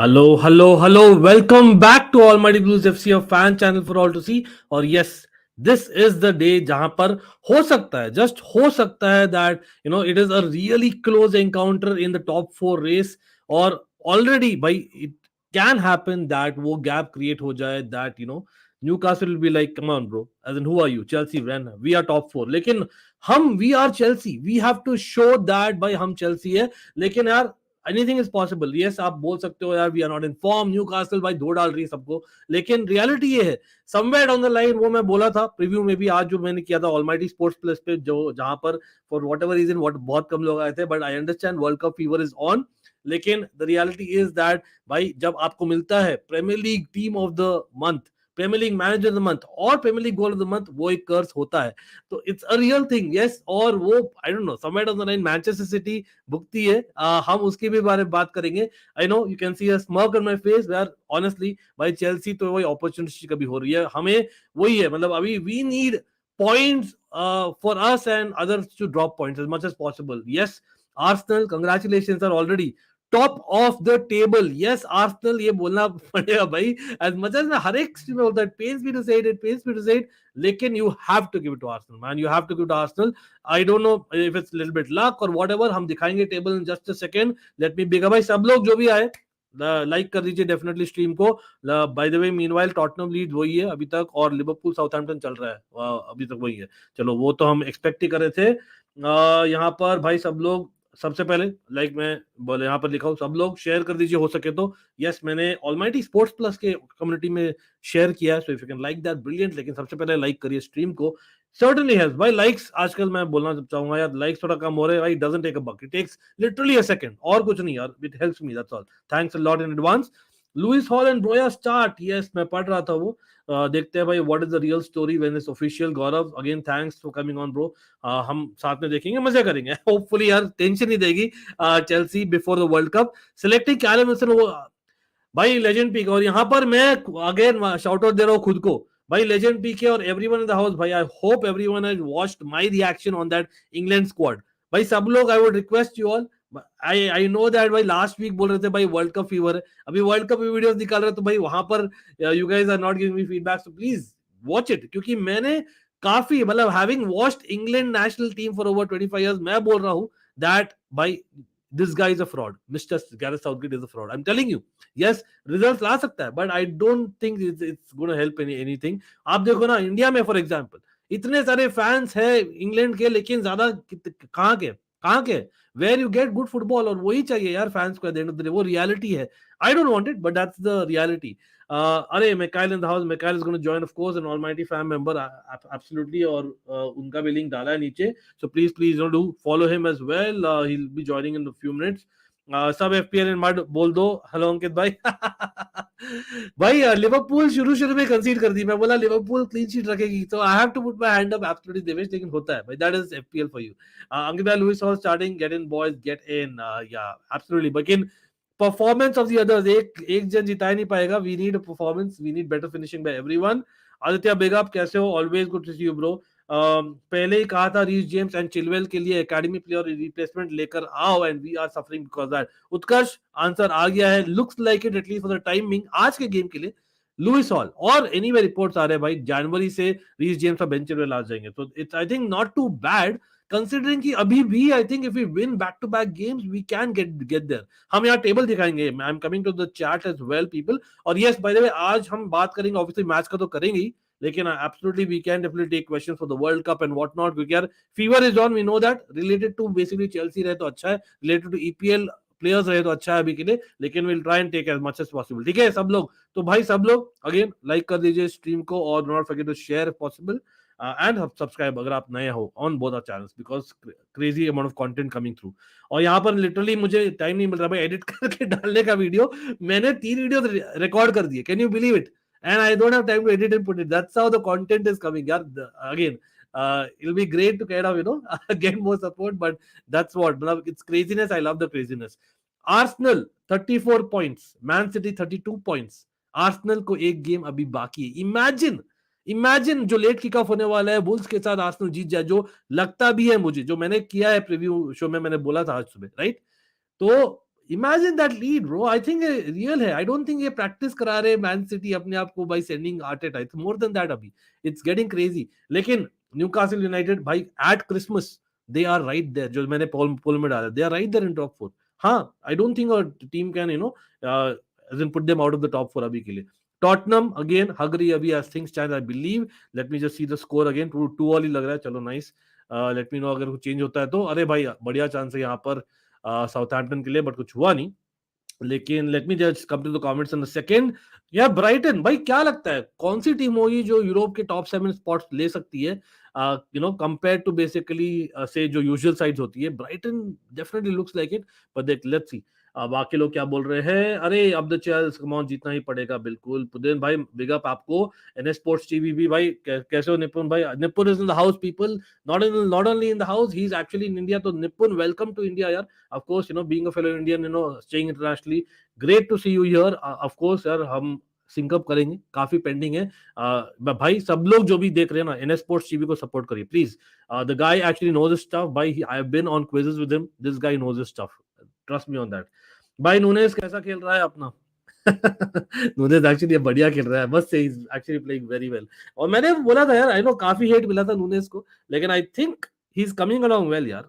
Hello. Welcome back to Almighty Blues FC, a fan channel for all to see. और yes, this is the day जहां पर हो सकता है, just हो सकता है that it is a really close encounter in the top 4 race. और already भाई it can happen that वो gap create हो जाए that Newcastle will be like, come on bro, as in who are you? Chelsea, we are top 4. लेकिन we are Chelsea. We have to show that भाई हम Chelsea है. लेकिन यार anything is possible. Yes, आप बोल सकते हो यार we are not in form, Newcastle भाई धो डाल रही है सबको, लेकिन रियलिटी ये है समवेयर डाउन द लाइन. वो मैं बोला था प्रीव्यू में भी आज जो मैंने किया था ऑलमाइटी स्पोर्ट्स प्लस पे, जो जहां पर फॉर वॉट एवर रीजन बहुत कम लोग आए थे, but I understand World Cup fever is on. लेकिन द रियलिटी इज दैट भाई जब आपको मिलता है Premier League team of the month, Premier League manager of the month और Premier League goal of the month, वो एक कर्स होता है. तो it's a real thing. Yes, और वो I don't know somewhere down the line Manchester City भुगती है. हम उसके भी बारे में बात करेंगे. I know you can see a smirk on my face where honestly भाई चेल्सी तो वही अपॉर्चुनिटी कभी हो रही है. हमें वही है, मतलब अभी we need points for us and others to drop points as much as possible. Yes, Arsenal congratulations are already top of the table. Yes, Arsenal, ये बोलना पड़ेगा भाई, एज मच एज मैं हर एक स्ट्रीम में बोलता है, पेन्स मी टू से इट, लेकिन you have to give it to Arsenal, man. You have to give it to Arsenal. I don't know if it's a little bit luck or whatever. हम दिखाएंगे table in just a second. Let me big भाई सब लोग जो भी आए like कर दीजिए डेफिनेटली स्ट्रीम को. By the way meanwhile Tottenham Leeds वही है अभी तक, और लिवरपूल साउथहैम्पटन चल रहा है अभी तक वही है. चलो वो तो हम एक्सपेक्ट ही कर रहे थे. यहाँ पर भाई सब लोग सबसे पहले लाइक मैं बोले यहाँ पर लिखा हूँ, सब लोग शेयर कर दीजिए हो सके तो. यस, मैंने ऑलमाइटी स्पोर्ट्स प्लस के कम्युनिटी में शेयर किया है, so if you can like that brilliant. लेकिन सबसे पहले लाइक करिए स्ट्रीम को, सर्टेनली हेल्प्स भाई. लाइक्स आजकल मैं बोलना चाहूंगा यार, लाइक्स थोड़ा कम हो रहे हैं भाई. Doesn't take a buck, it takes literally a second, और कुछ नहीं यार. It helps me, that's all. Thanks a lot in advance. Louis Hall and Broja start. Yes, मैं पढ़ रहा था वो. देखते हैं भाई what is the real story when it's official. Gaurav again thanks for coming on bro. हम साथ में देखेंगे, मजा करेंगे होपफुली यार. टेंशन नहीं देगी Chelsea before the world cup. Selecting Callum Wilson वो भाई लेजेंड पीक. और यहाँ पर मैं अगेन शाउट आउट दे रहा हूँ खुद को भाई, लेजेंड पीके और एवरीवन इन द हाउस भाई. I hope everyone has watched my reaction on that England squad. भाई सब लोग, I would request you all, I know that भाई लास्ट वीक बोल रहे थे भाई वर्ल्ड कप फीवर है, अभी वर्ल्ड कप वीडियोस निकाल रहे, तो भाई वहां पर you guys are not giving me feedback, so please watch it. क्योंकि मैंने काफी, मतलब having watched England national team for over 25 years, मैं बोल रहा हूं दैट भाई this guy is a fraud. Mr. Gareth Southgate is a fraud. I'm telling you. Yes, results ला सकता है, but I don't think it's going to help anything. आप देखो ना इंडिया में फॉर एग्जांपल इतने सारे फैंस हैं इंग्लैंड के, लेकिन ज्यादा कहाँ के where you get good football, और वही चाहिए यार फैंस को. एंड ऑफ द डे वो रियलिटी है. I don't want it, but that's the reality. अरे Mikhail in the house. Mikhail is going to join of course, an almighty fan member, absolutely. और उनका भी लिंक डाला है नीचे, so please do follow him as well. He'll be joining in a few minutes. सब FPL in mud बोल दो. Hello अंकित भाई. भाई लिवरपूल शुरू में कंसीड कर दी. मैं बोला लिवरपूल क्लीन शीट रखेगी, तो I have to put my hand up absolutely Devesh, लेकिन होता है भाई. That is FPL for you. Ankit भाई, Louis Hall starting, get in boys, get in. Yeah absolutely. लेकिन परफॉर्मेंस ऑफ द अदर्स, एक जन जिता ही नहीं पाएगा. We need a performance, we need better finishing by everyone. Aditya big up, कैसे हो? Always good to see you bro. पहले ही कहा था रीस जेम्स एंड चिलवेल के लिए एकेडमी प्लेयर रिप्लेसमेंट लेकर आओ, and we are suffering because that. Utkarsh, answer आ गया है. Looks like it at least for the timing आज के गेम के लिए. लुइस हॉल और एनीवे रिपोर्ट्स आ रहे हैं भाई जनवरी से रीस जेम्स और बेन चिलवेल आ जाएंगे, तो it's I think not too bad considering कि अभी भी I think if we win back to back games we can get there. हम यहाँ टेबल दिखाएंगे. I am coming to the chat as well people. और यस बाय द वे आज हम बात करेंगे ऑब्वियसली मैच का तो करेंगे ही, लेकिन absolutely we can definitely take questions for the world cup and what not, क्योंकि यार fever is on, we know that. Related to basically Chelsea रहे तो अच्छा है, रिलेटेड टू EPL प्लेयर्स रहे तो अच्छा है अभी के लिए, लेकिन will try and take as much as possible. ठीक है सब लोग? तो भाई सब लोग अगेन लाइक कर दीजिए स्ट्रीम को, और do not forget to share if possible, and subscribe अगर आप नए हो on both our channels, because crazy amount of content coming through. और यहाँ पर लिटरली मुझे टाइम नहीं मिल रहा भाई एडिट करके डालने का वीडियो. मैंने 3 वीडियो रिकॉर्ड कर दिए, can you believe it? And I don't have time to edit and put it. That's how the content is coming. Yeah, again, it'll be great to kind of get more support, but that's what. It's craziness. I love the craziness. Arsenal 34 points, Man City 32 points. Arsenal को एक game अभी बाकी है. Imagine जो late kick off होने वाला है bulls के साथ आर्सेनल जीत जाए, जो लगता भी है मुझे, जो मैंने किया है प्रीव्यू शो में, मैंने बोला था आज सुबह, राइट? तो imagine that lead, bro. I think real है. I don't think ये practice करा रहे Man City अपने आप को by sending Arteta. It's more than that अभी. It's getting crazy. लेकिन Newcastle United भाई at Christmas they are right there. जो मैंने पोल में डाला, they are right there in top 4. हाँ, I don't think a team can as in put them out of the top 4 अभी के लिए. Tottenham again hug रही अभी as things stand, I believe. Let me just see the score again. Too early लग रहा है. चलो nice. Let me know अगर कुछ चेंज होता है तो. अरे भाई बढ़िया चांस है यहाँ पर साउथहैम्पटन के लिए, बट कुछ हुआ नहीं. लेकिन let me just come to the comments in the second. या ब्राइटन भाई, क्या लगता है कौन सी टीम होगी जो यूरोप के टॉप 7 स्पॉट्स ले सकती है, कंपेयर टू बेसिकली से जो यूजुअल साइड्स होती है. Brighton definitely looks like it, but देख लेट्स सी बाकी लोग क्या बोल रहे हैं. अरे अब द चेल्स कम ऑन, जीतना ही पड़ेगा बिल्कुल. पुदेन भाई बिग अप आपको. एनएस स्पोर्ट्स टीवी भी भाई कैसे हो निपुण भाई. निपुण is in the house people, not only in the house, he's actually in India. तो निपुण वेलकम टू इंडिया यार. Of course, being a fellow Indian, staying internationally, great to see you here. Of course, यार हम sync up करेंगे, काफी pending है. भाई सब लोग जो भी देख रहे हैं ना, एनएस स्पोर्ट्स टीवी को सपोर्ट करिए please. The guy actually knows his stuff भाई. I have been on quizzes with him. This guy knows his stuff, trust me on that. भाई नूनेस कैसा खेल रहा है अपना? नूनेस एक्चुअली बढ़िया खेल रहा है, बस he is actually playing very well. और मैंने बोला था यार, आई नो काफी हेट मिला था नूनेस को, लेकिन I think he's coming along well, yeah.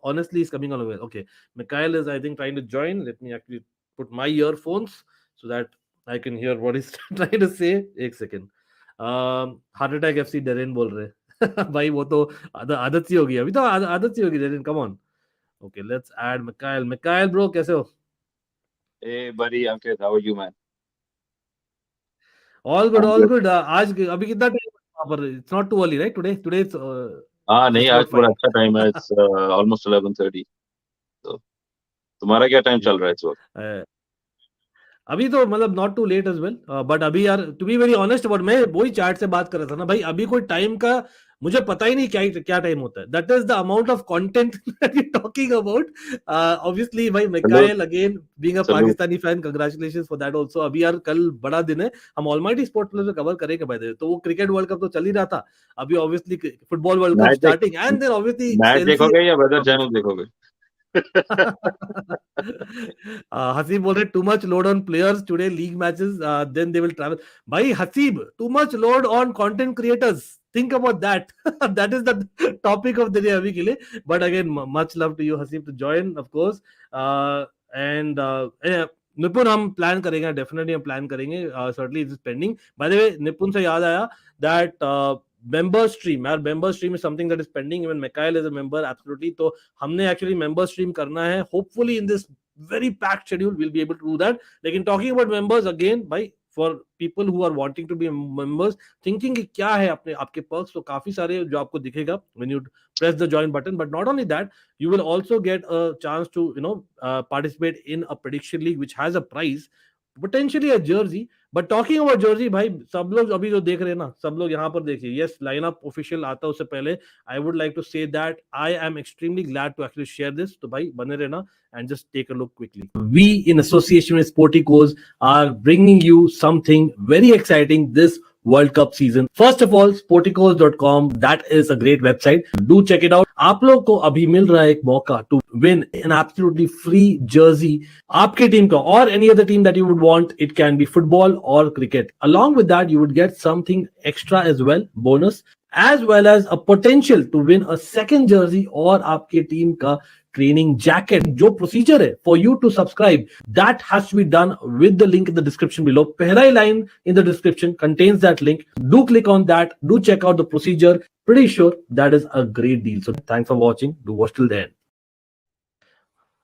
Honestly, he's coming along well. Okay, Mikhail is, I think, trying to join. Let me actually put my earphones so that I can hear what he's trying to say. एक second. Heart attack FC Darren बोल रहे. भाई वो तो आदत सी होगी, अभी तो आदत सी होगी. Darren, come on. Okay, let's add Mikhail. Mikhail, bro, कैसे हो? Hey, buddy, I'm good. How are you, man? All good, I'm all good. good. आज अभी कितना टाइम वहाँ पर? It's not too early, right? Today it's नहीं, just आज about पूरा 5. अच्छा टाइम है. It's almost 11:30. तो तुम्हारा क्या टाइम चल रहा है इस वक्त? Uh, अभी तो मतलब not too late as well, but अभी यार to be very honest about, मैं वही चैट से बात कर रहा था ना भाई, अभी कोई टाइम का मुझे पता ही नहीं क्या टाइम होता है. That is the amount of content that you talking about. Obviously भाई चलो मिकाइल अगेन बीइंग अ चलो. Pakistani fan, congratulations for that also. अभी यार कल बड़ा दिन है, हम ऑलमाइटी स्पोर्ट्स प्लस में कवर करेंगे भाई. तो वो क्रिकेट वर्ल्ड कप तो चल ही रहा था, अभी obviously football world cup match देख starting, and then obviously match Chelsea. देखोगे या वेदर चैनल देखोगे? हसीब बोल रहे too much load on players today league matches, then they will travel. भाई Haseeb, too much load on content creators, think about that. That is the topic of the day अभी के लिए. But again much love to you Haseeb to join of course. And निपुण हम plan करेंगे, definitely हम plan करेंगे. Certainly it is pending. Bye the वे निपुण से याद आया दैट member stream, यार member stream is something that is pending. Even Mikhail is a member, absolutely. तो हमने actually member stream करना है. Hopefully in this very packed schedule we'll be able to do that. लेकिन talking about members again, भाई for people who are wanting to be members, thinking कि क्या है अपने आपके perks, तो काफी सारे जो आपको दिखेगा when you press the join button. But not only that, you will also get a chance to participate in a prediction league which has a prize, potentially a jersey. But talking about Jersey भाई, सब लोग अभी जो देख रहे हैं ना, सब लोग यहाँ पर देखिए. यस, लाइनअप ऑफिशियल आता है उससे पहले I would like to say that I am extremely glad to actually share this. तो भाई बने रहना and just take a look quickly. We in association with Sporticos are bringing you something very exciting this World Cup season. First of all, sporticos.com, that is a great website. Do check it out. आप लोग को अभी मिल रहा है एक मौका to win an absolutely free jersey आपके team का or any other team that you would want. It can be football or cricket. Along with that, you would get something extra as well, bonus, as well as a potential to win a second jersey और आपके team का training jacket. जो procedure है for you to subscribe, that has to be done with the link in the description below. पहला ही line in the description contains that link. Do click on that, do check out the procedure. Pretty sure that is a great deal. So thanks for watching. Do watch till the end.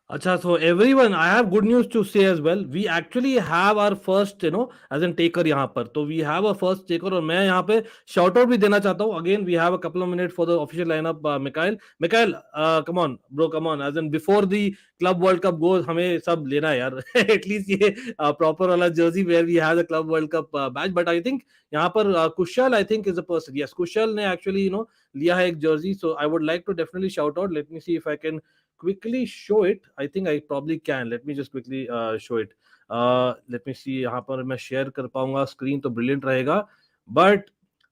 Acha, so everyone, I have good news to say as well. We actually have our first, as in taker यहाँ पर. तो we have a first taker और मैं यहाँ पे shout out भी देना चाहता हूँ. Again, we have a couple of minutes for the official lineup. Mikhail, come on, bro, come on. As in before the Club World Cup goes, हमें सब लेना है यार. At least ये proper वाला jersey where we have the Club World Cup badge. But I think यहाँ पर Kushal, I think is a person. Yes, Kushal ने actually लिया है एक jersey. So I would like to definitely shout out. Let me see if I can quickly show it. I think I probably can. Let me just quickly show it. Let me see. यहाँ पर मैं share कर पाऊंगा screen तो brilliant रहेगा. But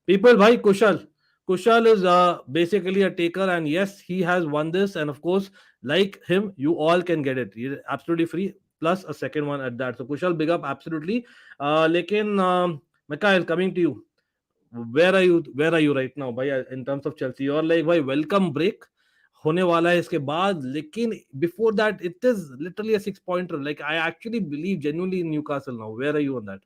people, भाई Kushal is basically a taker, and yes, he has won this. And of course, like him, you all can get it. He's absolutely free, plus a second one at that. So Kushal, big up, absolutely. Lekin Mikhail, coming to you, where are you right now भाई in terms of Chelsea? You're like भाई welcome break होने वाला है इसके बाद, लेकिन before that it is literally a 6 pointer. Like I actually believe genuinely in Newcastle now. Where are you on that?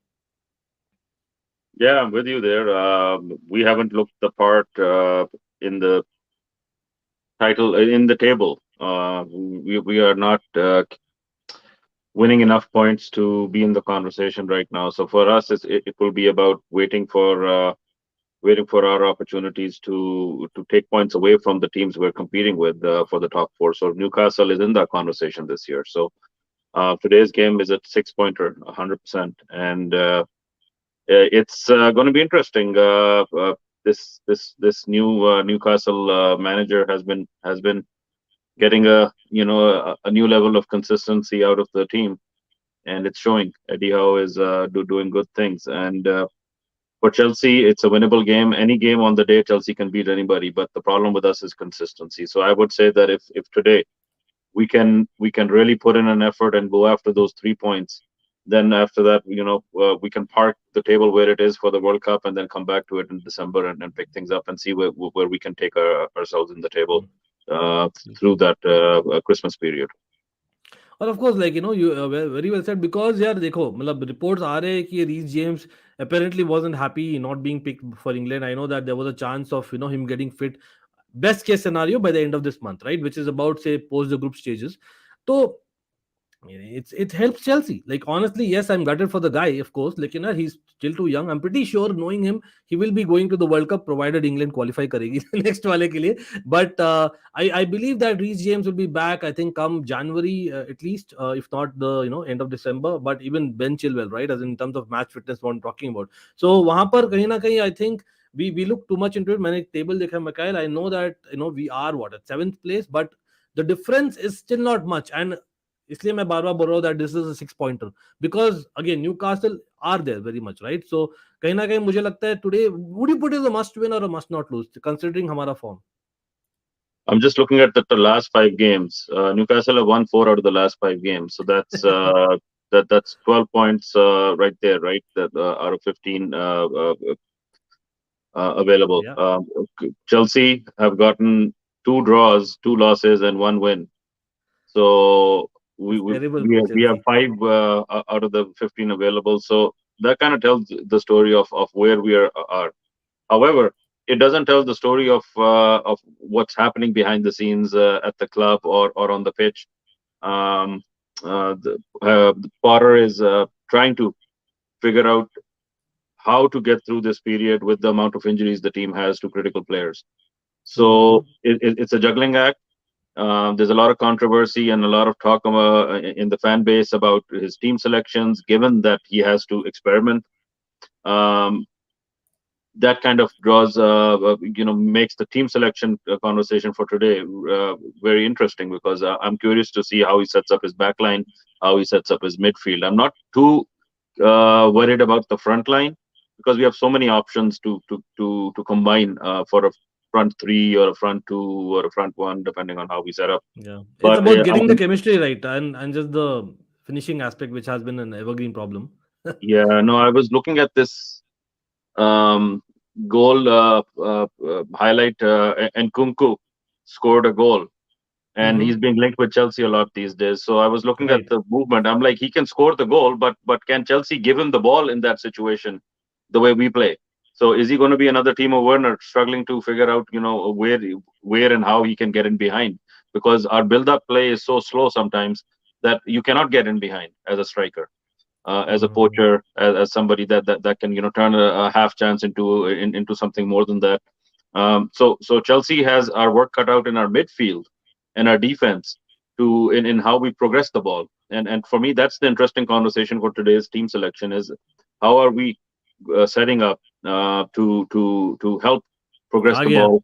Yeah, I'm with you there. We haven't looked the part in the title in the table. We are not winning enough points to be in the conversation right now. So for us, it will be about waiting for our opportunities to take points away from the teams we're competing with for the top four. So Newcastle is in that conversation this year. So today's game is a 6 pointer, 100%, and it's going to be interesting. This new Newcastle manager has been getting a new level of consistency out of the team, and it's showing. Eddie Howe is doing good things, and for Chelsea, it's a winnable game. Any game on the day, Chelsea can beat anybody. But the problem with us is consistency. So I would say that if today we can really put in an effort and go after those 3 points, then after that, we can park the table where it is for the World Cup and then come back to it in December and pick things up and see where we can take ourselves in the table uh, through that Christmas period. और of course, like you very well said, because यार देखो मतलब reports आ रहे हैं कि Reece James apparently wasn't happy not being picked for England. I know that there was a chance of him getting fit, best case scenario by the end of this month, right, which is about say post the group stages. So it helps Chelsea. Like honestly, yes, I'm gutted for the guy, of course. Like he's still too young. I'm pretty sure, knowing him, he will be going to the World Cup provided England qualify karegi next wale ke liye. But I believe that Reece James will be back. I think come January at least, if not the end of December. But even Ben Chilwell, right, as in terms of match fitness, what I'm talking about. So वहां पर कहीं ना कहीं I think we look too much into it. मैंने table देखा Mikhail. I know that we are what at 7th place, but the difference is still not much. And इसलिए मैं बार बार बोल रहा हूँ that this is a 6 pointer, because again Newcastle are there very much, right? So कहीं ना कहीं मुझे लगता है today would you put it as a must win or a must not lose considering हमारा form? I'm just looking at the last 5 games. Newcastle have won 4 out of the last 5 games, so that's 12 points right there, right? That out of 15 available. Yeah, Chelsea have gotten 2 draws, 2 losses, and 1 win. So we it's we terrible we for have, we have Chelsea. 5 out of the 15 available. So that kind of tells the story of where we are. However, it doesn't tell the story of what's happening behind the scenes at the club or on the pitch. Um, Potter is trying to figure out how to get through this period with the amount of injuries the team has to critical players. So Mhm. it's a juggling act. There's a lot of controversy and a lot of talk in the fan base about his team selections, given that he has to experiment. Um, that kind of draws, makes the team selection conversation for today very interesting, because I'm curious to see how he sets up his backline, how he sets up his midfield. I'm not too worried about the front line, because we have so many options to combine for a front three or a front two or a front one, depending on how we set up. Yeah, it's But about getting the chemistry right, and just the finishing aspect, which has been an evergreen problem. yeah, no, I was looking at this um, goal highlight, and Kunku scored a goal, and he's Mm-hmm. being linked with Chelsea a lot these days. So I was looking at Right. the movement. I'm like, he can score the goal, but can Chelsea give him the ball in that situation, the way we play? So is he going to be another Timo Werner struggling to figure out, where and how he can get in behind? Because our build-up play is so slow sometimes that you cannot get in behind as a striker, as a Mm-hmm. poacher, as somebody that can turn a half chance into something more than that. So Chelsea has our work cut out in our midfield and our defense in how we progress the ball. And for me, that's the interesting conversation for today's team selection: is how are we setting up to help progress uh the गया ball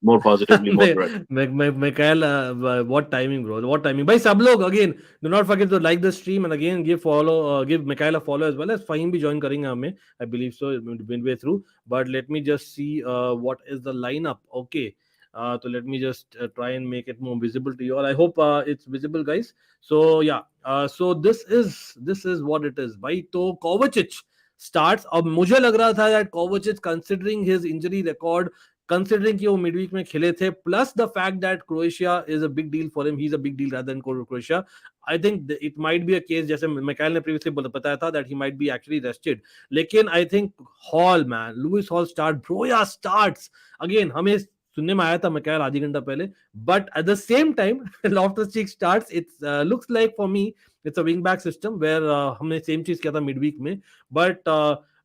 more positively, more मैं direct. मैं Kyle, what timing, bro? What timing? भाई सब लोग again do not forget to like the stream and again give Mikhail a follow as well as Fahim भी join करेंगे हमें. I believe so midway through. But let me just see what is the lineup. Okay. So let me just try and make it more visible to you all. I hope it's visible, guys. So yeah, so this is what it is. भाई तो Kovacic starts. अब मुझे लग रहा था that Kovacic, considering his injury record, considering कि वो midweek में खेले थे, plus the fact that Croatia is a big deal for him, he's a big deal rather than Croatia. I think it might be a case जैसे Michael ने previously बताया था that he might be actually rested. लेकिन I think Hall, man, Lewis Hall start, Broya starts again. हमें सुनने में आया था Michael आधी घंटा पहले, but at the same time Loftus-Cheek starts. It looks like for me it's a wing back system where हमने same चीज किया था midweek में, but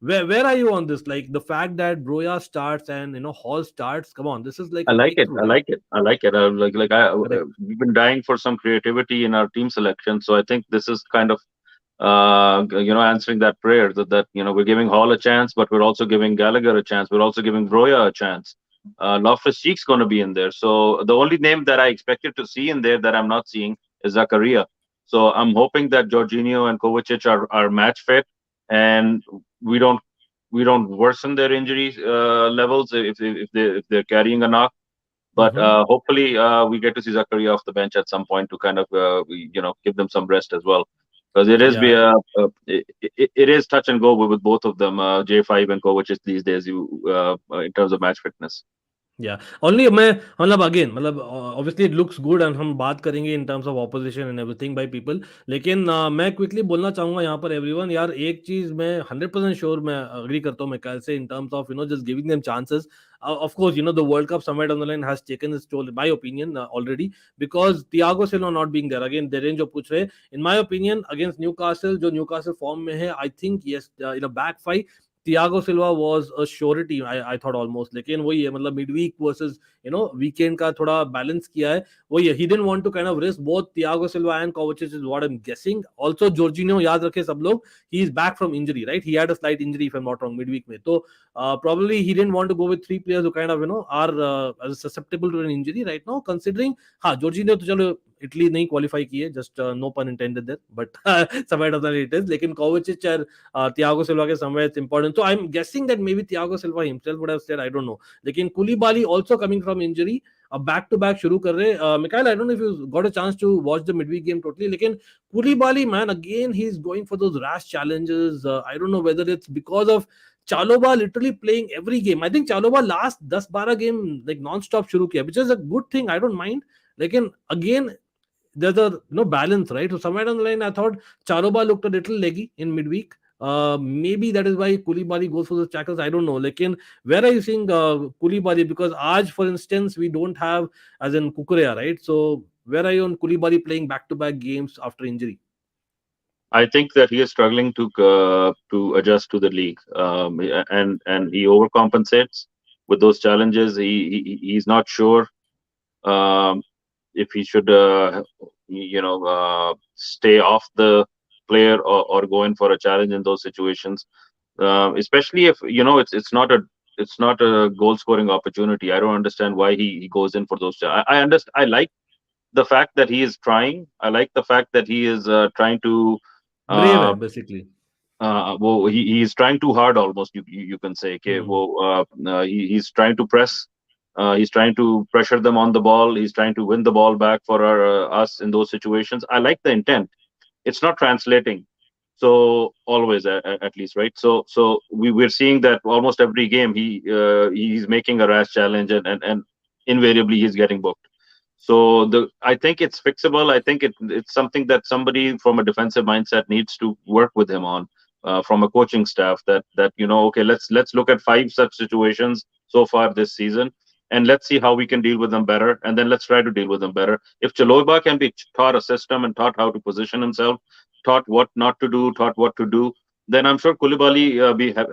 where are you on this? Like the fact that Broya starts and Hall starts. Come on, this is like I a like it. breakthrough, I right? like it. I like it. Correct. We've been dying for some creativity in our team selection, so I think this is kind of answering that prayer that we're giving Hall a chance, but we're also giving Gallagher a chance. We're also giving Broya a chance. Loftus-Cheek's going to be in there. So the only name that I expected to see in there that I'm not seeing is Zakaria. So I'm hoping that Jorginho and Kovacic are match fit, and we don't we don't worsen their injury levels if they're carrying a knock. But Mm-hmm. hopefully, we get to see Zakaria off the bench at some point to kind of give them some rest as well, because Yeah. it is touch and go with both of them, J5 and Kovacic these days. In terms of match fitness. या only मैं मतलब again मतलब obviously it looks good and हम बात करेंगे इन terms of opposition and everything by people, लेकिन मैं quickly बोलना चाहूंगा यहाँ पर एवरीवन यार, एक चीज मैं 100% श्योर मैं अग्री करता हूँ मिकाइल से इन terms of just giving them chances. Of course, the World Cup somewhere down the line has taken its toll, in my opinion, already, because Thiago Silva not being there. Again, the range of पूछ रहे, in my opinion, against Newcastle, जो Newcastle form में है, I think yes, in a back five, Thiago Silva was a surety. I thought almost, लेकिन वही है मतलब midweek versus weekend का थोड़ा balance किया है. वही है, he didn't want to kind of risk both Thiago Silva and Kovacic is what I'm guessing. Also Jorginho, याद रखे सब लोग, he is back from injury, right? He had a slight injury if I'm not wrong midweek में. तो probably he didn't want to go with three players who kind of are susceptible to an injury right now. Considering हाँ Jorginho तो चलो Italy नहीं qualify किए, just no pun intended there, but somewhere down the line it is. लेकिन Kovacic और Thiago Silva के somewhere it's important. So I'm guessing that maybe Thiago Silva himself would have said, I don't know. लेकिन Koulibaly also coming from injury, अब back to back शुरू कर रहे. Mikhail, I don't know if you got a chance to watch the midweek game totally, लेकिन Koulibaly, man, again he's going for those rash challenges. I don't know whether it's because of Chalobah literally playing every game. I think Chalobah last 10-12 game like non-stop शुरू किया, which is a good thing. I don't mind. लेकिन again there's a balance, right? So somewhere down the line, I thought Charoba looked a little leggy in midweek. Maybe that is why Koulibaly goes for the tackles. I don't know. Lekin, where are you seeing Koulibaly? Because Aj, for instance, we don't have as in Kukurea, right? So where are you on Koulibaly playing back-to-back games after injury? I think that he is struggling to adjust to the league, and he overcompensates with those challenges. He's not sure um, if he should stay off the player, or go in for a challenge in those situations, especially if it's not a goal scoring opportunity. I don't understand why he goes in for those. I understand. I like the fact that he is trying. I like the fact that he is trying to. Brave है, Uh, basically. he's trying too hard almost. You can say, okay, Hmm. he's trying to press. He's trying to pressure them on the ball. He's trying to win the ball back for us in those situations. I like the intent. It's not translating. So always, at least, right? So we're seeing that almost every game he's making a rash challenge, and invariably he's getting booked. So I think it's fixable. I think it's something that somebody from a defensive mindset needs to work with him on, from a coaching staff. That okay, let's look at 5 such situations so far this season, and let's see how we can deal with them better, and then let's try to deal with them better. If Chaloba can be taught a system and taught how to position himself, taught what not to do, taught what to do, then I'm sure Koulibaly,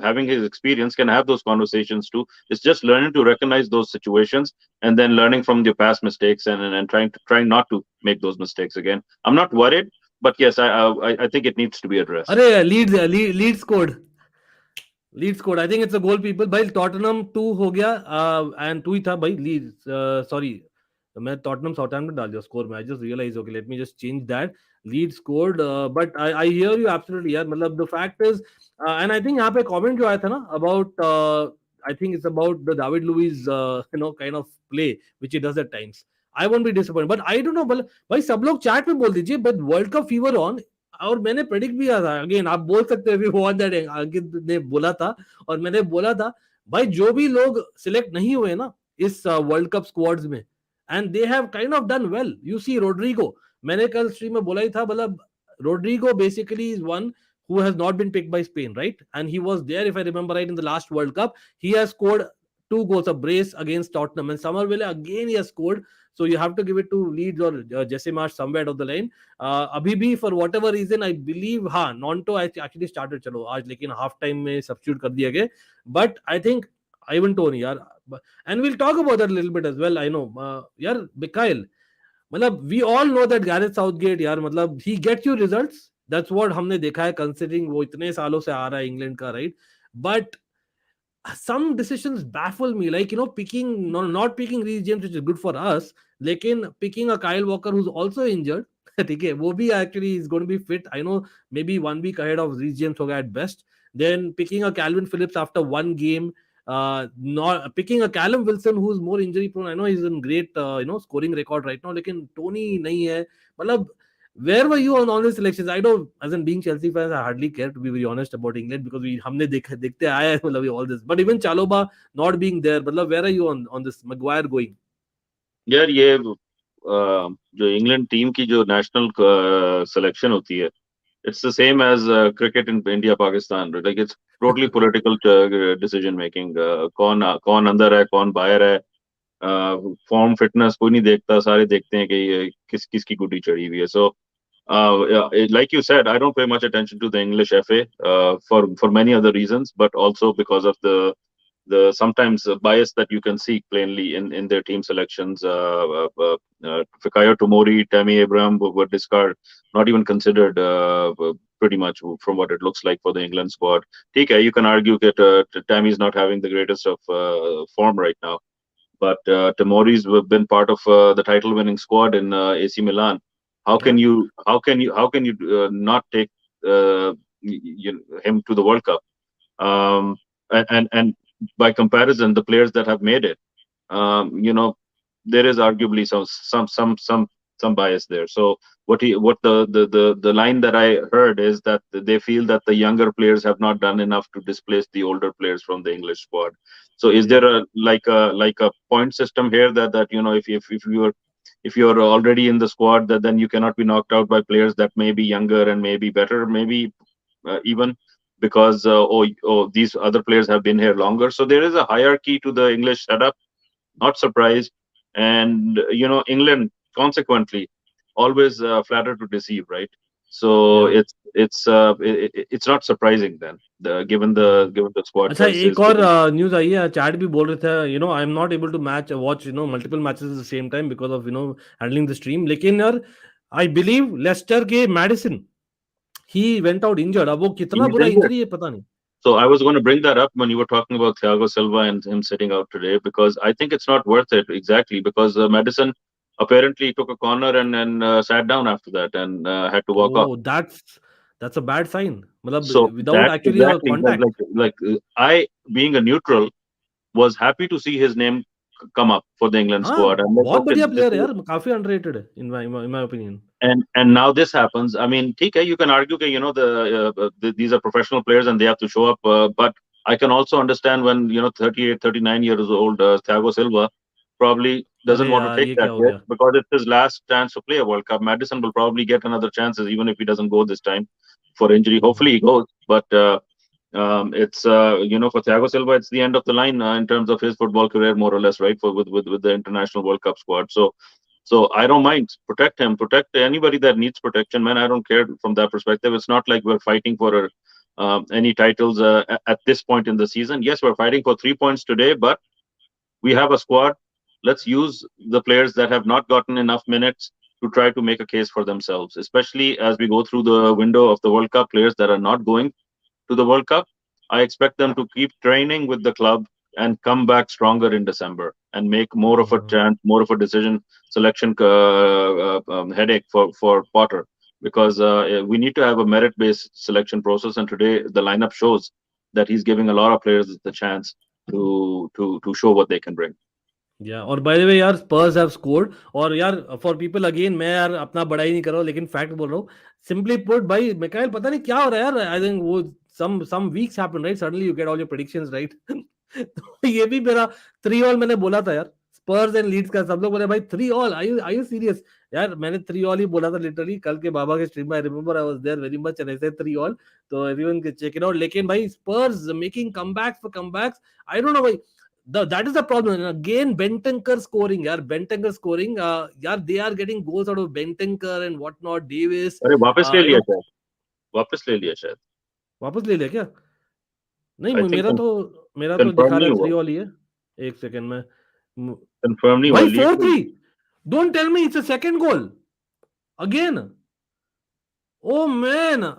having his experience, can have those conversations too. It's just learning to recognize those situations, and then learning from the past mistakes, and trying not to make those mistakes again. I'm not worried, but yes, I think it needs to be addressed. अरे Leeds scored. Leeds scored, I think it's a goal people. भाई Tottenham 2 हो गया, and 2 ही था भाई. Leeds, sorry, मैं Tottenham Southampton डाल दिया स्कोर में. I just realise, okay let me just change that. Leeds scored, but I hear you absolutely यार. मतलब the fact is, and I think यहाँ पे कमेंट जो आया था ना about, I think it's about the David Luiz, kind of play which he does at times. I won't be disappointed, but I don't know. But भाई सब लोग chat में बोल दीजिए, but World Cup fever on. और मैंने predict भी किया था, अगेन आप बोल सकते हैं वन दैट अंकित ने बोला था और मैंने बोला था भाई जो भी लोग सिलेक्ट नहीं हुए ना इस वर्ल्ड कप स्क्वाड्स में and they have kind of done well, you see Rodrigo, मैंने कल स्ट्रीम में बोला ही था, मतलब Rodrigo basically is one who has not been picked by Spain, right? And he was there, if I remember right, in the last World Cup. He has scored 2 goals, a brace against Tottenham, and Somerville again he has scored. So you have to give it to Leeds or Jesse Marsh somewhere of the line. अभी भी for whatever reason I believe हाँ Nonto actually started चलो आज, लेकिन half time में substitute कर दिया गया. But I think Ivan Toney यार, and we'll talk about that a little bit as well. I know यार Mikhail, मतलब we all know that Gareth Southgate यार, मतलब he gets you results, that's what हमने देखा है कंसीडरिंग वो इतने सालों से आ रहा है इंग्लैंड का, right? But some decisions baffle me, like picking, not picking Reece James, which is good for us, लेकिन picking a Kyle Walker who's also injured. ठीक है, वो भी actually is going to be fit, I know, maybe 1 week ahead of Reece James होगा at best. Then picking a Calvin Phillips after one game, not picking a Callum Wilson who's more injury prone. I know he's in great scoring record right now, लेकिन Tony नहीं है, मतलब where were you on these selections? I don't, as in being Chelsea fans, I hardly care, to be very honest, about England, because we हमने देखते आए हैं, मतलब all this. But even Chalobah not being there, मतलब where are you on this? Maguire going? यार ये जो England team की जो नेशनल सिलेक्शन होती है, it's the same as cricket in India Pakistan, right? Like it's totally political decision making. कौन अंदर है, कौन बाहर है, फॉर्म फिटनेस कोई नहीं देखता, सारे देखते हैं कि ये किसकी गुड्डी चढ़ी हुई है. So like you said, I don't pay much attention to the English FA for many other reasons, but also because of the sometimes bias that you can see plainly in their team selections. Fikayo Tomori, Tammy Abraham were discarded, not even considered, pretty much from what it looks like for the England squad. Okay, you can argue that Tammy's not having the greatest of form right now, but Tomori's been part of the title-winning squad in AC Milan. How can you not take him to the World Cup? And by comparison, the players that have made it, there is arguably some bias there. So what the line that I heard is that they feel that the younger players have not done enough to displace the older players from the English squad. So is there a point system here that if you're already in the squad, that then you cannot be knocked out by players that may be younger and maybe better, maybe even because these other players have been here longer. So there is a hierarchy to the English setup. Not surprised, and England consequently always flatter to deceive, right? So Yeah. it's not surprising then, given the squad अच्छा choices. एक और news आई है, chat भी बोल रहे थे, I am not able to watch multiple matches at the same time because of handling the stream, लेकिन यार आई बिलीव लेस्टर के Maddison he went out injured. अब वो कितना He's बुरा injured. इंजरी है पता नहीं. So I was going to bring that up when you were talking about Thiago Silva and him sitting out today, because I think it's not worth it, exactly, because Madison apparently took a corner and sat down after that and had to walk off. Oh, that's a bad sign, मतलब So without that actually a exactly, contact. I, being a neutral, was happy to see his name come up for the England हाँ, squad. I'm like, बहुत okay, बढ़िया player है यार, काफी underrated है in my opinion. and now this happens. I mean, okay, you can argue that these are professional players and they have to show up, but I can also understand when 38, 39 years old Thiago Silva probably doesn't अरे want to यार take ये क्या that हो risk गया. because it's his last chance to play a World Cup. Madison will probably get another chances even if he doesn't go this time for injury. Hopefully he goes, but it's for Thiago Silva, it's the end of the line in terms of his football career, more or less, right? For with the international World Cup squad. So I don't mind. Protect him. Protect anybody that needs protection, man. I don't care from that perspective. It's not like we're fighting for any titles at this point in the season. Yes, we're fighting for 3 points today, but we have a squad. Let's use the players that have not gotten enough minutes to try to make a case for themselves, especially as we go through the window of the World Cup. Players that are not going to the World Cup, I expect them to keep training with the club and come back stronger in December and make more of a chance, more of a decision selection headache for Potter, because we need to have a merit-based selection process. And today the lineup shows that he's giving a lot of players the chance. to show what they can bring. या और bye the वे यार स्पर्स have scored और यार for people again मैं यार अपना बड़ा ही नहीं कर रहा हूँ लेकिन फैक्ट बोल रहा हूँ सिंपली पुट भाई मिकाइल पता नहीं क्या हो रहा है यार आई थिंक वो some weeks happen right suddenly you get all your predictions right तो ये भी मेरा 3-all मैंने बोला था यार स्पर्स एंड लीड्स का सब लोग बोले भाई 3-all आर यू सीरियस यार मैंने 3-all ही बोला था लिटरली कल के बाबा के स्ट्रीम में I remember I was there very much and I said 3-all तो everyone can check it out लेकिन भाई Spurs making comebacks for comebacks I don't know भाई that is the problem. And again, Bentancur scoring, yaar. Bentancur scoring, yaar, they are getting goals out of Bentancur and whatnot. Davis, अरे वापस ले you लिया know, शायद, वापस ले लिया शायद। वापस ले लिया क्या? नहीं आई थिंक मेरा तो कंफर्म दिखा रहा नहीं है हुआ, 3-all ही है। एक सेकंड में कंफर्म नहीं हुआ भाई lead. 4-3 don't tell me it's a second goal again. Oh man,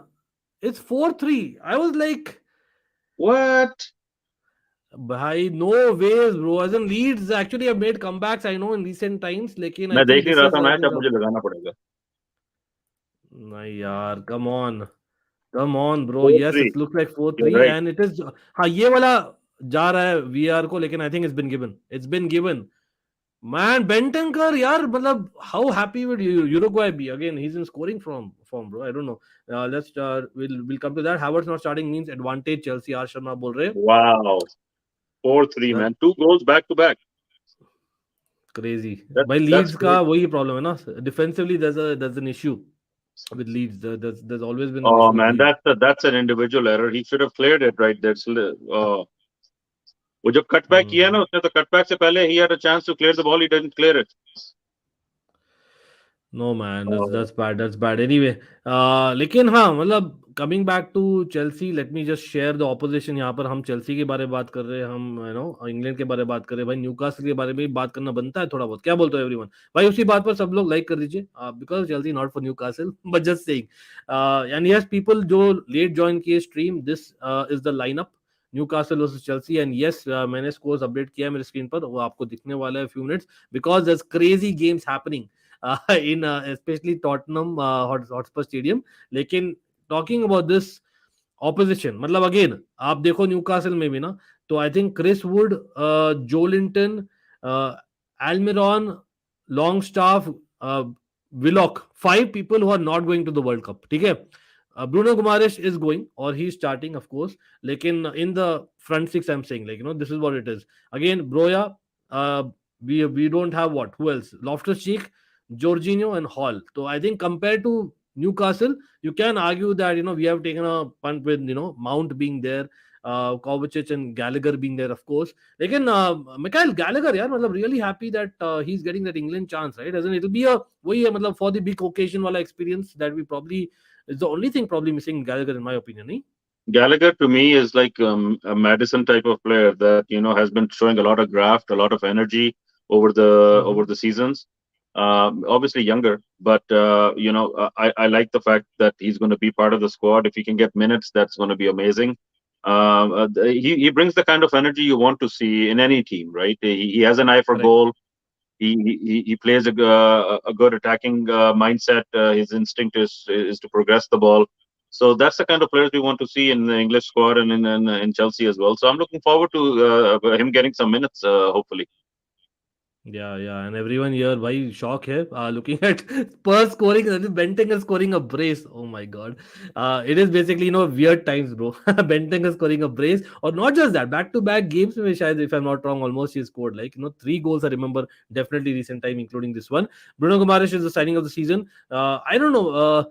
it's 4-3. I was like, what? भाई no ways bro, as in Leeds actually have made comebacks I know in recent times लेकिन I मैं think देख नहीं this रहा is था I match, think अब मुझे लगाना पड़ेगा। नहीं यार come on bro, four yes three it looks like you 4-3 right. and it is हाँ ये वाला जा रहा है वीआर को लेकिन I think it's been given man Bentancur यार मतलब how happy would Uruguay be again he's in scoring form bro I don't know we'll come to that. Havertz not starting means advantage Chelsea R Sharma बोल रहे हैं wow, 4-3 that man, 2 goals back to back। crazy भाई That's Leeds का great। वही problem है ना defensively there's an issue with Leeds there's always been an Oh issue with man, Leeds that's an individual error. He should have cleared it right there। वो जब cutback किया ना उसने, तो कटबैक से पहले he had a chance to clear the ball, he didn't clear it। No man Uh, that's bad anyway लेकिन हाँ मतलब coming back to Chelsea let me just share the opposition यहाँ पर हम चेल्सी के बारे में बात कर रहे हैं हम यू नो इंग्लैंड के बारे में बात कर रहे हैं भाई न्यूकासल के बारे में भी बात करना बनता है थोड़ा बहुत क्या बोलते हो एवरीवन भाई उसी बात पर सब लोग लाइक कर दीजिए because Chelsea not for Newcastle but just saying and yes people जो लेट ज्वाइन किए stream this is the lineup Newcastle versus Chelsea and yes मैंने स्कोर्स अपडेट किया है मेरे स्क्रीन पर वो आपको दिखने वाला है few minutes because there crazy games happening in especially Tottenham Hotspur Stadium. लेकिन टॉकिंग अबाउट दिस ऑपोजिशन मतलब अगेन आप देखो न्यूकासल में भी ना तो I think Chris Wood Joelinton Almiron longstaff Willock 5 people who are not going to the World Cup ठीक है Bruno Guimaraes is going or he's starting of course लेकिन in the front six I'm saying like you know this is what it is again Broya we don't have what who else Loftus-Cheek Jorginho and Hall so I think compared to Newcastle you can argue that you know we have taken a punt with you know Mount being there Kovacic and Gallagher being there of course लेकिन Michael Gallagher यार मतलब really happy that he's getting that England chance right as in it'll be a वही है मतलब for the big occasion वाला experience that we probably is the only thing probably missing Gallagher in my opinion नहीं Gallagher to me is like a Madison type of player that has been showing a lot of graft, a lot of energy over the seasons. Obviously younger, but I like the fact that he's going to be part of the squad. If he can get minutes, that's going to be amazing. He brings the kind of energy you want to see in any team, right? He has an eye for correct goal. He plays a good attacking mindset. His instinct is to progress the ball. So that's the kind of players we want to see in the English squad and in Chelsea as well. So I'm looking forward to him getting some minutes, hopefully. Yeah, and everyone here, भाई shock है looking at Spurs scoring, Bentancur scoring a brace. Oh my God, it is basically weird times, bro. Bentancur scoring a brace, or not just that, back-to-back games में शायद if I'm not wrong, almost he scored like 3 goals. I remember definitely recent time, including this one. Bruno Guimaraes is the signing of the season. I don't know.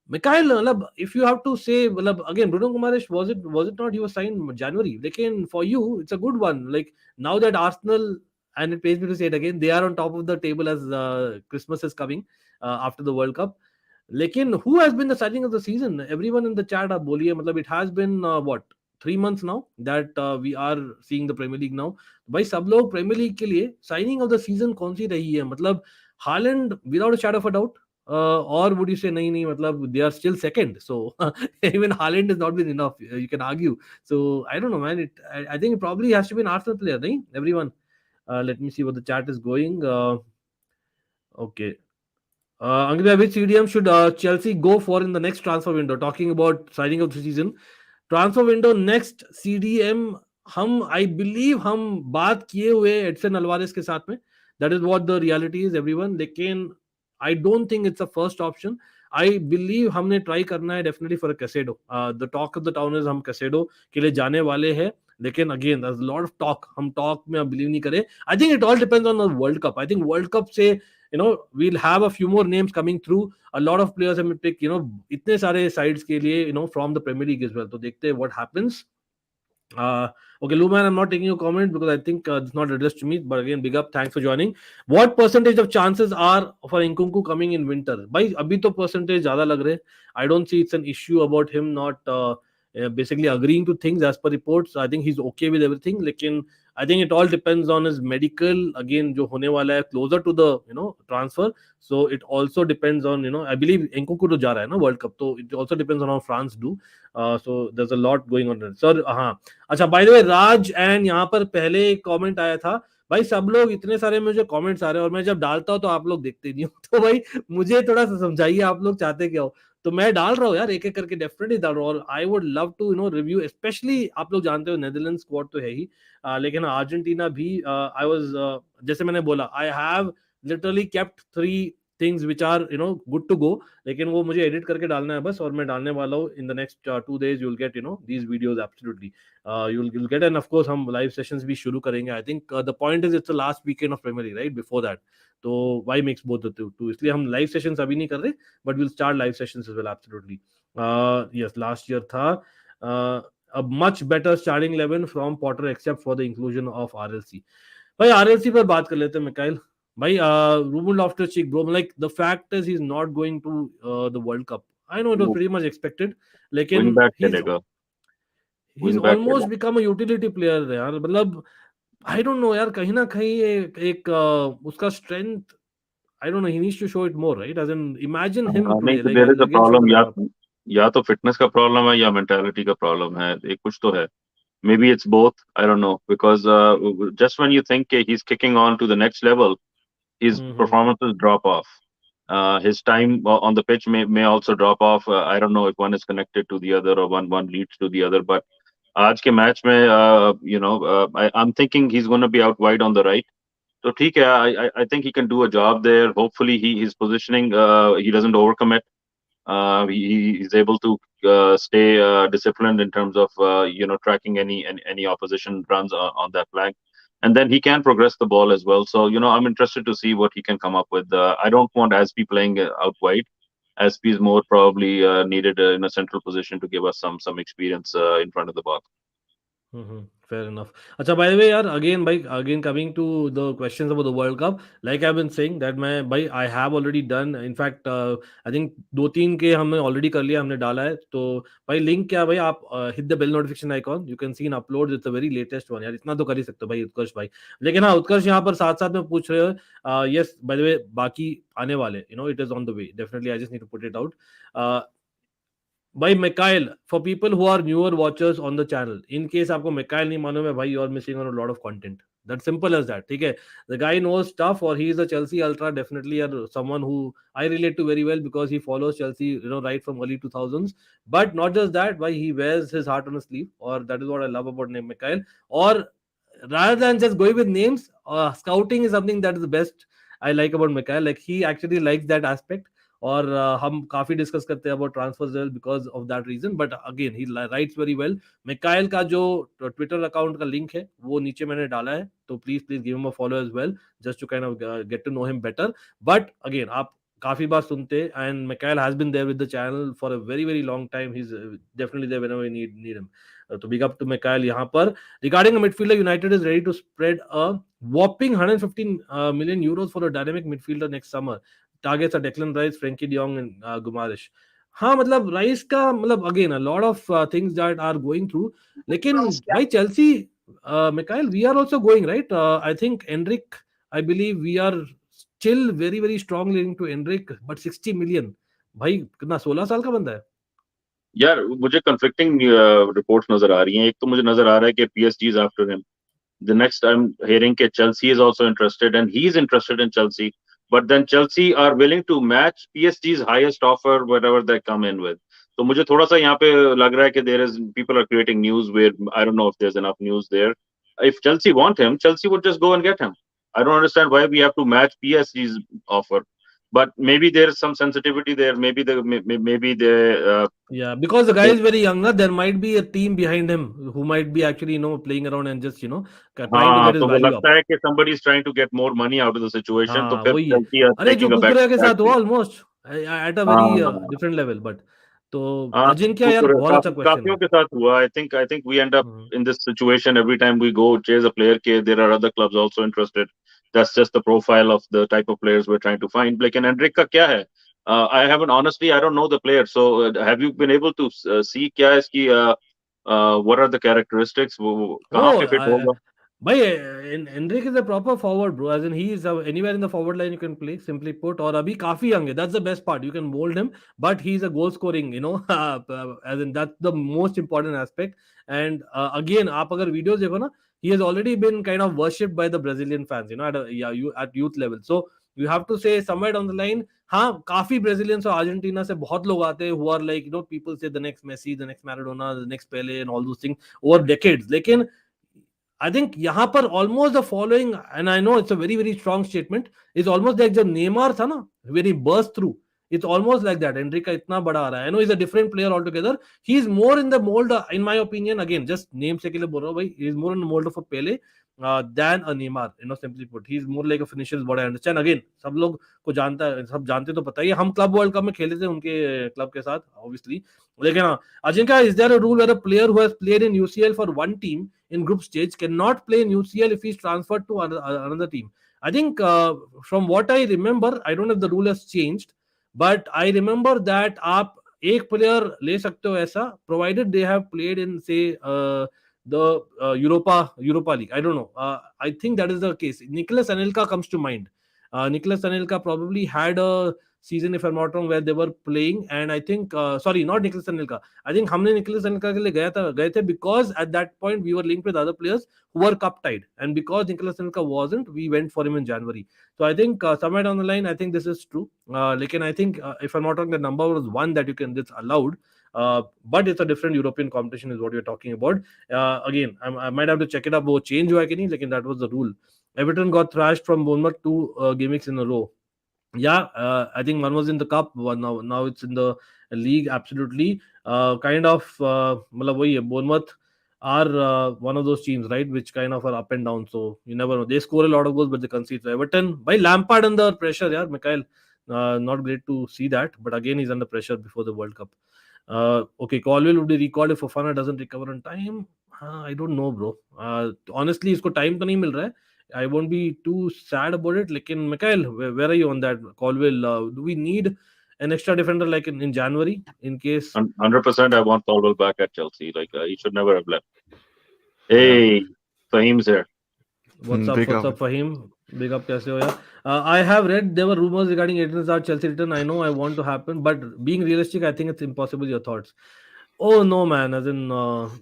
Mikhail, मतलब, if you have to say, मतलब, again, Bruno Guimaraes was it not he was signed in January? Lekin for you, it's a good one. Like now that Arsenal, and it pays me to say it again, they are on top of the table as Christmas is coming after the World Cup. Lekin who has been the signing of the season? Everyone in the chat are बोलिए मतलब it has been what 3 months now that we are seeing the Premier League now. भाई सब लोग Premier League के लिए signing of the season कौन सी रही है? मतलब Haaland without a shadow of a doubt. Or would you say nahi nahi matlab they are still second so even Haaland has not been enough you can argue so I don't know man I think it probably has to be an Arsenal player nahi everyone let me see what the chat is going okay Angria, which CDM should Chelsea go for in the next transfer window talking about signing of the season transfer window next CDM हम I believe हम बात किए हुए Edson Alvarez के साथ में, that is what the reality is everyone, लेकिन I don't think it's a first option. I believe हमने ट्राई करना है definitely for Caicedo. The talk of the town is हम कैसेडो के लिए जाने वाले हैं, लेकिन again there is lot of talk, हम टॉक में बिलीव नहीं करें. I think it all depends on the world cup. I think world cup से we'll have a few more names coming through. A lot of players have been picked, इतने सारे sides के लिए, from the Premier League as well. तो देखते हैं what happens. Uh, okay, Luman, I'm not taking your comment because I think it's not addressed to me. But again, big up, thanks for joining. What percentage of chances are for Nkunku coming in winter? Bhai, abhi to percentage ज़्यादा लग रहे. I don't see it's an issue about him not basically agreeing to things as per reports. I think he's okay with everything. लेकिन I think it all depends on his medical. Again, जो होने वाला है closer to the transfer. So it also depends on I believe Nkunku तो जा रहा है ना World Cup. तो it also depends on how France do. So there's a lot going on. Sir, हाँ. अच्छा, bye the way Raj and यहाँ पर पहले एक कमेंट आया था. भाई सब लोग इतने सारे मुझे कमेंट्स आ रहे हैं और मैं जब डालता हूँ तो आप लोग देखते नहीं हो. तो भाई मुझे थोड़ा सा समझाइए आप लोग चाहते क्या हो. तो मैं डाल रहा हूँ यार, एक एक करके डेफिनेटली डाल रहा हूँ. और I would love to review, specially आप लोग जानते हो नेदरलैंड स्क्वाड तो है ही, लेकिन अर्जेंटीना भी. आई वाज जैसे मैंने बोला, I have literally kept 3 things which are good to go, लेकिन वो मुझे एडिट करके डालना है बस, और मैं डालने वाला हूँ in the next 2 days. you'll get these videos absolutely. You'll get, and of course हम live sessions भी शुरू करेंगे. I think the point is it's the last weekend of Premier League, right? Before that, तो why mix both the two? इसलिए हम live sessions अभी नहीं कर रहे, but we'll start live sessions as well absolutely. Yes, last year था a much better starting 11 from Potter except for the inclusion of RLC. भाई RLC पर बात कर लेते हैं मिकाइल. भाई Ruben Loftus-Cheek, bro, like the fact is he's not going to the World Cup. I know it was वो pretty much expected, wing लेकिन back खेलेगा, he's विंग बैक almost खेलेगा. become a utility player यार. मतलब I don't know यार, कहीं ना कहीं एक उसका strength, I don't know, he needs to show it more, right? As in imagine him नहीं play तो like there is a against problem, Tottenham. या तो फिटनेस का प्रॉब्लम है या मेंटालिटी का प्रॉब्लम है, एक कुछ तो है. Maybe it's both. I don't know, because just when you think he's kicking on to the next level, his Mm-hmm. performances drop off. His time on the pitch may also drop off. I don't know if one is connected to the other or one leads to the other. But आज के match में I'm thinking he's going to be out wide on the right. So ठीक है, I think he can do a job there. Hopefully his positioning, he doesn't overcommit. He's able to stay disciplined in terms of tracking any opposition runs on that flank, and then he can progress the ball as well. So I'm interested to see what he can come up with. I don't want Aspi playing out wide. Aspi is more probably needed in a central position to give us some experience in front of the box. Mm-hmm. Fair enough. Acha, by the way, yaar, again coming to the questions about the World Cup, like I've been saying that I have already done. In fact, I think 2-3 के हमने already कर लिया, हमने डाला है. तो भाई link क्या भाई, आप hit the bell notification icon. You can see in uploads. It's the very latest one. यार इतना तो कर ही सकते हो भाई उत्कर्ष भाई. लेकिन हाँ, उत्कर्ष यहाँ पर साथ साथ में पूछ रहे हो. Yes, by the way, बाकी आने वाले, it is on the way. Definitely, I just need to put it out. भाई Mikhail, for people who are newer watchers on the channel, in case आपको Mikhail नहीं मालूम है भाई, you are missing on a lot of content. That simple as that. ठीक है, the guy knows stuff, or he is a Chelsea ultra, definitely, or someone who I relate to very well because he follows Chelsea, right from early 2000s. But not just that, why he wears his heart on his sleeve, or that is what I love about name Mikhail. Or rather than just going with names, scouting is something that is the best I like about Mikhail. Like he actually likes that aspect. और हम काफी discuss करते हैं about transfers well because of that reason. But again he writes very well. Mikhail का जो Twitter account का link है वो नीचे मैंने डाला है, तो please give him a follow as well, just to kind of get to know him better. But again आप काफी बार सुनते हैं, and Mikhail has been there with the channel for a very very long time. He is definitely there whenever we need him. तो big up to Mikhail यहाँ पर. Regarding a midfielder, United is ready to spread a whopping 115 million euros for a dynamic midfielder next summer. Targets are Declan Rice, Frankie de Jong and Gumarish. हाँ मतलब rice का मतलब again a lot of things that are going through. लेकिन भाई Chelsea, Mikhail, we are also going right. I think Enric, I believe we are still very very strongly linked to Enric, but 60 million. भाई कितना 16 साल का बंदा है. यार मुझे conflicting reports नजर आ रही हैं. एक तो मुझे नजर आ रहा है कि PSG is after him. The next I'm hearing that Chelsea is also interested and he's interested in Chelsea. But then Chelsea are willing to match PSG's highest offer, whatever they come in with. तो मुझे थोड़ा सा यहाँ पे लग रहा है कि there is people are creating news where I don't know if there's enough news there. If Chelsea want him, Chelsea would just go and get him. I don't understand why we have to match PSG's offer. But maybe there's some sensitivity there. Maybe they Yeah, because the guy is very young, na, there might be a team behind him who might be actually, playing around and just, trying to हाँ get his तो वो value up. लगता है कि somebody is trying to get more money out of the situation. तो हाँ, फिर वही है। Chelsea are अरे जो taking a कुकुरेया के back साथ हुआ seat. Almost at a very हाँ डिफरेंट लेवल, बट तो हाँ अजिंक्य यार बहुत अच्छा क्वेश्चन काफियों है। के साथ हुआ. I think we end up hmm. in this situation every time we go chase a player. Ke there are other clubs also interested. That's just the profile of the type of players we're trying to find. लेकिन Anrich का क्या है? I haven't honestly I don't know the player. So have you been able to see क्या है इसकी what are the characteristics? वो कहाँ Oh, पे fit होगा? भाई Enrique is a proper forward, bro. As in he is anywhere in the forward line you can play. Simply put, और अभी काफी young है. That's the best part. You can mold him, but he's a goal scoring. As in that's the most important aspect. And again, आप अगर videos देखो ना, he has already been kind of worshipped by the Brazilian fans. At youth level. So you have to say somewhere down the line, हाँ काफी Brazilians और Argentina से बहुत लोग आते हैं who are like people say the next Messi, the next Maradona, the next Pele and all those things over decades. लेकिन I think यहाँ पर almost the following, and I know it's a very very strong statement, is almost like जब Neymar था ना when he burst through, it's almost like that. Enrique इतना बड़ा आ रहा है. I know he's a different player altogether. He's more in the mold, in my opinion. Again, just name से के लिए बोल रहा हूँ भाई. He's more in the mold of a Pele than a Neymar. Simply put, he's more like a finisher is what I understand. Again, सब लोग को जानता है, सब जानते तो पता ही है. हम क्लब वर्ल्ड कप में खेले थे उनके क्लब के साथ, obviously. लेकिन हाँ, Ajinkya, is there a rule where a player who has played in UCL for one team in group stage cannot play in UCL if he's transferred to another team? I think from what I remember, I don't know if the rule has changed, but I remember that आप एक player ले सकते हो ऐसा, provided they have played in say the Europa League. I don't know. I think that is the case. Nicholas Anelka comes to mind. Nicholas Anelka probably had a season, if I'm not wrong, where they were playing, and I think sorry, not Nicholas Anelka. I think हमने Nicholas Anelka के लिए गए थे because at that point we were linked with other players who were cup tied, and because Nicholas Anelka wasn't, we went for him in January. So I think somewhere down the line, I think this is true. Like, I think if I'm not wrong, the number was one that you can that's allowed. But it's a different European competition, is what you're talking about. Again, I might have to check it up. वो change हुआ कि नहीं, लेकिन that was the rule. Everton got thrashed from Bournemouth 2 games in a row. Yeah, I think one was in the cup. One now it's in the league. Absolutely, kind of. मतलब वही है. Bournemouth are one of those teams, right, which kind of are up and down. So you never know. They score a lot of goals, but they concede. So Everton by Lampard under pressure. Yeah, Mikhail. Not great to see that, but again he's under pressure before the World Cup. Okay, Colwell would be recalled if Fofana doesn't recover on time. I don't know, bro. Honestly, इसको time तो नहीं मिल रहा है. I won't be too sad about it. Like in Mikhail, where are you on that? Colwell, do we need an extra defender like in January in case? 100% I want Colwell back at Chelsea. Like he should never have left. Yeah. Hey, Fahim's here. What's up? Big What's up. up, Fahim? Big up, कैसे हो यार? I have read there were rumors regarding Eden Hazard Chelsea return. I know I want to happen, but being realistic, I think it's impossible. Your thoughts? Oh no, man. As in,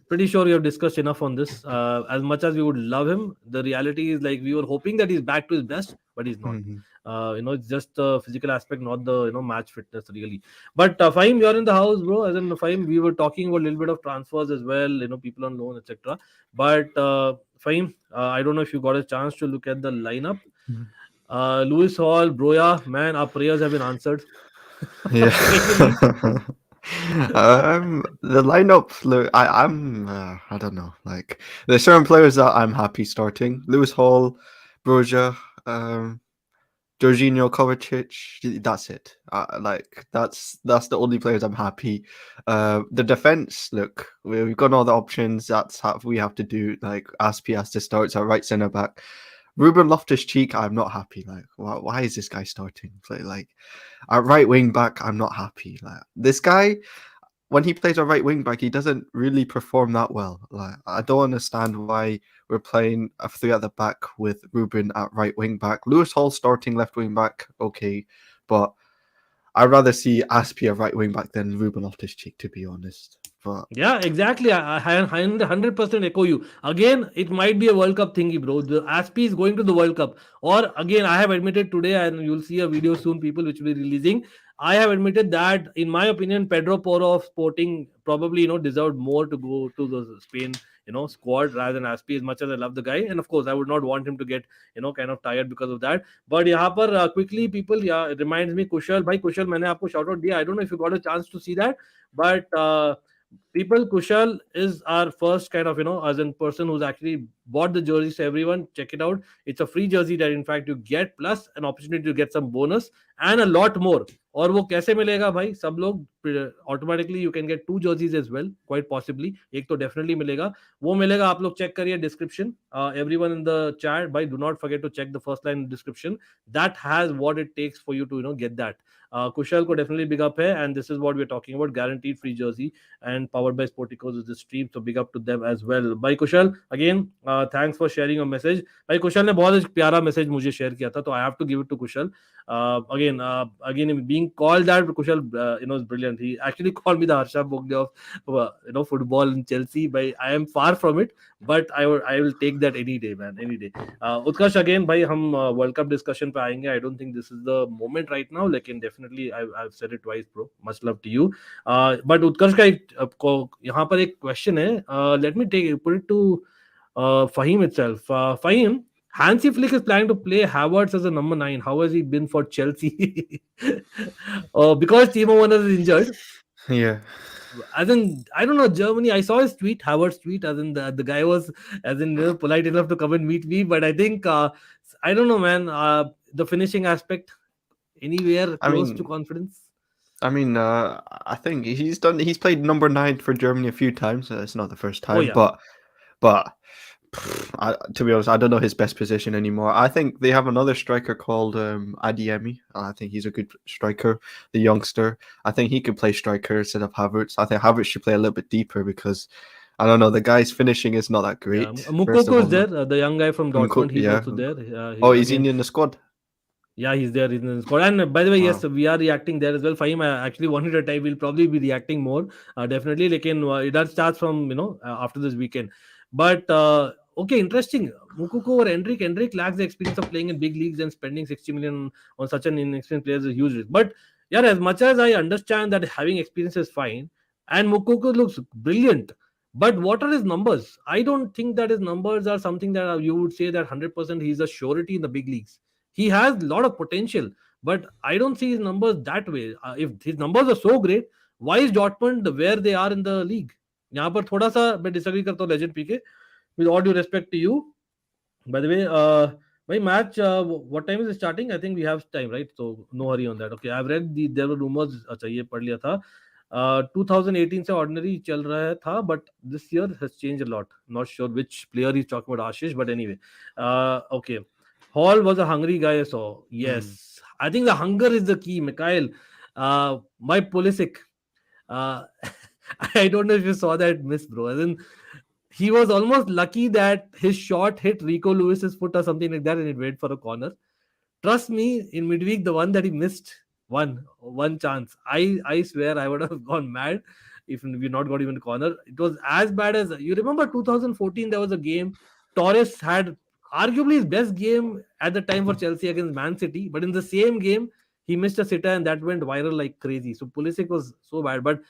pretty sure we have discussed enough on this. As much as we would love him, the reality is like we were hoping that he's back to his best, but he's not. Mhm. It's just the physical aspect, not the match fitness really. But Fahim, you're in the house, bro. As in Fahim, we were talking about a little bit of transfers as well. People on loan, etc. But Fahim, I don't know if you got a chance to look at the lineup. Mhm. Lewis Hall, Broya, man, our prayers have been answered. Yeah. Finally. The lineup. Look, I'm. I don't know. Like, there's certain players that I'm happy starting. Lewis Hall, Broja, Jorginho, Kovacic. That's it. Like that's the only players I'm happy. The defense. Look, we've got all the options. That's how we have to do. Like, Aspi has to start at right centre back. Ruben Loftus-Cheek, I'm not happy. Like, why is this guy starting? Like, at right wing back, I'm not happy. Like, this guy, when he plays a right wing back, he doesn't really perform that well. Like, I don't understand why we're playing a three at the back with Ruben at right wing back. Lewis Hall starting left wing back, okay, but I'd rather see Aspi at right wing back than Ruben Loftus-Cheek, to be honest. But Yeah, exactly. I 100% echo you. Again, it might be a World Cup thingy, bro. The Aspi is going to the World Cup. Or again, I have admitted today, and you'll see a video soon, people, which will be releasing. I have admitted that, in my opinion, Pedro Porro of Sporting probably, deserved more to go to the Spain, squad rather than Aspi. As much as I love the guy, and of course, I would not want him to get, kind of tired because of that. But यहाँ पर quickly, people, yeah, it reminds me, Kushal, भाई Kushal, मैंने आपको shout out दिया. I don't know if you got a chance to see that, but. People, Kushal is our first kind of, as in person who's actually bought the jerseys to everyone. Check it out. It's a free jersey that in fact you get, plus an opportunity to get some bonus and a lot more. और वो कैसे मिलेगा भाई? सब लोग automatically you can get 2 jerseys as well, quite possibly. एक तो definitely मिलेगा. वो मिलेगा, आप लोग check करिए description. Everyone in the chat, भाई, do not forget to check the first line description. That has what it takes for you to get that. Kushal को definitely big up है, and this is what we're talking about, guaranteed free jersey and powered by Sporticos is the stream, so big up to them as well. Bhai Kushal, again, thanks for sharing your message. Bhai Kushal ने बहुत प्यारा message मुझे share किया था, तो I have to give it to Kushal. Again, being called that, Kushal, is brilliant. He actually called me the Harsha Bogde of, football in Chelsea. But I am far from it, but I will take that any day, man, any day. Utkarsh, again, भाई हम World Cup discussion पे आएंगे. I don't think this is the moment right now. लेकिन definitely I've said it twice, bro. Much love to you. But उत्कर्ष का यहाँ पर एक question है. Let me put it to Fahim itself. Fahim, Hansi Flick is planning to play Havertz as a number 9. How has he been for Chelsea? Because Timo Werner is injured. yeah, As in, I don't know, Germany. I saw his tweet, Havertz tweet, as in the guy was, as in, polite enough to come and meet me. But I think, I don't know, man. The finishing aspect, anywhere close to confidence. I think he's played number 9 for Germany a few times. It's not the first time, yeah. but to be honest, I don't know his best position anymore. I think they have another striker called Adiemi. I think he's a good striker, the youngster. I think he could play striker instead of Havertz. I think Havertz should play a little bit deeper because, I don't know, the guy's finishing is not that great. Yeah. Mukoko is there, the young guy from Dortmund. He's also there. Is he in the squad? Yeah, he's there in the squad. And by the way, yes, we are reacting there as well. Fahim, I actually wanted a time. We'll probably be reacting more. Definitely. It does start from, after this weekend. But, okay, interesting. Mukoko or Endrick lacks the experience of playing in big leagues, and spending 60 million on such an inexperienced player is a huge risk. But, yeah, as much as I understand that having experience is fine, and Mukoko looks brilliant, but what are his numbers? I don't think that his numbers are something that you would say that 100% he's a surety in the big leagues. He has a lot of potential, but I don't see his numbers that way. If his numbers are so great, why is Dortmund where they are in the league? यहाँ पर थोड़ा सा मैं disagree करता हूँ Legend PK. With all due respect to you, by the way, my match, what time is it starting? I think we have time, right? So no hurry on that. Okay, I've read there were rumors. अच्छा ये पढ़ लिया था. 2018 से ordinary चल रहा था, but this year has changed a lot. Not sure which player he's talking about, Ashish, but anyway, okay. Hall was a hungry guy, so yes. I think the hunger is the key, Mikhail. My Pulisic, I don't know if you saw that miss, bro. As in, he was almost lucky that his shot hit Rico Lewis's foot or something like that, and it went for a corner. Trust me, in midweek, the one that he missed, one chance. I swear I would have gone mad if we not got even a corner. It was as bad as, you remember 2014. There was a game. Torres had arguably his best game at the time for Chelsea against Man City, but in the same game he missed a sitter and that went viral like crazy. So Pulisic was so bad, but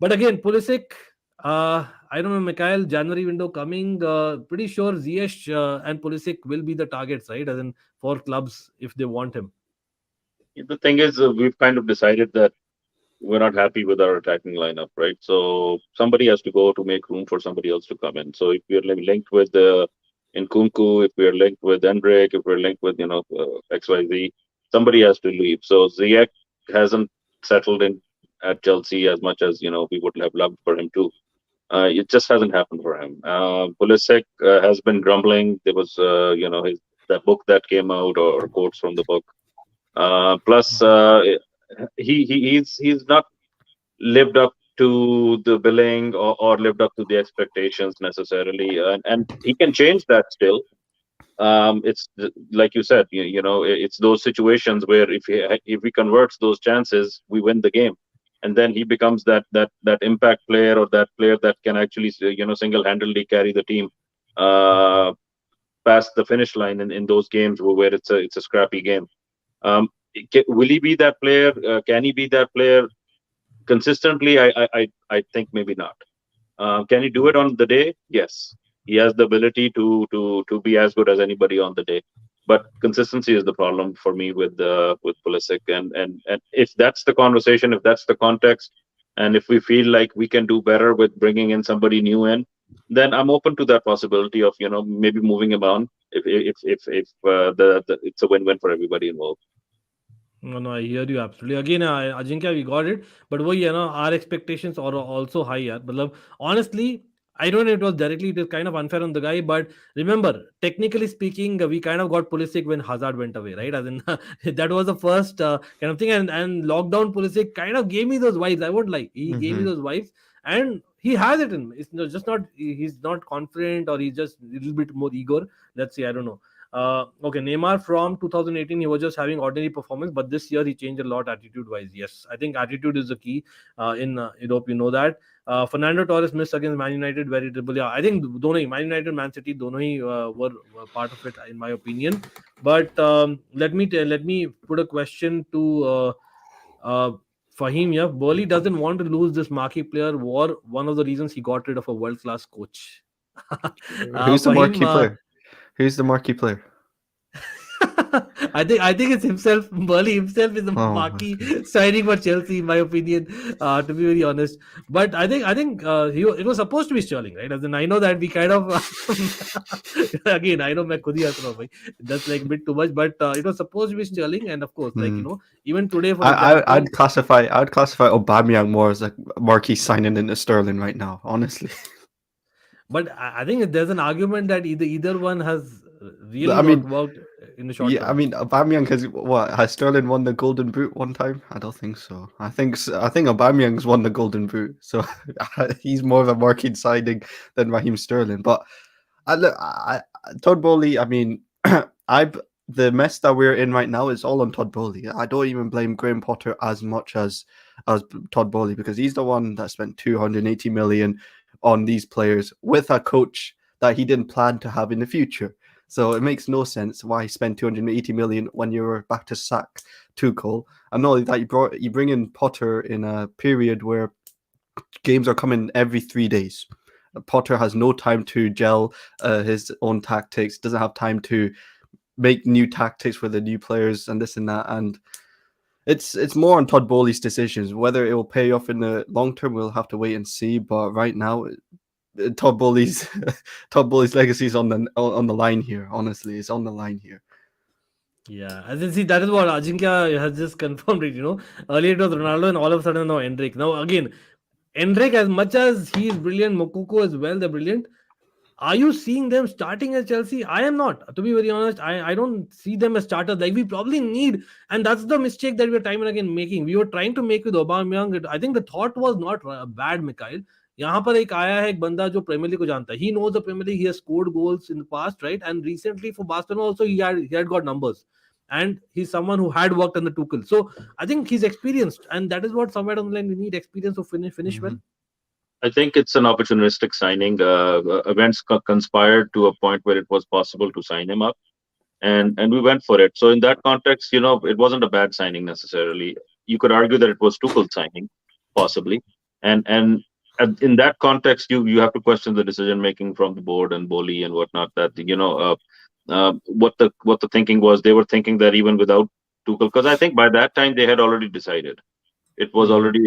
again, Pulisic, I don't know, Mikhail, January window coming, pretty sure Ziyech and Pulisic will be the targets, right? As in, for clubs if they want him. The thing is, we've kind of decided that we're not happy with our attacking lineup, right? So somebody has to go to make room for somebody else to come in. So if we're linked with Nkunku, if we're linked with Endrick, if we're linked with XYZ, somebody has to leave. So Ziyech hasn't settled in at Chelsea as much as we would have loved for him to. It just hasn't happened for him. Pulisic has been grumbling. There was that book that came out, or quotes from the book. Plus, he's not lived up to the billing or lived up to the expectations necessarily, and he can change that still. It's like you said, it's those situations where if he converts those chances, we win the game. and then he becomes that impact player, or that player that can actually single-handedly carry the team uh, past the finish line in those games where it's a scrappy game. Will he be that player? Can he be that player consistently? I think maybe not. Can he do it on the day? Yes, he has the ability to be as good as anybody on the day. But consistency is the problem for me with Pulisic, and if that's the conversation, if that's the context, and if we feel like we can do better with bringing in somebody new in, then I'm open to that possibility of maybe moving him on if it's a win-win for everybody involved. No, no, I hear you absolutely. Again, Ajinkya, we got it, but our expectations are also high. Yeah, but honestly, I don't know if it was directly, it is kind of unfair on the guy, but remember, technically speaking, we kind of got Pulisic when Hazard went away, right? As in, that was the first kind of thing, and lockdown Pulisic kind of gave me those vibes. I won't lie, he gave me those vibes, and he has it in. It's just not he's not confident, or he's just a little bit more eager. Let's see, I don't know. Okay, Neymar from 2018, he was just having ordinary performance, but this year he changed a lot attitude-wise. Yes, I think attitude is the key in Europe. You know that. Fernando Torres missed against Man United very dribble. Yeah, I think dono Man United, Man City, dono he were part of it in my opinion. But let me put a question to Fahim. Yeah, Bowley doesn't want to lose this marquee player. War one of the reasons he got rid of a world-class coach. Who's the marquee Fahim, player? Who's the marquee player? I think it's himself. Burley himself is the marquee signing for Chelsea, in my opinion. To be very honest, but I think it was supposed to be Sterling, right? As in, I know that we kind of again, I know मैं खुद ही हंस रहा हूँ भाई. That's like a bit too much, but it was supposed to be Sterling, and of course, even today, for example, I'd classify Aubameyang more as a marquee signing than Sterling right now, honestly. But I think there's an argument that either one has really not worked in the short term. I mean, Aubameyang has Sterling won the Golden Boot one time? I don't think so. I think Aubameyang's won the Golden Boot, so he's more of a marquee signing than Raheem Sterling. But Todd Bowley, I mean, the mess that we're in right now is all on Todd Bowley. I don't even blame Graham Potter as much as Todd Bowley, because he's the one that spent 280 million on these players with a coach that he didn't plan to have in the future. So it makes no sense why he spent 280 million when you were back to sack Tuchel. And not only that, you bring in Potter in a period where games are coming every 3 days. Potter has no time to gel his own tactics, doesn't have time to make new tactics for the new players and this and that. And it's more on Todd Bowley's decisions. Whether it will pay off in the long term, we'll have to wait and see. But right now, Todd Bowley's legacy is on the line here. Honestly, it's on the line here. Yeah, as you see, that is what Ajinkya has just confirmed it. Earlier it was Ronaldo, and all of a sudden now Endrick. Now again, Endrick, as much as he is brilliant, Moukoko as well, they're brilliant. Are you seeing them starting at Chelsea? I am not. To be very honest, I don't see them as starters. Like we probably need, and that's the mistake that we're time and again making. We were trying to make with Aubameyang. I think the thought was not bad, Mikhail. यहाँ पर एक आया है एक बंदा जो premiere league को जानता है. He knows the Premier League. He has scored goals in the past, right? And recently for Barcelona also he had got numbers. And he's someone who had worked on the Tuchel. So I think he's experienced, and that is what somewhere down the line we need experience to finish well. I think it's an opportunistic signing. Events conspired to a point where it was possible to sign him up, and we went for it. So in that context, it wasn't a bad signing necessarily. You could argue that it was Tuchel's signing, possibly, and in that context, you have to question the decision making from the board and Bowley and whatnot. That what the thinking was. They were thinking that even without Tuchel, because I think by that time they had already decided. It was already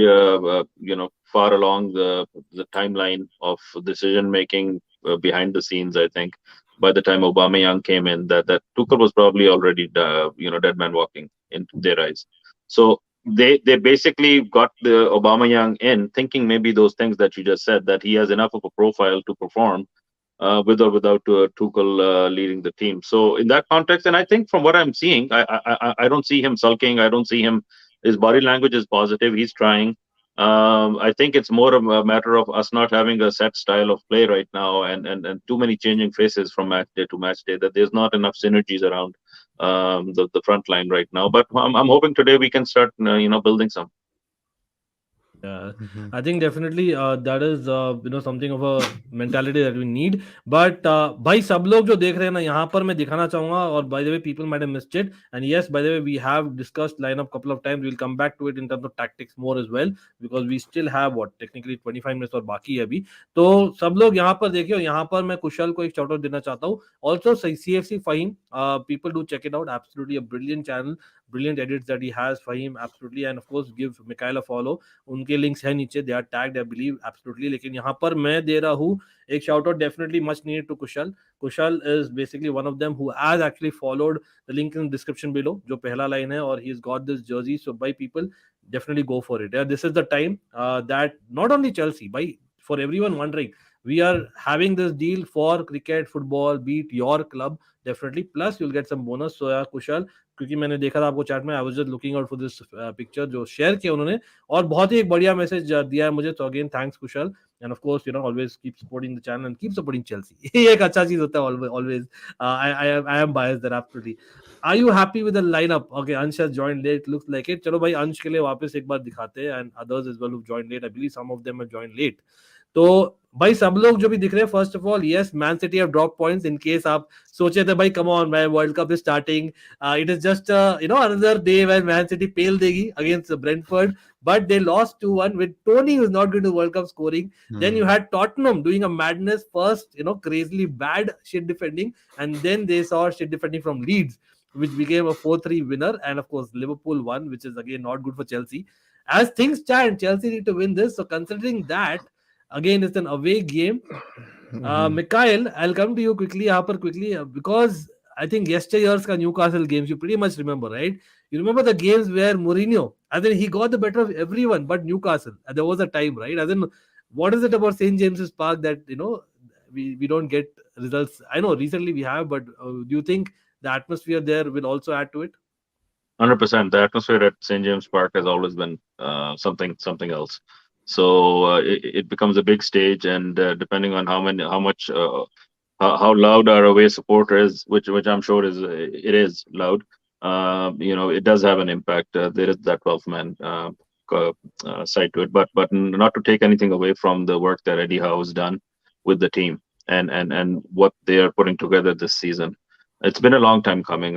far along the timeline of decision making behind the scenes. I think by the time Aubameyang came in, that Tuchel was probably already dead man walking in their eyes. So they basically got the Aubameyang in, thinking maybe those things that you just said, that he has enough of a profile to perform with or without Tuchel leading the team. So in that context, and I think from what I'm seeing, I don't see him sulking. I don't see him. His body language is positive. He's trying. I think it's more of a matter of us not having a set style of play right now, and too many changing faces from match day to match day, that there's not enough synergies around the front line right now. But I'm hoping today we can start building some. Yeah, Mhm. I think definitely that is something of a mentality that we need. But भाई सब लोग जो देख रहे हैं ना यहाँ पर मैं दिखाना चाहूंगा और by the way people might have missed it and yes by the way we have discussed lineup couple of times, we'll come back to it in terms of tactics more as well because we still have what technically 25 minutes और बाकी है अभी. तो सब लोग यहाँ पर देखिए और यहाँ पर मैं कुशल को एक shout out देना चाहता हूँ. Also CFC Fahim, people do check it out, absolutely a brilliant channel, brilliant edits that he has. Fahim absolutely, and of course give Mikhail a follow. उनके लिंक्स है नीचे, they are tagged I believe absolutely. लेकिन यहाँ पर मैं दे रहा हूँ एक shout out definitely much needed to Kushal. Kushal is basically one of them who has actually followed the link in description below, जो पहला लाइन है, और he has got this jersey. So bye people definitely go for it. Yeah, this is the time that not only Chelsea, by for everyone wondering, we are having this deal for cricket, football, beat your club definitely. Plus you'll get some bonus. So yeah, Kushal, क्योंकि मैंने देखा था आपको chat में, आई was just looking out for this picture जो share किया उन्होंने, और बहुत ही एक बढ़िया मैसेज दिया है मुझे. तो again thanks Kusal, end of course always keep supporting the channel and keep supporting Chelsea. ये एक अच्छा चीज होता है always. I am biased that absolutely. Are you happy with the lineup? Okay, Ansh has joined late. Looks like it. चलो भाई अंश के लिए वापस एक बार दिखाते हैं, and others as well who joined late. I believe some of them have joined late. तो भाई सब लोग जो भी दिख रहे हैं, first of all yes Man City have drop points. In case आप सोचे थे भाई कम ऑन भाई world cup is starting, it is just another day when Man City पेल देगी against Brentford, but they lost 2-1 with Tony who's not going to World Cup scoring. Then you had Tottenham doing a madness first, crazily bad shit defending, and then they saw shit defending from Leeds, which became a 4-3 winner, and of course Liverpool won, which is again not good for Chelsea. As things stand, Chelsea need to win this. So considering that, again it's an away game. Mikhail, I'll come to you quickly, because I think yesteryear's Newcastle games you pretty much remember, right? You remember the games where Mourinho, I think he got the better of everyone but Newcastle. There was a time, right? As in, what is it about St. James's Park that we don't get results? I know recently we have, but do you think the atmosphere there will also add to it? 100%. The atmosphere at St. James Park has always been something else. So it becomes a big stage, and depending on how loud our away support is, which I'm sure it is loud. It does have an impact. There is that 12-man side to it, but not to take anything away from the work that Eddie Howe has done with the team and what they are putting together this season. It's been a long time coming.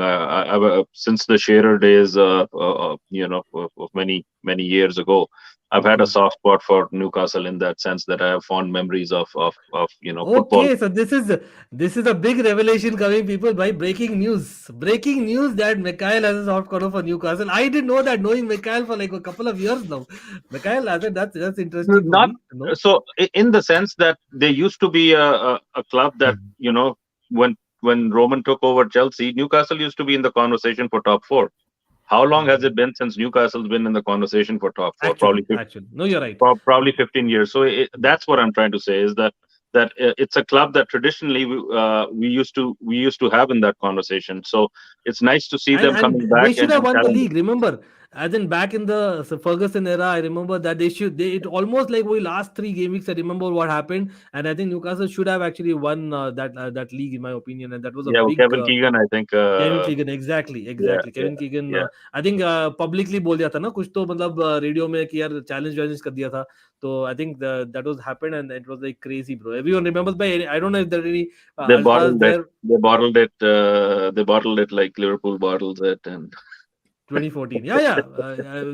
Since the Shearer days, of many years ago, I've had a soft spot for Newcastle in that sense that I have fond memories of football. Okay, so this is a big revelation coming, people. By breaking news that Mikhail has a soft corner for Newcastle. I didn't know that, knowing Mikhail for like a couple of years now. Mikhail, I said that's interesting for Not me to know. so in the sense that they used to be a club that when Roman took over Chelsea, Newcastle used to be in the conversation for top four. How long has it been since Newcastle's been in the conversation for top four? Actually, no, you're right. Probably 15 years. So that's what I'm trying to say is that it's a club that traditionally we used to have in that conversation. So it's nice to see them coming And back they should have won the challenging. league. Remember, as in back in the Ferguson era, I remember that it almost like we last 3 game weeks. I remember what happened, and I think Newcastle should have actually won that league in my opinion, and that was a Yeah, well, big. Kevin Keegan, I think. Kevin Keegan exactly Yeah, Kevin Keegan yeah. I think publicly बोल दिया था ना कुछ, तो मतलब radio में कि यार चैलेंज कर दिया था. तो I think that was happened and it was like crazy, bro. Everyone remembers. By I don't know if there are any They ultras bottled it. there. They bottled it. They bottled it like Liverpool bottles it, and 2014. Yeah.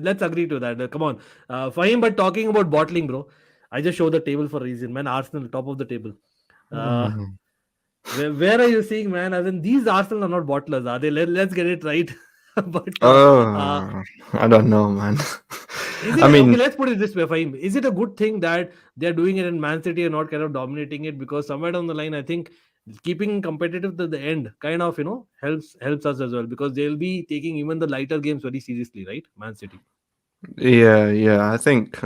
Let's agree to that. Come on, Fahim. But talking about bottling, bro, I just show the table for a reason, man. Arsenal top of the table. Where are you seeing, man? As in these Arsenal are not bottlers, are they? Let's get it right. But I don't know, man. okay, let's put it this way, Fahim. Is it a good thing that they're doing it in Man City and not kind of dominating it? Because somewhere down the line, I think keeping competitive to the end kind of helps us as well, because they'll be taking even the lighter games very seriously, right? Man City. Yeah. I think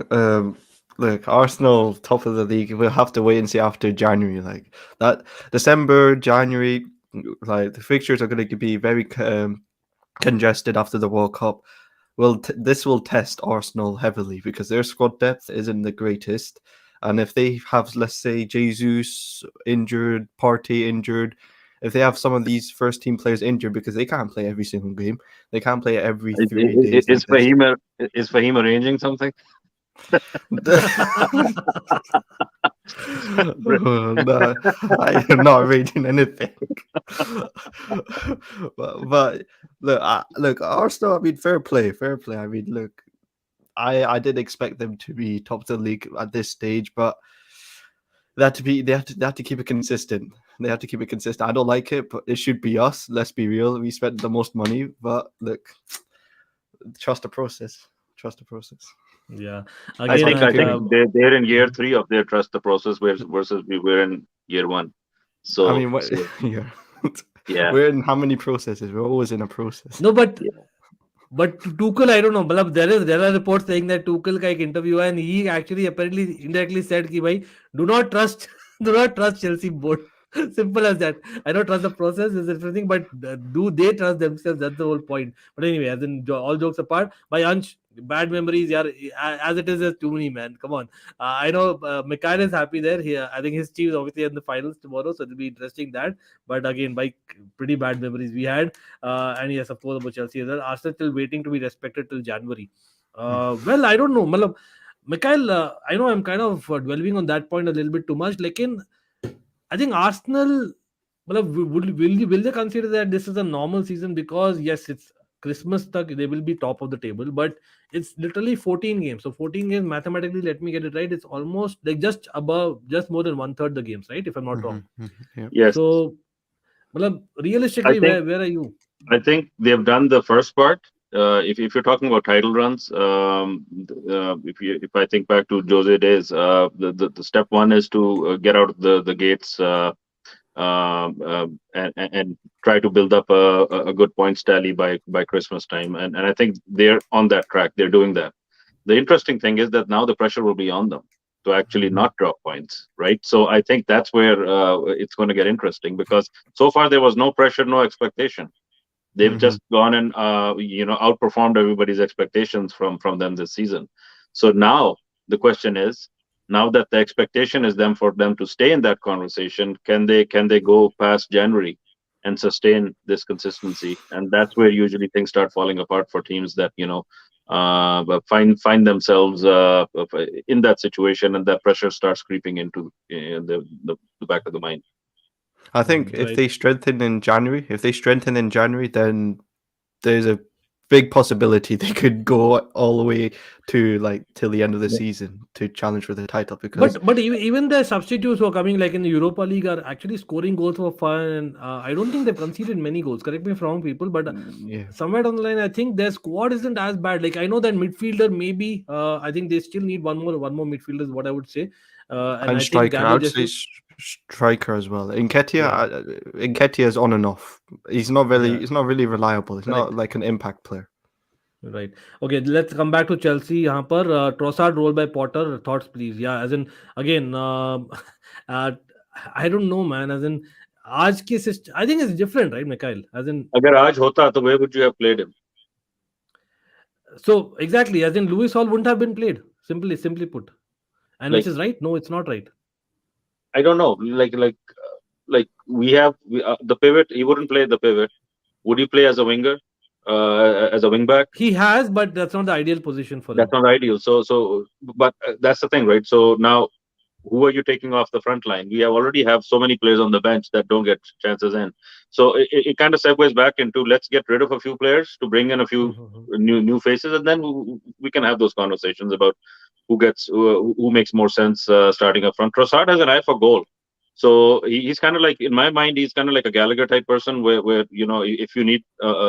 look, Arsenal top of the league. We'll have to wait and see after January. Like that December, January, like the fixtures are going to be very congested after the World Cup. This will test Arsenal heavily because their squad depth isn't the greatest, and if they have, let's say, Jesus injured, Partey injured, if they have some of these first team players injured because they can't play every single game, they can't play every 3 days. is Fahim arranging something? No, I am not reading anything. but look, look, Arsenal. I mean, fair play, fair play. I mean, look, I did expect them to be top of the league at this stage, but they have to keep it consistent. They have to keep it consistent. I don't like it, but it should be us. Let's be real. We spent the most money, but look, trust the process. Trust the process. Yeah. I Again, think I think keeping- they're in year 3 of their trust the process, versus we were in year 1. So I mean, what? so, Yeah. yeah, We're in how many processes? We're always in a process. no, but Yeah. but Tuchel, I don't know. Matlab, there are reports saying that Tuchel का एक interview है and he actually apparently indirectly said कि भाई do not trust Chelsea board. Simple as that. I don't trust the process is everything, but do they trust themselves? That's the whole point. But anyway, as in all jokes apart, by Ansh, bad memories, yeah, as it is, there's too many, man. Come on. I know Mikhail is happy there. I think his team is obviously in the finals tomorrow, so it'll be interesting that. But again, by pretty bad memories we had. And yes, of course, about Chelsea as well. Arsenal still waiting to be respected till January. Well, I don't know. Matlab, Mikhail, I know I'm kind of dwelling on that point a little bit too much. Like I think Arsenal, will they consider that this is a normal season? Because yes, it's Christmas stuck, they will be top of the table, but it's literally 14 games. So 14 games mathematically, let me get it right, it's almost like just more than one third the games, right? If I'm not wrong. Yeah. yes. So realistically, I think where are you? I think they've done the first part. If you're talking about title runs, if I think back to Jose days, the step one is to get out of the gates, and try to build up a good points tally by Christmas time, and I think they're on that track. They're doing that. The interesting thing is that now the pressure will be on them to actually not drop points, right? So I think that's where it's going to get interesting, because so far there was no pressure, no expectation. They've just gone and outperformed everybody's expectations from them this season. So now the question is, now that the expectation is for them to stay in that conversation, can they go past January and sustain this consistency? And that's where usually things start falling apart for teams that find themselves in that situation, and that pressure starts creeping into the back of the mind. I think if Right. they strengthen in January, then there's a big possibility they could go all the way to till the end of the season to challenge for the title. Because But even the substitutes who are coming like in the Europa League are actually scoring goals for fun. And I don't think they've conceded many goals. Correct me if I'm wrong, people. But yeah, somewhere down the line, I think their squad isn't as bad. Like I know that midfielder maybe. I think they still need one more midfielder is what I would say. And I think striker, I Gabriel would say Jesus. striker as well. Yeah. Nketiah is on and off. He's not Yeah. really reliable. He's not Correct. like an impact player. Right. Okay, let's come back to Chelsea. यहाँ पर Trossard role by Potter. Thoughts, please. Yeah, as in again, uh, I don't know, man. As in, आज की I think it's different, right, Mikhail? As in, Agar aaj hota, to where would you have played him? so exactly, as in Lewis Hall wouldn't have been played. Simply put, and Like, which is right. No, it's not right. I don't know. Like we have the pivot. He wouldn't play the pivot. Would he play as a winger, as a wing back? He has, but that's not the ideal position for him. That's not ideal. But that's the thing, right? So now, who are you taking off the front line? We already have so many players on the bench that don't get chances in. So it kind of segues back into, let's get rid of a few players to bring in a few new faces, and then we can have those conversations about who makes more sense starting up front. Trossard has an eye for goal. So he's kind of like, in my mind, he's kind of like a Gallagher type person, where if you need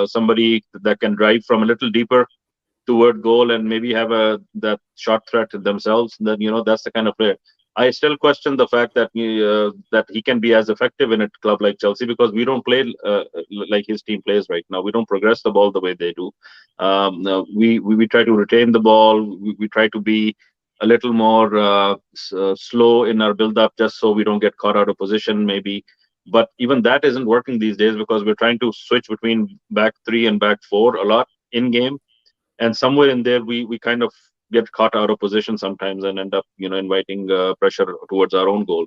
somebody that can drive from a little deeper toward goal and maybe have that shot threat themselves, then that's the kind of player. I still question the fact that he can be as effective in a club like Chelsea, because we don't play like his team plays right now. We don't progress the ball the way they do. We try to retain the ball. We try to be a little more slow in our build-up, just so we don't get caught out of position, maybe. But even that isn't working these days, because we're trying to switch between back 3 and back 4 a lot in game, and somewhere in there we kind of get caught out of position sometimes and end up inviting pressure towards our own goal.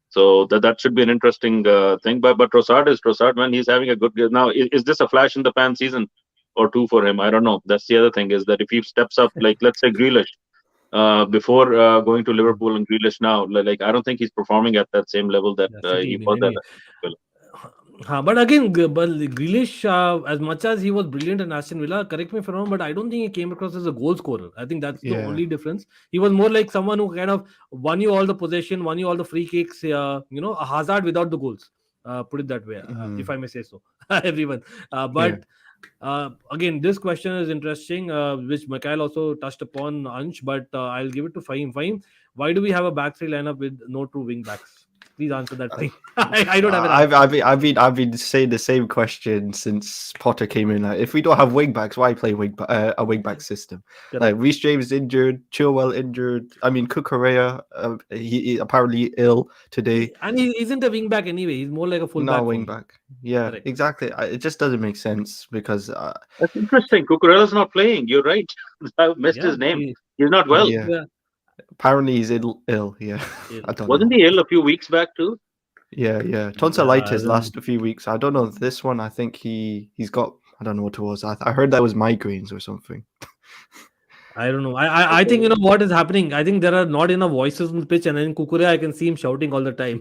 So that should be an interesting thing. But Trossard, man. He's having a good game. Now, is this a flash in the pan season or two for him? I don't know. That's the other thing, is that if he steps up, like let's say Grealish, before going to Liverpool and Grealish now. Like I don't think he's performing at that same level that Yeah, City, I he mean, was at. anyway. But again, but Grealish, as much as he was brilliant in Aston Villa, correct me if I'm wrong, but I don't think he came across as a goal scorer. I think that's the Yeah. only difference. He was more like someone who kind of won you all the possession, won you all the free kicks, a hazard without the goals. Put it that way, if I may say so. Everyone. Yeah. Again, this question is interesting, which Mikhail also touched upon, Ansh, but I'll give it to Fahim. Fahim, why do we have a back three lineup with no true wing backs? Please answer that, Fahim. I don't have an answer. I've been saying the same question since Potter came in. Like, if we don't have wing backs, why play a wing back system? Correct. Like Reece James injured, Chilwell injured. I mean, Cucurella, he apparently ill today. And he isn't a wing back anyway. He's more like a full No back for wing me. back. Yeah, Correct. exactly. It just doesn't make sense because That's interesting. Cucurella's not playing. You're right. I missed Yeah. his name. He's not well. yeah, apparently he's ill. Yeah, Yeah. I don't know. Wasn't he ill a few weeks back too? Yeah. Tonsillitis then- last a few weeks. I don't know this one. I think he's got. I don't know what it was. I heard that was migraines or something. I don't know. I think what is happening. I think there are not enough voices on the pitch, and then Kukurea, I can see him shouting all the time.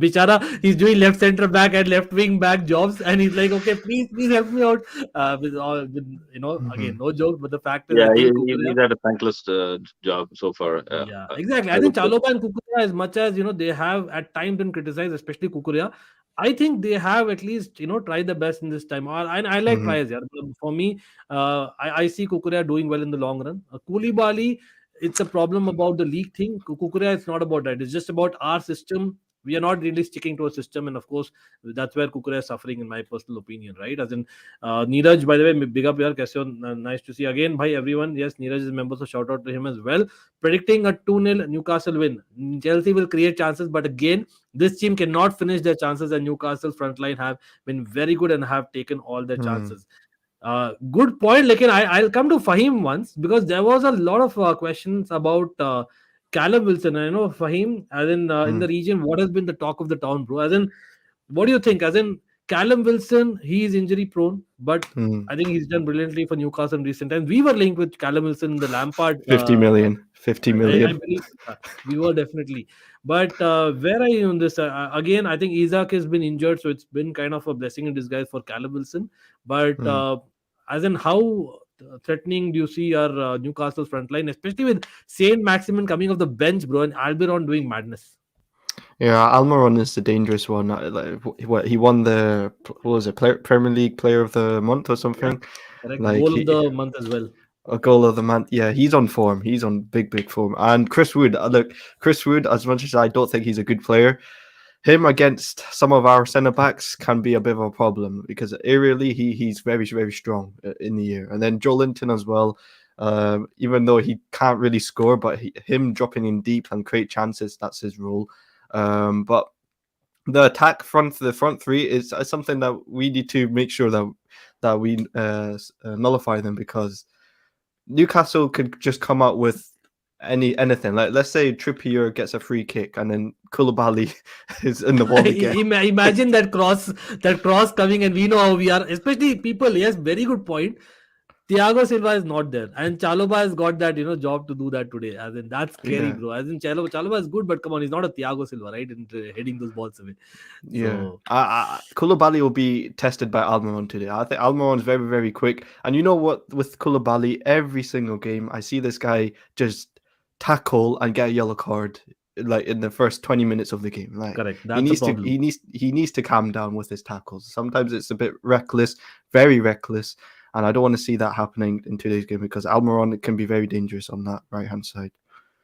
Bichara, he's doing left center back and left wing back jobs, and he's like, okay, please help me out. Again, no joke, but the fact is, Yeah, I think he's Kukurea. had a thankless job so far. Yeah, exactly. I I think would say. Chaloba and Kukurea, as much as they have at times been criticized, especially Kukurea, I think they have at least tried the best in this time. And I like Mhm. tries. Yeah, for me, I see Kukurea doing well in the long run. Koulibaly, it's a problem about the league thing. Kukurea, it's not about that. It's just about our system. We are not really sticking to a system, and of course, that's where Kukurea is suffering, in my personal opinion. Right? As in, Neeraj, by the way, big up yaar. Kaise ho? Nice to see again, bhai. Everyone, yes, Neeraj is a member, so shout out to him as well. Predicting a 2-0 Newcastle win. Chelsea will create chances, but again, this team cannot finish their chances, and Newcastle front line have been very good and have taken all their chances. Good point. Like, I'll come to Fahim once because there was a lot of questions about Callum Wilson. I know Fahim, as in the region, what has been the talk of the town, bro? As in, what do you think? As in, Callum Wilson, he is injury prone, but I think he's done brilliantly for Newcastle in recent times. We were linked with Callum Wilson in the Lampard. 50 million. 50 I million. believe we were definitely. But where are you on this? Again, I think Isaac has been injured, so it's been kind of a blessing in disguise for Callum Wilson. But as in, how threatening do you see our Newcastle's front line, especially with Saint Maximin coming off the bench, bro, and Albiron doing madness? Yeah, Almiron is the dangerous one. What he won the what was it, Premier League Player of the Month or something? Correct. Like Goal of the month as well. a goal of the month. Yeah, he's on form. He's on big form. And Chris Wood, look, Chris Wood. As much as I don't think he's a good player, him against some of our centre backs can be a bit of a problem because aerially he's very strong in the air. And then Joe Linton as well. Even though he can't really score, but him dropping in deep and create chances, that's his role. But the attack the front three is something that we need to make sure that we nullify them because Newcastle could just come out with anything. Like let's say Trippier gets a free kick and then Koulibaly is in the ball again. Imagine that cross coming, and we know how we are, especially people. Yes, very good point. Thiago Silva is not there, and Chalobah has got that job to do that today. As in, that's scary, bro. As in, Chalobah is good, but come on, he's not a Thiago Silva, right? And heading those balls away. Yeah, Koulibaly will be tested by Almiron today. I think Almiron's very quick, and you know what? With Koulibaly, every single game, I see this guy just tackle and get a yellow card like in the first 20 minutes of the game. Like correct, that's the problem. He needs to calm down with his tackles. Sometimes it's a bit reckless, very reckless. And I don't want to see that happening in today's game because Almiron can be very dangerous on that right-hand side.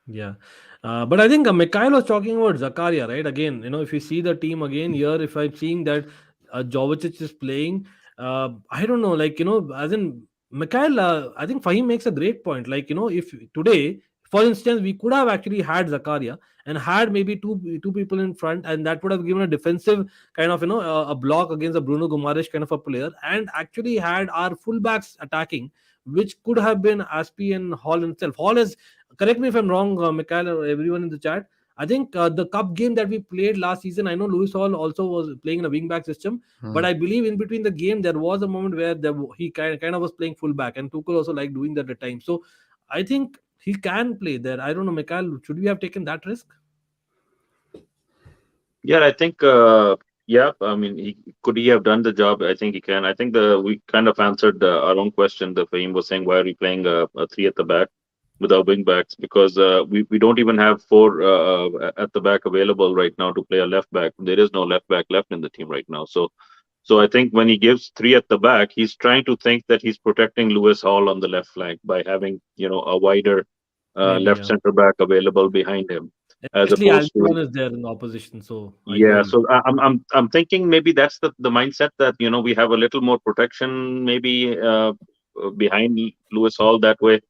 Yeah. But I think Mikhail was talking about Zakaria, right? Again, if you see the team again here, if I'm seeing that Jovicic is playing, I don't know, like, as in Mikhail, I think Fahim makes a great point. Like, if today, for instance, we could have actually had Zakaria and had maybe two people in front, and that would have given a defensive kind of, a block against a Bruno Guimaraes kind of a player, and actually had our fullbacks attacking, which could have been Aspi and Hall himself. Hall is, correct me if I'm wrong, Mikhail, or everyone in the chat. I think the cup game that we played last season, I know Lewis Hall also was playing in a wing back system, but I believe in between the game there was a moment where he kind of was playing full back, and Tuchel also liked doing that at times. So I think he can play there. I don't know, Mikhail, should we have taken that risk? Yeah, I think. Yeah, I mean, could he have done the job? I think he can. I think we kind of answered our own question. The Fahim was saying, why are we playing a three at the back without wing backs? Because we don't even have four at the back available right now to play a left back. There is no left back left in the team right now. So I think when he gives three at the back, he's trying to think that he's protecting Lewis Hall on the left flank by having a wider Maybe, left yeah. center back available behind him, as Especially opposed to. Almiron is there in the opposition, so I hear Yeah, you. so I'm thinking maybe that's the mindset that we have a little more protection maybe behind Lewis Hall that way.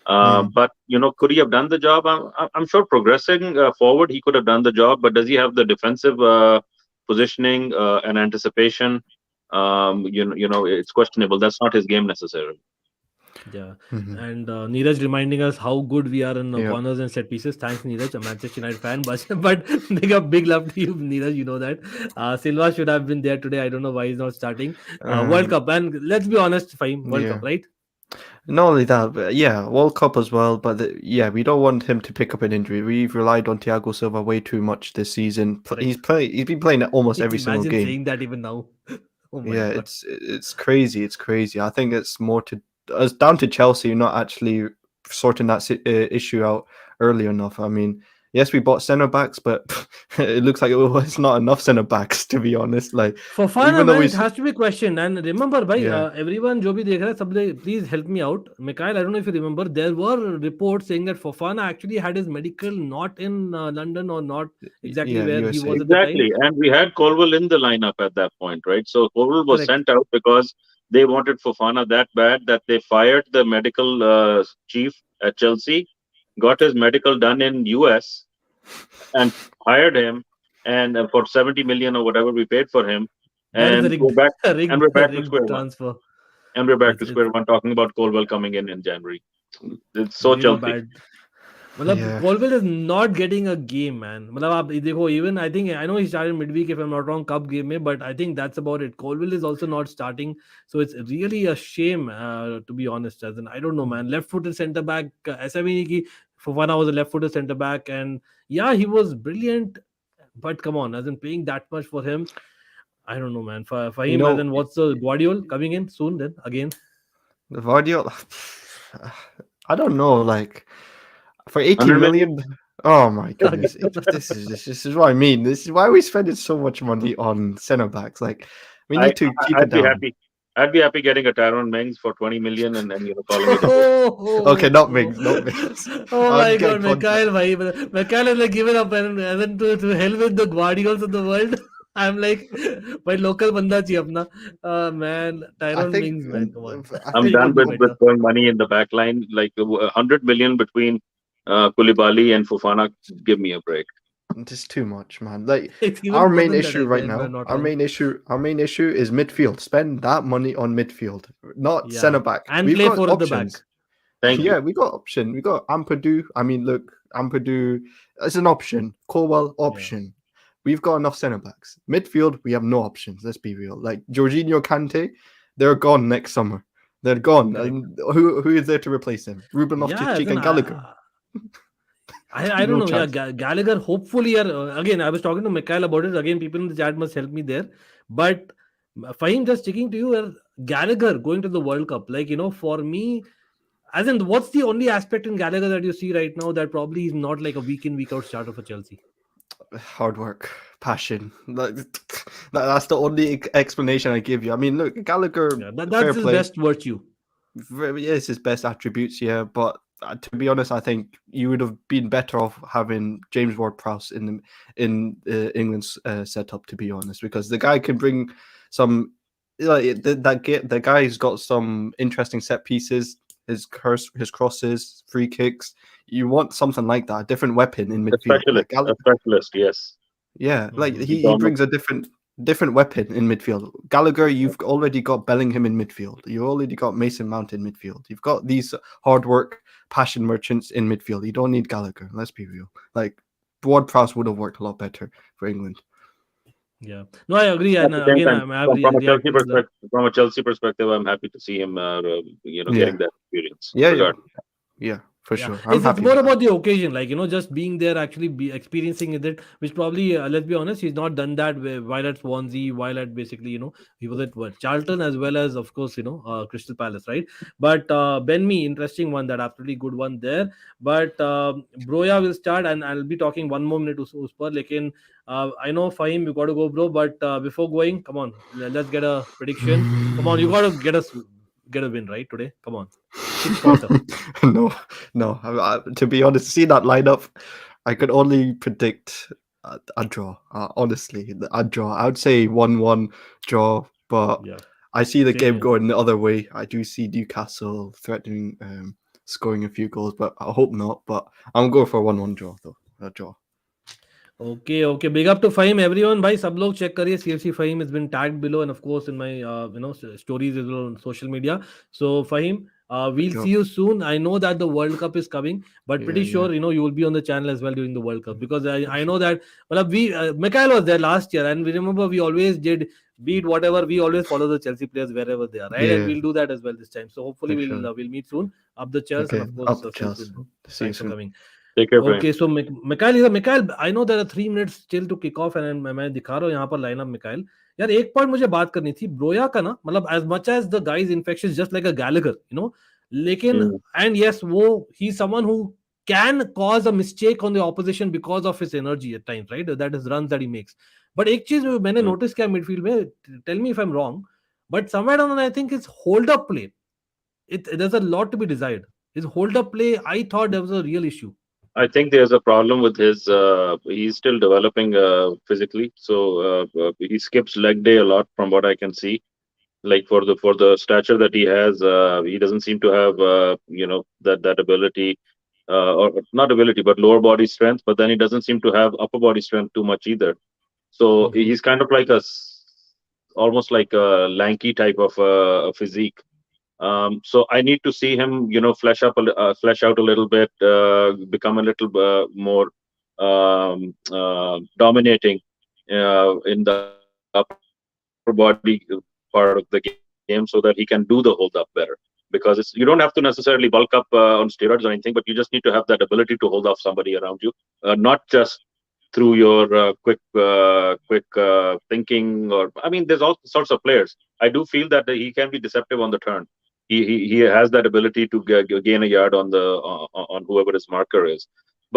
But could he have done the job? I'm sure progressing forward he could have done the job, but does he have the defensive positioning and anticipation? It's questionable. That's not his game necessarily. Yeah, Mhm. and Neeraj reminding us how good we are in Yeah. corners and set pieces. Thanks, Neeraj, a Manchester United fan, but big love to you, Neeraj. You know that Silva should have been there today. I don't know why he's not starting. World Cup, and let's be honest, fine, World Yeah. Cup, right? Not only that, but yeah, World Cup as well. But yeah, we don't want him to pick up an injury. We've relied on Thiago Silva way too much this season. He's been playing almost every single Imagine game. saying that even now. Oh my Yeah, god. it's crazy. It's crazy. I think it's more to it's down to Chelsea not actually sorting that issue out early enough. I mean, yes, we bought centre backs, but it looks like it's not enough centre backs to be honest. Like Fofana, even though man, we, it has to be questioned. And remember, bhai, yeah, everyone जो भी देख रहा है, सब please help me out. Mikhail, I don't know if you remember, there were reports saying that Fofana actually had his medical not in London or not exactly yeah, where he USA. was at the time. Exactly, and we had Colville in the lineup at that point, right? So Colville was Correct. sent out because they wanted Fofana that bad that they fired the medical chief at Chelsea, got his medical done in US, and hired him, and for 70 million or whatever we paid for him, That is a and we're back, and we're back to square rigged one, transfer. and we're back to It's square one talking about Colville coming in January. It's so zero Chelsea. bad. मतलब Yeah, Colville is not getting a game, man. मतलब आप देखो, even I think I know he started midweek if I'm not wrong cup game में, but I think that's about it. Colville is also not starting, so it's really a shame to be honest. As in, I don't know, man. Left-footed centre back. ऐसा भी नहीं कि Fofana was a left-footed centre back, and yeah, he was brilliant. But come on, as in paying that much for him, I don't know, man. For you him, as know, in what's the Guardiola coming in soon? Then again, the Guardiola. I don't know, like for 80 100 million. million. Oh my goodness! again. This is what I mean. This is why we spending so much money on centre backs. Like we I, need to keep it I'd be down. happy. I'd be happy getting a Tyrone Mings for 20 million and then calling it a day. Okay, not Mings, not Mings. Oh I'd my get god, Mikhail, bhai. Mikhail is like given up and then to hell with the Guardiolas of the world. I'm like, my local banda chi apna. Man, I Tyrone think Mings, man, come on. I I'm think done Could be with better. throwing money in the back line. Like 100 million between Koulibaly and Fofana. Give me a break. it's too much, man. Like It's our even more main than that, issue right if I'm now, not our wrong. main issue is midfield. Spend that money on midfield, not Yeah. centre back. And We've play got four at the back. options. Thank you. Yeah, we got option. We got Ampadu. I mean, look, Ampadu as an option. Colwell option. We've got enough centre backs. Midfield, we have no options. Let's be real. Like Jorginho, Kante, they're gone next summer. They're gone. Correct. And who is there to replace them? Ruben Yeah, Loftus-Cheek then and Gallagher. I don't No know. Yeah, chance. Gallagher. Hopefully, again, I was talking to Mikhail about it. Again, people in the chat must help me there. But Fahim, just sticking to you, Gallagher going to the World Cup. Like for me, as in, what's the only aspect in Gallagher that you see right now that probably is not like a week in week out starter for Chelsea? Hard work, passion. That's the only explanation I give you. I mean, look, Gallagher, Yeah, fair that's his play. best virtue. It's his best attributes, yeah. But to be honest, I think you would have been better off having James Ward-Prowse in England's setup. To be honest, because the guy can bring some. Like the guy's got some interesting set pieces. His crosses, free kicks. You want something like that, a different weapon in A midfield. specialist. A specialist. Yes. Yeah, like Mhm. he brings a different weapon in midfield. Gallagher, you've already got Bellingham in midfield. You already got Mason Mount in midfield. You've got these hard work, passion merchants in midfield. You don't need Gallagher. Let's be real. Like Ward-Prowse would have worked a lot better for England. Yeah. No, I agree. At And the same again, time, I'm from a Chelsea perspective, I'm happy to see him, getting that experience. Yeah, regardless. yeah, for Yeah, sure. I'm it's happy more with that. about the occasion, like just being there, actually be experiencing it. Which probably, let's be honest, he's not done that while at Swansea, while at basically, he was at what, Charlton, as well as, of course, Crystal Palace, right? But Ben Mee, interesting one, that absolutely good one there. But Broya will start, and I'll be talking 1 more minute to Uspar. Lekin I know Fahim, you got to go, bro. But before going, come on, let's get a prediction. Come on, you got to get a win right today. Come on, 6 pointer. No, no. To be honest, see that lineup, I could only predict a draw. Honestly, a draw. I would say 1-1 draw, but Yeah, I see the same game here. going the other way. I do see Newcastle threatening scoring a few goals, but I hope not. But I'm going for a 1-1 draw, though. A draw. Okay. Big up to Fahim, everyone. भाई सब लोग check करिए. CFC Fahim has been tagged below, and of course in my stories as well on social media. So Fahim, we'll Big see up. you soon. I know that the World Cup is coming, but pretty Yeah, sure you will be on the channel as well during the World Cup, because I for know sure. that. Well, we Mikhail was there last year, and we remember we always did beat whatever. We always follow the Chelsea players wherever they are, right? And Yeah, we'll do that as well this time. So hopefully for we'll sure. we'll meet soon. Up the Chelsea, and Okay, of course up the see you Chelsea. soon, bro. See you Thanks for soon. coming. Take care, Brian. Okay, so Mikhail, I know there are 3 minutes still to kick off, and मैं दिखा रहा हूँ यहाँ पर lineup Mikail. यार एक point मुझे बात करनी थी ब्रोया का ना, मतलब as much as the guy is infectious just like a Gallagher, लेकिन Mhm. and yes वो he's someone who can cause a mistake on the opposition because of his energy at times, right? That is runs that he makes. But एक चीज मैंने Mhm. notice किया midfield में, tell me if I'm wrong, but somewhere down the line I think his hold up play, there's a lot to be desired. His hold up play, I thought there was a real issue. I think there's a problem with his. He's still developing physically, so he skips leg day a lot, from what I can see. Like for the stature that he has, he doesn't seem to have that ability, or not ability, but lower body strength. But then he doesn't seem to have upper body strength too much either. So Mhm. he's kind of like almost like a lanky type of physique. So I need to see him, flesh out a little bit, become a little more dominating in the upper body part of the game, so that he can do the hold up better. Because you don't have to necessarily bulk up on steroids or anything, but you just need to have that ability to hold off somebody around you, not just through your quick thinking. Or I mean, there's all sorts of players. I do feel that he can be deceptive on the turn. He has that ability to gain a yard on on whoever his marker is.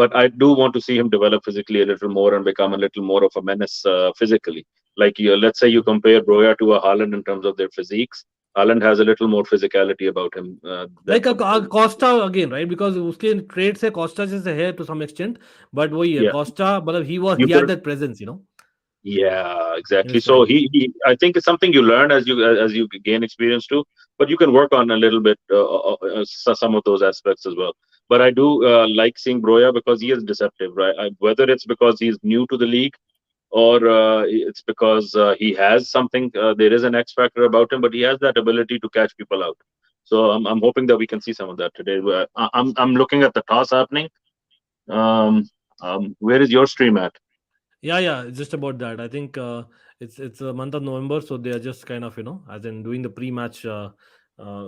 But I do want to see him develop physically a little more and become a little more of a menace physically. Like let's say you compare Broya to a Haaland in terms of their physiques. Haaland has a little more physicality about him than Like compared a to Costa again, right? Because उसके trade से Costa जैसे है to some extent, but वही है yeah. Costa, मतलब he You had could that presence. Yeah, In exactly. his So prime. I think it's something you learn as you gain experience too, but you can work on a little bit some of those aspects as well. But I do like seeing Broya because he is deceptive, right? Whether it's because he's new to the league or it's because he has something, there is an X factor about him, but he has that ability to catch people out. So I'm hoping that we can see some of that today. I'm looking at the toss happening. Um, where is your stream at? Yeah, it's just about that. I think it's a month of November, so they are just kind of as in doing the pre-match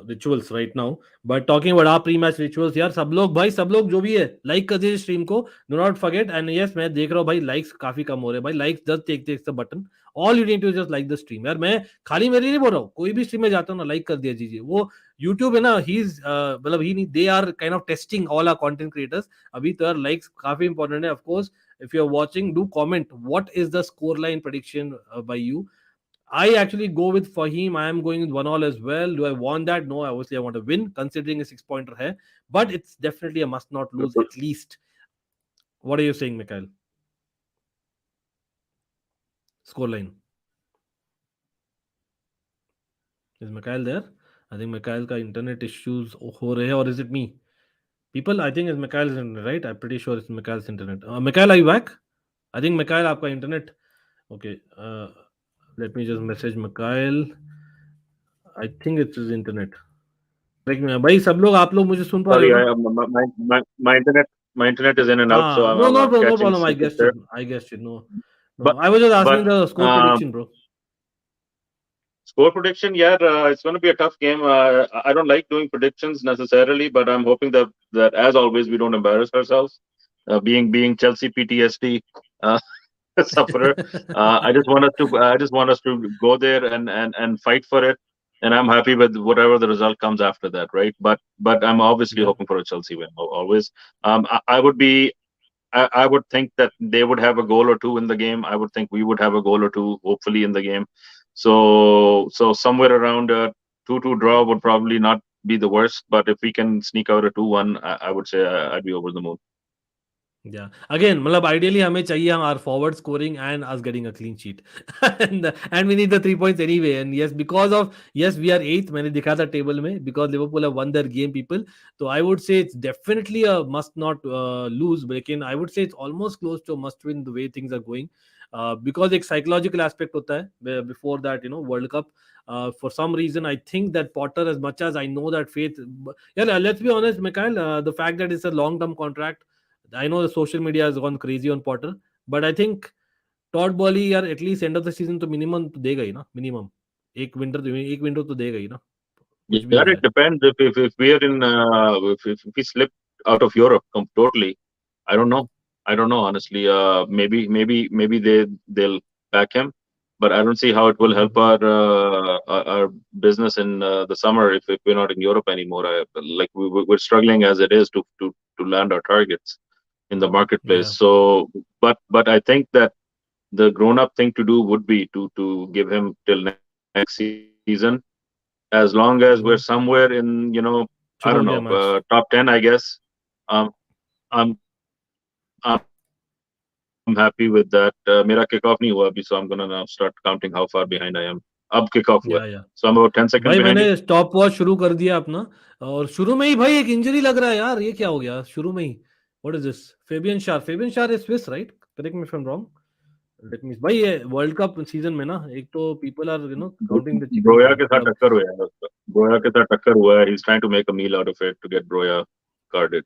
rituals right now. But talking about our pre-match rituals, यार सब लोग जो भी है like कर दीजिए stream को. Do not forget, and yes मैं देख रहा हूँ भाई likes काफी कम हो रहे हैं भाई. Likes just takes the button. All you need to just like the stream. यार मैं खाली मेरी नहीं बोल रहा हूँ, कोई भी stream में जाता हूँ ना like कर दिया दीजिए. वो YouTube है ना, मतलब they are kind of testing all our content creators. अभी तो यार likes काफी important है. Of course, if you're watching, do comment what is the scoreline prediction by you. I actually go with Fahim. I am going with 1-1 as well. Do I want that? No, obviously I want to win, considering a 6 pointer hai, but it's definitely a must not lose at least. What are you saying, Mikhail? Scoreline. Is Mikhail there? I think Mikhail ka internet issues ho rahe hai, or is it me? People, I think it's Mikhail's internet, right? I'm pretty sure it's Mikhail's internet. Mikhail, are you back? I think Mikhail, aapka internet. Okay. Let me just message Mikhail. I think it's his internet. Like भाई सब लोग आप लोग मुझे सुन पा रहे हो Sorry, ना? my internet is in and out, so हाँ, no, no, I'm bro, no catching problem. I snippets guessed there. it. I guessed it. No, But I was just asking but the score prediction, bro. Score prediction, yeah, it's going to be a tough game. I don't like doing predictions necessarily, but I'm hoping that as always we don't embarrass ourselves. Being Chelsea PTSD uh, sufferer, I just want us to go there and fight for it. And I'm happy with whatever the result comes after that, right? But I'm obviously Yeah. hoping for a Chelsea win always. I would be I would think that they would have a goal or two in the game. I would think we would have a goal or two, hopefully, in the game. So somewhere around a 2-2 draw would probably not be the worst. But if we can sneak out a 2-1, I would say I'd be over the moon. Yeah. Again, मतलब ideally हमें चाहिए our forward scoring and us getting a clean sheet. and we need the 3 points anyway. And yes, yes, we are eighth. मैंने दिखा था table में because Liverpool have won their game, people. So I would say it's definitely a must not lose. But again, I would say it's almost close to a must win the way things are going. Because एक psychological aspect होता है before that, World Cup. For some reason, I think that Potter, as much as I know that faith, yeah, let's be honest, Mikhail, the fact that it's a long-term contract, I know the social media has gone crazy on Potter, but I think Todd Bowley यार at least end of the season तो minimum तो देगा ही ना, minimum एक winter तो देगा ही ना, कुछ भी Yeah, हो it जाए. depends. If we are in if we slip out of Europe totally, I don't know. I don't know honestly. Maybe they'll back him, but I don't see how it will help our business in the summer if we're not in Europe anymore. Like we're struggling as it is to land our targets in the marketplace. Yeah. So, but I think that the grown up thing to do would be to give him till next season, as long as we're somewhere in, I don't शुरू हो know, गया match. top 10, I guess. um I'm happy with that. Mera kickoff nahi hua abhi, so I'm gonna now start counting how far behind I am. Ab kickoff hua, या so I'm about 10 seconds भाई behind you. मैंने stop watch शुरू कर दिया अपना, और शुरू में ही भाई एक इंजरी लग रहा है यार, ये क्या हो गया शुरू में ही. What is this? Fabian Schar is Swiss, right? Correct me if I am wrong. Let me भाई, ये वर्ल्ड कप सीजन में ना, एक तो people are counting the chickens Broja भाई, के साथ मतलब. टक्कर हुआ है उसका. ब्रोया के साथ टक्कर हुआ है. He's trying to make a meal out of it to get Broya carded.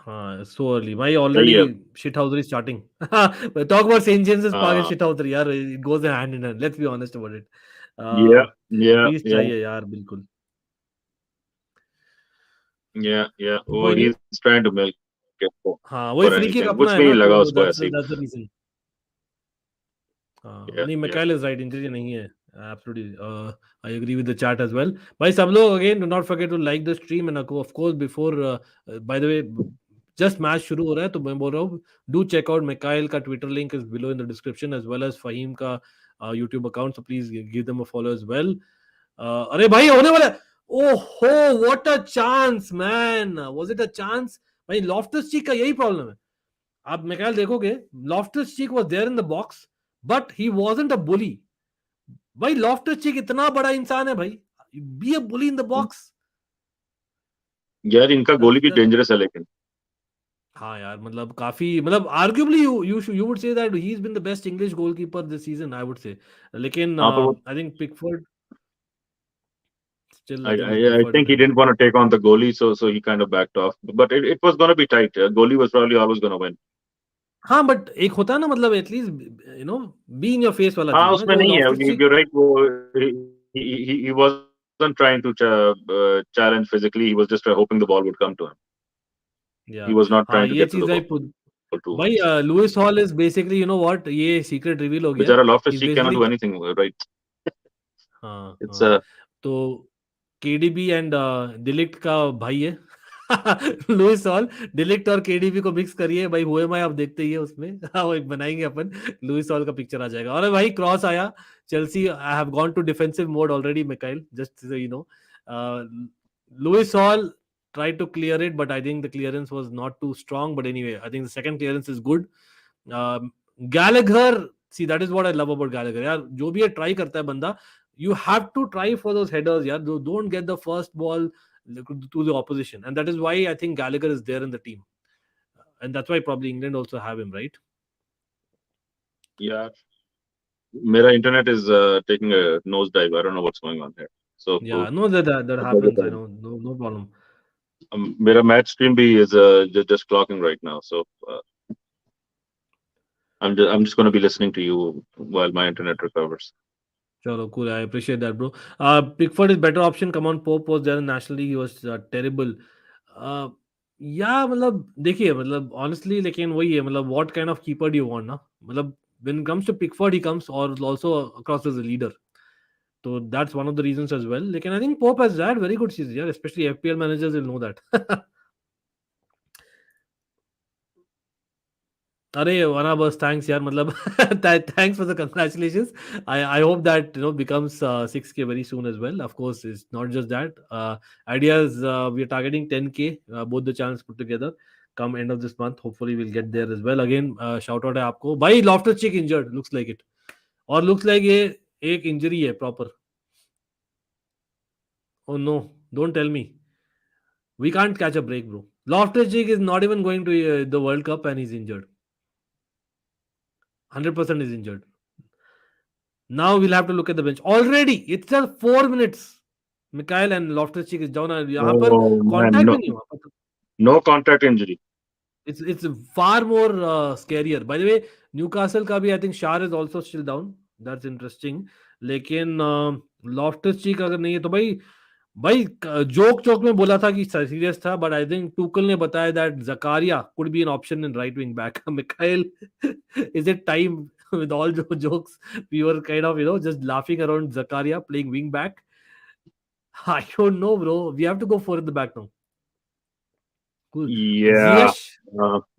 हाँ, so early. भाई सही already है. shithousery starting. But talk about St. James's Park and हाँ. shithousery यार, it goes hand in hand. Let's be honest about it. Yeah, yeah, Peace yeah, चाहिए यार, बिल्कुल. yeah. तो Oh, कोई नहीं. he's trying to milk it हाँ, for वही फ्री किक anything. अपना कुछ है भी ना, नहीं लगा तो उसको that's ऐसे ही. that's the reason. हाँ, Yeah, नहीं, yeah. Mikhail is right, injury नहीं है. Absolutely, I agree with the chat as well. भाई सब लोग, again, do not forget to like the stream, and of course before, by the way, just match शुरू हो रहा है तो मैं बोल रहा हूँ, do check out Mikhail का Twitter link is below in the description, as well as Fahim का YouTube account, so please give them a follow as well. अरे भाई होने वाला है. ओहो, what a chance man, was it a chance? भाई Loftus-Cheek का यही प्रॉब्लम है. आप मिकाइल देखोगे, Loftus-Cheek was there in the box, but he wasn't a bully. भाई Loftus-Cheek इतना बड़ा इंसान है भाई, be a bully in the box. यार इनका गोली भी That's डेंजरस है लेकिन. हाँ यार, मतलब काफी, मतलब arguably you would say that he's been the best English goalkeeper this season, I would say. लेकिन हाँ, तो I think Pickford still, I, I think his I I preferred. think he didn't want to take on the goalie, so he kind of backed off. But it was going to be tight. Goalie was probably always going to win. हाँ, but एक होता है ना, मतलब at least be in your face वाला हाँ, चीज ना, उसमें जो नहीं है. Loftus cheek. You're right. He wasn't trying to challenge physically. He was just hoping the ball would come to him. या He was not हाँ, trying to ये get to the चीज ball too भाई, much. Lewis Hall is basically, what, ये secret reveal हो गया. बेचारा is Loftus-Cheek cannot basically, do anything, right? हाँ It's हाँ, तो केडीबी एंड डिलिक्ट का भाई है. लुइस हॉल, डिलिक्ट और केडीबी को मिक्स करिए भाई, हुए मैं आप देखते ही है उसमें. हाँ, वो एक बनाएंगे अपन, लुइस हॉल का पिक्चर आ जाएगा. और भाई क्रॉस आया, Chelsea I have gone to defensive mode already, Mikhail, just so you know. Lewis Hall tried to clear it, but I think the clearance was not too strong. But anyway, I think the second clearance is good. Gallagher, see, that is what I love about Gallagher. यार, जो भी ये try करता है बंदा, you have to try for those headers. यार, don't get the first ball to the opposition, and that is why I think Gallagher is there in the team, and that's why probably England also have him, right? yeah. Mera internet is taking a nosedive. I don't know what's going on here. So Yeah, no, that happens. I know, no problem. मेरा match stream भी is just clocking right now. So I'm just going to be listening to you while my internet recovers. Chalo, cool. I appreciate that, bro. Pickford is better option. Come on, Pope was there nationally. He was terrible. Uh, yeah, मतलब देखिए मतलब honestly लेकिन वही है मतलब what kind of keeper do you want ना मतलब when it comes to Pickford he comes or also across as a leader. So that's one of the reasons as well. लेकिन I think Pope has had very good season, yeah. Especially FPL managers will know that. अरे वना बस thanks यार मतलब thanks for the congratulations. I hope that becomes 6K very soon as well. Of course, it's not just that. Ideas we are targeting 10K both the channels put together. Come end of this month, hopefully we'll get there as well. Again, shout out है आपको भाई. Loftus-Cheek injured looks like it और looks like ये एक injury है proper. Oh no, don't tell me. We can't catch a break, bro. Loftus-Cheek is not even going to the World Cup and he's injured. 100% is injured. Now we'll have to look at the bench. Already, it's just 4 minutes. Mikhail and Loftus-Cheek is down. यहाँ पर Oh man, contact no, भी नहीं हुआ. no contact injury. It's far more scarier. By the way, Newcastle का भी I think Shar is also still down. That's interesting. लेकिन Loftus-Cheek अगर नहीं है तो भाई जोक में बोला था कि सीरियस था, but I think Tuchel ने बताया that Zakaria could be an option in right wing back. Mikhail, is it time with all jokes? We were kind of just laughing around Zakaria playing wing back. I don't know, bro. We have to go for the back now. Cool. Yeah.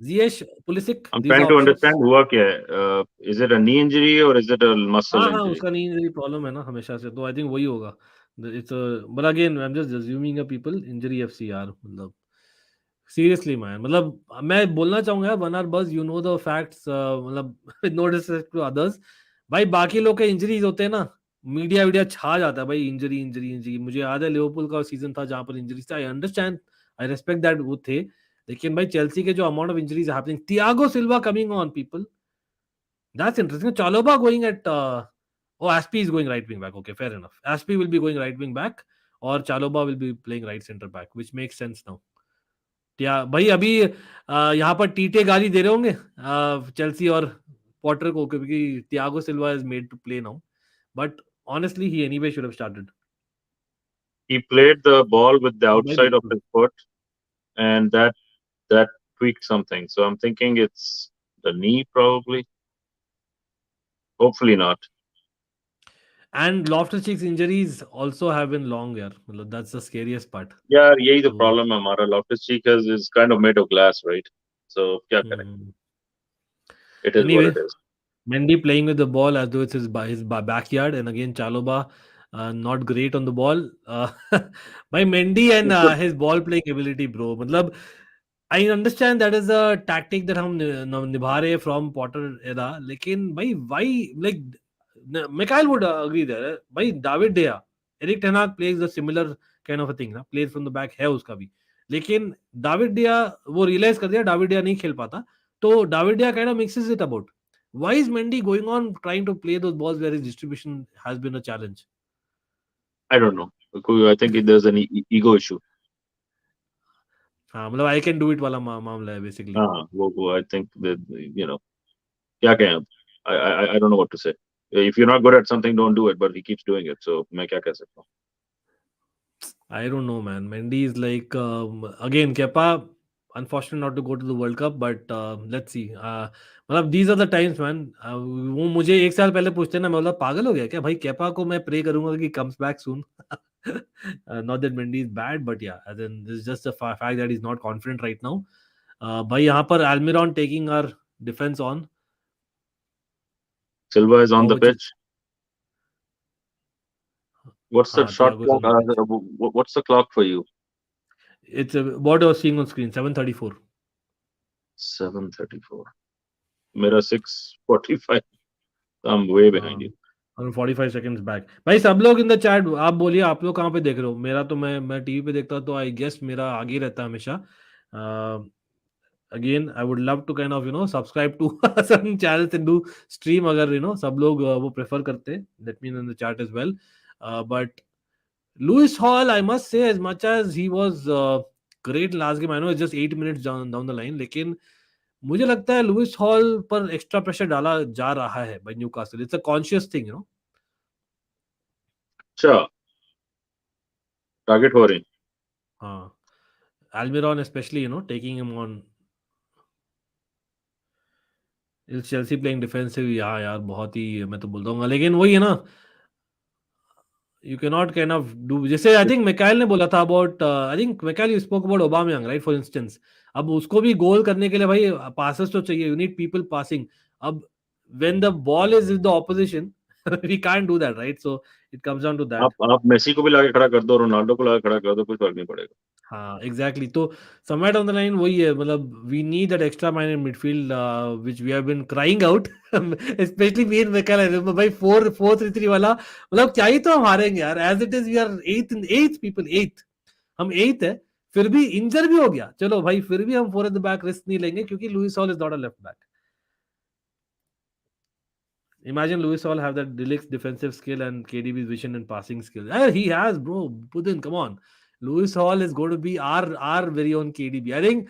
Ziyech, Pulisic. I'm These trying are to options. understand हुआ क्या है. Is it a knee injury or is it a muscle हाँ injury? उसका नींद problem है ना हमेशा से तो आई थिंक वही होगा. It's but again I am just assuming a people injury FC यार मतलब सीरियसली मैन मतलब मैं बोलना चाहूंगा वन आर बस यू नो द फैक्ट्स मतलब नो डिसरिस्पेक्ट टू अदर्स. भाई बाकी लोग के इंजरीज होते हैं ना मीडिया वीडिया छा जाता है भाई इंजरी इंजरी इंजरी. मुझे याद है लिवरपूल का सीजन था जहां पर इंजरीज था. I understand I respect that वो थे लेकिन भाई चेल्सी के जो amount of injuries happening Thiago Silva coming on people. That's interesting. Chalobah going at Aspie is going right wing back. Okay, fair enough. Aspie will be going right wing back और Chalobah will be playing right center back, which makes sense now. क्या भाई अभी यहाँ पर टीटे गाली दे रहे होंगे Chelsea और पॉटर को क्योंकि Thiago Silva is made to play now. But honestly, he anyway should have started. He played the ball with the भाई outside of बिल्कुल. his foot, and that tweaked something. So I'm thinking it's the knee, probably. Hopefully not. And Loftus-Cheek's injuries also have been long यार मतलब that's the scariest part. Yeah, यही the So, problem है हमारा. Loftus-Cheek is kind of made of glass, right? So क्या करें? It is what anyway, it is. Mendy playing with the ball as though it's his backyard, and again Chaloba not great on the ball. By Mendy and his ball playing ability, bro. मतलब I understand that is a tactic that हम निभा रहे हैं from Potter era. लेकिन भाई why like Mikhail would agree there. भाई David De Gea, Eric Ten Hag plays the similar kind of a thing ना plays from the back है उसका भी. लेकिन David De Gea वो realize कर दिया David De Gea नहीं खेल पाता तो David De Gea kind of mixes it about. Why is Mendy going on trying to play those balls where his distribution has been a challenge? I don't know. I think there's an ego issue. हाँ मतलब I can do it वाला मामला है basically. वो I think that क्या कहें अब? I don't know what to say. If you're not good at something, don't do it. But he keeps doing it, so मैं क्या कह सकता हूँ? I don't know, man. Mendy is like again Kepa. Unfortunate not to go to the World Cup, but let's see. मतलब these are the times, man. वो मुझे एक साल पहले पूछते ना मैं बोला पागल हो गया क्या भाई केपा को मैं प्रे करूंगा कि comes back soon. Not that Mendy is bad, but yeah, and then this is just the fact that he's not confident right now. भाई यहाँ पर Almiron taking our defense on. Silva is on the which is- pitch. What's the हाँ, shot Thiago is on clock? the pitch. What's the clock for you? It's what I was seeing on screen 7:34. 7:34. मेरा 6:45. I'm way behind you. 45 seconds back. भाई सब लोग इन the chat आप बोलिए आप लोग कहाँ पे देख रहे हो. मेरा तो मैं टीवी पे देखता तो आई गेस मेरा आगे रहता है हमेशा. Again I would love to kind of subscribe to certain channels and do stream अगर सब लोग वो प्रेफर करते हैं. Let me know in the chat as well. But Lewis Hall, I must say, as much as he was great last game, I know it's just 8 minutes down the line, लेकिन मुझे लगता है Lewis Hall पर extra pressure डाला जा रहा है by Newcastle. It's a conscious thing अच्छा, टारगेट हो रही. हाँ, Almiron especially, taking him on. Is Chelsea playing defensive? Yeah, यार बहुत ही मैं तो बोलता हूँ, लेकिन वही है ना, you cannot kind of do. जैसे I think Mikhail ने बोला था about I think Mikhail you spoke about Aubameyang, right, for instance. अब उसको भी गोल करने के लिए भाई passes तो चाहिए, you need people passing. अब when the ball is with the opposition, we can't do that, right? So it comes down to that. आप मेसी को भी लाके खड़ा कर दो, रोनाल्डो को लाके खड़ा कर दो, कुछ फर्क नहीं पड़ेगा. हाँ, एग्जैक्टली. तो somewhere down the line वही है, मतलब we need that extra man in midfield, which we have been crying out, especially me and Michael. I remember भाई 4-4-3-3 वाला, मतलब क्या ही तो हम हारेंगे यार. As it is we are eighth people, eighth. हम eighth है, फिर भी इंजर भी हो गया, चलो भाई फिर भी हम 4 at the back रिस्क नहीं लेंगे क्योंकि Lewis Hall is not a left back. Imagine Lewis Hall have that deluxe defensive skill and KDB's vision and passing skill. He has, bro. Pudin, come on. Lewis Hall is going to be our very own KDB. I think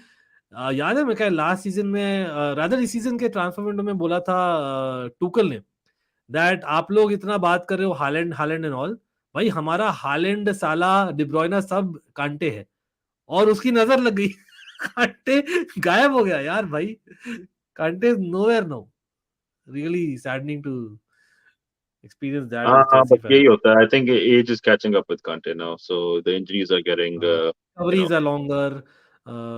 याद है मैं क्या last season में rather इस season के transfer window में बोला था टूकल ने दैट आप लोग इतना बात कर रहे हो हालैंड हालैंड एंड ऑल, भाई हमारा हालैंड साला डिब्रोइना सब कांटे है, और उसकी नजर लग गई. कांटे गायब हो गया यार भाई. Conte nowhere no. Really saddening to experience that as a हाँ, Chelsea बस fan. यही होता है. I think age is catching up with Kante now, so the injuries are getting, Recoveries are longer.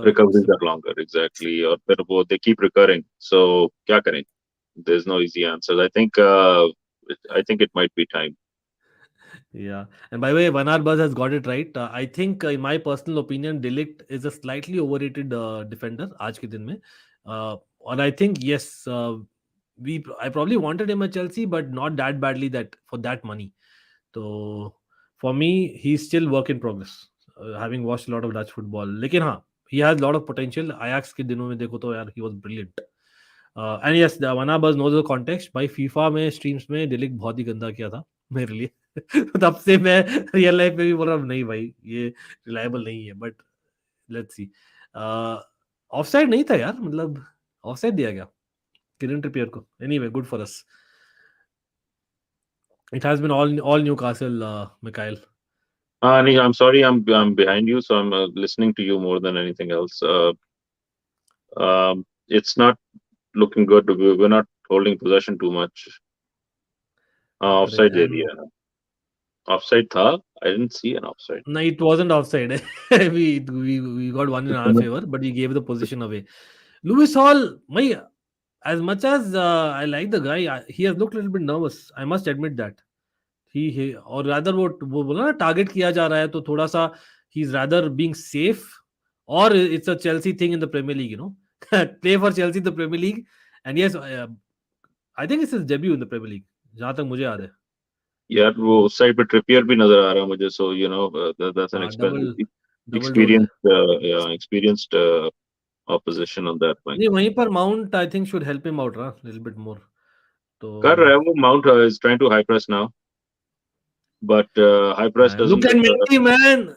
recoveries So, are longer. Exactly, और फिर वो they keep recurring. So क्या करें? There's no easy answers. I think it might be time. yeah. And by the way, Van Buzz has got it right. I think, in my personal opinion, Delict is a slightly overrated defender आज के दिन में. And I think yes, I probably wanted him at Chelsea, but not that badly that for that money. So for me, he's still work in progress. Having watched a lot of Dutch football, लेकिन हाँ, he has a lot of potential. Ajax के दिनों में देखो तो यार he was brilliant. And yes, the Van Buzz knows the context. भाई FIFA में streams में Delict बहुत ही गंदा किया था मेरे लिए. तब से मैं रियल लाइफ में भी बोल रहा हूँ नहीं भाई ये रिलायबल नहीं है, बट लेट्स सी. ऑफसाइड नहीं था यार, मतलब ऑफसाइड दिया गया किरण ट्रिपियर को. Anyway, good for us. It has been all Newcastle, Mikhail. नहीं, I'm sorry, I'm behind you, so I'm listening to you more than anything else. It's not looking good. We're not holding possession too much. अरे Offside दे रहने दो. दिया. Offside था. I didn't see an offside. No, it wasn't offside. we got one in our favor, but we gave the position away. Lewis Hall, as much as I like the guy, he has looked a little bit nervous. I must admit that. He और rather वो बोला ना target किया जा रहा है तो थोड़ा सा he is rather being safe, or it's a Chelsea thing in the Premier League, play for Chelsea in the Premier League. And yes, I think it's his debut in the Premier League जहां तक मुझे याद है. यार वो उस side पे Trippier भी नजर आ रहा है मुझे, so that's an double dose है. experienced opposition on that point. नहीं, वहीं पर mount I think should help him out little bit more. तो कर रहा है वो. Mount is trying to high press now, but high press doesn't look at look. Mendy man.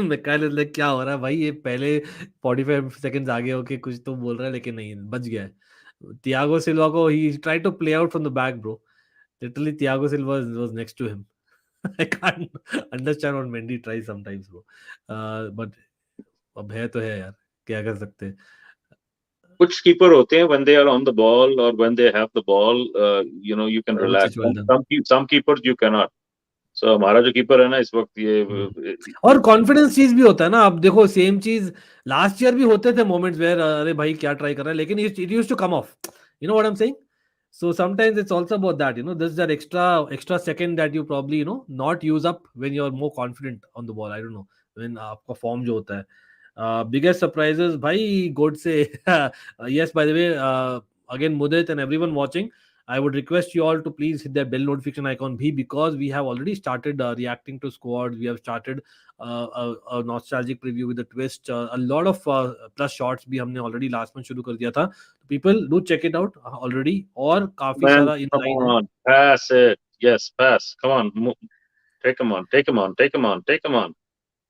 मैं कह रहा क्या हो रहा है भाई, ये पहले 45 सेकंड्स आगे होके कुछ तो बोल रहा है, लेकिन नहीं, बच गया है. Thiago Silva को he tried to play out from the back, bro. Literally Thiago Silva was next to him. I can't understand what Mendy tries sometimes, bro. But अब है तो है यार, क्या कर सकते हैं. कुछ कीपर होते हैं when they are on the ball or when they have the ball, you can relax. Well done. Some keepers you cannot. So हमारा जो कीपर है ना इस वक्त ये और कॉन्फिडेंस चीज भी होता है ना. अब देखो सेम चीज लास्ट ईयर भी होते थे मोमेंट्स वेयर अरे भाई क्या ट्राई कर रहा है, लेकिन it used to come off. You know what I am saying. So sometimes it's also about that, this is that extra second that you probably not use up when you're more confident on the ball. I don't know when आपका form जो होता है. Biggest surprises भाई गोड से. Yes, by the way, again Mudit and everyone watching, I would request you all to please hit that bell notification icon because we have already started reacting to squads. We have started a nostalgic preview with a twist. A lot of plus shots भी हमने already last month शुरू कर दिया था. People do check it out already. और काफी man, सारा come inline है. on, pass it. Yes, pass. Come on, take him on.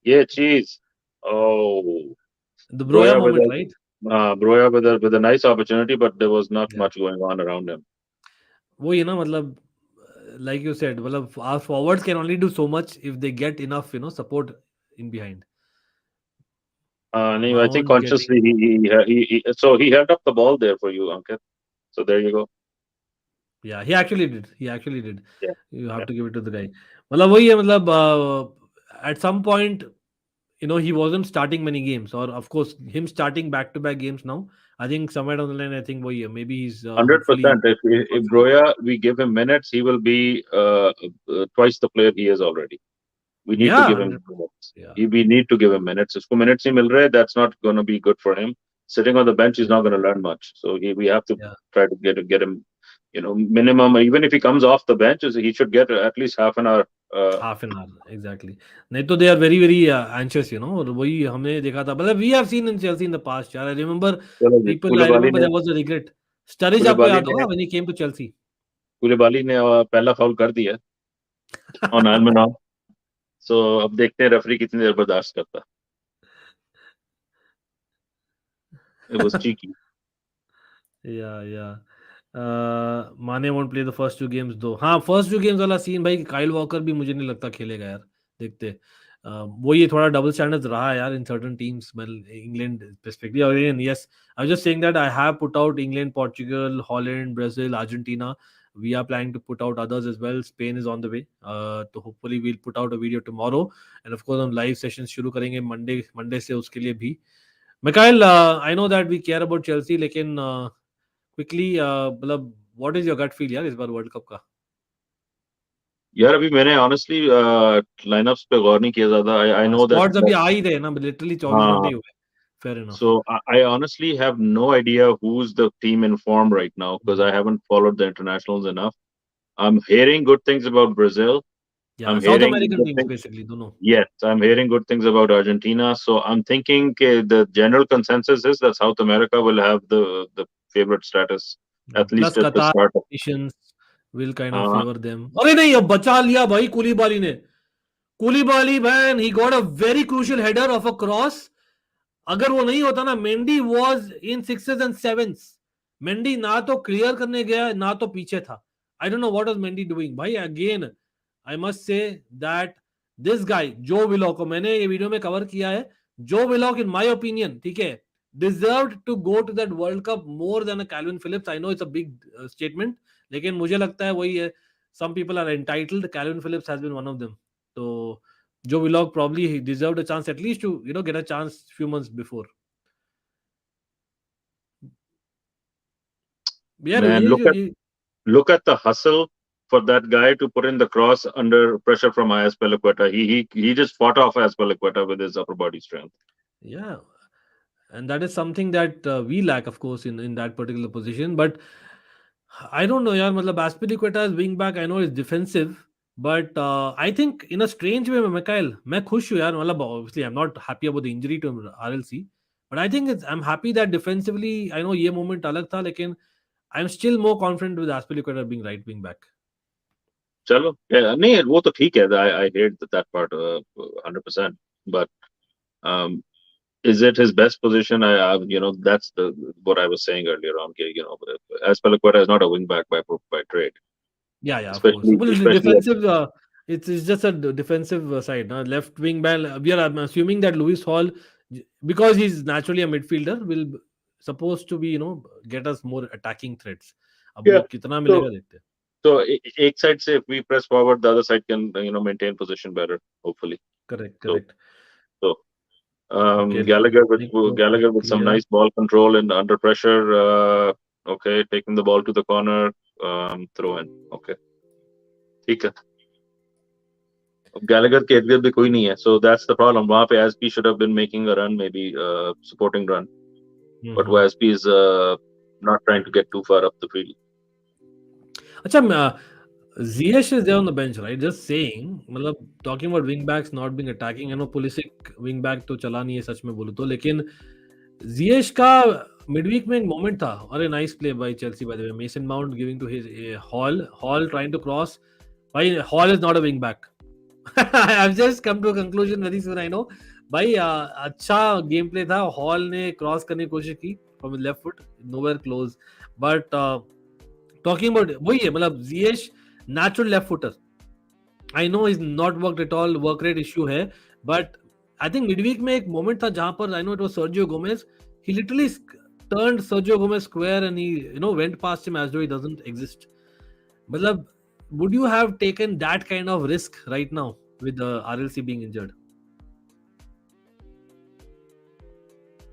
Yeah, cheese. Oh, The Broya Broya with moment, a right? Broya with a nice opportunity, but there was not Yeah. much going on around him. वो ये ना मतलब like you said, well, our forwards can only do so much if they get enough, support in behind. No, I think Mount consciously getting, he held up the ball there for you, Ankit. So there you go. yeah, he actually did. He actually did. Yeah, You yeah. have to give it to the guy. मतलब वही है, मतलब at some point, he wasn't starting many games, or of course, him starting back-to-back games now. I think somewhere down the line, I think वही है. Maybe he's hopefully 100%. If Broya, we give him minutes, he will be twice the player he is already. We need to yeah, give him 100%. minutes. Yeah, We need to give him minutes. Isko minutes nahi mil rahe, that's not going to be good for him. Sitting on the bench, he's not going to learn much. So we have to yeah. try to get him, minimum. Even if he comes off the bench, he should get at least half an hour. Half an hour, exactly. नहीं तो they are very very anxious, और वही हमने देखा था. मतलब we have seen in Chelsea in the past, यार. I remember चलो जी, people. I remember there was a regret. Sturridge आपको कुलिबाली याद ने होगा when he came to Chelsea. कुलिबाली ने पहला फाउल कर दिया और नाइन में नाउ. सो अब देखते हैं रेफरी कितनी देर बर्दाश्त करता. It was cheeky. Yeah, yeah. माने won't play the first two games though. हाँ, first two games वाला सीन भाई. काइल वॉकर भी मुझे नहीं लगता खेलेगा यार. देखते. वो ये थोड़ा डबल स्टैंडर्ड रहा है यार in certain teams. Well, England perspective. Again, yes, I was just saying that I have put out England, Portugal, Holland, Brazil, Argentina. We are planning to put out others as well. Spain is on the way. तो hopefully we'll put out a video tomorrow. And of course हम live sessions शुरू करेंगे Monday से उसके लिए भी. Mikhail, I know that we care about Chelsea, लेकिन quickly, मतलब what is your gut feel यार इस बार वर्ल्ड कप का? यार अभी मैंने honestly लाइनअप्स पे गौर नहीं किया ज्यादा. I know स्क्वाड्स that अभी आ ही रहे ना, लिटरली 24 घंटे ही हुए. Fair enough. so I honestly have no idea who's the team in form right now because I haven't followed the internationals enough. I'm hearing good things about Brazil. Yeah, I'm South hearing American good teams things. basically, दोनों. Yes, I'm hearing good things about Argentina. So I'm thinking the general consensus is that South America will have the favorite status at Plus least at the Qatar start of. nations will kind of Uh, favor them. अरे नहीं, अब बचा लिया भाई कुलीबाली ने. कुलीबाली, man, he got a very crucial header of a cross. अगर वो नहीं होता ना, Mendy was in sixes and sevens. Mendy ना तो क्लियर करने गया, ना तो पीछे था. I don't know what was Mendy doing भाई. Again I must say that this guy जो विलॉक को मैंने ये वीडियो में कवर किया है. जो विलॉक इन माय ओपिनियन, ठीक है, deserved to go to that world cup more than a Calvin Phillips. I know it's a big statement, लेकिन मुझे लगता है वही है. Some people are entitled. Calvin Phillips has been one of them. तो Joe Willock probably he deserved a chance at least to get a chance few months before. Yeah, man, look at the hustle for that guy to put in the cross under pressure from Ayas Pelaqueta. He just fought off Ayas Pelaqueta with his upper body strength. yeah, and that is something that we lack, of course, in that particular position. But I don't know, yaar. मतलब Aspilicueta as wing back, I know is defensive, but I think in a strange way, Mikhail, मैं खुश हूँ यार. मतलब obviously I'm not happy about the injury to RLC, but I think I'm happy that defensively, I know ये moment अलग था, लेकिन I'm still more confident with Aspilicueta being right wing back. चलो, नहीं वो तो ठीक है. I hate that part 100%. But is it his best position? That's what I was saying earlier on. Aspilicueta is not a wing back by trade. Yeah, of course. Especially, Well, especially defensive. It's just a defensive side. Left wing back. I'm assuming that Lewis Hall, because he's naturally a midfielder, will supposed to be get us more attacking threats. अब Yeah. वो कितना मिलेगा देखते हैं. So एक side से if we press forward, the other side can maintain position better, hopefully. Correct. So Okay. Gallagher Make sure with it's some clear. nice ball control and under pressure. Okay, taking the ball to the corner, throw in. Okay, ठीक है. Gallagher के इर्द-गिर्द भी कोई नहीं है, so that's the problem. वहाँ पे ASP should have been making a run, maybe supporting run, but ASP is not trying to get too far up the field. अच्छा, Ziyech is there on the bench, right? Just saying, मतलब talking about wing backs not being attacking. I know Pulisic wing back तो चला नहीं है सच में बोलूं तो, लेकिन Ziyech का midweek में एक moment था. अरे nice play by Chelsea by the way. Mason Mount giving to his Hall trying to cross. भाई Hall is not a wing back. I've just come to a conclusion very soon. I know. भाई अच्छा game play था. Hall ने cross करने की कोशिश की from his left foot, nowhere close. But talking about वही है, मतलब Ziyech natural left footer. I know he's not worked at all, work rate issue है, but I think midweek में एक moment था जहाँ पर I know it was Sergio Gomez. He literally turned Sergio Gomez square and he went past him as though he doesn't exist. मतलब, would you have taken that kind of risk right now with the RLC being injured?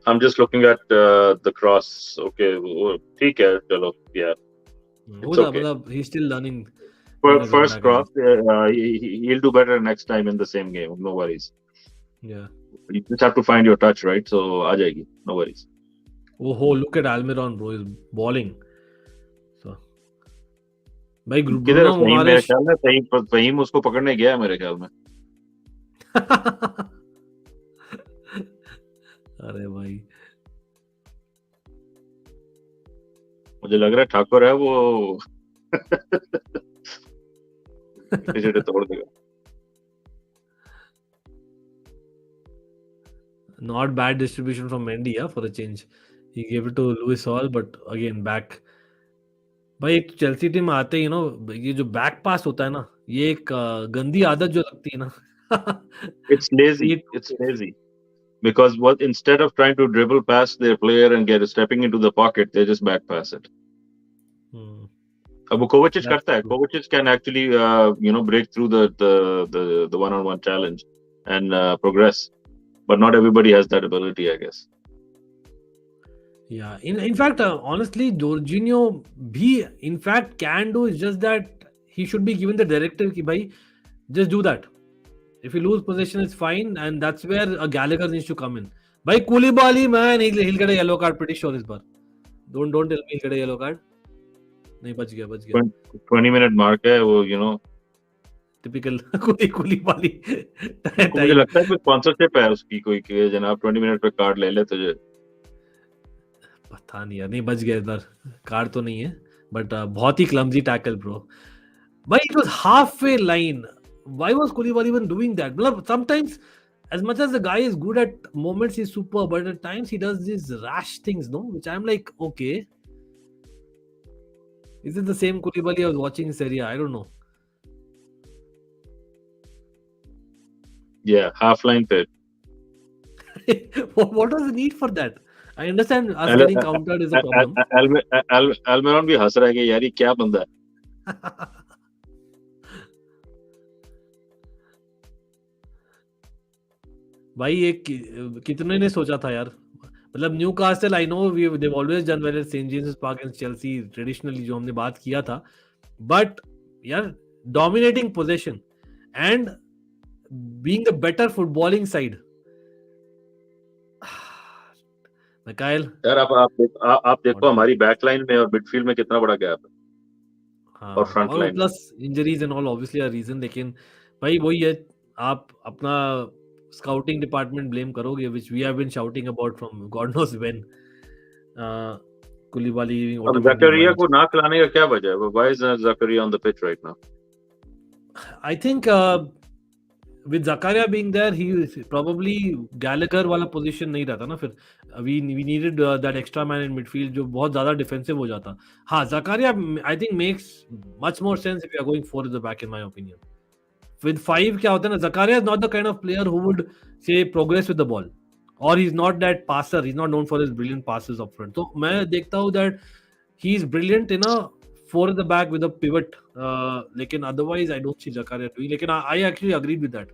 I'm just looking at the cross. Okay, ठीक है, चलो, yeah. It's okay. मतलब, he's still learning. First cross, he'll do better next time in the same game. No worries. Yeah. You just have to find your touch, right? So, आ जाएगी. No worries. Oh, look at Almiron, bro. He's balling. So, भाई किधर है? मेरे ख्याल में फहीम उसको पकड़ने गया है मेरे ख्याल में. अरे भाई, मुझे लग रहा है ठाकुर है वो इसे तोड़ देगा. Not bad distribution from Mendy, yeah, for a change. He gave it to Luis Hall, but again back. भाई एक चेल्सी टीम आते ही ये जो बैक पास होता है ना, ये एक गंदी आदत जो लगती है ना. It's lazy. It's lazy. Because instead of trying to dribble past their player and stepping into the pocket, they just back pass it. अब Kovacic करता है. Kovacic can actually break through the one-on-one challenge and progress, but not everybody has that ability, I guess. Yeah, in fact, honestly, Jorginho भी in fact can do. It's just that he should be given the directive कि भाई just do that. If you lose possession, it's fine, and that's where a Gallagher needs to come in. Bhai Koulibaly, man, he'll get a yellow card pretty sure this bar. Don't tell me he'll get a yellow card. नहीं, बच गया. 20-minute mark है वो, Typical Koulibaly. मुझे लगता है कोई sponsorship है उसकी कोई कि जनाब 20 मिनट पे कार्ड ले ले तुझे. पता नहीं यार, नहीं बच गया इधर. कार्ड तो नहीं है, but बहुत ही clumsy tackle, bro. Bhai, it was halfway line. Why was Koulibaly even doing that? Sometimes, as much as the guy is good at moments, he's super, but at times he does these rash things, which I'm like, okay. Is it the same Koulibaly I was watching in Serie A? I don't know. Yeah, half line pit. What was the need for that? I understand us getting countered is a problem. Almiron भी हंस रहा है कि यार ये क्या बंदा है. भाई एक कितने ने सोचा था यार. मतलब Newcastle, I know they've always done well at St. James's Park and Chelsea traditionally, जो हमने बात किया था, but यार dominating possession and being the better footballing side. Mikhail, यार आप देखो हमारी बैकलाइन में और मिडफील्ड में कितना बड़ा गैप है. और front line plus injuries and all obviously a reason. लेकिन भाई वही है, आप अपना scouting department blame karoge, which we have been shouting about from God knows when. Koulibaly, अब Zakaria को ना खिलाने का क्या वजह है? Why is Zakaria on the pitch right now? I think with Zakaria being there, he probably Gallagher वाला position नहीं रहता ना. फिर we needed that extra man in midfield जो बहुत ज़्यादा defensive हो जाता. हाँ, Zakaria I think makes much more sense if you are going 4 at the back, in my opinion. With 5 क्या होता है ना, Zakaria is not the kind of player who would say progress with the ball, or he's not that passer. He's not known for his brilliant passes up front. तो मैं देखता हूँ that he's brilliant in a 4 at the back with a pivot. लेकिन otherwise I don't see Zakaria doing. लेकिन I actually agreed with that.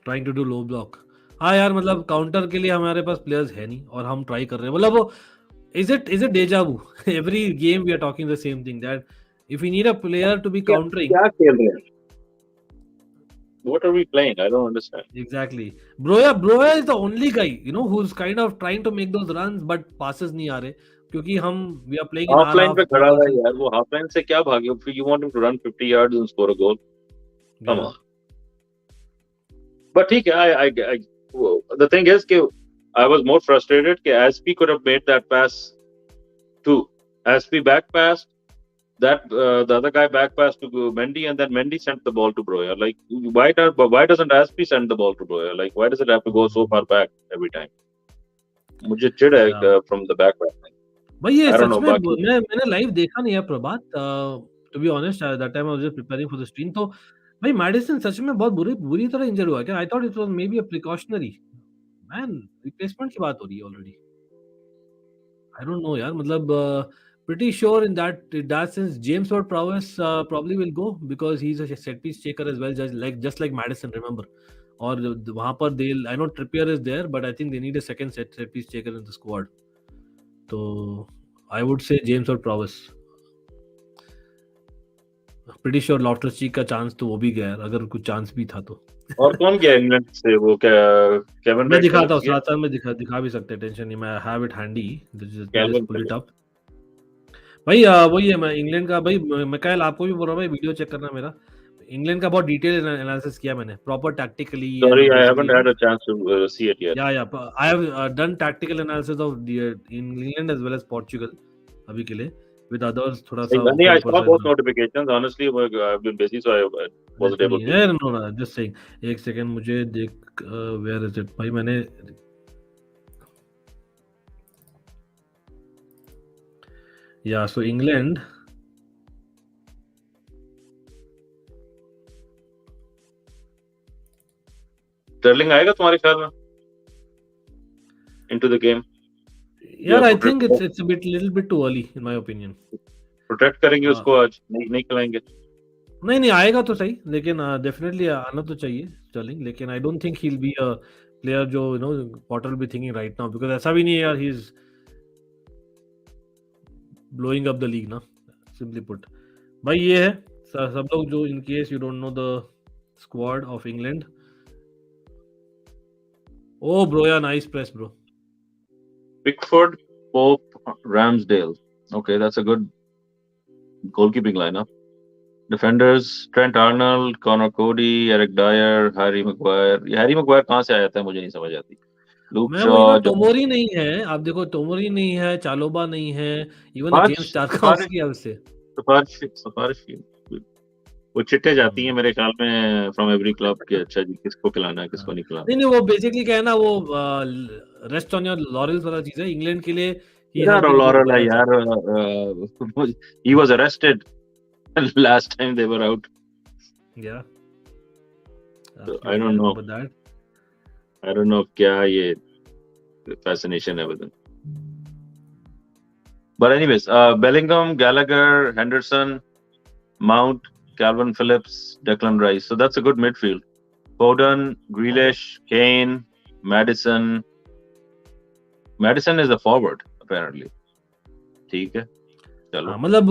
Trying to do low block. हाँ यार, मतलब counter के लिए हमारे पास प्लेयर्स है नहीं और हम ट्राई कर रहे हैं. मतलब वो is it deja vu? Every game we are talking the same thing, that if we need a player to be countering. क्या खेल रहे हैं? What are we playing? I don't understand. Exactly. Broya is the only guy, who's kind of trying to make those runs, but passes नहीं आ रहे क्योंकि we are playing in half line पे खड़ा है यार. वो half line से क्या भागे? You want him to run 50 yards and score a goal? Come on. But ठीक है, the thing is कि I was more frustrated कि Aspi could have made that pass too. Aspi back passed. That the other guy back passed to Mendy, and then Mendy sent the ball to Broya. Like, why doesn't Aspi send the ball to Broya? Like, why does it have to go so far back every time? मुझे चिढ़ है from the back. भाई ये I don't such know में बाकी मैंने live देखा नहीं है Prabhat, to be honest that time I was just preparing for the stream. तो भाई मैडिसन सच में बहुत बुरी तरह इंजर्ड हुआ क्या? I thought it was may be a precautionary. Man replacement की बात हो रही है ऑलरेडी। I don't know यार, मतलब pretty sure in that sense James Ward-Prowse probably will go because he's a set piece taker as well, just like Madison, remember. और वहां पर I know Trippier is there, but I think they need a second set piece taker in the squad. तो I would say James Ward-Prowse. Pretty sure Loftus-Cheek का chance तो वो भी गया यार, अगर कुछ चांस भी था तो। और कौन गया इंग्लैंड से? वो क्या केविन मैं रेड दिखाता हूँ फिलिप्स गया? साथ में दिखा भी सकते हैं, टेंशन नहीं, मैं have it handy, just Kevin pull it Phillips. Up. भाई वही है, मैं इंग्लैंड का भाई मैं कल आपको भी बोल रहा हूँ भाई, वीडियो चेक करना मेरा। इंग्लैंड का बहुत डिटेल एनालिसिस किया मैंने, proper tactically and Sorry, I basically haven't had a chance to see it yet. या I have done tactical analysis of England as well as Portugal अभी के लिए, विद अदर्स थोड़ा सा नहीं, I ऊपर saw से। both notifications. Honestly, I've been busy, so I wasn't able to. Know just saying, एक सेकंड मुझे देख, वेयर इज इट भाई, मैंने या सो इंग्लैंड Sterling आएगा तुम्हारे ख्याल में into the game? यार आई think it's a little bit too early in my opinion. Protect करेंगे उसको आज, नहीं खिलाएंगे। नहीं आएगा तो सही, लेकिन डेफिनेटली आना तो चाहिए स्टर्लिंग, लेकिन I don't think he will be a player जो you know Potter will be thinking right now, because ऐसा भी नहीं है यार, he is blowing up the league ना, सिंपली पुट। भाई ये है सब लोग जो, in case you don't know the squad of England. Oh bro yeah nice press bro. Pickford, Pope, Ramsdale. Okay, that's a good goalkeeping lineup. Defenders: Trent Arnold, Connor Cody, Eric Dyer, Harry Maguire. ये Harry Maguire कहाँ से आया था मुझे नहीं समझ आती। Luke मैं Shaw, वही ना, टोमोरी नहीं है, आप देखो टोमोरी नहीं है, चालोबा नहीं है, इवन जेम्स टारकॉव्स्की है उससे। सिफारिश वो चिट्टे जाती हैं मेरे ख्याल में फ्रॉम एवरी क्लब के, अच्छा जी किसको खिलाना है किसको नहीं खिलाना। नहीं वो बेसिकली क्या है ना, वो रेस्ट ऑन योर लॉरेल्स वाला चीज है इंग्लैंड के लिए। यार लॉरल है यार, he was arrested last time they were out. Yeah. So, I don't know about that. I don't know क्या ये fascination है with him. But anyways, Bellingham, Gallagher, Henderson, Mount, Calvin Phillips, Declan Rice. So that's a good midfield. Foden, Grealish, Kane, Madison. Madison is a forward apparently. ठीक है, चलो। मतलब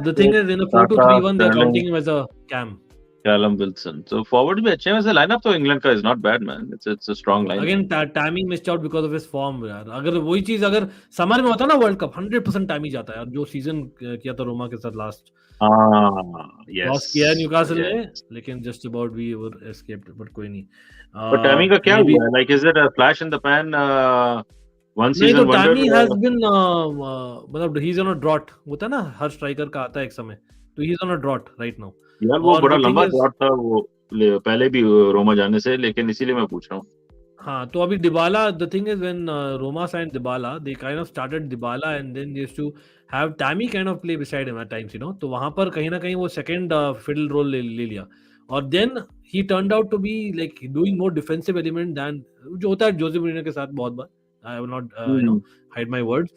the thing is in a 4-2-3-1 they're counting him as a cam. Callum Wilson. So forward भी अच्छे हैं वैसे, lineup तो England का is not bad man. It's a strong lineup. Again timing missed out because of his form यार। अगर वही चीज अगर समर में होता ना वर्ल्ड कप, 100% टाइम ही जाता है यार, जो सीजन किया था रोमा के साथ लास्ट। yes. लॉस किया न्यूकासल में, लेकिन just about we were escaped, but कोई नहीं। But timing का क्या हुआ है? Like is it a flash in the pan? One season wonder. Tammy has been मतलब he is on a drought, होता है ना हर स्ट्राइकर का आता है एक समय, तो he is on a drought right now। यार वो बड़ा लंबा ड्रॉट था वो पहले भी रोमा जाने से, लेकिन इसीलिए मैं पूछ रहा हूँ। हाँ तो अभी Dybala, the thing is when Roma signed Dybala, they kind of started Dybala and then they used to have Tammy kind of play beside him at times, you know, तो वहां पर कहीं ना कहीं वो सेकंड फिडल रोल ले लिया, और then he turned out to be like doing more defensive element then जो होता है जोसे मोरिनो के साथ बहुत बार, I will not you know hide my words,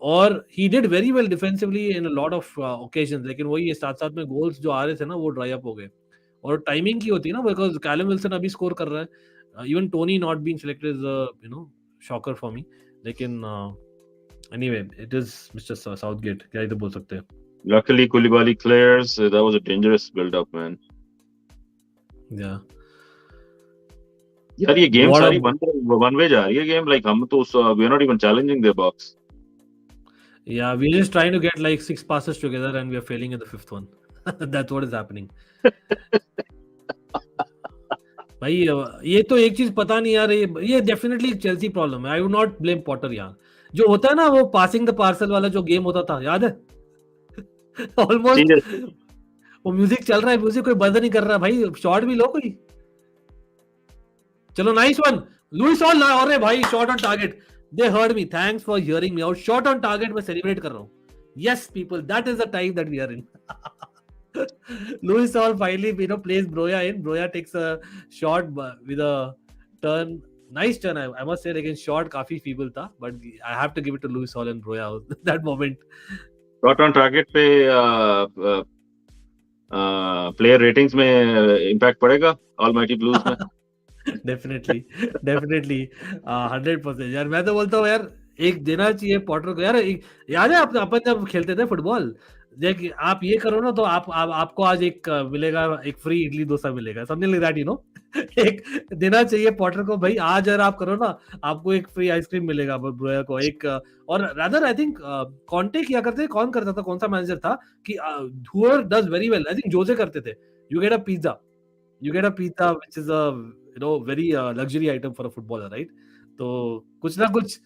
और he did very well defensively in a lot of occasions, लेकिन वही साथ साथ में गोल्स जो आ रहे थे ना वो ड्राई अप हो गए, और टाइमिंग की होती है ना, बिकॉज कैलम विल्सन अभी स्कोर कर रहा है, even Tony not being selected is a you know shocker for me, लेकिन anyway it is Mr. Southgate, क्या ही तो बोल सकते हैं। Luckily Koulibaly clears, that was a dangerous build up man. Yeah यार ये गेम सारी वन वे जा रही है गेम, लाइक हम तो we are not even challenging their box. Yeah, we're just trying to get like 6 passes together and we are failing at the 5th one. That's what is happening. भाई ये तो एक चीज पता नहीं यार, ये डेफिनेटली चेल्सी प्रॉब्लम है, I would not blame Potter यार। जो होता है ना वो पासिंग द पार्सल वाला जो गेम होता था, याद है? ऑलमोस्ट वो म्यूजिक चल रहा है, म्यूजिक कोई बंद नहीं कर रहा भाई, शॉट भी लो कोई। चलो नाइस वन लुइस ऑल, अरे भाई shot on target, They heard me. Thanks for hearing me out. Shot on target में celebrate कर रहा हूँ. Yes, people, that is the time that we are in. Luis Hall finally, plays Broya in. Broya takes a shot with a turn. Nice turn, I must say. Again, shot काफी feeble था, but I have to give it to Luis Hall and Broya that moment. Shot on target पे player ratings में impact पड़ेगा almighty blues में. Definitely 100% यार. मैं तो बोलता हूँ यार, एक देना चाहिए पॉटर को यार. याद है अपन जब खेलते थे फुटबॉल, देख आप ये करो ना तो आपको आज एक मिलेगा, एक फ्री इडली डोसा मिलेगा, समथिंग लाइक दैट, एक देना चाहिए पॉटर को भाई. आज अगर आप करो ना, आपको एक फ्री आइसक्रीम मिलेगा ब्रोया को एक. और रादर आई थिंक कॉन्टे किया करते, कौन करता था, कौन सा मैनेजर था कि whoever does very well, I think Jose करते थे. You get a pizza which is a very luxury item for a footballer, right? तो कुछ ना कुछ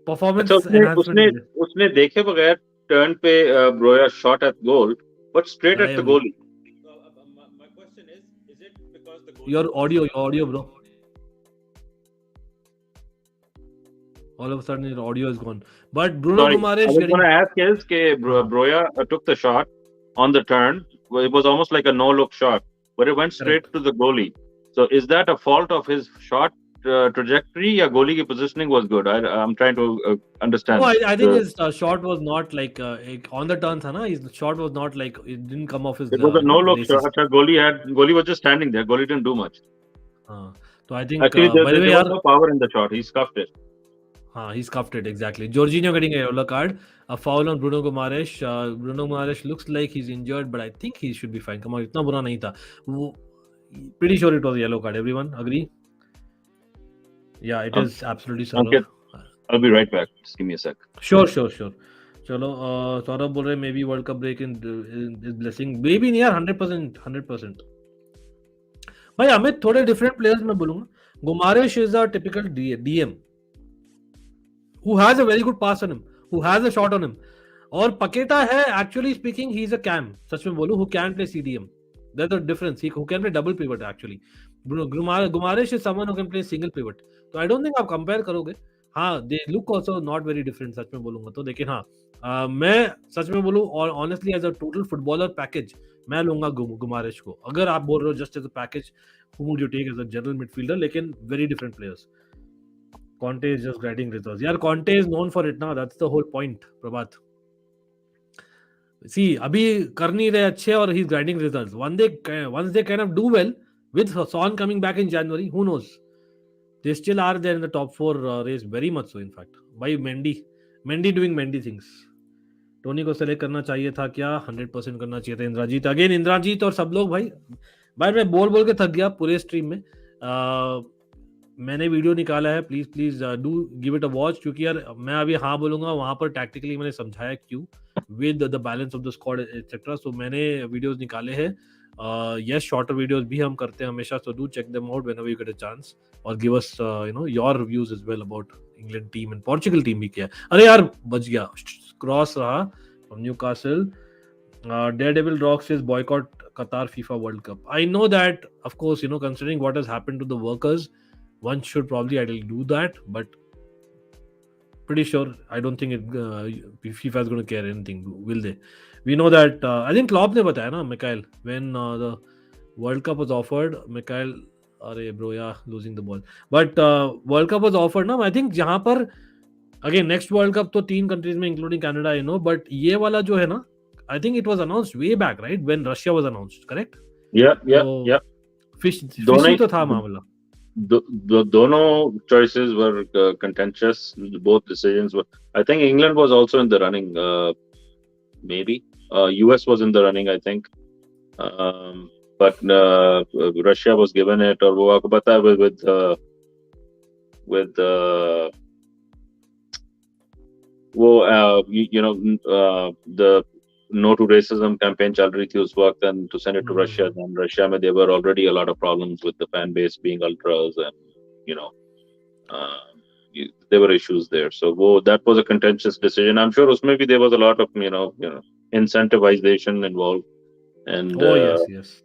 परफॉर्मेंस एनहांसमेंट. उसने देखे बगैर टर्न पे Broja shot at goal but straight at the goalie. My question is it because the goal... your audio bro, all of a sudden your audio is gone. But Bruno Guimaraes, I was going to ask is ke Broya took the shot on the turn. It was almost like a no look shot, but it went straight to the goalie. So is that a fault of his shot trajectory? Or goalie ki positioning was good? I'm trying to understand. No, I think his shot was not like on the turn tha na, his shot was not like, it didn't come off his. It was a no look shot. Goalie was just standing there. Goalie didn't do much. So I think actually there was no power in the shot. He scuffed it. He scuffed it, exactly. Jorginho getting a yellow card. A foul on Bruno Guimaraes. Bruno Guimaraes looks like he's injured, but I think he should be fine. Come on, itna bura nahi tha. Pretty sure it was a yellow card. Everyone agree? Yeah, it is absolutely so. Okay. I'll be right back. Just give me a sec. Sure. चलो सौरभ बोल रहे maybe world cup break in is blessing. Maybe नहीं यार, 100%. भाई अमित, थोड़े different players मैं बोलूंगा. गुमारेश is a typical DM who has a very good pass on him, who has a shot on him. और पकेटा है actually speaking, he is a cam, सच में बोलूं, who can play CDM. There's a difference. Who can play double pivot actually. Guimaraes is someone who can play single pivot. So I don't think आप compare करोगे. हाँ, they look also not very different, सच में बोलूंगा तो. लेकिन हाँ, मैं सच में बोलूं और honestly as a total footballer package मैं लूंगा गुमारेश को. अगर आप बोल रहे हो just as a package, who would you take as a general midfielder? लेकिन very different players. Conte is just grinding results. Yeah, Conte is known for it now. That's the whole point, Prabhat. See, अभी कर नहीं रहे अच्छे और he's grinding results. Once they kind of do well with Son coming back in January, who knows? They still are there in the top 4 race, very much so in fact. By Mendy doing Mendy things. Tony को select करना चाहिए था क्या? 100% करना चाहिए था. इंद्राजीत, again इंद्राजीत और सब लोग भाई मैं बोल के थक गया पूरे स्ट्रीम में. मैंने वीडियो निकाला है, please do give it a watch, क्योंकि यार मैं अभी हाँ बोलूंगा, वहां पर टैक्टिकली मैंने समझाया क्यों with the balance of the squad etcetera. So मैंने वीडियोस निकाले हैं. यस, शॉर्टर वीडियोस भी हम करते हैं हमेशा, so do check them out whenever you get a chance और give us your views as well about England team and Portugal team भी. किया अरे यार बच गया, क्रॉस रहा from Newcastle. Daredevil Rock says boycott Qatar FIFA World Cup. I know that, of course, considering what has happened to the workers, one should probably ideally do that, but pretty sure I don't think FIFA is going to care anything, will they? We know that I think Klopp ने बताया ना, Mikhail, when the World Cup was offered, Mikhail, अरे bro, yeah, losing the ball, but World Cup was offered ना, I think जहाँ पर again next World Cup तो 3 countries में including Canada, but ये वाला जो है ना, I think it was announced way back, right, when Russia was announced, correct? Yeah. Fishy तो था मामला. Dono choices were contentious. Both decisions were. I think England was also in the running. Maybe US was in the running, I think. But Russia was given it, or वो आपको पता है with the No to Racism campaign चल रही थी उस वक्त, and to send it to Russia. And Russia में there were already a lot of problems with the fan base being ultras, and there were issues there. So that was a contentious decision. I'm sure उसमें भी there was a lot of incentivization involved. And yes.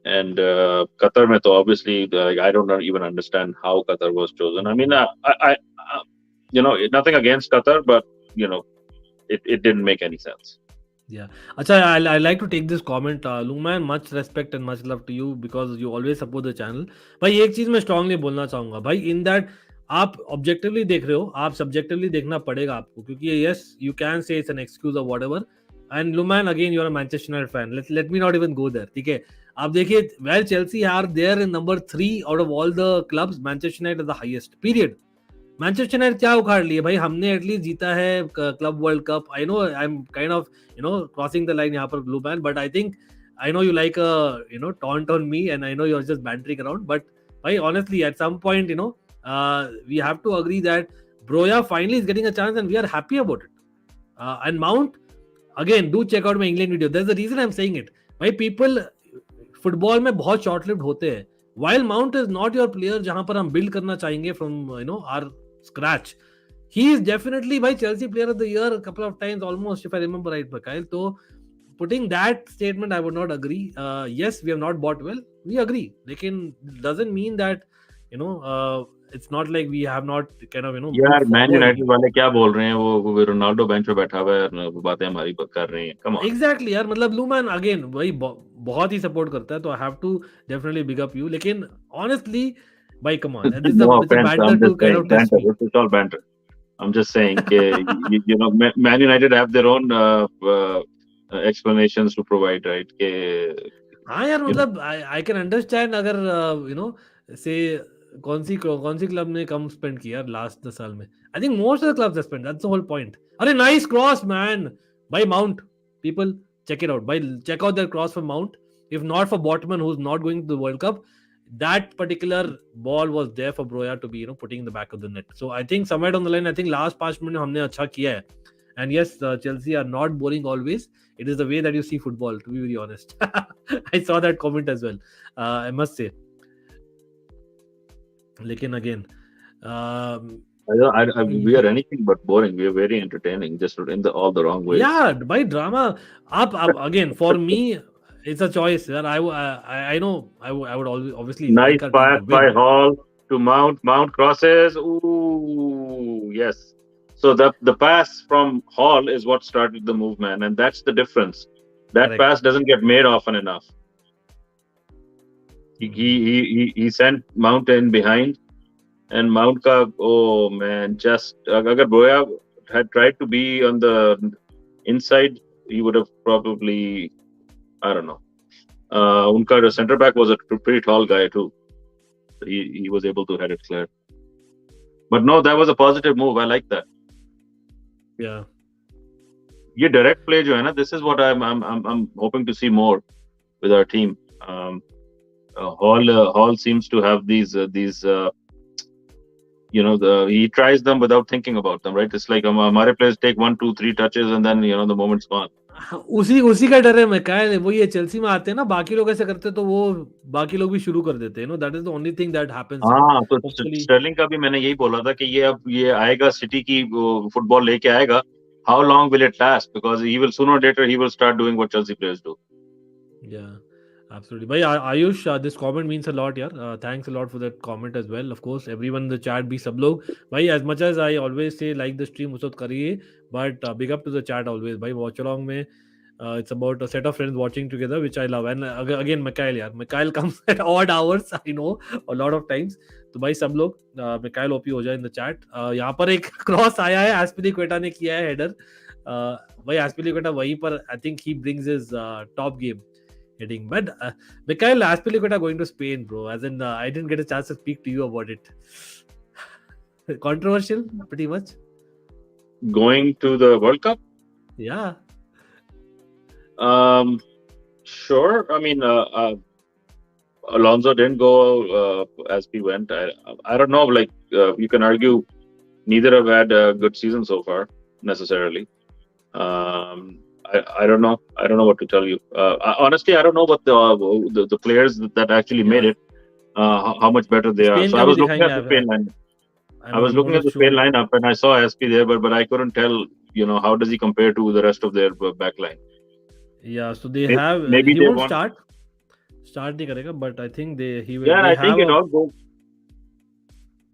And Qatar mein to obviously I don't even understand how Qatar was chosen. I mean, nothing against Qatar, but it didn't make any sense. Yeah. Acha, I like to take this comment. Lungman, much respect and much love to you because you always support the channel. भाई एक चीज मैं strongly बोलना चाहूंगा भाई, in that आप objectively देख रहे हो, आप subjectively देखना पड़ेगा आपको, क्योंकि yes, you can say it's an excuse or whatever. And Lungman, again, you're a Manchester United fan. Let me not even go there. ठीक है, आप देखिए, well, Chelsea are there in number 3 out of all the clubs. Manchester United is the highest. Period. Manchester United क्या उखाड़ लिए भाई, हमने at least जीता है club world cup. I know I am kind of crossing the line यहाँ पर, blue man, but I think I know you like taunt on me and I know you are just bantering around, but भाई honestly at some point we have to agree that Broya finally is getting a chance and we are happy about it. And Mount, again, do check out my England video. There's a reason I'm saying it. भाई people football में बहुत short lived होते हैं. While Mount is not your player जहां पर हम build करना चाहेंगे from our scratch, he is definitely by Chelsea player of the year a couple of times almost, if I remember right, Mikhail. So putting that statement, I would not agree. Yes, we have not bought well, we agree, लेकिन doesn't mean that it's not like we have not kind of यार man United वाले क्या बोल रहे हैं, वो Ronaldo bench पे बैठा हुआ है, वो बातें हमारी कर रहे हैं. Come on. एग्जैक्टली यार, मतलब ब्लू मैन अगेन भाई बहुत ही सपोर्ट करता है, तो I have to definitely big up you, लेकिन ऑनेस्टली भाई come on, this is No a offense, banter I'm to just kind saying of test banter. me. It's all banter. I'm just saying Man United have their own explanations to provide, right? हाँ यार, मतलब I can understand अगर से कौन C club ने कम spend किया last 10 साल में. I think most of the clubs have spend, that's the whole point. अरे nice cross man by Mount, people check it out, by check out their cross from Mount. If not for Botman, who's not going to the World Cup, that particular ball was there for Broya to be putting in the back of the net. So I think somewhere down the line, I think last 5 minutes हमने अच्छा किया है. And yes, Chelsea are not boring always. It is the way that you see football, to be very honest. I saw that comment as well, I must say. Lekin again, we are anything but boring. We are very entertaining, just in all the wrong ways. yeah, by drama up again, for me it's a choice. I know I would always obviously Nice like our team pass to by win. Hall to Mount crosses. Ooh, yes. So the pass from Hall is what started the move, man, and that's the difference. That Correct. pass doesn't get made often enough. He sent Mount in behind, and Mount ka, oh man, just agar Broya had tried to be on the inside, he would have probably, I don't know. Unka center back was a pretty tall guy too. He was able to head it clear. But no, that was a positive move. I like that. Yeah. ये direct play जो है ना, this is what I'm hoping to see more with our team. Hall seems to have these he tries them without thinking about them, right? It's like हमारे players take 1, 2, 3 touches and then the moment's gone. उसी का डर है. मैं क्या वो ये Chelsea में आते हैं ना, बाकी लोग ऐसे करते तो वो बाकी लोग भी शुरू कर देते हैं. That is the only thing that happens. हाँ, तो स्टर्लिंग का भी मैंने यही बोला था कि ये आएगा, सिटी की फुटबॉल लेके आएगा. How long will it last? Because he will sooner or later he will start doing what Chelsea players do. Yeah, absolutely. Bhai, Ayush, this comment means a lot, yaar. Thanks a lot for that comment as well. Of course, everyone in the chat, be sab log. Bhai, as much as I always say like the stream, usat kariye, but big up to the chat always. Bhai, Watchalong mein, it's about a set of friends watching together, which I love. And again, Mikhail, yaar. Mikhail comes at odd hours, I know, a lot of times. तो भाई सब लोग Mikail OP हो जाए इन the chat. यहाँ पर एक cross आया है, एस्पिलिक्वेटा ने किया है हेडर. भाई एस्पिलिक्वेटा वहीं पर, आई think he brings his top game hitting. But Mikhail, Azpilicueta going to Spain, bro. As in, I didn't get a chance to speak to you about it. Controversial, pretty much. Going to the World Cup? Yeah. Sure. I mean, Alonso didn't go as he went. I don't know. Like you can argue, neither have had a good season so far necessarily. I don't know. I don't know what to tell you. Honestly, I don't know what the players that actually made it, how much better they are. So I was looking at the Spain lineup. I was looking at the Spain lineup and I saw SP there, but I couldn't tell. How does he compare to the rest of their back line? Yeah. So they have. Maybe he they won't want. start. start नहीं करेगा, but I think he will. Yeah, and They I think have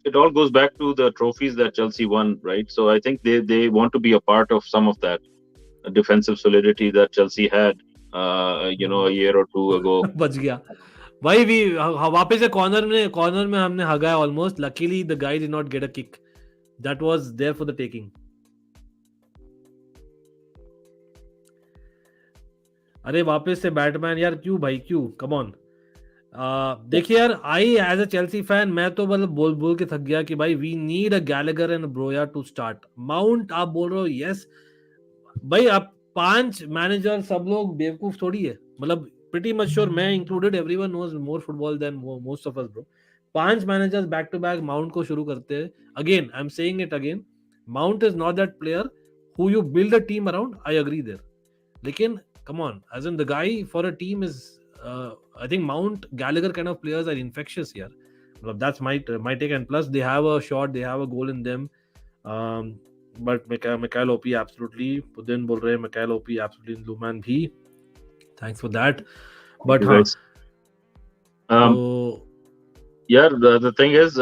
it all goes back to the trophies that Chelsea won, right? So I think they want to be a part of some of that defensive solidity that Chelsea had, a year or two ago. बच गया भाई. We वापस से corner में हमने हगाया almost. Luckily the guy did not get a kick. That was there for the taking. अरे वापस से बैटमैन यार, क्यों भाई, क्यों? Come on. देखिए यार, I as a Chelsea fan मैं तो मतलब बोल के थक गया कि भाई we need a Gallagher and Broja to start. Mount आप बोल रहे हो, यस भाई. आप 5 मैनेजर, सब लोग बेवकूफ थोड़ी है. मतलब pretty much sure, मैं included, everyone knows more football than most of us bro. 5 managers back to back Mount को शुरू करते हैं. Again I am saying it again, Mount is not that player who you build a team around. I agree there, लेकिन come on, as in the guy for a team is I think Mount, Gallagher kind of players are infectious here. Well, that's my take. And plus they have a shot, they have a goal in them. But Michael OP absolutely, Pudin bol rahe, Michael OP absolutely, Luman bhi, thanks for that. But yeah, the thing is,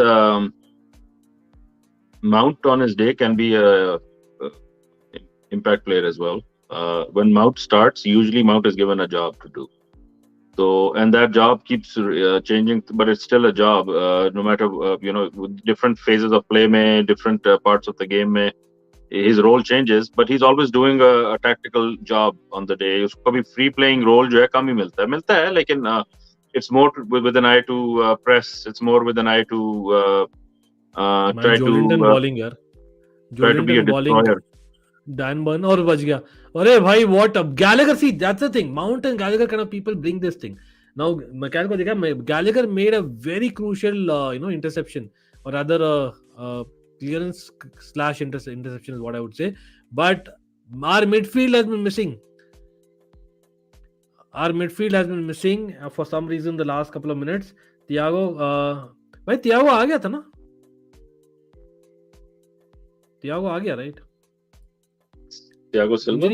Mount on his day can be a impact player as well. When Mount starts, usually Mount is given a job to do. So, and that job keeps changing, but it's still a job. No matter with different phases of play, different parts of the game, his role changes. But he's always doing a tactical job on the day. उसको भी free playing role जो है कम ही मिलता है. लेकिन it's more with an eye to press. It's more with an eye to try to bowling यार. Try to be a destroyer. Dan Burn और बच गया. अरे भाई what a Gallagher, see that's the thing, Mount and Gallagher kind of people bring this thing. Now McCall को देखा, Gallagher made a very crucial interception, or rather clearance / interception is what I would say. But our midfield has been missing. For some reason the last couple of minutes. Thiago भाई Thiago आ गया था ना? Thiago आ गया, right? Thiago Silva.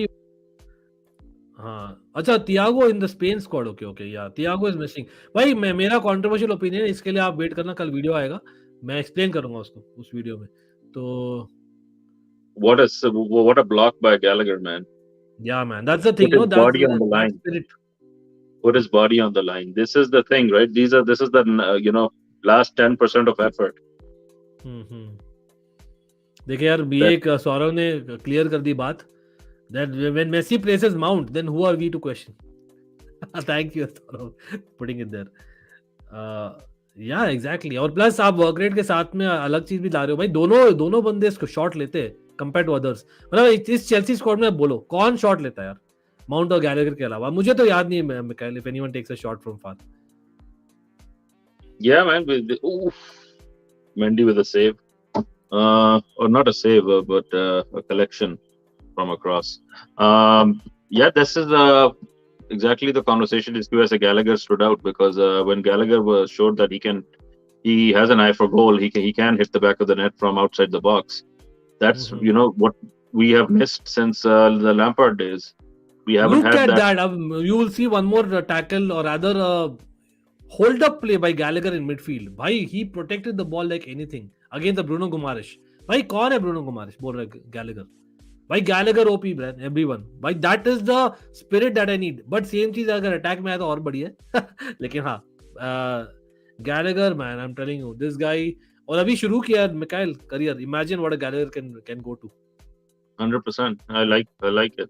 हाँ, अच्छा, Thiago in the Spain squad. Okay, yeah, Thiago is missing. भाई मेरा controversial opinion है, इसके लिए आप वेट करना, कल वीडियो आएगा, मैं एक्सप्लेन करूंगा उसको उस वीडियो में. तो what a block by Gallagher, man. Yeah, man, that's the thing. Put his body on the line. Spirit. Put his body on the line. This is the thing, right? This is the last 10% of effort. देखिए यार, एक सौरव ने clear कर दी बात, that when Messi places Mount, then who are we to question? Thank you Saurav, putting it there. Yeah, exactly. और plus आप work rate के साथ में अलग चीज भी ला रहे हो भाई. दोनों बंदे इसको शॉट लेते हैं कंपेयर टू अदर्स. मतलब इस चेल्सी स्क्वाड में बोलो कौन शॉट लेता है यार, माउंट और गैलेगर के अलावा? मुझे तो याद नहीं है Mikail, if anyone takes a shot from far. Yeah, man. Mendy with a save. Or not a save, but a collection from across. Yeah, this is exactly the conversation is as Gallagher stood out, because when Gallagher was showed that he has an eye for goal, he can hit the back of the net from outside the box. That's what we have missed since the Lampard days. We haven't Look had at that. You will see one more tackle or rather hold up play by Gallagher in midfield. Bhai, he protected the ball like anything against the Bruno Guimaraes. Bhai, कौन है Bruno Guimaraes? बोल रहा है Gallagher. भाई Gallagher OP brand, everyone. भाई that is the spirit that I need. But same चीज अगर attack में आया तो और बढ़िया है. लेकिन हाँ, Gallagher, man, I'm telling you, this guy. और अभी शुरू किया Michael career. Imagine what a Gallagher can go to. 100%. I like it.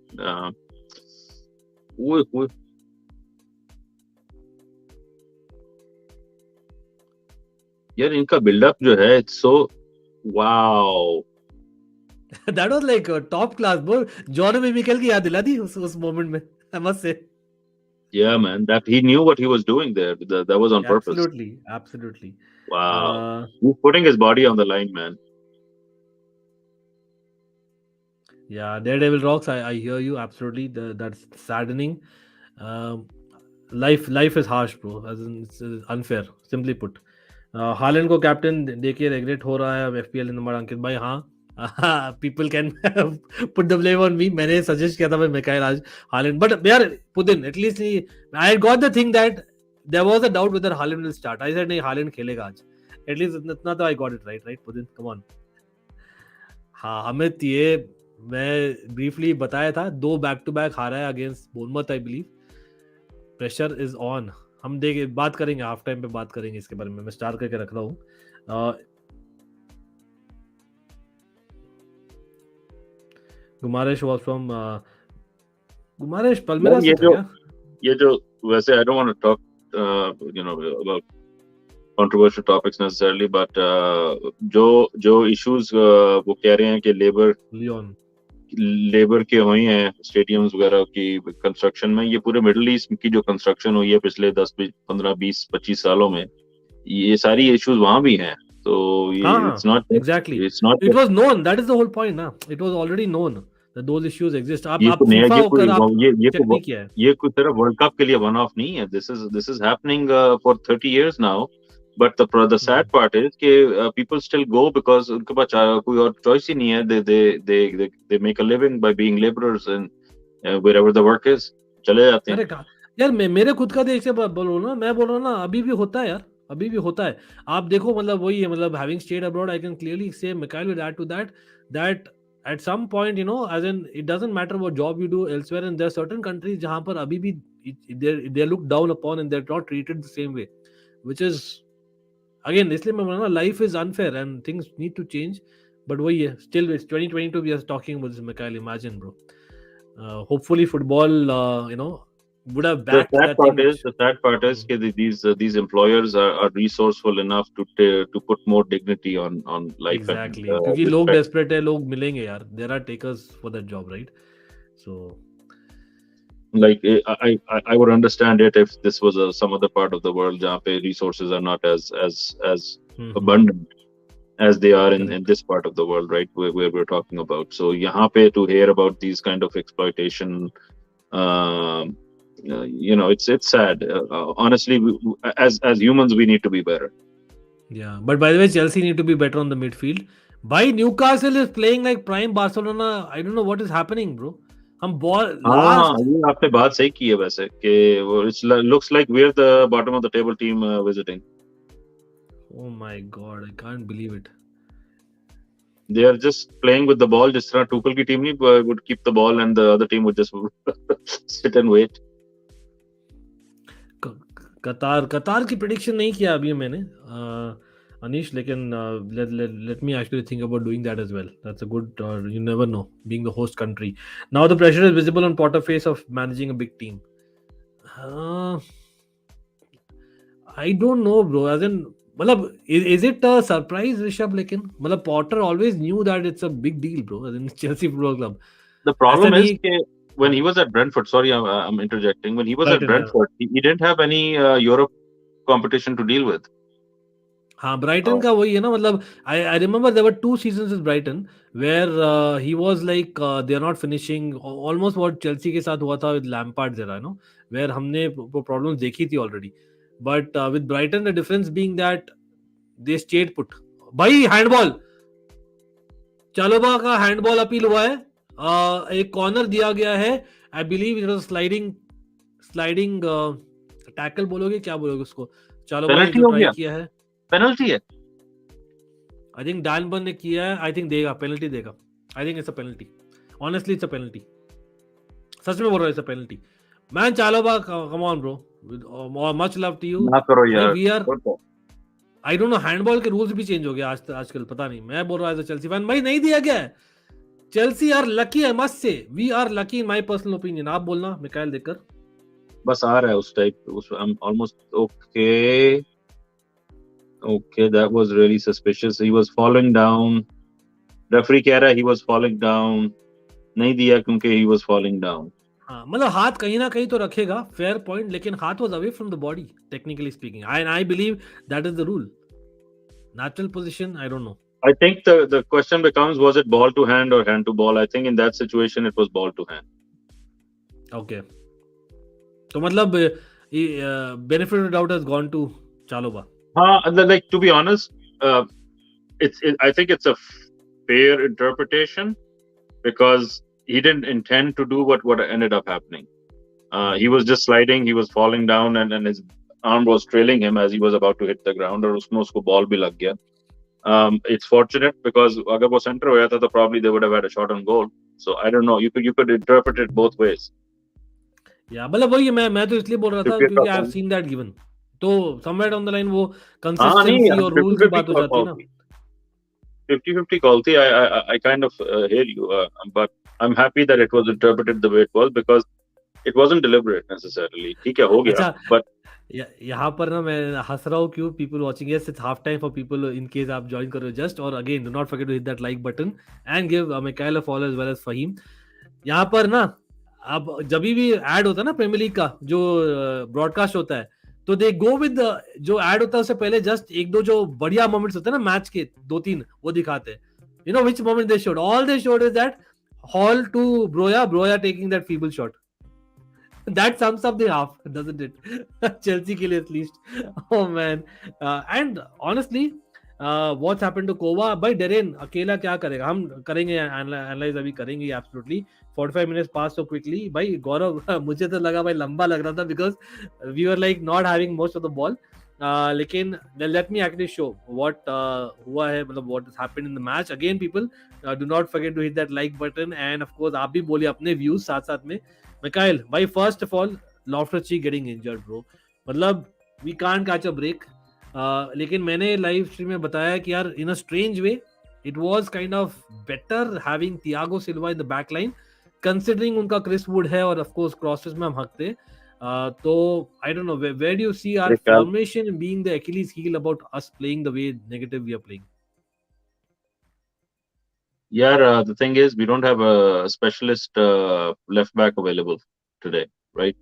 यार इनका बिल्डअप जो है, it's so wow. That was like top class, bro. John Mikel की याद दिला दी उस moment में, I must say. Yeah, man, that he knew what he was doing there. That was on purpose. Absolutely. Wow. He's putting his body on the line, man. Yeah, Daredevil rocks. I hear you absolutely. That's saddening. Life is harsh, bro. As in, it's unfair. Simply put. Holland को captain देखिए regret हो रहा है अब FPL इन number. अंकित भाई, हाँ, people can put the blame on me. मैंने suggest किया था भाई मिकाइल आज हालैंड, बट यार Putin, at least I got the thing that there was a doubt whether Haaland will start. I said नहीं Haaland खेलेगा आज. At least इतना तो I got it right, Pudin? Come on. हाँ अमित ये मैं briefly बताया था 2 back to back हारा है against Bournemouth I believe. Pressure is on. हम देख बात करेंगे हाफ टाइम पे बात करेंगे इसके बारे में. मैं स्टार करके रख रहा हूँ. Gumaresh was from Gumaresh Palmeiras से था क्या? ये जो वैसे I don't want to talk about controversial topics necessarily, but जो issues वो कह रहे हैं कि लेबर के हुई हैं स्टेडियम्स वगैरह की कंस्ट्रक्शन में, ये पूरे मिडिल ईस्ट की जो कंस्ट्रक्शन हुई है पिछले 10 15 20 25 सालों में, ये सारी इश्यूज वहां भी हैं. तो ये it's not exactly it was known, that is the whole point ना. It was already known that those issues exist. आप FIFA होकर आप चेक नहीं किया है. ये कोई तरह वर्ल्ड कप के लिए वन ऑफ नहीं है. This is happening for 30 years now. But the sad part is कि people still go because उनके पास कोई और choice ही नहीं है. They make a living by being laborers and wherever the work is. चले जाते हैं. अरे यार मेरे खुद का देख से बोलो ना, मैं बोल रहा हूँ ना, अभी भी होता है यार, अभी भी होता है. आप देखो मतलब वही है, मतलब having stayed abroad I can clearly say Mikhail will add to that at some point as in it doesn't matter what job you do elsewhere, and there are certain countries जहाँ पर अभी भी they look down upon and they're not treated the same way, which is again इसलिए मैं बोल रहा हूँ life is unfair and things need to change. But वही है, still it's 2022 we are talking about this. Mikhail, imagine bro, hopefully football would have backed that thing. The sad part is that these employers are resourceful enough to put more dignity on life. Exactly. क्योंकि लोग desperate है, लोग मिलेंगे यार. There are takers for that job, right? So like I would understand it if this was some other part of the world जहाँ पे resources are not as abundant as they are in this part of the world, right, where we're talking about. So यहाँ पे to hear about these kind of exploitation, it's sad. Honestly, as humans we need to be better. Yeah, but by the way, Chelsea need to be better on the midfield. By Newcastle is playing like prime Barcelona. I don't know what is happening, bro. हम ball ये आपने बात सही की है वैसे कि वो it looks like we're the bottom of the table team visiting. Oh my god, I can't believe it. They are just playing with the ball. जिस तरह टूकल की टीम नहीं would keep the ball and the other team would just sit and wait. कतार की prediction नहीं किया अभी मैंने Anish, लेकिन let me actually think about doing that as well. That's a good, you never know, being the host country. Now the pressure is visible on Potter face of managing a big team. I don't know, bro. As in, is it a surprise, Rishabh? Lekin, Potter always knew that it's a big deal, bro. As in Chelsea Football Club. The problem is when he was at Brentford, sorry, I'm interjecting. When he was at Brentford, he didn't have any Europe competition to deal with. हाँ Brighton का वही है ना, मतलब I remember there were 2 seasons with Brighton where he was like they are not finishing, almost what Chelsea के साथ हुआ था with Lampard जरा, where हमने वो problems देखी थी already. But with Brighton the difference being that they stayed put. भाई हैंडबॉल, चालोबा का हैंडबॉल अपील हुआ है, एक कॉर्नर दिया गया है. I believe it was sliding tackle बोलोगे, क्या बोलोगे उसको, चालोबा ने जो ट्राई किया है, पेनल्टी है. आई थिंक डैन बर्न ने किया है. आई थिंक देगा, पेनल्टी देगा. I think it's a penalty. Honestly it's a penalty. सच में बोल रहा हूं, it's a penalty. Man Chalobah, come on bro, much love to you. ना करो यार. We are, I don't know, handball के रूल्स भी चेंज हो गए आजकल, पता नहीं. मैं बोल रहा हूं एज अ चेल्सी फैन, भाई नहीं दिया गया है. Chelsea are lucky, I must say, we are lucky in my personal opinion. आप बोलना मिकाइल देखकर. बस आ रहा है उस type, I am almost Okay, that was really suspicious. He was falling down. Referee कह रहा है he was falling down. नहीं दिया क्योंकि he was falling down. हाँ, मतलब हाथ कहीं ना कहीं तो रखेगा, fair point, लेकिन हाथ was away from the body, technically speaking. I believe that is the rule. Natural position, I don't know. I think the question becomes, was it ball to hand or hand to ball? I think in that situation it was ball to hand. Okay. तो मतलब benefit of the doubt has gone to Chaloba. Like, to be honest, I think it's a fair interpretation because he didn't intend to do what ended up happening. He was just sliding, he was falling down, and his arm was trailing him as he was about to hit the ground, और उसमें उसको ball भी लग गया. It's fortunate because अगर वो center हो जाता तो probably they would have had a shot on goal. So I don't know. You could interpret it both ways. या मतलब वही मैं तो इसलिए बोल रहा था Trippier क्योंकि का I have point. Seen that given, तो समवेयर डाउन द लाइन वो हाँ नहीं कंसिस्टेंसी और रूल की 50-50 बात हो जाती है ना. 50-50 call थी. I kind of hear you, but I'm happy that it was interpreted the way it was because it wasn't deliberate necessarily. ठीक है हो गया, अच्छा, but यहाँ पर ना मैं हंस रहा हूँ क्यों, people watching, yes it's half time for people in case आप ज्वाइन कर रहे हो जस्ट, और again do not forget to hit that like button and give Mikail a follow as well as Faheem. यहाँ पर ना अब जब भी ऐड होता है ना प्रीमियर लीग का जो ब्रॉडकास्ट होता है, तो दे गो विद जो ऐड होता है उससे पहले जस्ट एक दो जो बढ़िया मोमेंट्स होते हैं ना मैच के, 2-3 वो दिखाते हैं. You know which moment they showed, all they showed is that Hall to Broja taking that feeble shot. That sums up the half, doesn't it? Chelsea के लिए at least. Oh man. And honestly, what's happened to Kova? भाई Darren अकेला क्या करेगा? हम करेंगे analyse, अभी करेंगे absolutely. 45 minutes passed so quickly. भाई गौरव मुझे तो लगा भाई लंबा लग रहा था because we were like not having most of the ball. लेकिन let me actually show what हुआ है, मतलब what has happened in the match. Again people, do not forget to hit that like button and of course आप भी बोलिए अपने views साथ साथ में. Mikhail, by first of all, Loftus-Cheek getting injured, bro. मतलब we can't catch a break. लेकिन मैंने लाइव स्ट्रीम में बताया कि यार in a strange way, it was kind of better having Thiago Silva in the back line, considering उनका Chris Wood है और of course crosses में हम हकते. तो I don't know where do you see our formation being the Achilles heel about us playing the way negative we are playing? Yeah, the thing is, we don't have a specialist left back available today, right?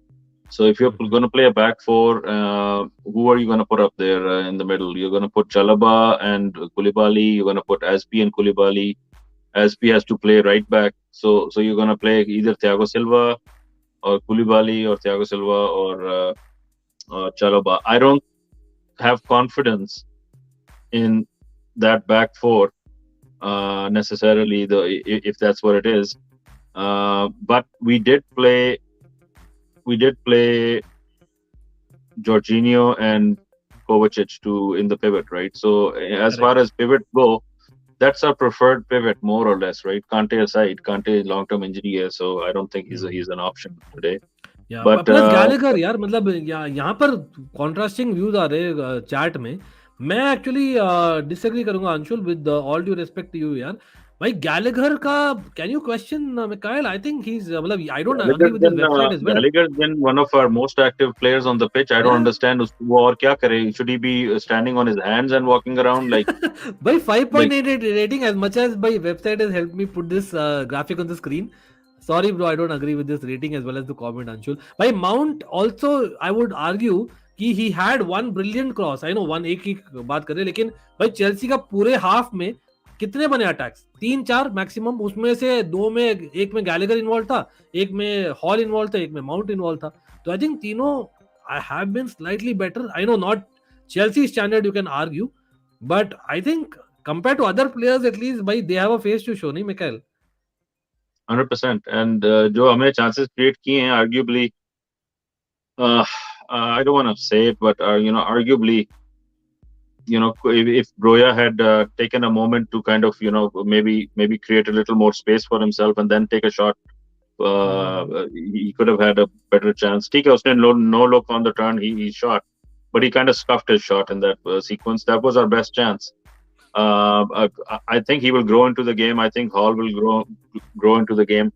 So if you're going to play a back four, who are you going to put up there in the middle? You're going to put Chalaba and Koulibaly. You're going to put Azpi and Koulibaly. Azpi has to play right back. So you're going to play either Thiago Silva or Koulibaly or Thiago Silva or Chalaba. I don't have confidence in that back four. Necessarily, if that's what it is, but we did play Jorginho and Kovacic in the pivot, right? So as far as pivot go, that's our preferred pivot more or less, right? Kante aside, Kante long-term injury है, so I don't think he's an option today. Yeah, but plus Gallagher यार, मतलब यहाँ पर contrasting views आ रहे हैं chat में. मैं actually disagree करूंगा Anshul, with all due respect to you यार. भाई गैलेगर का can you question Mikail? I think he is, मतलब I don't agree with his website as well. Gallagher has been one of our most active players on the pitch. I don't understand वो और क्या करे. Should he be standing on his hands and walking around like? भाई 5.8 rating, as much as my website has helped me put this graphic on the screen. Sorry bro, I don't agree with this rating as well as the comment Anshul. भाई Mount also I would argue कि he had one brilliant cross. I know one एक ही बात कर रहे हैं, लेकिन भाई Chelsea का पूरे हाफ में कितने बने अटैक्स? 3-4 मैक्सिमम, उसमें से 2 में, एक में गैलेगर इन्वॉल्व था, एक में हॉल इन्वॉल्व था, एक में माउंट इन्वॉल्व था. तो आई थिंक तीनों I have been slightly better. I know not Chelsea standard you can argue, but I think compare to other players at least भाई they have a face to show, नहीं Mikail? 100%. And जो हमें chances create किए हैं, arguably, I don't want to say it, but arguably, if Broya had taken a moment to kind of maybe create a little more space for himself and then take a shot, he could have had a better chance. ठीक है, उसने no look on the turn, he shot, but he kind of scuffed his shot in that sequence. That was our best chance. I think he will grow into the game. I think Hall will grow into the game,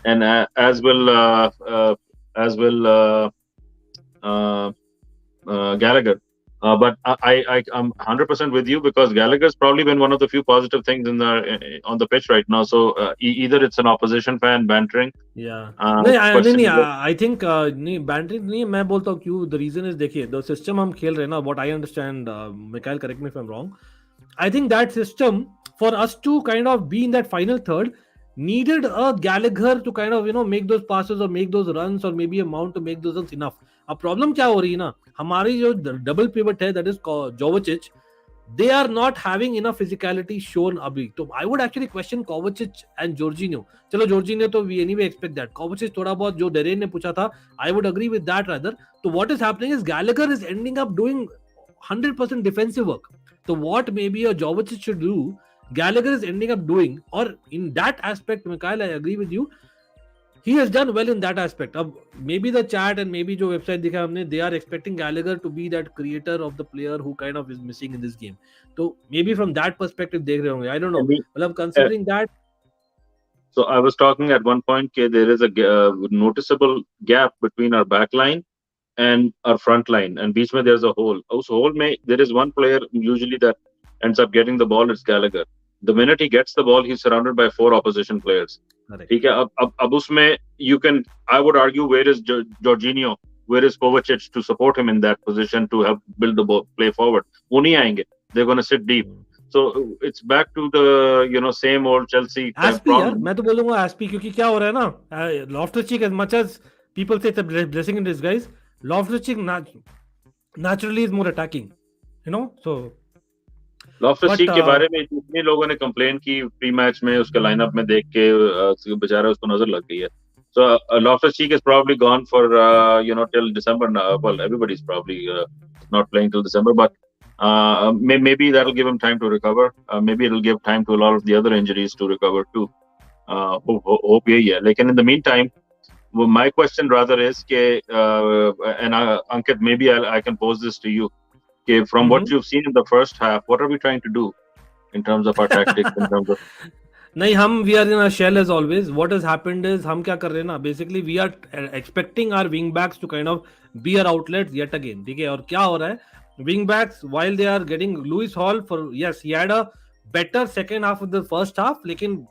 and as will Gallagher. But I'm 100% with you because Gallagher's probably been one of the few positive things on the pitch right now. So either it's an opposition fan bantering. Yeah. नहीं, I think नहीं bantering नहीं, मैं बोलता हूँ क्यों. The reason is, देखिए, the system हम खेल रहे हैं ना, what I understand, Mikhail, correct me if I'm wrong, I think that system, for us to kind of be in that final third, needed a Gallagher to kind of make those passes or make those runs, or maybe a Mount to make those runs enough. अब problem क्या हो रही है ना, हमारी जो double pivot है, that is Jovicic, they are not having enough physicality shown abhi. So I would actually question Kovacic and Jorginho. Chalo Jorginho to we anyway expect that. Kovacic thoda bahut jo Derain ne pucha tha, I would agree with that rather. So what is happening is Gallagher is ending up doing 100% defensive work. So what maybe a Kovacic should do, Gallagher is ending up doing, or in that aspect, Mikhail, I agree with you. He has done well in that aspect. Maybe the chat and maybe जो website दिखा हमने, they are expecting Gallagher to be that creator of the player who kind of is missing in this game. So maybe from that perspective देख रहे होंगे. I don't know. मतलब considering that. So I was talking at one point that there is a noticeable gap between our back line and our front line, and beach mein there's a hole. Us hole mein there is one player usually that ends up getting the ball. It's Gallagher. The minute he gets the ball, he's surrounded by 4 opposition players. ठीक है. अब उसमें you can, I would argue, where is Jorginho, where is Kovacic to support him in that position to help build the ball, play forward? वो नहीं आएंगे. They're going to sit deep. So it's back to the same old Chelsea Aspie यार, मैं तो बोलूँगा Aspie, क्योंकि क्या हो रहा है ना, Loftus-Cheek, as much as people say it's a blessing in disguise, Loftus-Cheek naturally is more attacking, so Loftus-Cheek के बारे में इतने लोगों ने कंप्लेन की प्री मैच में, उसके लाइनअप में देख के बेचारा उसको नजर लग गई है. So Loftus-Cheek is probably gone for till December now. Well, everybody's probably not playing till December, but maybe that'll give him time to recover. Maybe it'll give time to a lot of the other injuries to recover too. Hope yeah. Lekin in the meantime, my question rather is and Ankit, maybe I can pose this to you. From what you've seen in the first half, what are we trying to do in terms of our tactics? In terms of नहीं, we are in a shell as always. What has happened is हम क्या कर रहे हैं ना, basically we are expecting our wing backs to kind of be our outlets yet again. ठीक है, और क्या हो रहा है, wing backs, while they are getting Lewis Hall for, yes, he had a better second half of the first half, लेकिन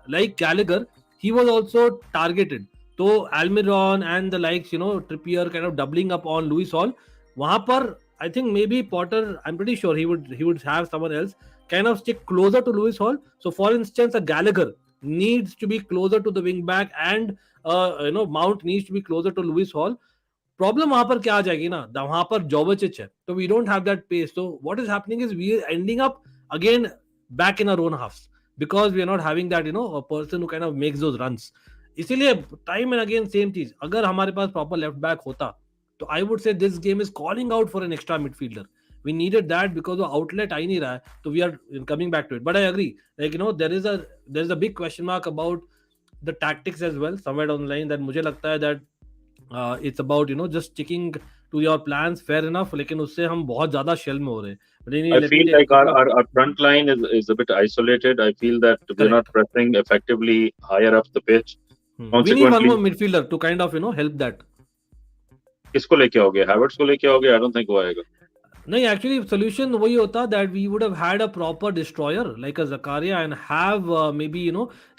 like Gallagher, he was also targeted. So Almiron and the likes, Trippier kind of doubling up on Lewis Hall. वहां पर I think maybe Potter, I'm pretty sure he would have someone else kind of stick closer to Lewis Hall. So for instance, a Gallagher needs to be closer to the wing back, and Mount needs to be closer to Lewis Hall. Problem वहां पर क्या आ जाएगी ना, वहां पर Kovacic है, so we don't have that pace. So what is happening is we are ending up again back in our own halves because we are not having that a person who kind of makes those runs. इसीलिए time and again same चीज, अगर हमारे पास proper left back होता, so I would say this game is calling out for an extra midfielder. We needed that because the outlet I नहीं रहा है, so we are coming back to it. But I agree, like there is a big question mark about the tactics as well somewhere down the line, that मुझे लगता है that it's about just sticking to your plans, fair enough, लेकिन उससे हम बहुत ज़्यादा shell में हो रहे हैं. I feel like our front line is a bit isolated. I feel that we're not pressing effectively higher up the pitch. We need one more midfielder to kind of help that. किसको लेके आओगे? Havertz को लेके आओगे? I don't think वो आएगा. नहीं, actually solution वही होता that we would have had a proper destroyer like a Zakaria and have maybe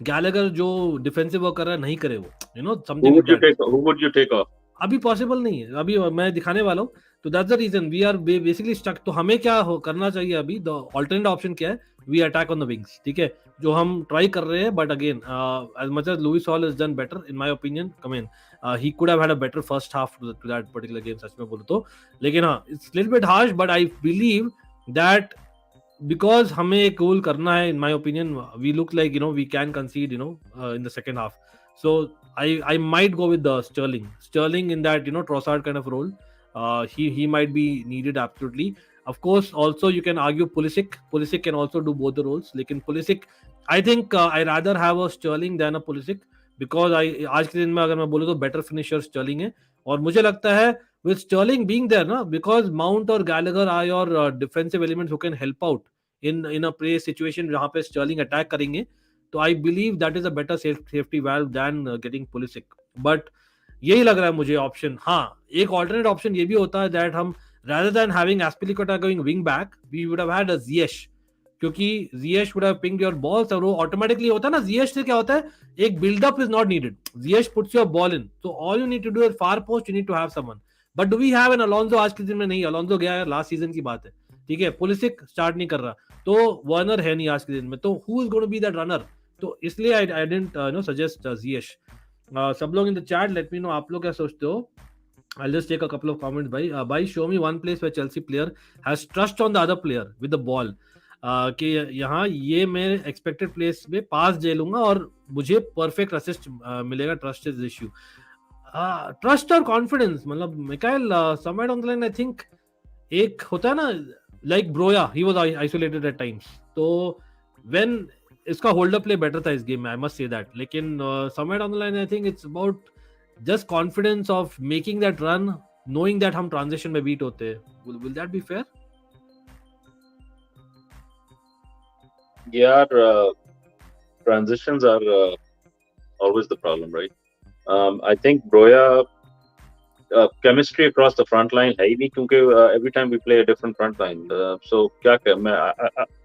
Gallagher जो defensive work कर रहा है नहीं करे वो, something. Who would you take off? अभी possible नहीं है, अभी मैं दिखाने वाला हूँ. तो that's the reason we are basically stuck. तो हमें क्या करना चाहिए अभी? The alternate option क्या है? We attack on the wings, ठीक है, जो हम ट्राई कर रहे हैं. But again, as much as Lewis Hall has done better in my opinion, he could have had a better first half to that particular game, सच में बोलूँ तो. लेकिन हाँ, it's a little bit harsh, but I believe that because हमें एक goal करना है, in my opinion, we look like we can concede in the second half. So I might go with the Sterling in that Trossard kind of role. He might be needed absolutely. Of course, also you can argue Pulisic can also do both the roles. लेकिन Pulisic, I think I rather have a Sterling than a Pulisic because आज के दिन में अगर मैं बोलूँ तो better finisher Sterling है. और मुझे लगता है with Sterling being there ना, because Mount और Gallagher are your defensive elements who can help out in a play situation जहाँ पे Sterling attack करेंगे. तो I believe that is a better safety valve than getting Pulisic. But यही लग रहा है मुझे ऑप्शन. हाँ, एक alternate option ये भी होता है that हम rather than having Azpilicueta going wing back, we would have had a Ziyech, क्योंकि Ziyech would have pinged your balls और वो automatically होता है ना. Ziyech से क्या होता है, एक build up is not needed. Ziyech puts your ball in, so all you need to do is far post, you need to have someone. But do we have an Alonso? आज के दिन में नहीं. Alonso गया है, last season की बात है, ठीक है. Pulisic start नहीं कर रहा, तो Werner है नहीं आज के दिन में, तो who is going to be that runner? तो इसलिए I didn't suggest Ziyech. सब लोग in the chat let me know आप लोग क्या सोचते हो. I'll just take a couple of comments. Bhai, show me one place where Chelsea player has trust on the other player with the ball. कि यहाँ ये मैं expected place में पास दे लूंगा और मुझे perfect assist मिलेगा. Trust is the issue. Trust और confidence. मतलब Mikhail, somewhere on the line, I think एक होता है ना, like Broya, he was isolated at times. तो when इसका hold up play better था इस game में, I must say that. लेकिन somewhere on the line, I think it's about just confidence of making that run, knowing that हम transition में beat होते हैं. Will that be fair? Yeah, transitions are always the problem, right? I think Broya chemistry across the front line है ही नहीं, क्योंकि every time we play a different front line. So क्या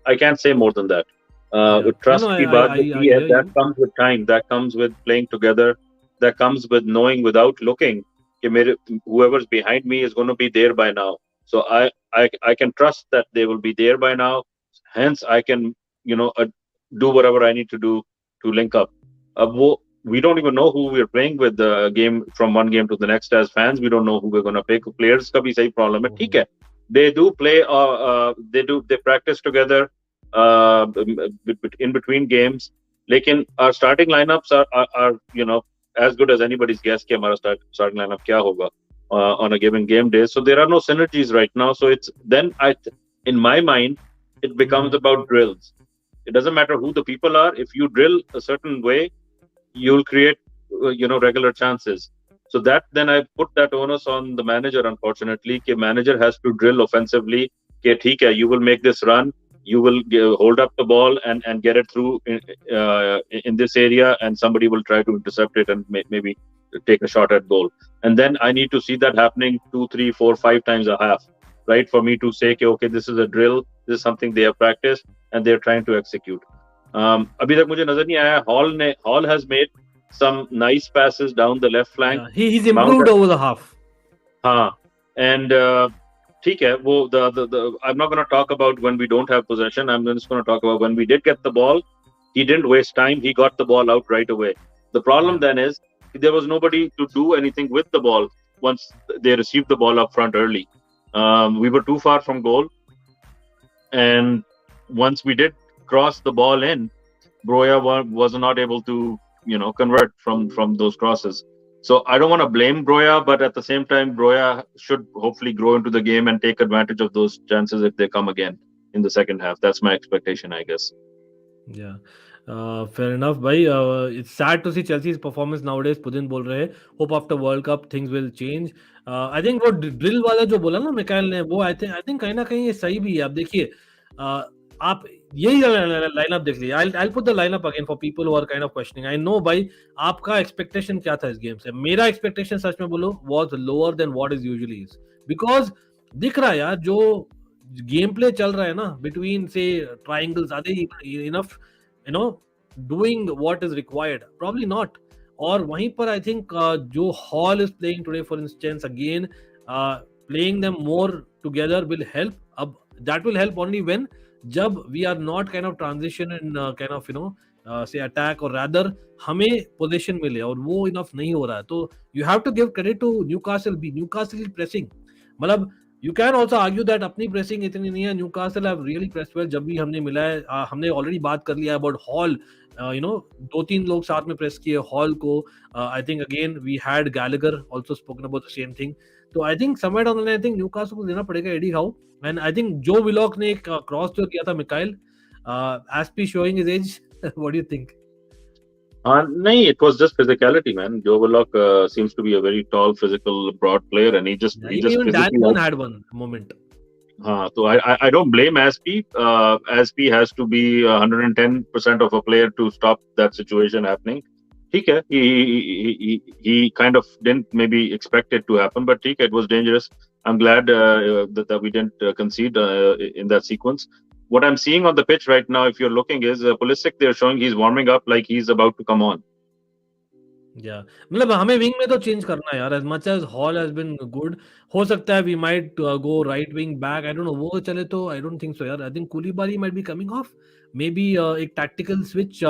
I can't say more than that. With trust की बात होती है, that comes with time, that comes with playing together, that comes with knowing without looking कि whoever's behind me is going to be there by now. So I can trust that they will be there by now. Hence I can do whatever I need to do to link up. We don't even know who we're playing with the game from one game to the next. As fans, we don't know who we're going to pick. Players का भी सही problem है. ठीक है, they do play. They practice together in between games. लेकिन our starting lineups are as good as anybody's guess कि हमारा starting lineup क्या होगा on a given game day. So there are no synergies right now. So it's then in my mind it becomes about drills. It doesn't matter who the people are. If you drill a certain way, you'll create regular chances. So that then I put that onus on the manager, unfortunately. The manager has to drill offensively. ठीक है, you will make this run, you will hold up the ball and get it through in this area, and somebody will try to intercept it and maybe take a shot at goal. And then I need to see that happening 2, 3, 4, 5 times a half, right, for me to say okay, this is a drill, this is something they have practiced and they're trying to execute. अभी तक मुझे नजर नहीं आया. Hall has made some nice passes down the left flank. Yeah, he's improved over the half. And ठीक है, वो I'm not going to talk about when we don't have possession. I'm just going to talk about when we did get the ball. He didn't waste time. He got the ball out right away. The problem then is there was nobody to do anything with the ball once they received the ball up front early. We were too far from goal, and once we did cross the ball in, Broya was not able to convert from those crosses. So I don't want to blame Broya, but at the same time, Broya should hopefully grow into the game and take advantage of those chances if they come again in the second half. That's my expectation, I guess. Yeah. Fair enough, bhai. It's sad to see Chelsea's performance nowadays. Pudin बोल रहे हैं, hope after World Cup things will change. I think वो drill वाला जो बोला ना मिकाइल ने, वो I think कहीं ना कहीं ये सही भी है. आप देखिए, आप यही लाइनअप देख लीजिए. I'll put the lineup again for people who are kind of questioning. I know भाई आपका एक्सपेक्टेशन क्या था इस गेम से. मेरा एक्सपेक्टेशन सच में बोलो was lower than what is usually is, because दिख रहा है यार जो गेम प्ले चल रहा है ना between say triangles, are they enough doing what is required? Probably not. और वहीं पर I think जो Hall is playing today, for instance, again playing them more together will help. अब that will help only when जब we are not kind of transition and kind of say attack, or rather हमें position मिले, और वो enough नहीं हो रहा है. तो you have to give credit to Newcastle. Newcastle pressing, मतलब you can also argue that अपनी pressing इतनी नहीं है. Newcastle have really pressed well. जब भी हमने मिला है, हमने already बात कर लिया about Hall. 2-3 लोग साथ में प्रेस किए Hall को. I think again we had Gallagher also spoken about the same thing. तो I think somewhere down the line I think Newcastle को देना पड़ेगा Eddie Howe. And I think Joe Willock ने एक क्रॉस जो किया था Mikail, Aspi showing his age. What do you think? No, it was just physicality, man. Joe Willock seems to be a very tall, physical, broad player, and he just even Dan had one moment. So I don't blame Aspi. Aspi has to be 110% of a player to stop that situation happening. Okay, he kind of didn't maybe expect it to happen, but it was dangerous. I'm glad that we didn't concede in that sequence. What I'm seeing on the pitch right now, if you're looking, is Pulisic. They're showing he's warming up like he's about to come on. Yeah, मतलब हमें wing में तो change करना है यार. As much as Hall has been good, हो सकता है we might go right wing back. I don't know, वो चले तो I don't think so यार. I think Koulibaly might be coming off. Maybe एक tactical switch,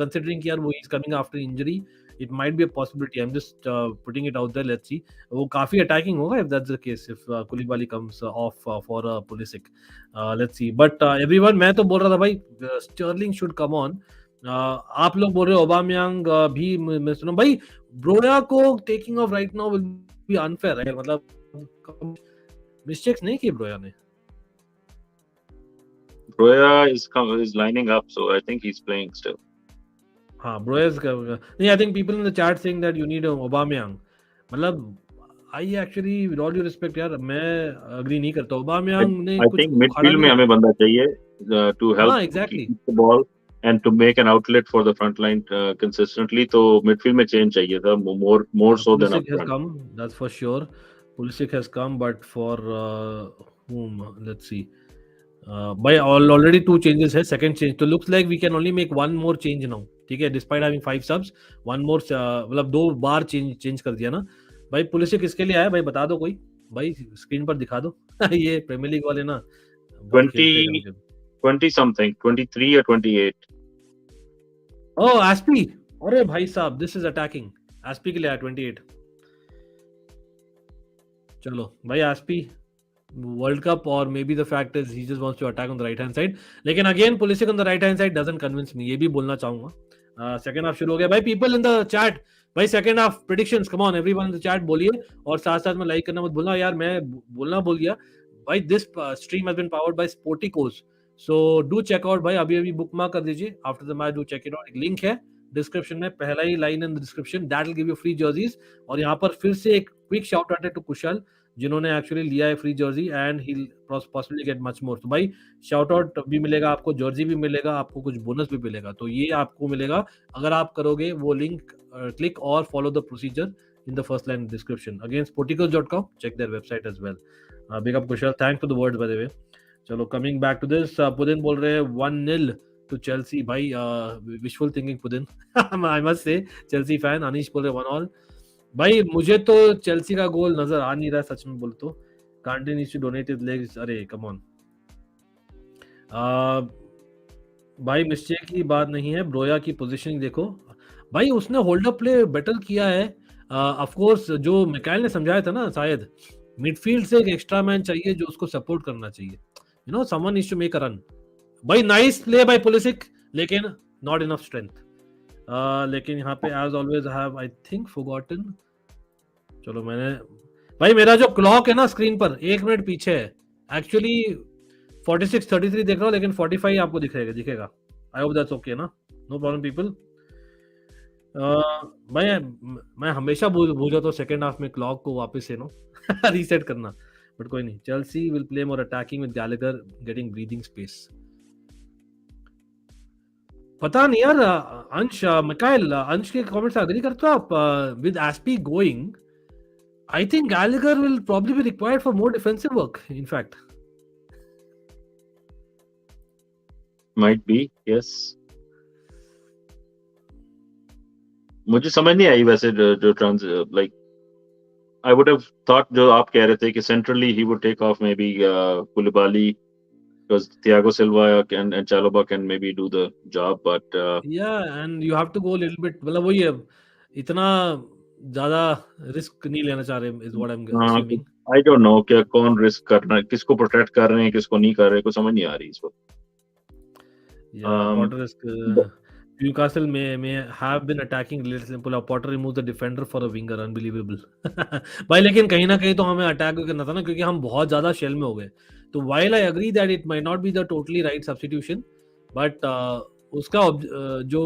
considering कि यार वो is coming after injury. it might be a possibility. I'm just putting it out there. Let's see. वो काफी attacking होगा if that's the case. If Koulibaly comes off for Pulisic, let's see. But everyone, मैं तो बोल रहा था भाई, Sterling should come on. आप लोग बोल रहे हो ओबामयांग भी मैं सुना भाई, ब्रोया को taking of right now will be unfair है, मतलब मिस्टेक्स नहीं की ब्रोया ने. Broya is lining up, so I think he's playing still. हाँ, Broya's नहीं, I think people in the chat saying that you need Aubameyang. मतलब I actually with all due respect यार, मैं agree नहीं करता. Aubameyang ने I कुछ think खड़ा midfield नहीं में हमें बंदा चाहिए to help हाँ, exactly. keep the ball and to make an outlet for the front line consistently. तो midfield में change चाहिए था more so than up Pulisic has front. come, that's for sure. Pulisic has come, but for whom? Let's see. By already 2 changes है, second change. So looks like we can only make 1 more change now. ठीक है, despite having 5 subs, 1 more मतलब 2 बार change कर दिया ना. भाई Pulisic किसके लिए आया भाई, बता दो कोई. भाई स्क्रीन पर दिखा दो. ये प्रीमियर लीग वाले ना 20 something, 23 or 28. Oh, Aspi. अरे भाई साहब, this is attacking. Aspi के लिए आया 28. चलो भाई Aspi World Cup, or maybe the fact is he just wants to attack on the right hand side. लेकिन again Pulisic on the right hand side doesn't convince me. ये भी बोलना चाहूंगा. Second half शुरू हो गया भाई. People in the chat, भाई second half predictions, come on everyone in the chat बोलिए, और साथ साथ में लाइक करना मत भूलना यार. मैं बोलना भूल गया भाई. This stream has been powered by Sporticos, so do check out भाई. अभी bookmark कर दीजिए. After the match do check it out. एक लिंक है डिस्क्रिप्शन में, पहला ही line in the description. That will give you free jerseys. और यहाँ पर फिर से एक क्विक शाउट आउट है टू कुशल, जिन्होंने एक्चुअली लिया है free jersey, and he possibly get much more. तो भाई शाउट आउट भी मिलेगा आपको, जर्सी भी मिलेगा आपको, कुछ बोनस भी मिलेगा. तो ये आपको मिलेगा अगर आप करोगे वो लिंक क्लिक और follow the procedure in the first line description. Again, sporticals.com, check their website as well. Big up Kushal, thanks for the words by the way. चलो coming back to this, पुदिन बोल रहे हैं 1-0 to Chelsea. भाई wishful thinking पुदिन. I must say Chelsea fan. Anish बोल रहे 1-1. भाई मुझे तो चेल्सी का गोल नजर आ नहीं रहा सच में बोल तो. Conte needs to donate his legs. अरे कम ऑन भाई, मिस्टेक की बात नहीं है. ब्रोया की पोजीशनिंग देखो भाई, उसने होल्ड अप प्ले बेटर किया है. ऑफ कोर्स जो मिकाइल ने समझाया था ना, शायद मिडफील्ड से एक एक्स्ट्रा मैन चाहिए जो उसको सपोर्ट करना चाहिए. You know, someone needs to make a run. भाई नाइस प्ले बाय पुलिसिक, लेकिन नॉट इनफ स्ट्रेंथ. लेकिन यहाँ पे as always have I think forgotten. चलो मैंने भाई, मेरा जो क्लॉक है ना स्क्रीन पर 1 मिनट पीछे है. एक्चुअली 46:33 देख रहा हूँ, लेकिन 45 आपको दिखेगा. आई होप दैट्स ओके ना, नो प्रॉब्लम पीपल. मैं हमेशा भूल जाता हूँ सेकेंड हाफ में क्लॉक को वापस से नो रीसेट करना, बट कोई नहीं. Chelsea will play more attacking with Gallagher getting breathing space. पता नहीं यार. अंश मिकाइल, अंश के कमेंट्स से एग्री करते हो आप? विद एस्पी going, I think Gallagher will probably be required for more defensive work. In fact Might be, yes. मुझे समझ नहीं आई वैसे जो ट्रांस like I would have thought जो आप कह रहे थे कि centrally he would take off maybe Koulibaly, because Thiago Silva and Chalobah can maybe do the job, but yeah, and you have to go a little bit, मतलब वही है, इतना ज्यादा रिस्क नहीं लेना चाह रहे is what I'm assuming. I don't know क्या कौन रिस्क करना है, किसको प्रोटेक्ट कर रहे हैं, किसको नहीं कर रहे, कुछ समझ नहीं आ रही इसको. Potter is Newcastle may have been attacking relatively simple. Potter removes the defender for a winger, unbelievable. भाई लेकिन कहीं ना कहीं तो हमें अटैक करना था ना, क्योंकि हम बहुत ज्यादा शेल में हो गए. तो while I agree that it might not be the totally right substitution, but उसका जो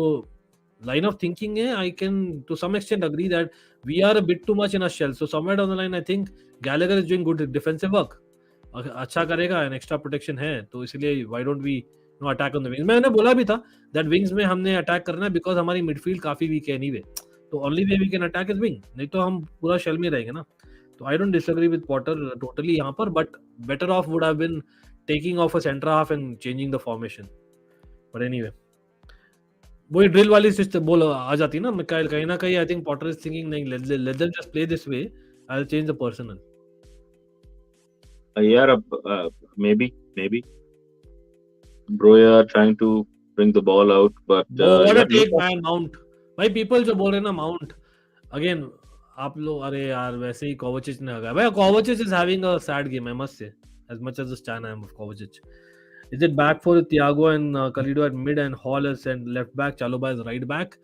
line of thinking है, I can to some extent agree that we are a bit too much in a shell. So somewhere down the line, I think Gallagher is doing good defensive work. अच्छा करेगा, and extra protection है, तो इसलिए why don't we attack on the wings. मैंने बोला भी था that wings में हमने अटैक करना है बिकॉज हमारी मिडफील्ड काफी वीक है एनीवे. तो only way we can attack is wing, नहीं तो हम पूरा शेल में रहेंगे ना. तो I don't disagree with Potter totally यहाँ पर, but better off would have been taking off a centre half and changing the formation. But anyway वही ड्रिल वाली सिस्टम बोल आ जाती है ना मिकाइल. कहीं ना कहीं I think Potter is thinking नहीं, let them just play this way, I will change the personal. यार अब maybe Broya trying to bring the ball out, but what a take man, Mount. भाई पीपल जो बोल रहे हैं ना mount again आप लोग अरे यार वैसे ही कोवाचिच ने आ गया भाई कोवाचिच is having a sad game I must से as much as a stan I am of Kovacic. Is it back for Thiago and Calido at mid and Hall is and left back, Chalobah is right back?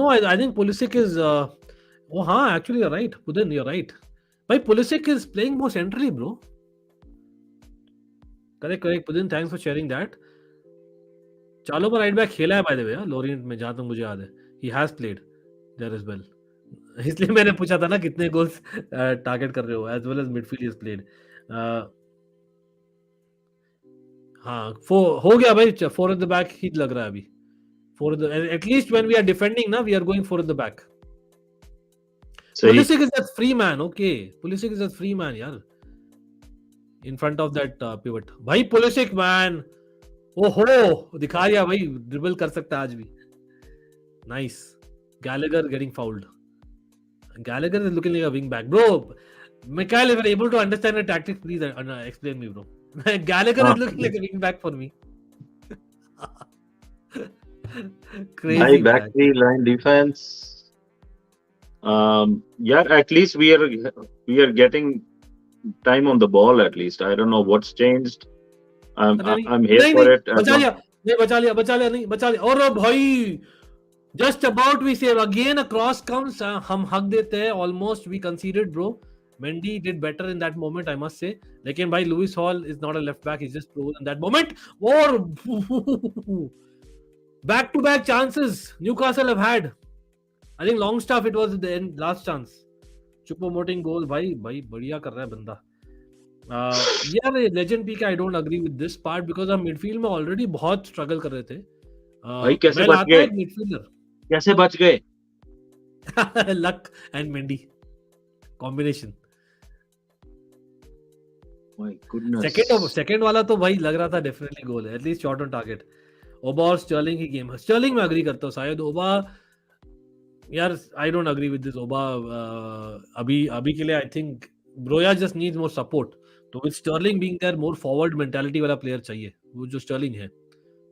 No, I think Pulisic is. Oh, हाँ, actually you're right. Pudin, you're right. But Pulisic is playing more centrally, bro. Correct. Pudin, thanks for sharing that. Chalobah right back खेला है by the way, Lorient में जहाँ तक मुझे याद है. He has played there as well. इसलिए मैंने पूछा था ना कितने गोल्स टारगेट कर रहे हो as well as midfield is played हाँ हो गया भाई 4 at the back ही लग रहा है अभी 4 at least when we are defending ना we are going 4 at the back. Pulisic is a free man, okay. Pulisic is a free man यार in front of that pivot. भाई Pulisic man ओहो दिखा दिया भाई ड्रिबल कर सकता है आज भी. Nice. Gallagher getting fouled. Gallagher is looking like a wing back, bro. Mikhail, if you're able to understand the tactics, please explain me, bro. Gallagher is looking like a wing back for me. Crazy. High back three line defense. Yeah, at least we are getting time on the ball. At least I don't know what's changed. I'm here for it. बचा लिया और भाई just about we save again a cross comes हम हक देते हैं almost we conceded bro. Mendy did better in that moment I must say. लेकिन भाई Lewis Hall is not a left back, he's just pro in that moment. और back to back chances Newcastle have had. I think Longstaff it was the end last chance. Choupo-Moting goal भाई बढ़िया कर रहा है बंदा. यार legend P K I don't agree with this part because हम midfield में ऑलरेडी बहुत स्ट्रगल कर रहे थे. भाई कैसे बच गए मिडफील्डर कैसे बच गए luck and Mendy combination. My goodness second वाला तो भाई लग रहा था डेफिनेटली गोल है एटलीस्ट शॉट ऑन टारगेट. ओबा और स्टर्लिंग की गेम है. स्टर्लिंग में एग्री करता हूं शायद ओबा यार I don't agree with this Auba. अभी के लिए I think Broja just needs more support. तो with Sterling being there more forward mentality वाला प्लेयर चाहिए वो जो स्टर्लिंग है.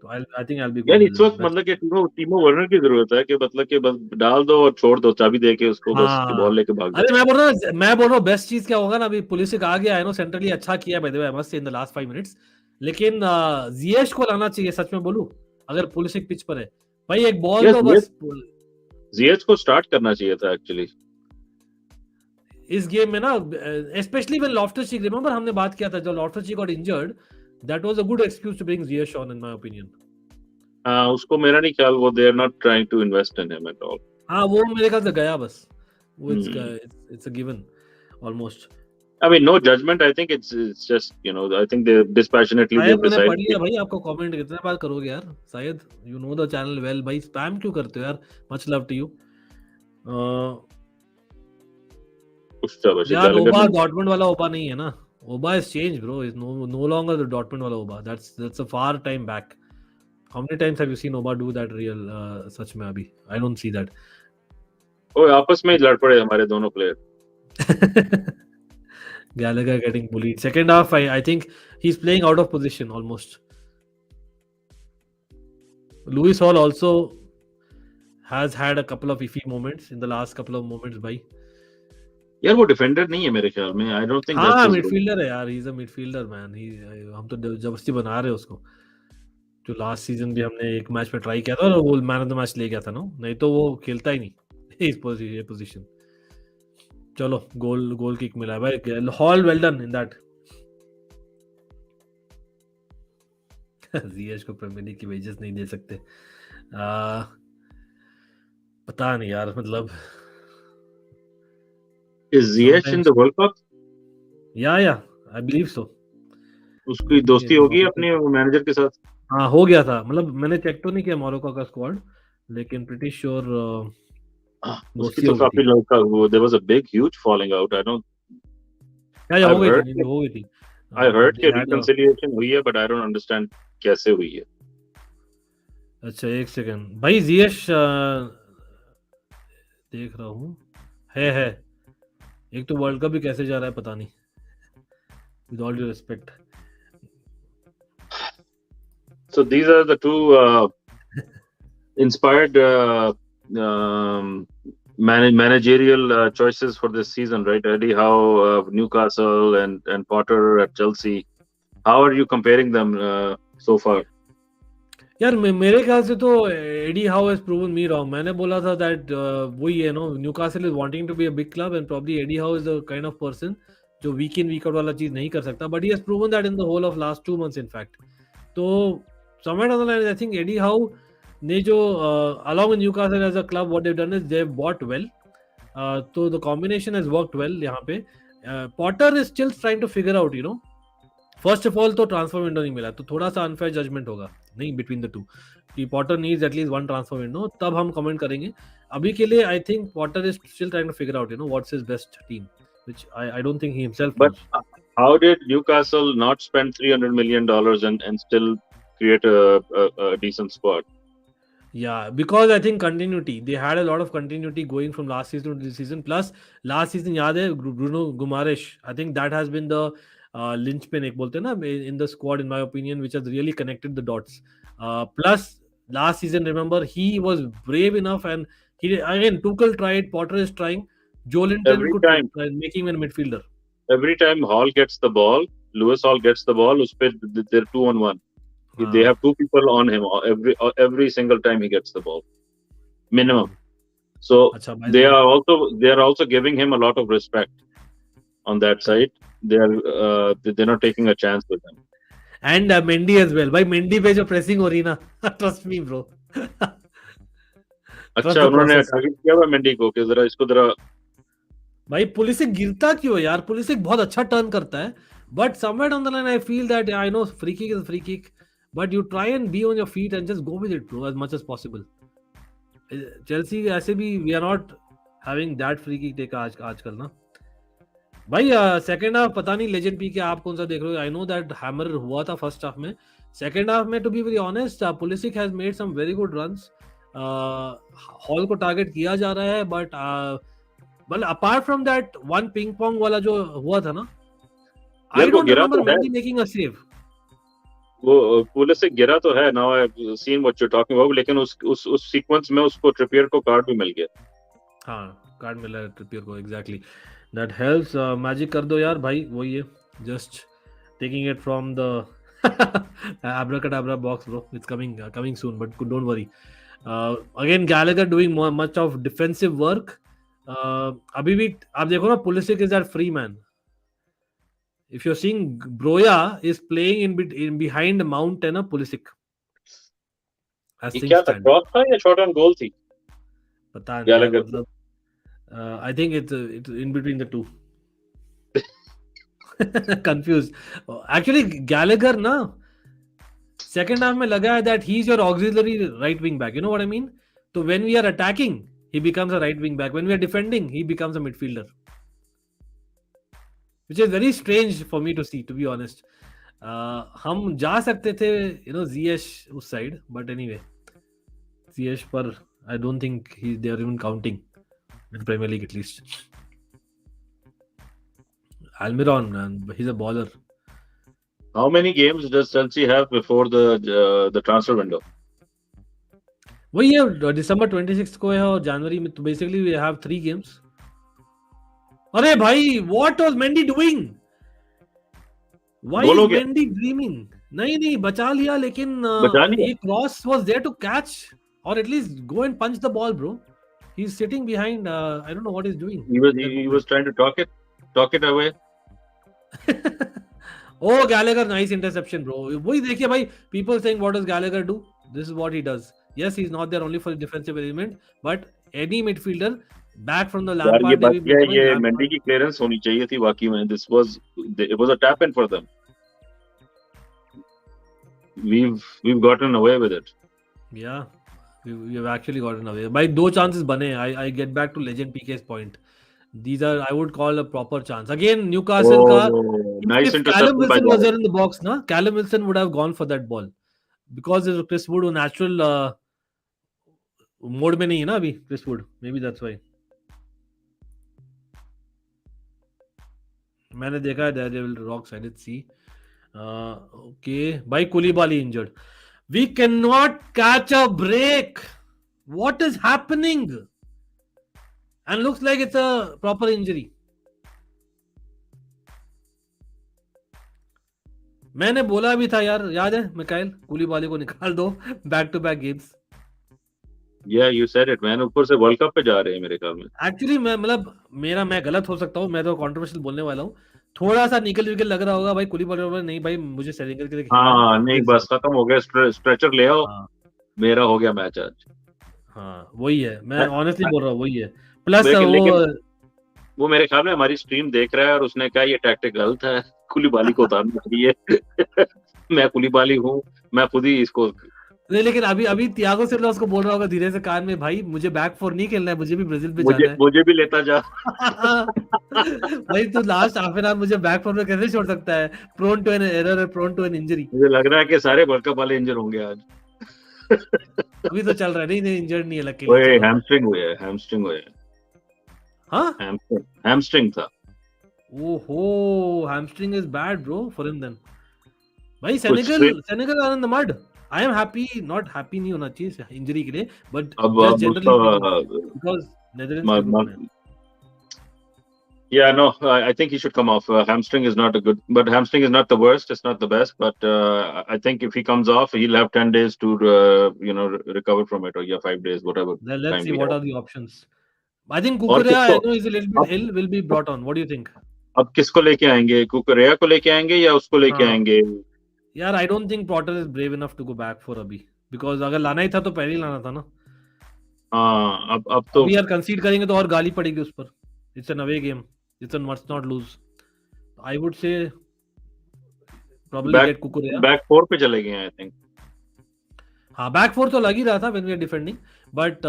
तो I think I will be यार इस वक्त मतलब कि टीमो वर्नर की जरूरत है कि मतलब कि बस डाल दो और छोड़ दो चाबी दे के उसको बस बॉल लेके भाग जाओ. अरे मैं बोल रहा हूं बेस्ट चीज क्या होगा ना अभी पुलिसिक आ गया है नो सेंट्रली अच्छा किया bye the way I must से इन द लास्ट 5 मिनट्स. लेकिन जिएश को लाना चाहिए सच में बोलूं अगर पुलिसिक पिच पर है भाई एक बॉल तो बस जिएश को स्टार्ट करना चाहिए था एक्चुअली इस गेम में ना स्पेशली व्हेन लॉफ्टस-चीक रिमेंबर हमने बात किया था जब Loftus-Cheek got injured that was a good excuse to bring Ziyech on in my opinion. उसको मेरा नहीं ख्याल वो they are not trying to invest in him at all. हां वो मेरे ख्याल से गया बस वो it's a given almost. I mean no judgment. I think it's just I think they dispassionately they decide. पढ़ लिया भाई आपको कमेंट कितने बार करोगे यार शायद you know the channel well भाई स्पैम क्यों करते हो यार मच लव टू यू. यार ओबा डॉर्टमुंड वाला ओबा नहीं है ना. Auba is change bro is no longer the Dortmund वाला Auba. That's a far time back. How many times have you seen Auba do that real सच में अभी आई डोंट सी दैट. ओए आपस में लड़ पड़े हमारे दोनों player. Gallagher getting bullied. Second half, I think he's playing out of position almost. Lewis Hall also has had a couple of iffy moments in the last couple of moments. Bhai. यार वो defender नहीं है मेरे ख्याल में. I don't think. हाँ midfielder है यार. He's a midfielder man. हम तो जबरदस्ती बना रहे हैं उसको. जो लास्ट सीजन भी हमने एक मैच में ट्राई किया था और वो मैन ऑफ द मैच ले गया था ना. नहीं तो वो खेलता ही नहीं इस पोजीशन. चलो गोल किक मिला है भाई. Hall well done in that. Ziyech को प्रीमियर लीग की वेजेस नहीं दे सकते. पता नहीं यार मतलब is Ziyech in the world cup. या आई बिलीव सो. उसकी दोस्ती होगी अपने मैनेजर के साथ. हाँ हो गया था मतलब मैंने चेक तो नहीं किया मोरक्को का स्क्वाड लेकिन प्रीटी श्योर उसकी तो काफी लड़का वो there was a big huge falling out. I don't. क्या हो गई थी. I heard कि reconciliation हुई है but I don't understand कैसे हुई है. अच्छा एक सेकंड भाई जिएश देख रहा हूँ है एक तो वर्ल्ड कप भी कैसे जा रहा है पता नहीं. With all due respect. So these are the two inspired managerial choices for this season, right? Eddie Howe of Newcastle and Potter at Chelsea. How are you comparing them so far? यार मेरे ख्याल से तो Eddie Howe has proven me wrong. मैंने बोला था that वही है no, Newcastle is wanting to be a big club and probably Eddie Howe is the kind of person जो वीक इन वीक आउट वाला चीज नहीं कर सकता, but he has proven that in the whole of last 2 months in fact. तो somewhere down the line I think Eddie Howe ने जो along with Newcastle as a club what they've done is they've bought well. So the combination has worked well यहाँ पे. Potter is still trying to figure out, you know. First of all तो transfer window नहीं मिला, तो थोड़ा सा unfair judgement होगा नहीं बिटवीन द टू कि Potter needs at least one transfer window, तब हम कमेंट करेंगे. अभी के लिए I think Potter is still trying to figure out, you know, what's his best team, which I don't think he himself But how did Newcastle not spend $300 million and still create a decent squad? Yeah, because I think continuity. They had a lot of continuity going from last season to this season. Plus, last season, याद है Bruno Guimaraes. I think that has been the linchpin एक बोलते हैं ना in the squad, in my opinion, which has really connected the dots. Plus, last season, remember, he was brave enough, and he again Tuchel tried, Potter is trying. Joelinton Every could time. make him a midfielder. Every time Hall gets the ball, Lewis Hall gets the ball, उसपे they're 2-on-1. They have two people on him every single time he gets the ball, minimum. So अच्छा, they are also giving him a lot of respect on that side. They're not taking a chance with him. And Mendy as well. भाई Mendy पे जो pressing हो रही ना, trust me bro. अच्छा, उन्होंने target किया हुआ मेंडी को कि जरा इसको जरा. भाई पुलिसिक गिरता क्यों है यार? पुलिसिक बहुत अच्छा टर्न करता है, but somewhere down the line I feel that I know free kick is free kick, but you try and be on your feet and just go with it bro as much as possible. Chelsea ऐसे भी we are not having that free kick take आजकल ना. भाई second half पता नहीं legend P के आप कौन सा देख रहे हो. आई नो दैट हैमर हुआ था फर्स्ट हाफ में. सेकंड हाफ में to be very honest Pulisic has made some very good runs. Hall को टारगेट किया जा रहा है, but well apart from that one ping pong वाला जो हुआ था ना, I don't remember Mendy making a save. वो पुलिस से गिरा तो है. Now I've seen what you're talking about, लेकिन उस सीक्वेंस में उसको ट्रिपियर को कार्ड भी मिल गया. हाँ, कार्ड मिला है ट्रिपियर को. Exactly, that helps. मैजिक कर दो यार भाई, वही है. Just taking it from the abracadabra box bro. It's coming soon, but don't worry. Again Gallagher doing much of defensive work. अभी भी आप देखो ना, Pulisic is that free man. If you're seeing Broja is playing in behind Mount and Pulisic. ये क्या था, cross था या शॉट ऑन गोल थी? पता नहीं मतलब. I think it's in between the two. Confused. Actually Gallagher ना second half में लगा है that he's your auxiliary right wing back. You know what I mean? So when we are attacking, he becomes a right wing back. When we are defending, he becomes a midfielder. Which is very strange for me to see, to be honest. हम जा सकते थे, you know, Ziyech उस side, but anyway, Ziyech पर I don't think they are even counting in Premier League at least. Almiron, man, he's a baller. How many games does Chelsea have before the transfer window? वही है, December 26 को है और जनवरी में, तो basically we have 3 games. अरे भाई, what was Mendy doing? Why is Mendy dreaming? नहीं बचा लिया, लेकिन एक cross was there to catch or at least go and punch the ball, bro. He's sitting behind. I don't know what he's doing. He was trying to talk it away. Oh, Gallagher, nice interception, bro. वही देखिए भाई, people saying what does Gallagher do? This is what he does. Yes, he's not there only for the defensive element, but any midfielder back from the Lampard. ये Mendy की clearance होनी चाहिए थी वाकई में. It was a tap in for them. We've gotten away with it. Yeah, we've actually gotten away. By 2 chances बने. I get back to legend PK's point. These are, I would call, a proper chance. Again, Newcastle nice if Callum Wilson was there in the box, na, Callum Wilson would have gone for that ball. Because Chris Wood वो natural mode में नहीं है ना अभी Chris Wood. Maybe that's why. मैंने देखा है Daredevil Rocks. I did see. Okay, by Koulibaly injured. We cannot catch a break. What is happening? And looks like it's a proper injury. मैंने बोला भी था यार, याद है मिकाइल, कूलीबाली को निकाल दो back to back games. Yeah, you said it, man. ऊपर से वर्ल्ड कप पे जा रहे हैं मेरे ख्याल में. एक्चुअली मैं गलत हो सकता हूँ, मैं तो कंट्रोवर्शियल बोलने वाला हूँ. थोड़ा सा निकल लग रहा होगा भाई कूलीबाली. नहीं भाई, मुझे सेनेगल के लिए खेलना है. हाँ नहीं, बस खत्म हो गया. स्ट्रेचर ले आओ. हाँ मेरा हो गया मैच आज. हाँ वही है, मैं मैं- ऑनेस्टली बोल रहा हूँ, वही है. प्लस लेकिन वो मेरे ख्याल में हमारी स्ट्रीम देख रहा है और उसने कहा ये टैक्टिक गलत है, कुलीबाली को उतारना चाहिए. मैं कुलीबाली हूँ, मैं खुद ही इसको. नहीं, लेकिन अभी त्यागो सिल्वा उसको बोल रहा होगा धीरे से कान में, भाई मुझे बैक फोर नहीं खेलना है, मुझे भी ब्राजील पे जाना है. मुझे भी लेता जा. भाई तू लास्ट हाफ एन आवर मुझे बैक फोर में कैसे छोड़ सकता है? Prone to an error, prone to an injury. मुझे लग रहा है कि सारे वर्ल्ड कप वाले इंजर होंगे आज. अभी तो चल रहा है. नहीं इंजर्ड नहीं है लकी. ओए हैमस्ट्रिंग हुए. हाँ हैमस्ट्रिंग था. ओहो, hamstring is bad bro for him then. भाई Senegal are in the mud. I am happy, not happy नहीं होना चाहिए इंजरी के लिए, बट अब generally because Netherlands. Yeah, no, I think he should come off. Hamstring is not hamstring is not the worst. It's not the best, but I think if he comes off, he'll have 10 days to, recover from it, or 5 days, whatever. Let's see what are the options. I think Kukurea, I know he's a little bit ill, will be brought on. What do you think? अब किसको लेके आएंगे? कुकरेया को लेके आएंगे या उसको लेके आएंगे? यार I don't think Potter is brave enough to go back for अभी, because अगर लाना ही था तो पहले ही लाना था ना. हाँ, अब तो अभी यार कंसीड करेंगे तो और गाली पड़ेगी उस पर. It's an away game. It's a must not lose. I would say probably get Kukurea. Back 4 पे चले गए हैं, I think. हाँ, back 4 तो लग ही रहा था when we are defending, but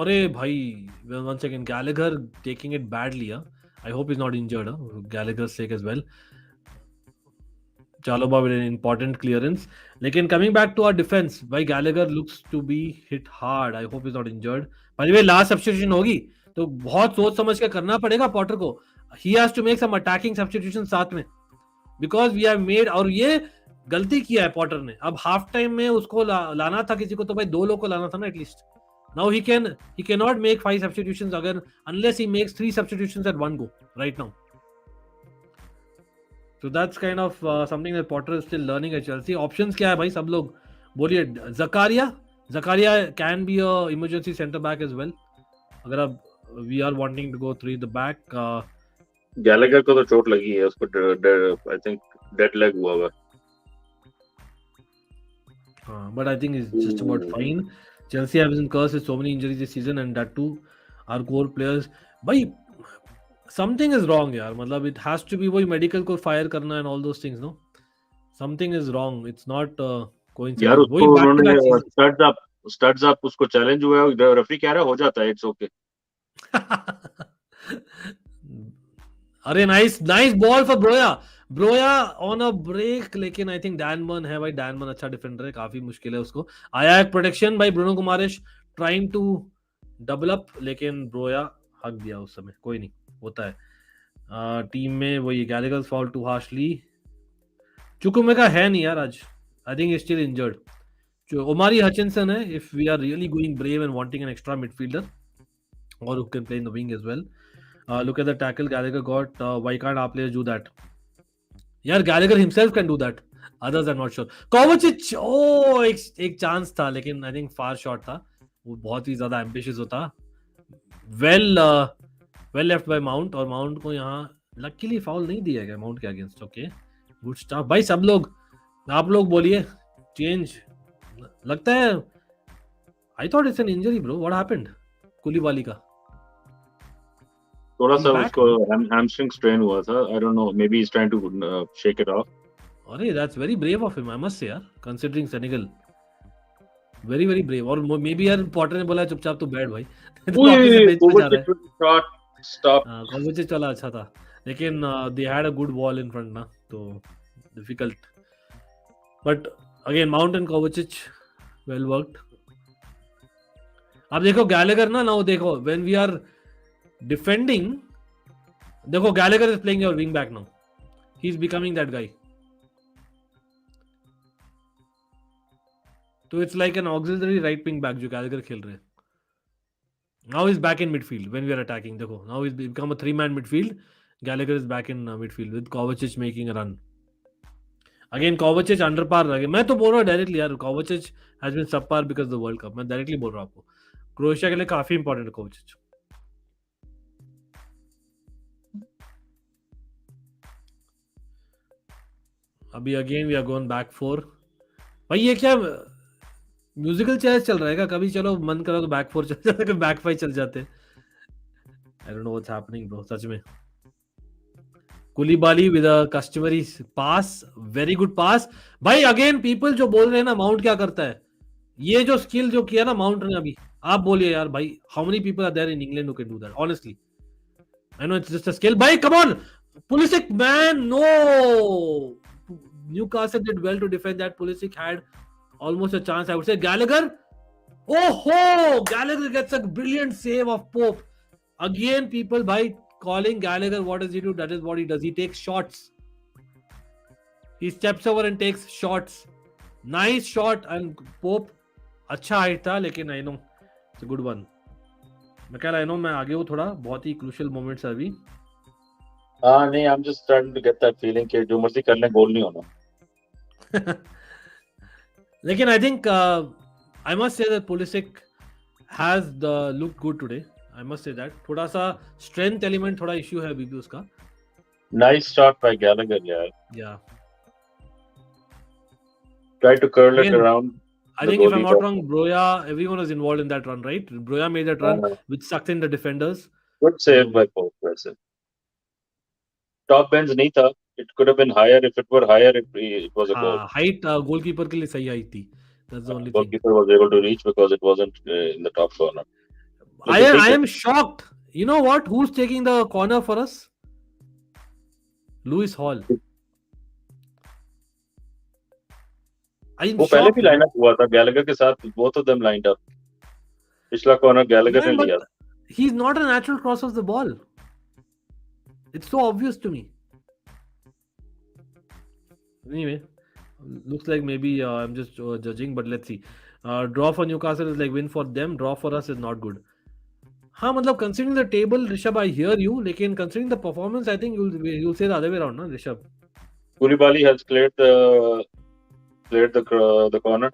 अरे भाई, one second, Gallagher taking it badly. I hope he's not injured. Gallagher's sake as well. Chalobah with an important clearance. लेकिन coming back to our defense, भाई Gallagher looks to be hit hard. I hope he's not injured. By the way, last substitution होगी तो बहुत सोच समझ के करना पड़ेगा पॉटर को. He has to make some attacking substitutions साथ में, because we have made, और ये गलती किया है पॉटर ने. अब हाफ टाइम में उसको लाना था किसी को, तो भाई 2 लोग को लाना था ना at least. Now he cannot make 5 substitutions again unless he makes 3 substitutions at one go right now. So that's kind of something that Potter is still learning at Chelsea. Options क्या है भाई, सब लोग बोलिए. Zakaria can be a emergency centre back as well. अगर अब we are wanting to go 3 the back. Gallagher को तो चोट लगी है, उसको I think dead leg हुआ हुआ. But I think it's just about fine. Chelsea have been cursed with so many injuries this season, and that too our core players. Bhai, something is wrong यार. मतलब it has to be वही medical को fire करना and all those things, no? Something is wrong. It's not coincidence. यार उसको उन्होंने studs up उसको challenge हुआ है, रेफरी कह रहा है हो जाता है, it's okay. अरे nice ball for Broja on a break. लेकिन I think Danburn है भाई. Danburn अच्छा डिफेंडर है, काफी मुश्किल है उसको. आया एक प्रोटेक्शन भाई Bruno गुमारेश trying to double up, लेकिन Broja हक दिया उस समय. कोई नहीं, होता है टीम में. वही Gallagher's fall too harshly. चुकुमेका है नहीं यार आज. I think he's still injured. Omari Hutchinson है, if we are really going brave and wanting an extra midfielder or who can play in the wing as well. Look at the tackle Gallagher got. Why can't our players do that? यार Gallagher himself can do that. Others are not sure. Kovacic, एक chance था, लेकिन I think far shot था. वो बहुत ही ज्यादा ambitious होता. Well left by Mount, और Mount को यहाँ luckily foul नहीं दिया गया Mount के against. Okay, good stuff. भाई सब लोग, आप लोग बोलिए. Change लगता है. I thought it's an injury, bro. What happened? कुलीबाली का थोड़ा सा उसको hamstring strain हुआ था. I don't know. Maybe he's trying to shake it off. अरे that's very brave of him, I must say यार, considering Senegal. Very very brave. और maybe यार पॉटर ने बोला चुपचाप तो बैठ भाई. Stop. Kovacic चला अच्छा था, लेकिन they had a good wall in front ना, तो difficult. But again Mount and Kovacic well worked. अब देखो Gallagher ना देखो when we are defending, देखो Gallagher is playing your wing back now. He's becoming that guy. तो it's like an auxiliary right wing back जो Gallagher खेल रहे हैं. Now he's back in midfield when we are attacking. देखो, now he's become a 3-man midfield. Gallagher is back in midfield with Kovacic making a run. Again, Kovacic under par. मैं तो बोल रहा हूँ डायरेक्टली यार, Kovacic has been subpar because of the World Cup. मैं directly बोल रहा हूँ आपको. क्रोएशिया के लिए काफी इंपॉर्टेंट है Kovacic. अभी again we are going back 4. भाई ये क्या म्यूजिकल चेयर्स चल रहा है क्या? कभी चलो मन करो तो बैक 4 चल जाते, कभी बैक 5 चल जाते. I don't know what's happening bro, सच में. Koulibaly with a customary pass, very good pass. भाई अगेन पीपल जो बोल रहे हैं ना माउंट क्या करता है, ये जो स्किल जो किया ना माउंट ने अभी, आप बोलिए यार भाई, how many people are there in England who can do that? Honestly I know it's just a skill. भाई come on Pulisic, man, no. Newcastle did well to defend that. Pulisic had almost a chance, I would say. Gallagher, oh, Gallagher gets a brilliant save of Pope. Again, people by calling Gallagher, what does he do? That is what he does. He takes shots. He steps over and takes shots. Nice shot. And Pope, अच्छा height था, लेकिन I know it's a good one. मैं कह रहा I know मैं आगे हूँ थोड़ा, बहुत ही crucial moments है अभी. नहीं, I'm just starting to get that feeling कि जो मर्जी कर लें गोल नहीं होना. लेकिन I think I must say that Pulisic has the look good today. I must say that थोड़ा सा strength element थोड़ा issue है अभी भी उसका. Nice shot by Gallagher, यार. Yeah. Try to curl it Again, around. I think if I'm not wrong, Broja, everyone was involved in that run, right? Broja made that run which sucked in the defenders. Good save by Pope, वैसे. Top bends नहीं था. It could have been higher. If it were higher, it was a goal. Height goalkeeper के लिए सही height थी. That's the only thing. Goalkeeper was able to reach because it wasn't in the top corner. I am shocked. You know what? Who's taking the corner for us? Lewis Hall. वो पहले भी line up हुआ था Gallagher के साथ. Both of them lined up. पिछला corner Gallagher ने लिया. He's not a natural cross of the ball. It's so obvious to me. Anyway, looks like maybe I'm just judging, but let's see. Draw for Newcastle is like win for them. Draw for us is not good. हाँ मतलब considering the table, Rishabh, I hear you. लेकिन considering the performance, I think you'll say the other way around, ना Rishabh? Koulibaly has cleared the corner.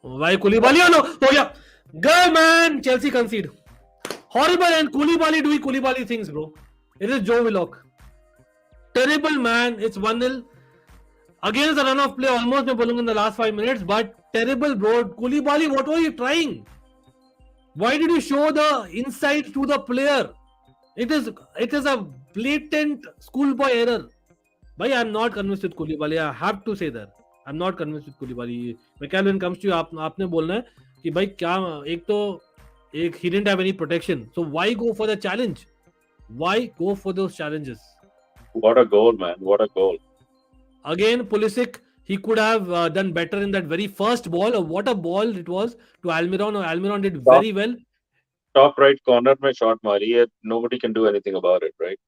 Why Koulibaly? Oh no! Oh yeah! Girl, man! Chelsea concede. Horrible, and Koulibaly doing Koulibaly things, bro. It is Joe Willock. Terrible, man. It's 1-0. Against the run of play, almost मैं बोलूँगा in the last 5 minutes, but terrible, bro. Koulibaly, what were you trying? Why did you show the insight to the player? It is a blatant schoolboy error. Bhai, I'm not convinced with Koulibaly. I have to say that. I'm not convinced with Koulibaly. Michael, when it comes to you, आपने बोलना है कि भाई क्या he didn't have any protection. So why go for the challenge? Why go for those challenges? What a goal, man. What a goal. Again, Pulisic, he could have done better in that very first ball. What a ball it was to Almiron. Almiron did very well. Top right corner mein shot mari hai. Nobody can do anything about it, right?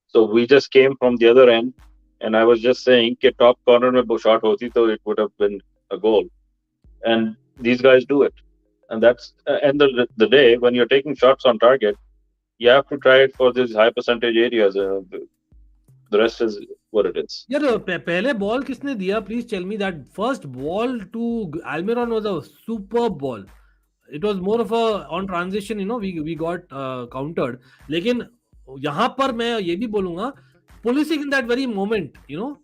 So we just came from the other end, and I was just saying कि top corner में shot होती तो it would have been a goal. And these guys do it. And that's end of the day, when you're taking shots on target, you have to try it for these high percentage areas. The rest is what it is. यार पहले ball किसने दिया? Please tell me that first ball to Almiron was a superb ball. It was more of a on transition, you know, we got countered. लेकिन यहाँ पर मैं ये भी बोलूँगा, Pulisic in that very moment, you know,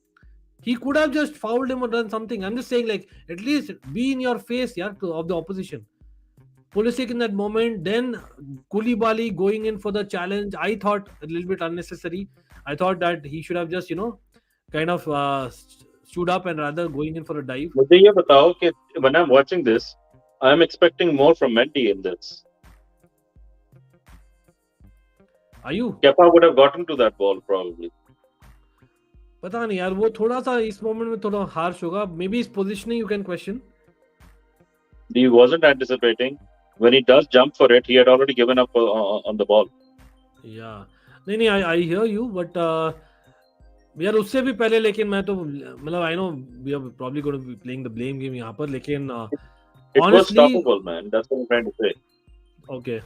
he could have just fouled him or done something. I'm just saying, like, at least be in your face, yaar, of the opposition. Pulisic in that moment, then Koulibaly going in for the challenge. I thought a little bit unnecessary. I thought that he should have just, you know, kind of stood up and rather going in for a dive. मुझे ये बताओ कि when I'm watching this, I'm expecting more from Mendy in this. Are you? Kepa would have gotten to that ball probably. पता नहीं यार, वो थोड़ा सा इस मोमेंट में थोड़ा हार्श होगा. Maybe his positioning you can question. He wasn't anticipating. When he does jump for it, he had already given up on the ball. Yeah. नहीं, I hear you, but यार उससे भी पहले, लेकिन मैं तो मतलब I know we are probably going to be playing the blame game यहाँ पर, लेकिन It was honestly stoppable, man. That's what I'm trying to say. Okay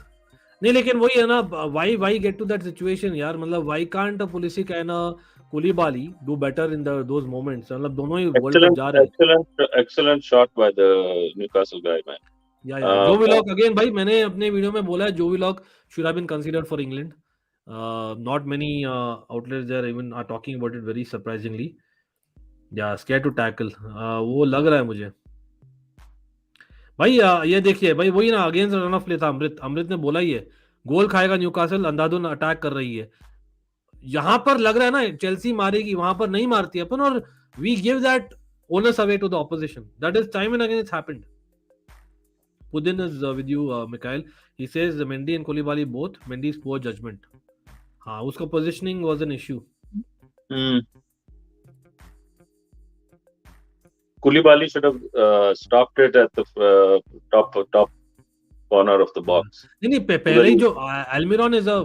नहीं, लेकिन वही है ना, why get to that situation यार, मतलब why can't Pulisic and Koulibaly do better in those moments, मतलब दोनों ही वर्ल्ड कप जा रहे हैं। Excellent shot by the Newcastle guy, man. या जो विलॉक अगेन भाई, मैंने अपने वीडियो में बोला है, जो Willock should have been considered for England, not many outlets there even are talking about it very surprisingly, या स्केयर टू टैकल, वो लग रहा है मुझे भाई। ये देखिए भाई, वही ना अगेंस्ट रन ऑफ प्ले था, अमृत ने बोला ही है, गोल खाएगा न्यूकासल, अंधाधुन अटैक कर रही है, यहां पर लग रहा है ना चेल्सी मारेगी, वहां पर नहीं मारती अपन, और we give that honours away to the opposition, that is time and again it's happened. Pudin is with you, Mikhail. He says Mendy and Koulibaly both. Mendy's poor judgment. हाँ, उसका positioning was an issue. Koulibaly should have stopped it at the top corner of the box. नहीं पहले ही जो Almiron is a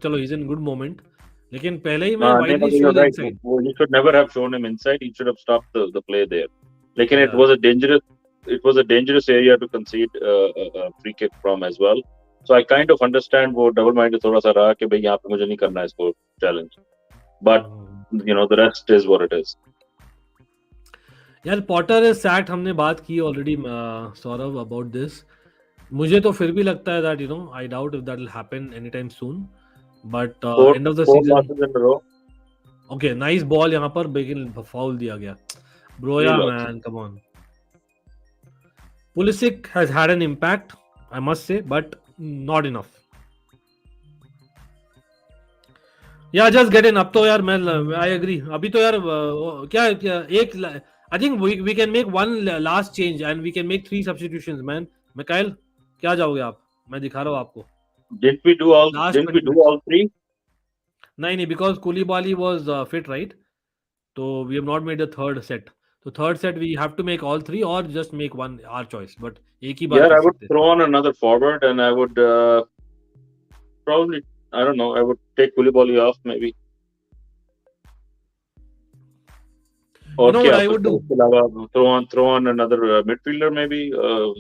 चलो he's in good moment, लेकिन पहले ही मैं widely show the inside. He should never have shown him inside. He should have stopped the play there. लेकिन it was a dangerous area to concede a free kick from as well. So I kind of understand वो double minded थोड़ा सा रहा कि भाई यहाँ पे मुझे नहीं करना है इसको challenge. But you know the rest is what it is. यार पॉटर इज सैक्ड, हमने बात की ऑलरेडी सौरभ अबाउट दिस, मुझे तो फिर भी लगता है that you know I doubt if that will happen any time soon, but end of the season. Okay nice ball यहाँ पर, लेकिन फाउल दिया गया, Broja man come on. Pulisic has had an impact I must say, but not enough. या just get in, अब तो यार मैं आई एग्री, अभी तो यार क्या एक I think we can make one last change and we can make 3 substitutions, man. Mikhail, क्या जाओगे आप? मैं दिखा रहा हूँ आपको. Didn't we do all 3? नहीं, because Koulibaly was fit, right? So we have not made the third set. So third set we have to make all 3 or just make one, our choice. But एक ही बार. Yeah, I would throw on another forward and I would probably, I don't know, I would take Koulibaly off maybe. Or you know what I would do? Throw on another midfielder maybe,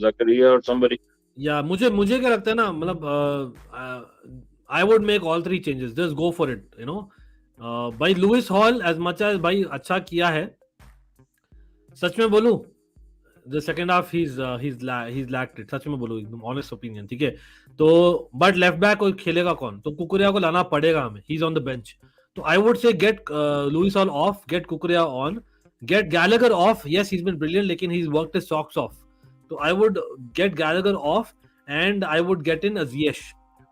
Zakaria or somebody. Yeah, मुझे क्या लगता है ना, मतलब I would make all 3 changes. Just go for it, you know. भाई Louis Hall as much as भाई अच्छा किया है, सच में बोलूं the second half he's lacked it, सच में बोलूं एकदम honest opinion, ठीक है। तो but left back को खेलेगा कौन, तो कुकुरिया को लाना पड़ेगा हमें, he's on the bench. तो I would say get Lewis Hall off, get Kukurea on, get Gallagher off. Yes, he's been brilliant, लेकिन he's worked his socks off. तो I would get Gallagher off and I would get in a Ziyech.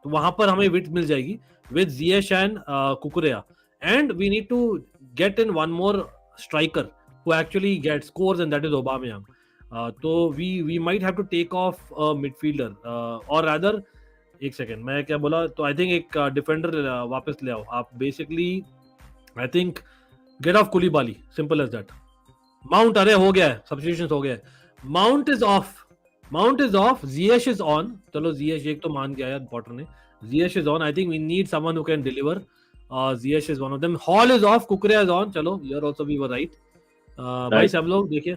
तो वहां पर हमें width मिल जाएगी with Ziyech and Kukurea. And we need to get in one more striker who actually gets scores, and that is Aubameyang. तो we might have to take off a midfielder, or rather एक second, मैं क्या बोला, तो I think एक defender वापस ले आओ आप, basically I think get off Koulibaly, simple as that. Mount, अरे हो गया है, सब्स्टिट्यूशंस हो गया है, Mount is off, Ziyech is on, चलो Ziyech एक तो मान गया यार पॉटर ने, Ziyech is on, I think we need someone who can deliver, Ziyech is one of them, Hall is off, Cucurella is on, चलो here also we were right, भाई सब लोग देखिए,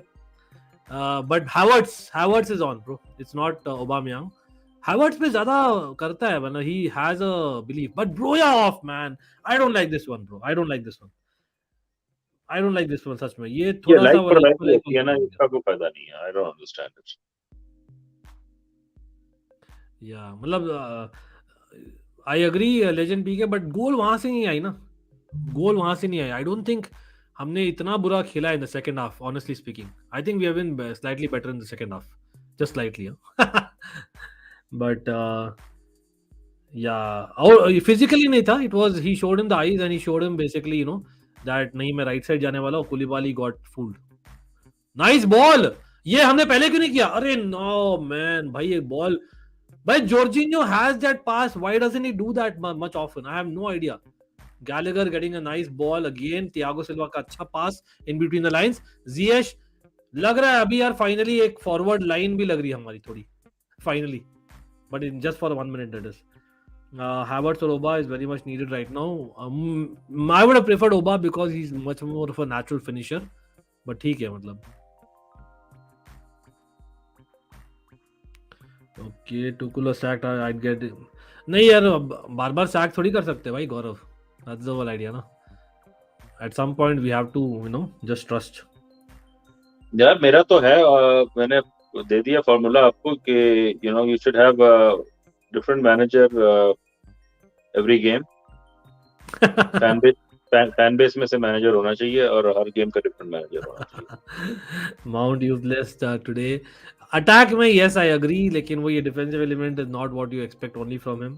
but Havertz is on bro, it's not Aubameyang. Havertz पे ज्यादा करता है, वरना he has a belief, but Broya off, man. I don't like this one, bro. I don't like this one, सच में ये थोड़ा सा है ना, इसका कोई फायदा नहीं है, I don't understand it. या मतलब I agree legend PK, but गोल वहां से नहीं आई ना, I don't think हमने इतना बुरा खेला in the second half, honestly speaking. I think we have been slightly better in the second half, just slightly. But yeah, physically नहीं था, it was, he showed him the eyes and he showed him basically, you know, that नहीं मैं right side जाने वाला हूँ, Koulibaly got fooled. Nice ball, ये हमने पहले क्यों नहीं किया, अरे no man, भाई एक ball, भाई Jorginho has that pass, why doesn't he do that much often? I have no idea. Gallagher getting a nice ball again, Thiago Silva का अच्छा pass in between the lines, Ziyech लग रहा है अभी यार finally एक forward line भी लग रही है हमारी थोड़ी, finally. But in just for 1 minute that is, Havertz or Oba is very much needed right now. I would have preferred Oba because he's much more of a natural finisher. But ठीक है मतलब. Okay, Tuchel sacked. I'd get. नहीं यार बार-बार sack थोड़ी कर सकते भाई गौरव. That's the whole idea ना. At some point we have to just trust. यार मेरा तो है मैंने दे दिया फॉर्मूला आपको कि you should have a different manager every game. Fan base में से मैनेजर होना चाहिए और हर गेम का डिफरेंट मैनेजर होना चाहिए. Mount useless today. Attack में yes I agree लेकिन वो ये defensive element is not what you expect only from him.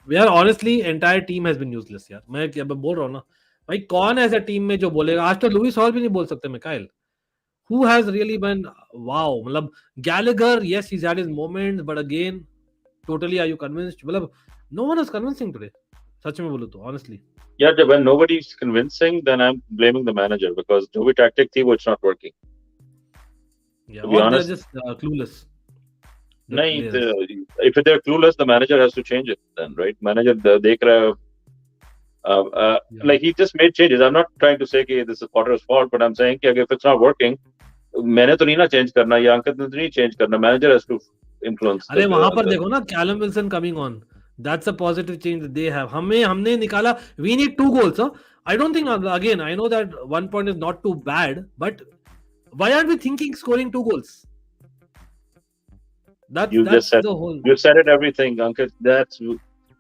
We are honestly entire team has been useless यार. मैं क्या बोल रहा हूँ ना भाई कौन ऐसा टीम में जो बोलेगा आज तो लुइस हॉल भी नहीं बोल सकते Mikail. Who has really been wow मतलब Gallagher yes he's had his moments but again totally are you convinced मतलब no one is convincing today. सच में बोलूं तो honestly. Yeah, when nobody's convincing, then I'm blaming the manager because जो भी tactic थी वो it's not working. Yeah, to be or honest, they're just clueless. नहीं, if they're clueless, the manager has to change it then, right? Manager देख रहा है, like he just made changes. I'm not trying to say कि this is Potter's fault, but I'm saying कि if it's not working, मैंने तो नहीं ना change करना या अंकित ने तो नहीं change करना. Manager has to influence. अरे वहां पर देखो ना Callum Wilson coming on. That's a positive change that they have. हमने निकाला. We need 2 goals. Huh? I don't think again. I know that 1 point is not too bad, but why aren't we thinking scoring 2 goals? That's just said the whole. You said it everything, Ankit. That's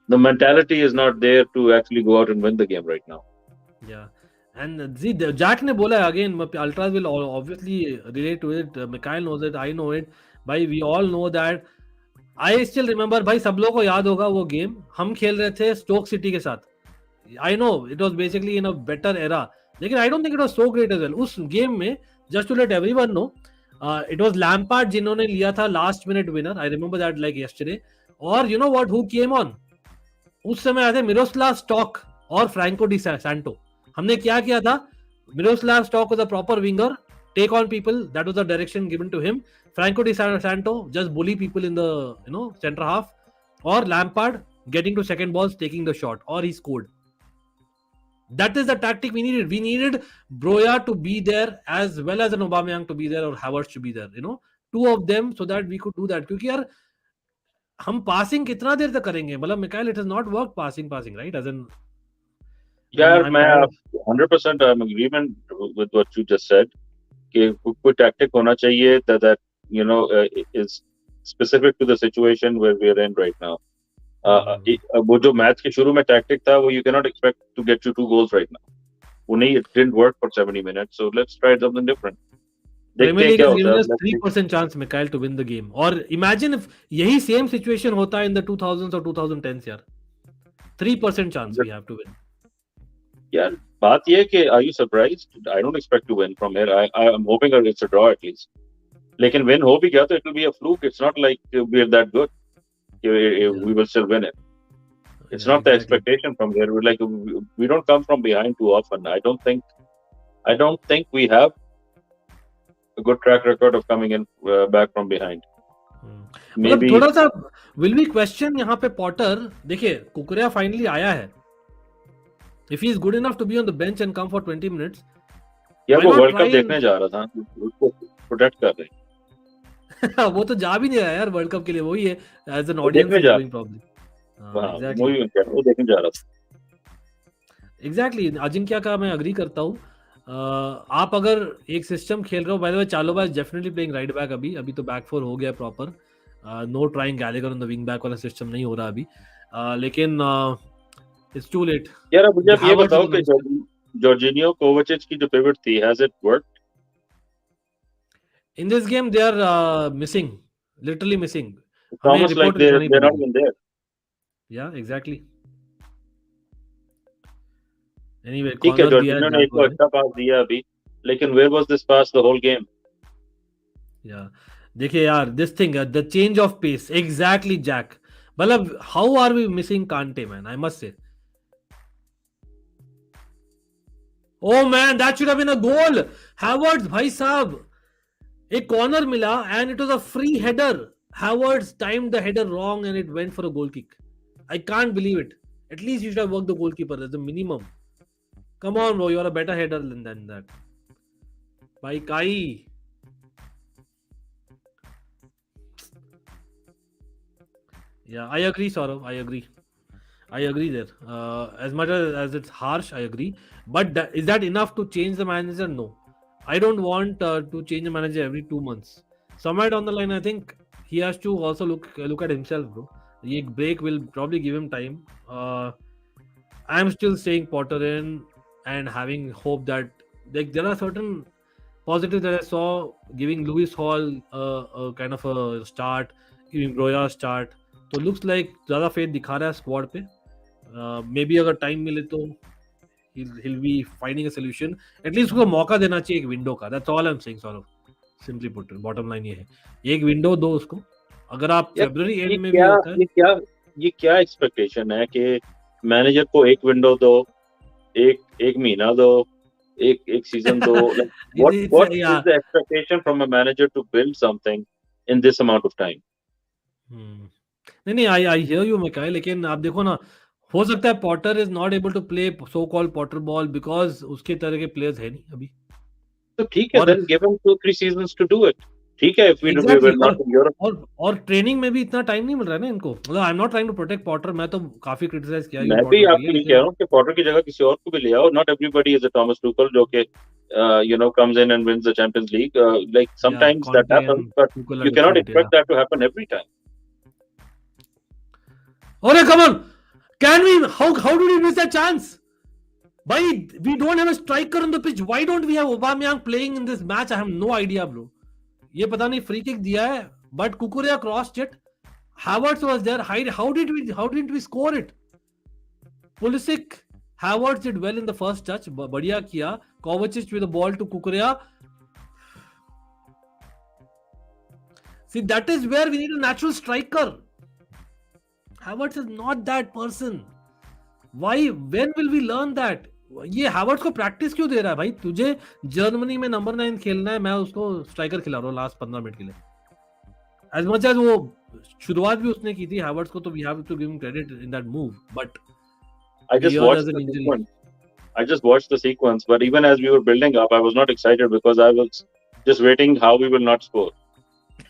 the mentality is not there to actually go out and win the game right now. Yeah. And see, Jack ne bola again. Ultras will obviously relate to it. Mikhail knows it. I know it. Bhai, we all know that. I still remember भाई सब लोगों को याद होगा वो game हम खेल रहे थे स्टोक सिटी के साथ. I know it was basically in a better era लेकिन I don't think it was so great as well. उस गेम में just to let everyone know it was Lampard जिन्होंने लिया था last minute winner. I remember that like yesterday. और you know what who came on? उस समय आए थे मिरोस्लाव स्टॉक और फ्रैंको डी सैंटो. हमने क्या किया था? Miroslav stock was a proper winger, take on people. That was the direction given to him. Franco Di Santo just bully people in the center half, or Lampard getting to second balls, taking the shot, or he scored. That is the tactic we needed. We needed Broja to be there as well as an Aubameyang to be there or Havertz to be there. 2 of them so that we could do that. क्योंकि यार हम passing कितना देर तक करेंगे? मतलब Mikhail, it has not worked passing, right? As in. Yeah, I'm 100% I'm in agreement with what you just said. कि कोई tactic होना चाहिए that is specific to the situation where we are in right now. वो जो match के शुरू में tactic था वो you cannot expect to get you 2 goals right now. वो नहीं, it didn't work for 70 minutes, so let's try something different. Premier League has given us 3% chance, Mikhail, to win the game. Or imagine if यही same situation होता in the 2000s or 2010s यार. 3% chance we have to win. Yeah, बात ये कि are you surprised? I don't expect to win from here. I'm hoping it's a draw at least. लेकिन win हो भी गया तो it will be a fluke. It's not like we're that good. We will still win it. It's not the expectation from here. We're like we don't come from behind too often. I don't think we have a good track record of coming in back from behind. मतलब थोड़ा सा will we question यहाँ पे Potter. देखिए कुकुरिया finally आया है. If he is good enough to be on the bench and come for 20 minutes. Yeah, वो वर्ल्ड कप देखने जा रहा था. उसको प्रोटेक्ट कर रहे हैं. वो तो जा भी नहीं रहा यार वर्ल्ड कप के लिए. वही है एज एन ऑडियंस प्रॉब्लम. वो देखने जा रहा था. एग्जैक्टली अजिंक्य का मैं अग्री करता हूँ. आप अगर एक सिस्टम खेल रहे हो, bye the way चालोबा is definitely playing right back. अभी तो बैक फोर हो गया proper. No trying Gallagher on the wing back वाला सिस्टम नहीं हो रहा अभी. लेकिन इट्स टू लेट. यार अब मुझे ये बताओ कि जॉर्जिनियो कोवाचिच की जो पिवट थी, has it worked? In this game, they are missing, literally missing. It's almost like they're not even there. Yeah, exactly. Anyway, ठीक है, जॉर्जिनियो ने एक तो अच्छा पास दिया अभी, लेकिन where was this pass the whole game? Yeah, देखिए यार, this thing, the change of pace, exactly, Jack. मतलब, how are we missing Kante, man? I must say. Oh man, that should have been a goal. Havertz, भाई साहब. एक corner मिला and it was a free header. Havertz timed the header wrong and it went for a goal kick. I can't believe it. At least you should have worked the goalkeeper as the minimum. Come on, bro, you're a better header than that. By Kai. Yeah, I agree, Saurav. I agree there. As much as it's harsh, I agree. But is that enough to change the manager? No. I don't want to change the manager every 2 months. Somewhere down the line, I think he has to also look at himself, bro. A break will probably give him time. I'm still saying Potter in and having hope that there are certain positives that I saw, giving Lewis Hall a kind of a start, giving Broya a start. तो looks like ज़्यादा faith दिखा रहा है squad पे. Maybe अगर time मिले तो he'll be finding a solution. At least उसको मौका देना चाहिए एक window का. That's all I'm saying, Saurav. Simply put, bottom line ये है. एक window दो उसको. अगर आप February end में भी होता है. ये क्या expectation है कि मैनेजर को एक विंडो दो, एक महीना दो, एक सीजन दो. What is the expectation from a manager to build something in this amount of time? नहीं, I hear you, Mikhail, लेकिन आप देखो ना, हो सकता है Potter is not able to play so-called Potter ball because उसके तरह के players है नहीं अभी. तो ठीक है, then give him 2-3 seasons to do it. ठीक है, if we were not in Europe. और ट्रेनिंग में भी इतना टाइम नहीं मिल रहा है ना इनको. मतलब I am not trying to protect Potter. मैं तो काफी क्रिटिसाइज किया मैं भी आपके लिए कह रहा हूं कि पॉटर की जगह किसी और को भी ले आओ. Not everybody is a Thomas Tuchel जो कि comes in and wins the Champions League. Like sometimes that happens, but you cannot expect that to happen every time. Oh, come on! Can we? How did we miss that chance? Why we don't have a striker on the pitch? Why don't we have Aubameyang playing in this match? I have no idea, bro. ये पता नहीं free kick दिया है, but Kukurea crossed it. Havertz was there. How didn't we score it? Pulisic, Havertz did well in the first touch. बढ़िया किया. Kovacic with the ball to Kukurea. See, that is where we need a natural striker. Havertz is not that person. Why? When will we learn that? ये Havertz को practice क्यों दे रहा है भाई? तुझे Germany में नंबर 9 खेलना है, मैं उसको स्ट्राइकर खिला रहा हूँ लास्ट 15 मिनट के लिए. As much as वो शुरुआत भी उसने की थी Havertz को, तो we have to give him credit in that move. But I just watched the sequence, but even as we were building up, I was not excited because I was just waiting how we will not score.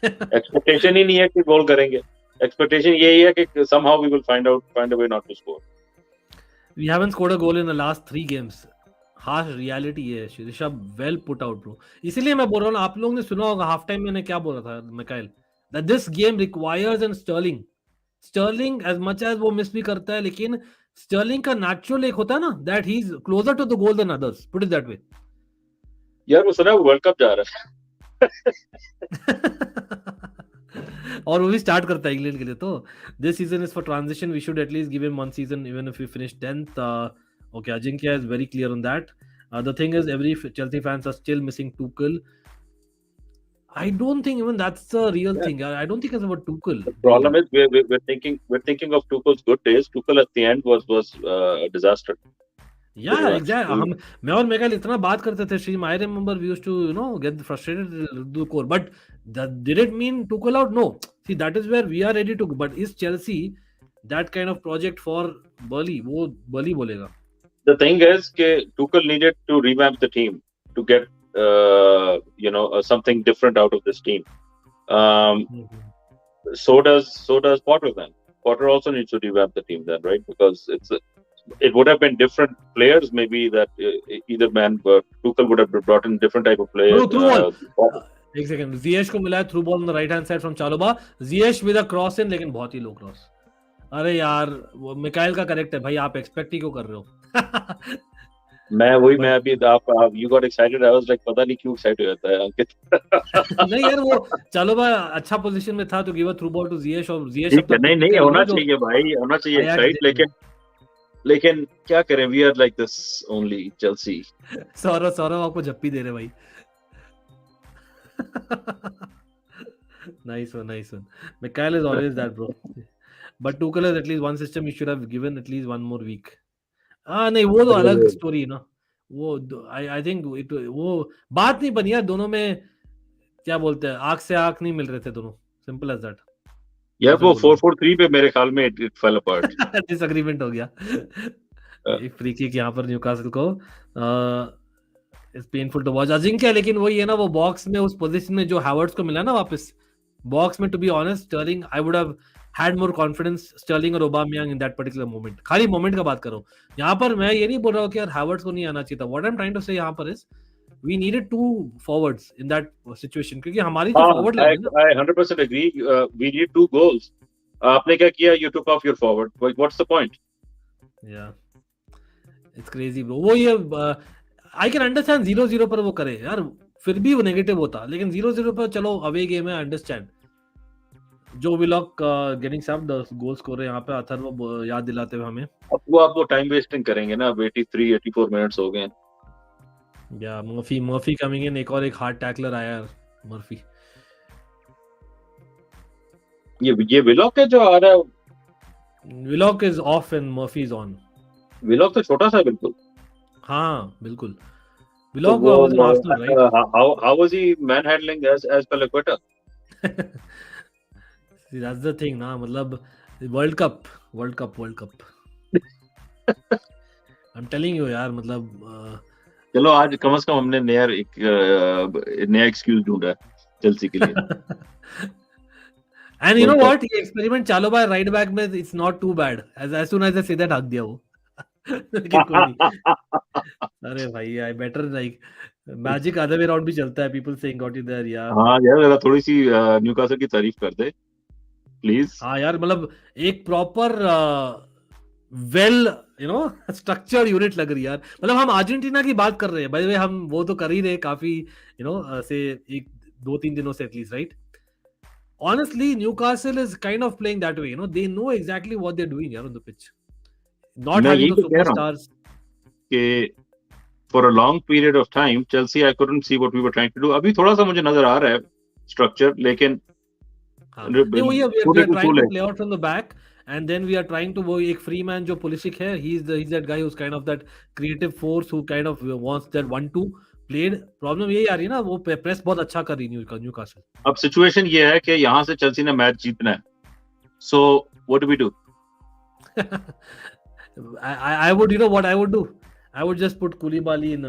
Expectation ही नहीं है कि गोल करेंगे. Expectation यही है कि somehow we will find a way not to score. We haven't scored a goal in the last 3 games. Harsh reality है. Rishabh well put out, bro. इसीलिए मैं बोल रहा हूँ, आप लोगों ने सुना होगा हाफ टाइम में मैंने क्या बोला था, Mikhail, that this game requires an Sterling. Sterling as much as वो मिस भी करता है, लेकिन Sterling का natural एक होता है ना, that he's closer to the goal than others. Put it that way. यार वो सुना है वर्ल्ड कप जा रहा है. और वो भी स्टार्ट करता है इंग्लैंड के लिए. तो this season is for transition. We should at least give him 1 season even if we finish 10th. Okay, Ajinkya is very clear on that. The thing is, every Chelsea fans are still missing Tuchel. I don't think even that's the real thing. I don't think it's about Tuchel. The problem is we're thinking of Tuchel's good days. Tuchel at the end was a disaster. Yeah, exactly. मैं और मेघाल इतना बात करते थे. Shreem, I remember we used to get frustrated to the core. But did it mean Tuchel out? No. See, that is where we are ready to go. But is Chelsea that kind of project for Burley? वो Burley बोलेगा. The thing is that Tuchel needed to revamp the team to get something different out of this team. So does Potter then. Potter also needs to revamp the team then, right? Because it would have been different players maybe that either man, but Tuchel would have brought in different type of players. Through ball. एक second, Ziyech को मिला है through ball on the right hand side from Chalobah. Ziyech with a cross in, लेकिन बहुत ही लो cross. अरे यार, वो मिकाइल का करेक्ट है भाई, आप एक्सपेक्ट ही क्यों कर रहे हो? मैं अभी आप you got excited. I was like पता नहीं क्यों excited होता है अंकित. नहीं यार, वो Chalobah अच्छा पोजीशन में था तो give a through ball to Ziyech, और Ziyech नहीं होना चाहिए भाई, होना चाहिए एक्साइट. लेकिन क्या करें, we are like this only Chelsea. Saurabh आपको झप्पी दे रहे भाई. Nice one. Mikhail is always that, bro. But Tuchel has at least one system. You should have given at least one more week. नहीं, वो तो अलग स्टोरी ना. वो I think वो बात नहीं बनी यार. दोनों में क्या बोलते हैं, आंख से आंख नहीं मिल रहे थे दोनों. Simple as that. यार ऐसा वो बोल रहा 4-4-3 पे मेरे ख्याल में it fell apart. हूँ डिसएग्रीमेंट हो गया एक फ्री किक यहाँ पर न्यूकासल को it's painful to watch Ajinkya लेकिन वही है ना वो बॉक्स में उस पोजीशन में जो हावर्ड्स को मिला ना वापस बॉक्स में to be honest Sterling I would have had more confidence Sterling और Aubameyang in that particular moment खाली मोमेंट का बात कर रहा हूँ यहाँ पर मैं ये नहीं बोल रहा हूँ कि यार हावर्ड्स को नहीं आना चाहिए था what I am trying to say यहाँ पर is we needed two forwards in that situation क्योंकि हमारी जो फॉरवर्ड लाइन है ना I 100% agree. We need 2 goals. आपने क्या किया? You took off your forward. What's the point? या इट्स क्रेजी ब्रो वो ये आई कैन अंडरस्टैंड 0-0 पर वो करे यार फिर भी वो नेगेटिव होता लेकिन 0-0 पर चलो अवे गेम है अंडरस्टैंड जो विलॉक गेटिंग सब द गोल स्कोर यहाँ पे अथर वो याद दिलाते हुए हमें अब वो टाइम वेस्टिंग करेंगे ना. अब 83-84 मिनट्स हो गए हैं. या मर्फी कमिंग इन एक और एक हार्ड टैकलर आया यार मर्फी ये विलॉक है जो आ रहा है. Willock is off and Murphy is on Willock तो छोटा सा है बिल्कुल. हाँ बिल्कुल तो Willock was in Arsenal right how was he manhandling as Palaqueta? That's the thing ना मतलब world cup I am telling you यार मतलब चलो आज कम से कम हमने नया एक्सक्यूज ढूंढा है चेल्सी के लिए. And you know World Cup. What ये एक्सपेरिमेंट चालू बाय राइट बैक में it's not too bad as soon as I सीधा ढक दिया वो लेकिन कोई नहीं अरे भाई I better like magic other way round भी चलता है people saying got you there यार हाँ यार जरा थोड़ी सी न्यूकासल की तारीफ कर दे प्लीज. हाँ यार मतलब एक proper well you know structured unit लग रही है यार मतलब हम अर्जेंटीना की बात कर रहे हैं भाई वे हम वो तो कर ही रहे काफी यू नो से एक 2-3 दिनों से at least right honestly Newcastle is kind of playing that way you know they know exactly what they're doing here on the pitch not मैं having यही the तो कह रहा हूँ superstars कि for a long period of time Chelsea I couldn't see what we were trying to do. अभी थोड़ा सा मुझे नजर आ रहा है स्ट्रक्चर लेकिन हाँ नहीं वही है we are too trying to late. play out from the back and then we are trying to वो एक free man जो Pulisic है he's that guy who's kind of that creative force who kind of wants that 1-2 played problem यही आ रही है ना वो press बहुत अच्छा कर रही है न्यूकासल अब सिचुएशन ये है कि यहाँ से चेल्सी ने मैच जीतना है. So what do we do? I would you know what I would do I would just put Koulibaly in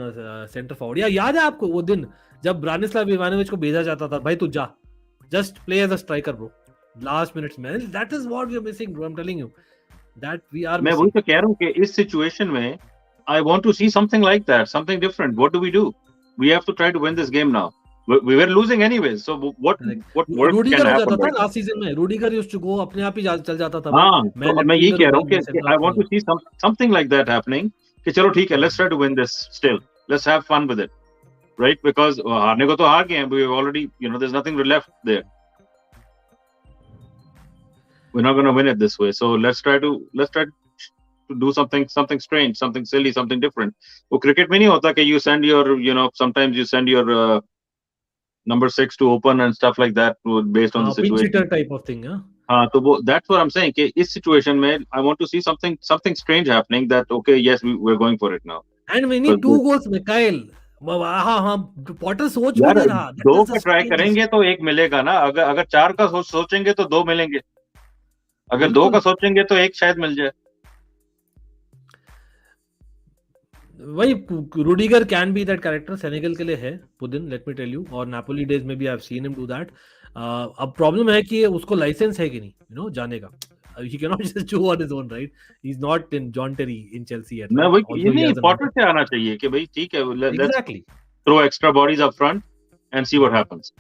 center forward याद है आपको वो दिन जब ब्रानिस्लाव इवानोविच को भेजा जाता था भाई तू जा just play as a striker bro last minutes में that is what we are missing bro I'm telling you that we are मैं वही तो कह रहा हूँ कि इस सिचुएशन में I want to see something like that, something different. What do we do? We have to try to win this game now. We were losing anyways, so what work Rudiger can हो happen जाता था right now? Last season में Rudiger used to go अपने आप ही चल जाता था हाँ मैं तो मैं यही कह रहा हूँ कि I want to see something like that happening कि चलो ठीक है let's try to win this still, let's have fun with it, right? Because हारने को तो हार गए हैं, we already you know there's nothing left there. We're not going to win it this way, so let's try to do something strange, something silly, something different. वो cricket में नहीं होता कि you send your you know sometimes you send your number 6 to open and stuff like that based on the pinch situation. hitter type of thing हाँ तो वो that's what I'm saying कि इस situation में I want to see something strange happening that okay yes we're going for it now. and we need 2 goals Mikhail हाँ Potter सोच भी नहीं रहा दो का ट्राई करेंगे तो एक मिलेगा ना. अगर 4 का सोचेंगे तो 2 मिलेंगे. अगर 2 का सोचेंगे तो एक शायद मिल जाए. वही Rudiger can be that character Senegal के लिए है पुदिन लेट मी टेल यू और नापोली डेज में भी I have seen him do that अब प्रॉब्लम है कि उसको लाइसेंस है कि नहीं यू नो जाने का he cannot just do on his own right he's not in John Terry in Chelsea yet मैं वही ये नहीं पॉटर से आना चाहिए कि भाई ठीक है let's throw extra bodies up front and see what happens.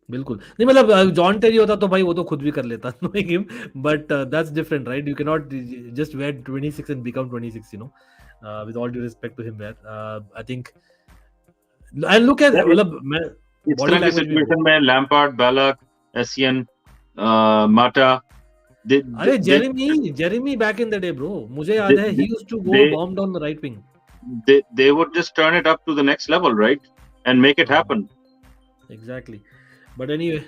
बिल्कुल नहीं मतलब जॉन टेरी होता तो भाई वो तो खुद भी कर लेता but that's different right you can not just wear 26 and become 26 you know with all due respect to him there I think and look at मतलब मैं इस तरह की सिचुएशन में लैम्पार्ड बैलक एसियन माटा अरे Jeremy back in the day bro मुझे याद है he used to go bomb down the right wing they would just turn it up to the next level right and make it happen exactly but anyway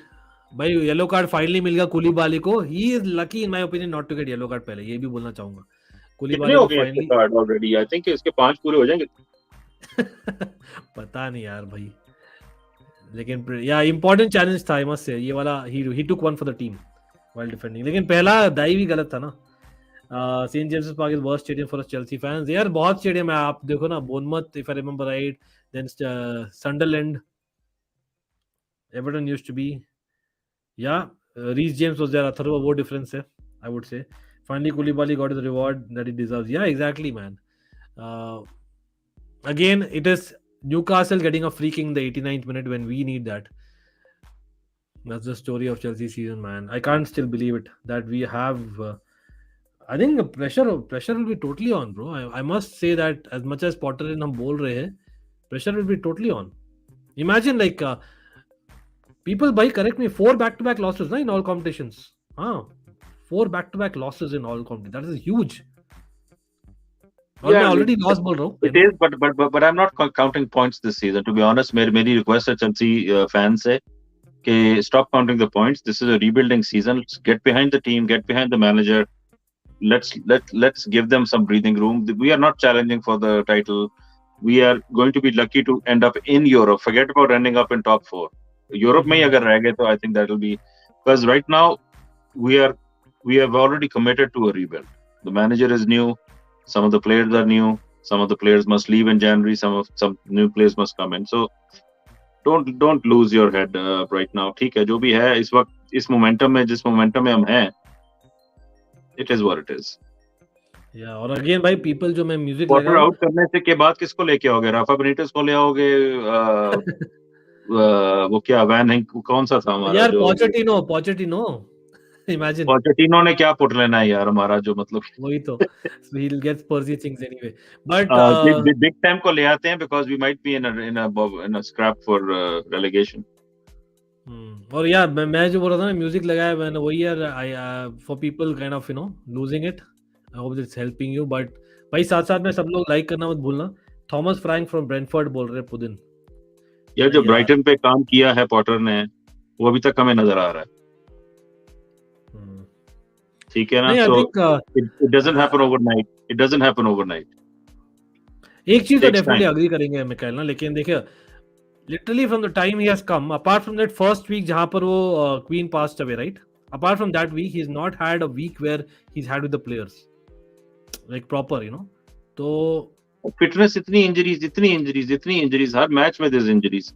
भाई yellow card finally मिल गया कुलीबाली को he is lucky in my opinion not to get yellow card पहले ये भी बोलना चाहूंगा कुलीबाली को finally card already I think इसके 5 पूरे हो जाएंगे पता नहीं यार भाई लेकिन या इंपॉर्टेंट चैलेंज था आई मस्ट से ये वाला he took one for the team while defending. लेकिन पहला दाई भी गलत था ना. St. James's Park is worst stadium for us Chelsea fans. यार बहुत स्टेडियम है, आप देखो ना, Bournemouth if I remember right, then Sunderland, Everton used to be. Yeah, Reece James was there. Atharva, वो difference है, I would say. Finally, Koulibaly got his reward that he deserves. Yeah, exactly, man. Again, it is Newcastle getting a free kick in the 89th minute when we need that. That's the story of Chelsea season, man. I can't still believe it that we have. I think the pressure will be totally on, bro. I must say that as much as Potter and हम बोल रहे हैं, pressure will be totally on. Imagine like people, by correct me, 4 back-to-back losses, na, in all competitions. 4 back-to-back losses in all competitions. That is huge. और मैं already lost बोल रहा हूँ. It is, but I'm not counting points this season. To be honest, मेरी request है Chelsea fans से कि stop counting the points. This is a rebuilding season. Let's get behind the team, get behind the manager. Let's give them some breathing room. We are not challenging for the title. We are going to be lucky to end up in Europe. Forget about ending up in top 4. Europe में ही अगर रह गए तो I think that will be, because right now we have already committed to a rebuild. The manager is new. Some of the players are new. Some of the players must leave in January. Some new players must come in. So don't lose your head right now. ठीक है, जो भी है इस वक्त इस momentum में, जिस momentum में हम हैं, it is what it is. Yeah, और again भाई people जो मैं music Potter लगा out करने से के बाद किसको लेके आओगे? राफा बेनिटेस को ले आओगे? वो क्या वैन है, कौन सा था हमारा? यार Pochettino. Imagine. Pochettino ने क्या पुट लेना है यार हमारा, जो मतलब वही तो. So he'll get Percy things anyway. But big time को ले आते हैं because we might be in a scrap for relegation. और यार मैं जो बोल रहा था ना, म्यूजिक लगाया मैंने, वही यार for people kind of losing it. I hope it's helping you. But भाई साथ में सब लोग लाइक करना मत भूलना. थॉमस फ्रैंक फ्रॉम ब्रेंटफोर्ड बोल रहे पुदिन. यार जो ब्राइटन पे काम किया है पॉटर ने, वो अभी तक हमें नजर आ रहा है. ठीक है ना? So it doesn't happen overnight. It doesn't happen overnight. एक चीज तो डेफिनेटली अग्री करेंगे मिकाइल ना, लेकिन देखिए literally from the time he has come, apart from that first week जहां पर वो Queen passed away, right? Apart from that week, he's not had a week where he's had with the players like proper, तो fitness इतनी injuries हर match में there's injuries.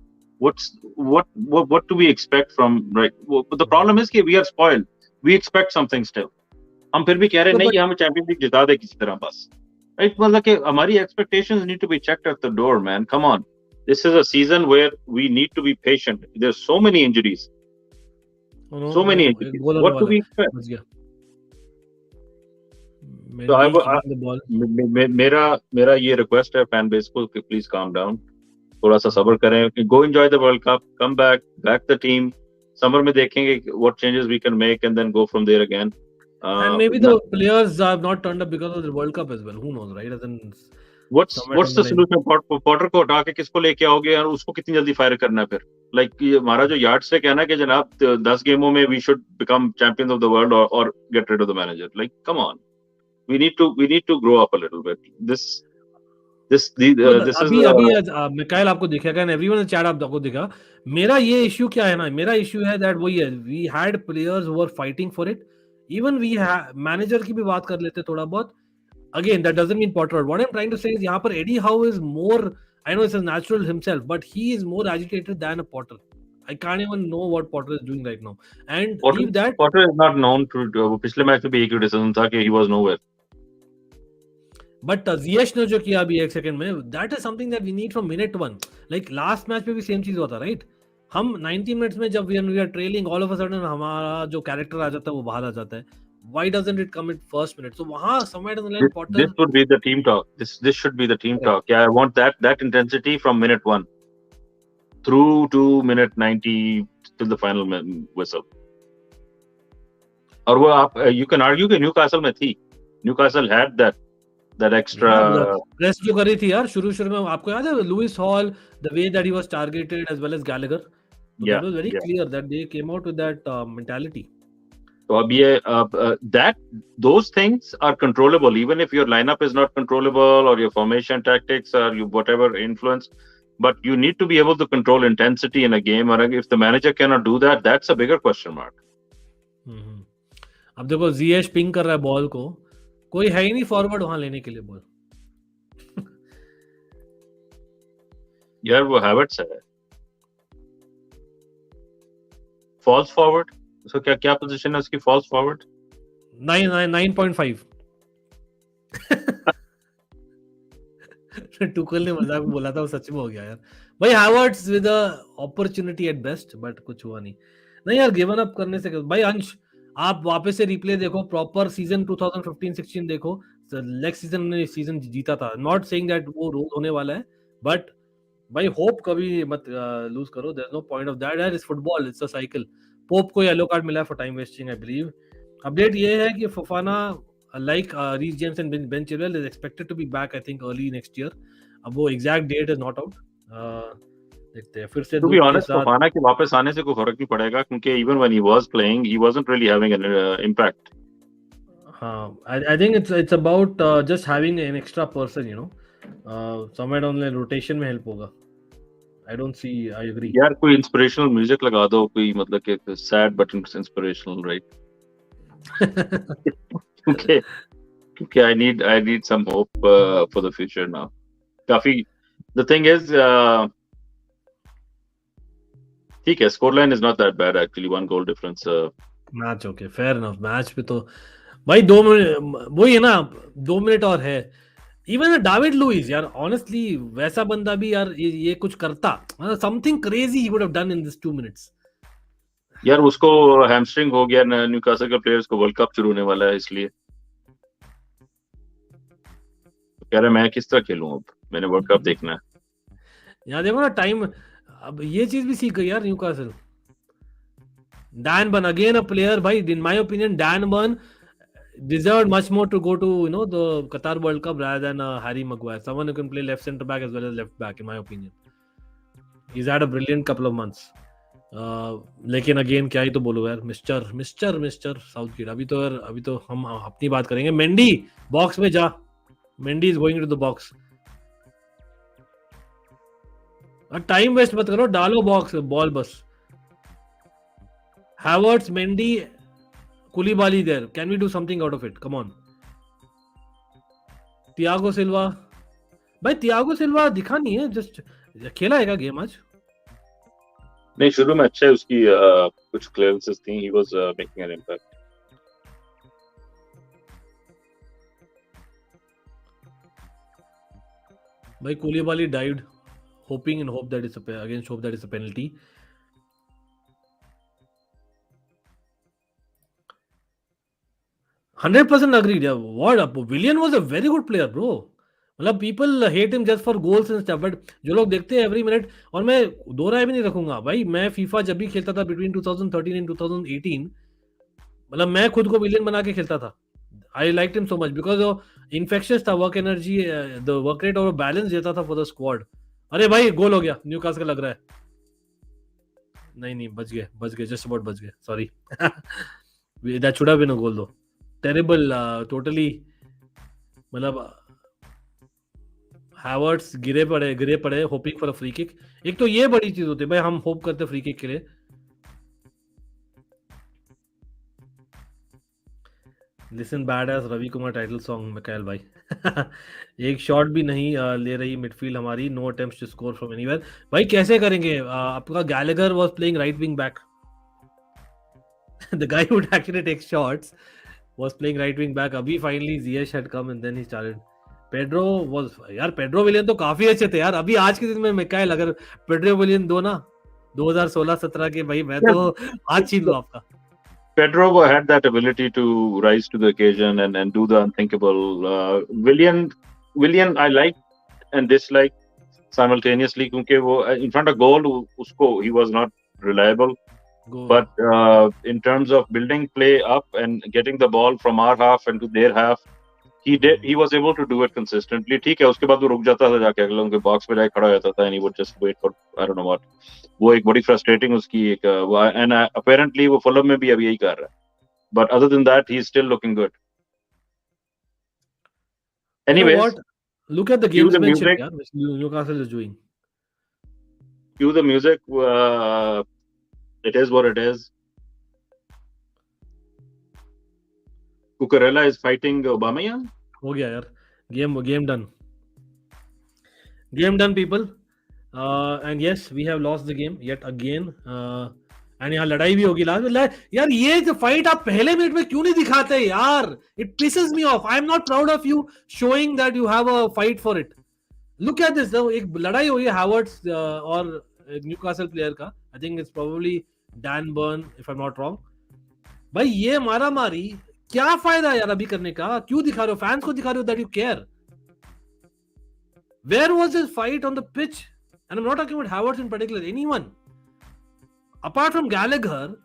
What do we expect from, right? The problem is कि we are spoiled. We expect something still. हम फिर भी कह रहे नहीं कि हमें चैंपियंस लीग जिता दे किसी तरह बस. Right? मतलब कि हमारी expectations need to be checked at the door, man. Come on. This is a season where we need to be patient. There's so many injuries. So many injuries. What do we expect? So मेरा ये request है fan base को कि please calm down. थोड़ा सा सब्र करें. Go enjoy the World Cup. Come back the team. Summer में देखेंगे what changes we can make and then go from there again. And maybe the players have not turned up because of the World Cup as well. Who knows, right? What's the solution? Potter को हटा के किसको लेके आओगे और उसको कितनी जल्दी फायर करना है फिर? Like हमारा जो यार्ड से कहना है कि जनाब 10 गेमों में we should become champions of the world or get rid of the manager. Like come on, we need to grow up a little bit. This is अभी मिकाइल आपको दिखेगा and everyone in the chat आपको दिखेगा. मेरा ये issue क्या है ना, मेरा इश्यू है that वही है, we had players who were fighting for it. Even we have manager की भी बात कर लेते थोड़ा बहुत. Again, that doesn't mean Potter. What I'm trying to say is यहाँ पर Eddie Howe is more, I know it's a natural himself, but he is more agitated than a Potter. I can't even know what Potter is doing right now. And leave that. Potter is not known to. पिछले match में भी एक criticism था कि he was nowhere. But Ziyech ने जो किया अभी एक सेकंड में, that is something that we need from minute one. Like last match में भी same चीज होता, right? हम 90 minutes में जब we are trailing, all of a sudden हमारा जो character आ जाता है वो बाहर आ जाता है. Why doesn't it come in first minute? So वहाँ somewhere down the line, Potter. This would be the team talk. This should be the team talk. Yeah, I want that intensity from minute 1 through to minute 90 till the final whistle. और वो आप you can argue कि Newcastle में थी. Newcastle had that extra. Press जो करी थी यार शुरू में, आपको याद है Lewis Hall, the way that he was targeted as well as Gallagher. That was very clear that they came out with that mentality. So अब ये those things are controllable, even if your lineup is not controllable or your formation tactics or you whatever influence, but you need to be able to control intensity in a game. Or if the manager cannot do that, that's a bigger question mark. अब देखो जीएश ping कर रहा है ball को, कोई है ही नहीं forward वहां लेने के लिए बॉल। यार वो हैवर्ट्स है, फॉल्स फॉरवर्ड। उसका क्या क्या पोजीशन है उसकी, फॉल्स फॉरवर्ड? 9.5। टुकल ने मजाक में बोला था, वो सच में हो गया यार। भाई Havertz with a opportunity at best, but कुछ हुआ नहीं। नहीं यार, गिवन अप करने से भाई अंश, आप वापस से रिप्ले देखो, प्रॉपर सीजन 2015-16 देखो, नेक्स्ट सीजन ने सीजन जीता था। नॉट सेइंग दैट वो रोज होने वाला है, बट भाई होप कभी मत लूज करो, there is no point of that यार, it's football, it's a cycle. Pope को येलो कार्ड मिला for time wasting I believe. Update ये है कि फफाना like Reece James and Ben Chilwell is expected to be back I think early next year. अब वो exact date is not out. देखते हैं फिर से टू बी दुख के ऑनेस्ट, साथ। फफाना के वापस आने से कोई फर्क नहीं पड़ेगा, क्योंकि even when he was playing he wasn't really having an impact. हाँ, I think it's about just having an extra person, you know, somewhere down the rotation में help होगा। I don't see, I agree. यार कोई inspirational music लगा दो, कोई मतलब कि सैड बट इंस्पिरेशनल, राइट? क्योंकि क्योंकि I need some hope for the future now. काफी द थिंग इज, ठीक है, score line is not that bad actually, 1 goal difference. Match okay, fair enough. Match पे तो भाई 2 मिनट वही है ना, 2 मिनट और है। इवन डेविड लुइस यार, ऑनेस्टली वैसा बंदा भी यार ये कुछ करता, something crazy he would have done in this 2 minutes. यार उसको हैमस्ट्रिंग हो गया, न्यूकासल के प्लेयर्स को वर्ल्ड कप शुरू होने वाला है, इसलिए कह रहे मैं किस तरह खेलूं, अब मैंने वर्ल्ड कप देखना है। यार देखो ना टाइम, अब ये चीज भी सीख गई यार Newcastle. Dan Burn again a player, भाई in my opinion Dan Burn deserved much more to go to, you know, the Qatar World Cup rather than Harry Maguire, someone who can play left centre back as well as left back in my opinion. He's had a brilliant couple of months. लेकिन again क्या ही तो बोलो यार, mister Southgate. अभी तो हम अपनी बात करेंगे। मेंडी बॉक्स में जा, Mendy is going to the box. Time waste मत करो, डालो बॉक्स बॉल बस। Havertz, Mendy, Koulibaly there, can we do something out of it? Come on. Thiago Silva, भाई तियागो सिल्वा दिखा नहीं है, जस्ट खेला है क्या गेम आज? नहीं, शुरू में अच्छा है उसकी कुछ क्लियरेंसेस थी, he was making an impact. भाई Koulibaly dived, hoping and hope that it's against hope that it's a penalty. %100% agreed. Yeah, what Willian was a very good player, bro. मतलब people hate him just for goals and stuff, but जो लोग देखते हैं every minute, और मैं दो राय भी नहीं रखूंगा भाई, मैं फीफा जब भी खेलता था बिटवीन 2013 एंड 2018, मतलब मैं खुद को विलियन बना के खेलता था। I like him so much because infectious था, work energy, the work rate और बैलेंस देता था फॉर द स्क्वाड। अरे भाई गोल हो गया, न्यूकासल का लग रहा है। नहीं बच गए जस्ट अबाउट बच गए, sorry. That should have been a goal दो। टेरिबल, टोटली, मतलब हैवर्ट्स गिरे पड़े hoping for a free kick. एक तो ये बड़ी चीज होती है भाई, हम होप करते फ्री किक के लिए। Listen bad as Ravi Kumar title song Mikail भाई। एक शॉट भी नहीं ले रही मिडफील्ड हमारी, no attempts to score from anywhere. भाई कैसे करेंगे? आपका Gallagher was playing right wing back. The guy who would actually take shots was playing right wing back. अभी finally Ziyech had come and then he started. Pedro was, यार Pedro विलियन तो काफी अच्छे थे यार। अभी आज के दिन में मिकाइल अगर पेड्रो विलियन दो ना 2016-17 के, भाई मैं तो आज छीन लूं आपका। Pedro had that ability to rise to the occasion and do the unthinkable. Willian I like and dislike simultaneously, क्योंकि वो in front of goal उसको he was not reliable. But in terms of building play up and getting the ball from our half and to their half, he was able to do it consistently. ठीक है, उसके बाद वो रुक जाता था जाके अगले उनके बॉक्स पे जाके खड़ा हो जाता था and he would just wait for I don't know what. वो एक बड़ी frustrating उसकी एक and apparently वो फुलहम में भी अभी यही कर रहा है. But other than that, he's still looking good. Anyways, you know what? Look at the gamesmanship यार which Newcastle is doing. Cue the music. It is what it is. Cucurella is fighting Aubameyang. हो गया यार, game done people. And yes, we have lost the game yet again. And यहाँ लड़ाई भी होगी last में. यार ये जो फाइट आप पहले मिनट में क्यों नहीं दिखाते यार? It pisses me off. I'm not proud of you showing that you have a fight for it. Look at this. एक लड़ाई हुई है हावर्ड्स और न्यूकासल प्लेयर का. I think it's probably Dan Burn if I'm not wrong. भाई ये मारा मारी क्या फायदा यार अभी करने का? क्यों दिखा रहे हो? फैंस को दिखा रहे हो that you care. Where was this fight on the pitch? And I'm not talking about Havertz in particular. Anyone apart from Gallagher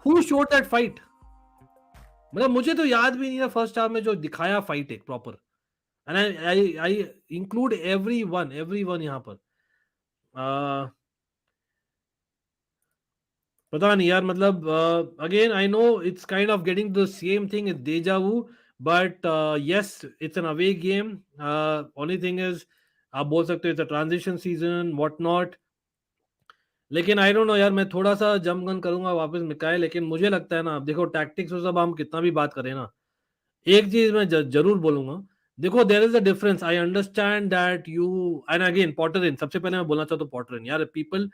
who showed that fight. मतलब मुझे तो याद भी नहीं है फर्स्ट हाफ में जो दिखाया फाइट एक proper. And I include everyone यहाँ पर. पता नहीं यार मतलब again I know it's kind of getting the same thing as deja vu, but yes it's an away game. Only thing is आप बोल सकते हो it's a transition season what not. लेकिन आई डोंट नो यार, मैं थोड़ा सा जम गन करूंगा वापस मिकाए. लेकिन मुझे लगता है ना, देखो टैक्टिक्स और सब हम कितना भी बात करें ना, एक चीज मैं जरूर बोलूंगा. देखो there is a difference. I understand that you and again Potter in. सबसे पहले मैं बोलना चाहता हूँ पॉटर इन यार. People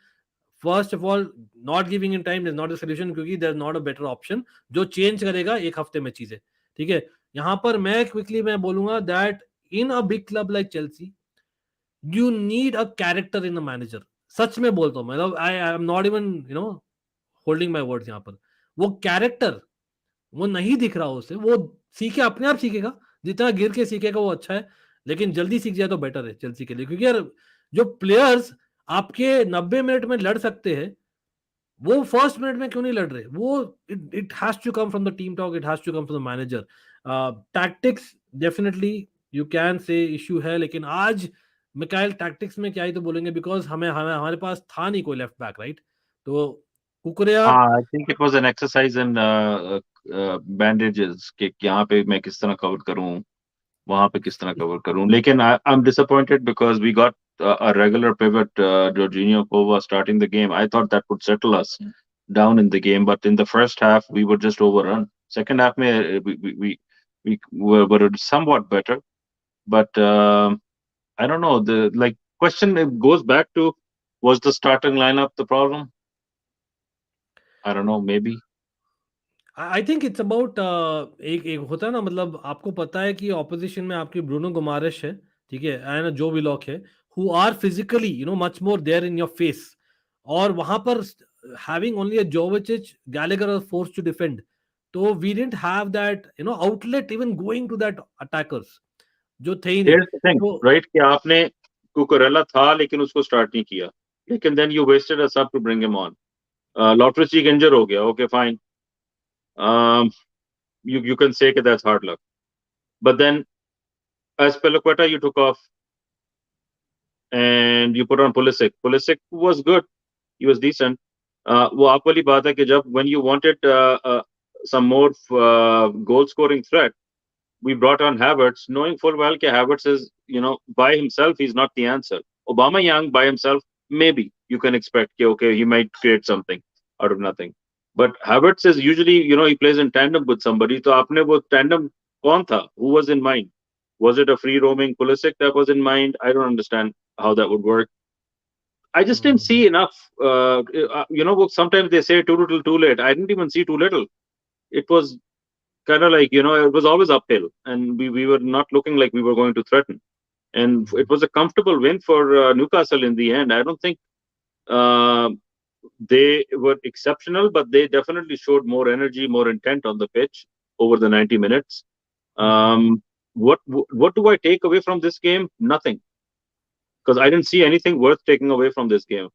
first of all not giving in time is not a solution, क्योंकि there is not a better option जो change करेगा एक हफ्ते में चीजें. ठीक है, यहाँ पर मैं क्विकली मैं बोलूंगा that in a big club like Chelsea you need a character in a manager. सच में बोलता हूँ, मतलब I am not even holding my words. यहाँ पर वो कैरेक्टर वो नहीं दिख रहा उसे. वो सीखे, अपने आप सीखेगा. जितना गिर के सीखेगा वो अच्छा है, लेकिन जल्दी सीख जाए तो बेटर है चेल्सी के लिए. क्योंकि यार जो प्लेयर्स आपके 90 मिनट में लड़ सकते हैं वो फर्स्ट मिनट में क्यों नहीं लड़ रहे? वो it has to come from the team talk, it has to come from the manager. Tactics definitely you can say issue है, लेकिन आज मिकाइल टैक्टिक्स में क्या ही तो बोलेंगे, बिकॉज हमारे पास था नहीं कोई लेफ्ट बैक, राइट? तो कुकरेया I think it was an exercise in bandages कि यहाँ पे मैं किस तरह कवर करूँ, वहां पे किस तरह कवर करूं. लेकिन I'm disappointed because we got a regular pivot, Jorginho Kova starting the game. I thought that would settle us down in the game, but in the first half we were just overrun. Second half we were somewhat better, but I don't know. The question goes back to, was the starting lineup the problem? I don't know, maybe. I think it's about एक होता है ना, मतलब आपको पता है कि opposition में आपकी ब्रूनो गुमारेश है, ठीक है, एंड जो विलॉक है, who are physically much more there in your face. और वहां पर having only a Jovicic, Gallagher are forced to defend. तो we didn't have that outlet even going to that attackers, जो थे ही नहीं. Here's the thing, तो right? कि आपने कुकरेला था लेकिन उसको स्टार्ट नहीं किया, लेकिन then you wasted a sub to bring him on. Loftus-Cheek injure हो गया, okay fine. You can say that that's hard luck, but then as Pelaqueta you took off and you put on Pulisic. Pulisic was good, he was decent. वो आप वाली बात है कि जब when you wanted some more goal scoring threat, we brought on Havertz, knowing full well that Havertz is, by himself, he's not the answer. Aubameyang by himself, maybe you can expect, okay, he might create something out of nothing. But Havertz is usually, he plays in tandem with somebody. So aapne wo tandem kaun tha? Who was in mind? Was it a free roaming Pulisic that was in mind? I don't understand how that would work. I just didn't see enough. Sometimes they say too little, too late. I didn't even see too little. It was kind of like, it was always uphill, and we were not looking like we were going to threaten. And it was a comfortable win for Newcastle in the end. I don't think they were exceptional, but they definitely showed more energy, more intent on the pitch over the 90 minutes. What do I take away from this game? Nothing. Because I didn't see anything worth taking away from this game.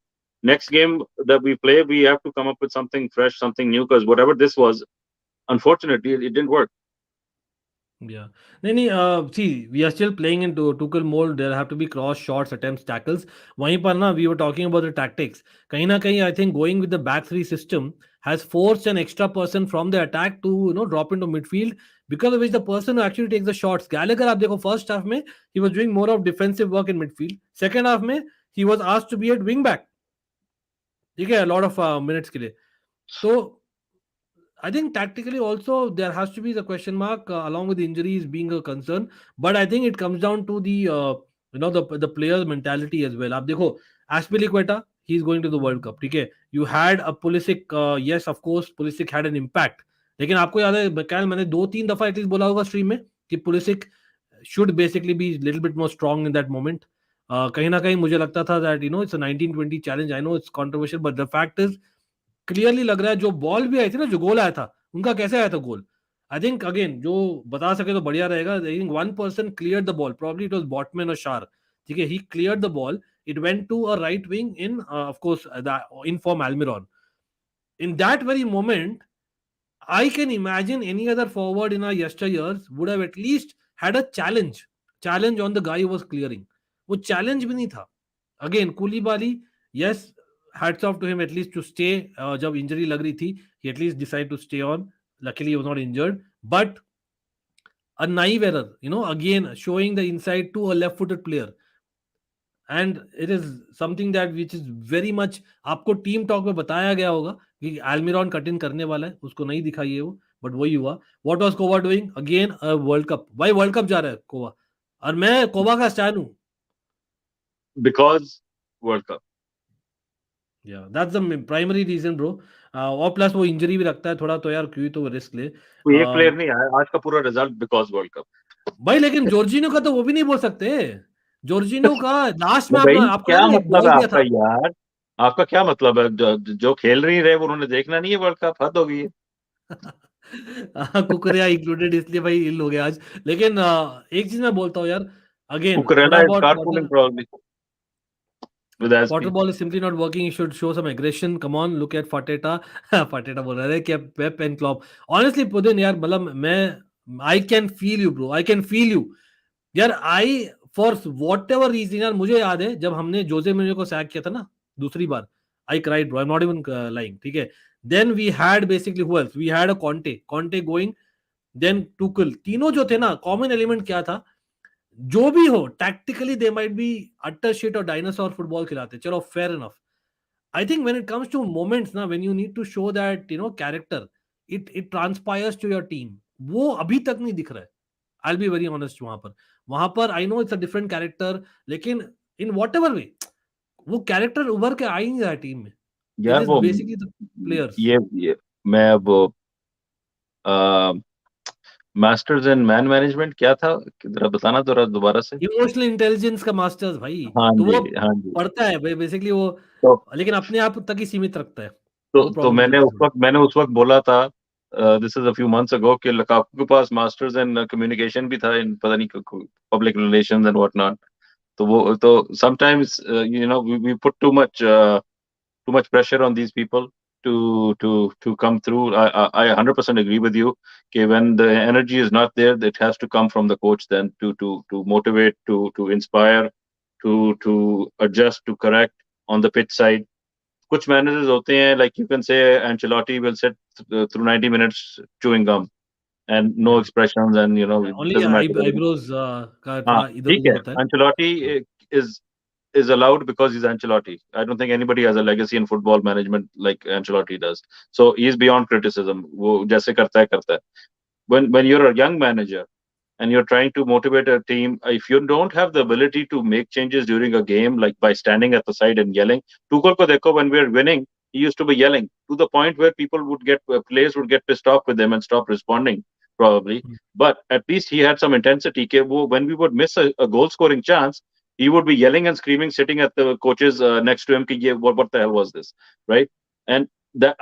Next game that we play, we have to come up with something fresh, something new, because whatever this was, unfortunately, it didn't work. Yeah. नहीं, see, we are still playing into Tuchel mold. There have to be cross shots, attempts, tackles. वहीं पर ना, we were talking about the tactics. कहीं ना कहीं, I think going with the back three system has forced an extra person from the attack to drop into midfield, because of which the person who actually takes the shots. Gallagher, आप देखो first half में he was doing more of defensive work in midfield. Second half में he was asked to be at wing back. ठीक है, a lot of minutes के लिए. तो I think tactically also there has to be the question mark along with injuries being a concern, but I think it comes down to the the player's mentality as well. आप देखो Aspilicueta, he's going to the World Cup, ठीक है? You had a Pulisic, yes of course Pulisic had an impact, लेकिन आपको याद है कैल मैंने 2-3 दफा एटलीस्ट बोला होगा स्ट्रीम में कि Pulisic should basically be a little bit more strong in that moment. कहीं ना कहीं मुझे लगता था that it's a 1920 challenge. I know it's controversial, but the fact is clearly लग रहा है जो बॉल भी आई थी ना, जो गोल आया था उनका कैसे आया था गोल. आई थिंक अगेन जो बता सके तो बढ़िया रहेगा. I think one person clear the ball, probably it was Botman और शार, ठीक है. He cleared the ball, it went to a right wing in of course in form Almiron. In that very moment, I can imagine any other forward in our yesteryears would have at least had a challenge on the guy who was clearing. वो challenge भी नहीं था. Again, Koulibaly, yes, hats off to him at least to stay. जब injury लग रही थी, he at least decided to stay on. Luckily, he was not injured. But a naive error, again showing the inside to a left-footed player. And it is something that which is very much आपको team talk में बताया गया होगा कि एल्मिरॉन cut in करने वाला है, उसको नहीं दिखाई है वो, बट वही हुआ. What was cava doing again? World cup. भाई वर्ल्ड कप जा रहा है कोवा, और मैं कोवा का स्टैंड हूं बिकॉज वर्ल्ड कप. या that's the primary reason bro. और प्लस वो इंजरी भी रखता है थोड़ा, तो यार क्यों तो रिस्क ले. कोई एक प्लेयर नहीं आया आज का पूरा रिजल्ट बिकॉज वर्ल्ड कप. भाई लेकिन जॉर्जिनो का तो वो भी नहीं बोल सकते. जॉर्जिनो का लास्ट में आपको क्या मतलब है आपका था यार? आपका क्या मतलब है? जो खेल रही रहे वो उन्होंने देखना नहीं है वर्ल्ड कप? हद हो गई है. कुकरिया इंक्लूडेड, इसलिए भाई इल हो गया आज. लेकिन एक चीज मैं बोलता हूँ यार, again Cucurella is carpooling probably with SP. Potter ball is simply not working. You should show some aggression. Come on, look at Fateta. Fateta बोल रहा है कि Pep and Klopp. Honestly, पुदिन यार, मतलब मैं I can feel you, bro. I can feel you. यार for whatever reason यार, मुझे याद है जब हमने जोसे मोरिन्यो को सैक किया था ना दूसरी बार, I cried, bro. I'm not even lying. ठीक है. Then we had basically who else? We had a Conte going. Then Tuchel. तीनों जो थे ना, common element क्या था? जो भी हो tactically they might be utter shit और डायनासोर फुटबॉल खिलाते, चलो fair enough. I think when it comes to moments ना, when you need to show that character, it transpires to your team. वो अभी तक नहीं दिख रहा है. I will be very honest. वहां पर I know it's a different character, लेकिन इन व्हाटएवर वे वो कैरेक्टर उभर के आ ही नहीं रहा है टीम में. यार वो बेसिकली द प्लेयर्स. ये मैं अब मास्टर्स इन मैन मैनेजमेंट क्या था, जरा बताना तो दोबारा से. इमोशनल इंटेलिजेंस का मास्टर्स भाई. हाँ तो जी, वो हाँ जी. पढ़ता है बेसिकली वो, तो लेकिन अपने आप तक ही सीमित रखता है. तो मैंने उस वक्त बोला था, this is a few months ago, कि लकाकू के पास मास्टर्स इन कम्युनिकेशन भी था, इन पता नहीं public relations and what not. तो वो तो sometimes we put too much pressure on these people to come through. I 100% agree with you. Okay, when the energy is not there, it has to come from the coach then to motivate, to inspire, to adjust, to correct on the pitch side. कुछ managers होते हैं, like you can say Ancelotti will sit through 90 minutes chewing gum and no expressions, and it only doesn't matter. eyebrows का हाँ, थोड़ा इधर ठीक उधर है. होता है. Ancelotti is allowed because he's Ancelotti. I don't think anybody has a legacy in football management like Ancelotti does. So he's beyond criticism. वो जैसे करता है. When you're a young manager and you're trying to motivate a team, if you don't have the ability to make changes during a game, like by standing at the side and yelling, Tuchel ko dekho, when we're winning, he used to be yelling to the point where players would get pissed off with him and stop responding, probably. But at least he had some intensity. When we would miss a goal scoring chance, he would be yelling and screaming, sitting at the coaches next to him, what the hell was this, right? And that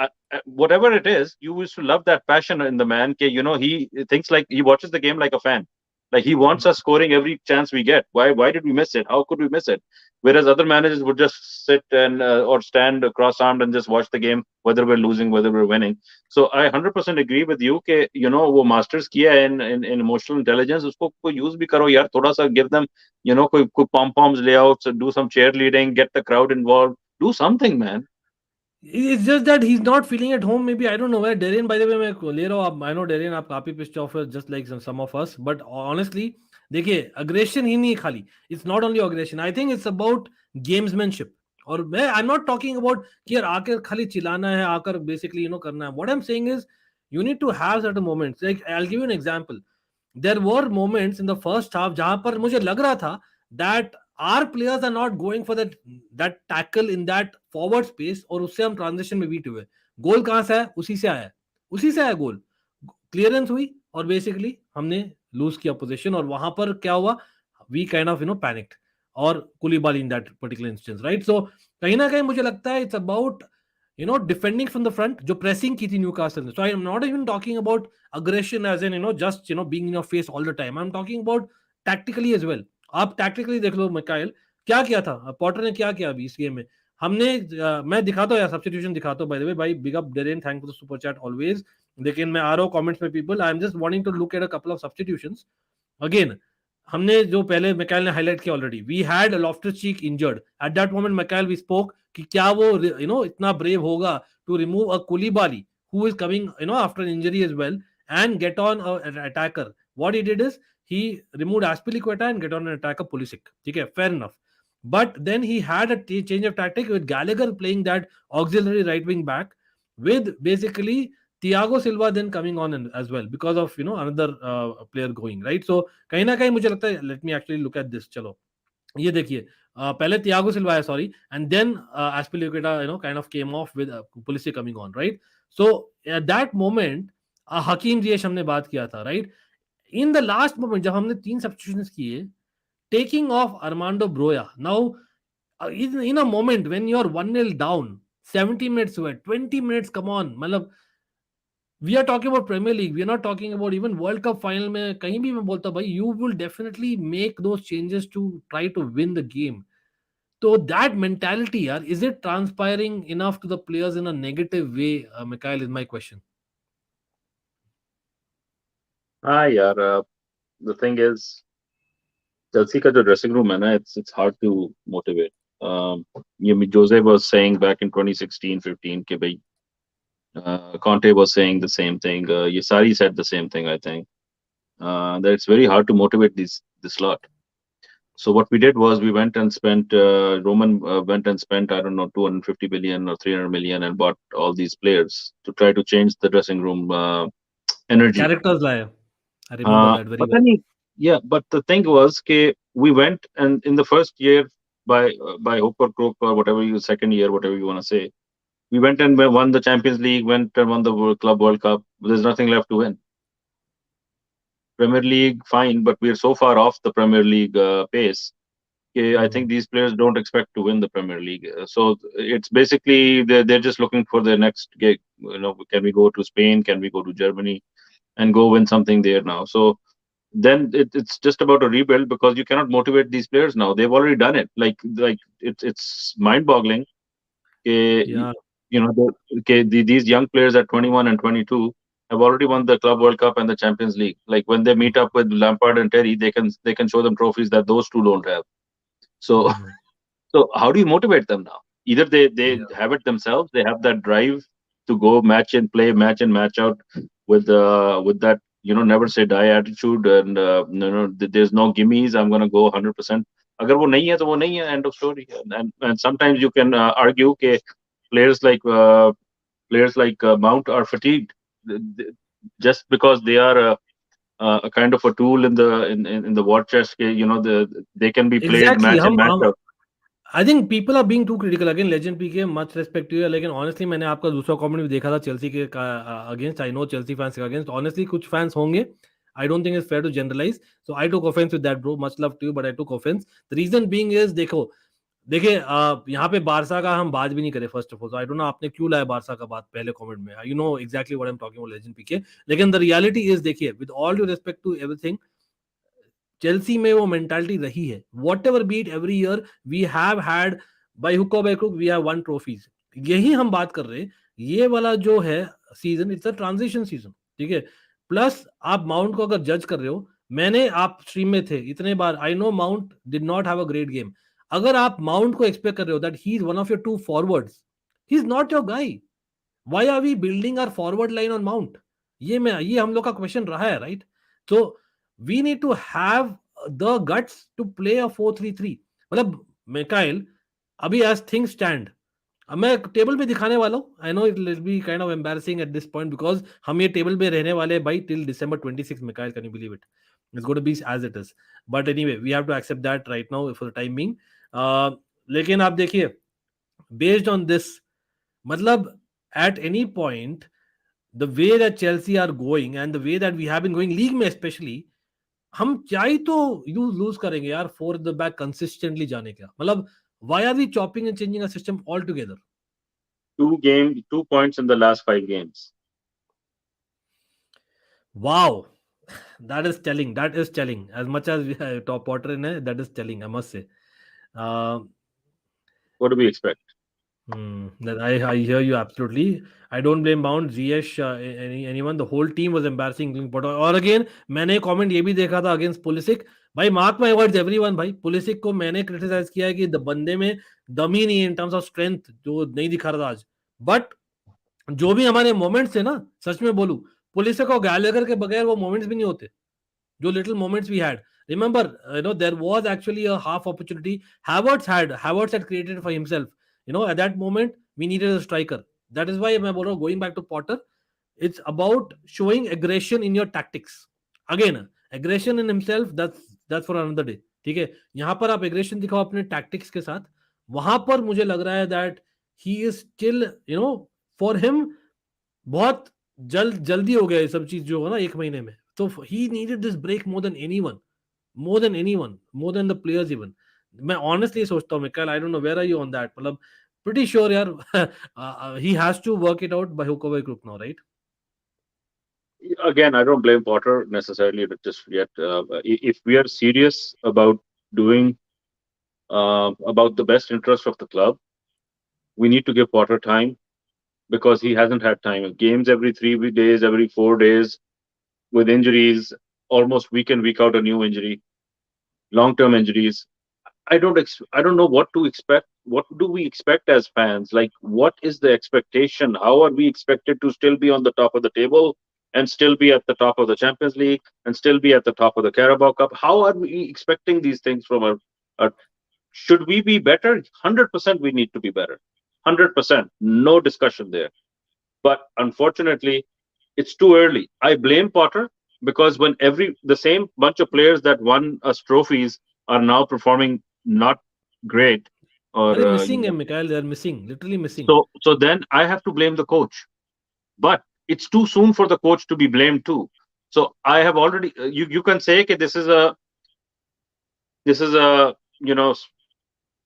whatever it is, you used to love that passion in the man. He thinks like he watches the game like a fan. Like he wants us scoring every chance we get. Why did we miss it? How could we miss it? Whereas other managers would just sit and or stand cross-armed and just watch the game, whether we're losing, whether we're winning. So I 100% agree with you कि वो masters किया है in emotional intelligence, उसको कोई use भी करो यार. थोड़ा सा give them कोई pom-poms ले आओ, so do some cheerleading, get the crowd involved, do something, man. It's just that he's not feeling at home. Maybe I don't know where Darian. By the way, मैं ले रहा हूँ. I know Darian, आप काफी pissed off है, just like some of us. But honestly, देखिए aggression ही नहीं है खाली. It's not only aggression. I think it's about gamesmanship. और I'm not talking about कि यार आकर खाली चिल्लाना है, आकर basically करना है. What I'm saying is, You need to have certain moments. Like I'll give you an example. There were moments in the first half जहां पर मुझे लग रहा था that our players are not going for that tackle in that forward space और उससे हम transition में बीट हुए. गोल कहां से आया? उसी से आया गोल. क्लियरेंस हुई और बेसिकली हमने लूज किया पोजीशन और वहां पर क्या हुआ? वी काइंड ऑफ पैनिक्ड और Koulibaly in that particular instance, right? So कहीं ना कहीं मुझे लगता है it's about defending from the front, जो प्रेसिंग की थी न्यूकासल ने. So I am not even talking about aggression as an just being in your face all the time. I am talking about tactically as well. आप tactically देख लो मिकाइल क्या किया था, पॉटर ने क्या किया अभी इस गेम में. हमने मैं दिखाता हूँ यार, सब्स्टिट्यूशन दिखाता हूँ बाय द वे. भाई big up Darren, thank for the super chat always. लेकिन मैं आ रहा हूँ कमेंट्स में people, I am just wanting to look at a couple of substitutions. Again हमने जो पहले मिकाइल ने हाईलाइट किया already, we had Loftus-Cheek injured at that moment. Mykhailo we spoke कि क्या वो इतना ब्रेव होगा to remove a Koulibaly who is coming after an injury as well and get on an attacker. What he did is he removed Aspilicueta and get on an attacker Pulisic. ठीक है, fair enough. But then he had a change of tactic with Gallagher playing that auxiliary right wing back with basically Thiago Silva then coming on as well because of another player going, right? So कहीं ना कहीं मुझे लगता है, let me actually look at this. चलो ये देखिए, पहले Thiago Silva है, sorry, and then Aspilicueta kind of came off with Pulisic coming on, right? So at that moment हकीम जियेश हमने बात किया था, right? In the last moment जब हमने 3 substitutions किए, taking off Armando Broja. Now in a moment when you're 1-0 down, 70 minutes हुए, 20 minutes, come on, मतलब we are talking about Premier League, we are not talking about even World Cup final में. कहीं भी मैं बोलता भाई, you will definitely make those changes to try to win the game. So that mentality यार, is it transpiring enough to the players in a negative way? Mikhail, is my question. हाँ यार, the thing is, Chelsea का जो dressing room है ना, it's hard to motivate. Jose was saying back in 2016-15 कि भाई, Conte was saying the same thing. Yesari said the same thing, I think. That it's very hard to motivate this lot. So what we did was we went and spent, Roman went and spent, I don't know, 250 million or 300 million and bought all these players to try to change the dressing room energy. Characters लाया. I remember that very well. Yeah, but the thing was we went, and in the first year, by hook or crook or whatever second year, whatever you want to say, we went and won the Champions League, went and won the Club World Cup. There's nothing left to win. Premier League, fine, but we're so far off the Premier League pace. I think these players don't expect to win the Premier League. So it's basically they're just looking for their next gig. Can we go to Spain? Can we go to Germany and go win something there now? So then it's just about a rebuild, because you cannot motivate these players now. They've already done it. Like it's mind-boggling. Yeah. These young players at 21 and 22 have already won the Club World Cup and the Champions League. Like when they meet up with Lampard and Terry, they can show them trophies that those two don't have. So so how do you motivate them now? Either they have it themselves, they have that drive to go match and play, match and match out with that never say die attitude, and there's no gimmies. I'm gonna go 100%. अगर वो नहीं है तो वो नहीं है, end of story. And sometimes you can argue that players like Mount are fatigued just because they are a kind of a tool in the war chest. They can be played Exactly. match and match out. I think people are being too critical. Again, Legend PK, much respect to you. लेकिन honestly मैंने आपका दूसरा comment भी देखा था Chelsea के against. I know Chelsea fans के against. Honestly कुछ fans होंगे. I don't think it's fair to generalize. So I took offense with that, bro. Much love to you, but I took offense. The reason being is देखिए यहाँ पे Barça का हम बात भी नहीं करें first of all. I don't know आपने क्यों लाया बारसा का बात पहले कमेंट में. You know exactly what I am talking about legend PK. लेकिन द रियलिटी इज, देखिए with all due respect to everything, Chelsea में वो मेंटालिटी रही है. Whatever beat every year we have had by hook और by crook we have won trophies. यही हम बात कर रहे हैं. ये वाला जो है season, it's a transition season, ठीक है. प्लस आप माउंट को अगर जज कर रहे हो, मैंने आप स्ट्रीम में थे इतने बार, I know Mount did not have a great game. अगर आप माउंट को एक्सपेक्ट कर रहे हो that he is one of your two forwards, he is not your guy. Why are we building our forward line on Mount? ये हम लोग का क्वेश्चन रहा है, right? So we need to have the guts to play a 4-3-3. मतलब मिकाइल, अभी as things stand, अब मैं टेबल पे दिखाने वाला हूँ. I know it will be kind of embarrassing at this point because हम ये टेबल पे रहने वाले हैं भाई till December 26 Mikhail, can you believe it? It's going to be as it is. But anyway, we have to accept that right now for the time being. लेकिन आप देखिए, based on this, मतलब at any point, the way that Chelsea are going and the way that we have been going, league में especially, हम चाहे तो you lose करेंगे यार फोर द बैक कंसिस्टेंटली जाने का. मतलब why are we chopping and changing a system altogether? 2 points in the last 5 games. Wow, that is telling. That is telling. As much as top Potter in it, that is telling. I must say. Uh, What do we expect? that I hear you absolutely. I don't blame Mount, Ziyech, anyone. The whole team was embarrassing, including Potter. और again, मैंने comment ये भी देखा था against Pulisic. भाई mark my words everyone भाई. Pulisic को मैंने criticize किया है कि बंदे में दम ही नहीं है in terms of strength जो नहीं दिखा रहा था आज. But जो भी हमारे मोमेंट्स थे ना, सच में बोलूं, पुलिसिक और गैलेगर के बगैर वो मोमेंट्स भी नहीं होते. जो little moments we had. Remember, there was actually a half opportunity. Havertz had created for himself. At that moment, we needed a striker. That is why मैं बोल रहा हूँ, going back to Potter, it's about showing aggression in your tactics. Again, aggression in himself, that's for another day. ठीक है, यहाँ पर आप aggression दिखाओ अपने tactics के साथ. वहां पर मुझे लग रहा है that he is still, for him बहुत जल्दी हो गया ये सब चीज जो है ना 1 महीने में. तो he needed this break more than anyone, more than the players even. मैं ऑनेस्टली सोचता हूँ Mikail, I don't know where are you on that. मतलब प्रीटी श्योर यार he has to work it out by hook और by crook now, right? Again, I don't blame Potter necessarily just yet. If we are serious about doing about the best interest of the club, we need to give Potter time because he hasn't had time. Games every 3 days, every 4 days, with injuries, almost week in week out a new injury, long-term injuries. I don't know what to expect. What do we expect as fans? Like, what is the expectation? How are we expected to still be on the top of the table and still be at the top of the Champions League and still be at the top of the Carabao Cup? How are we expecting these things from our should we be better? 100% we need to be better. 100%. No discussion there. But unfortunately, it's too early. I blame Potter because when the same bunch of players that won us trophies are now performing not great, or अरे missing है Mikail, they are missing, literally missing. so then I have to blame the coach. But it's too soon for the coach to be blamed too. So I have already you can say that this is a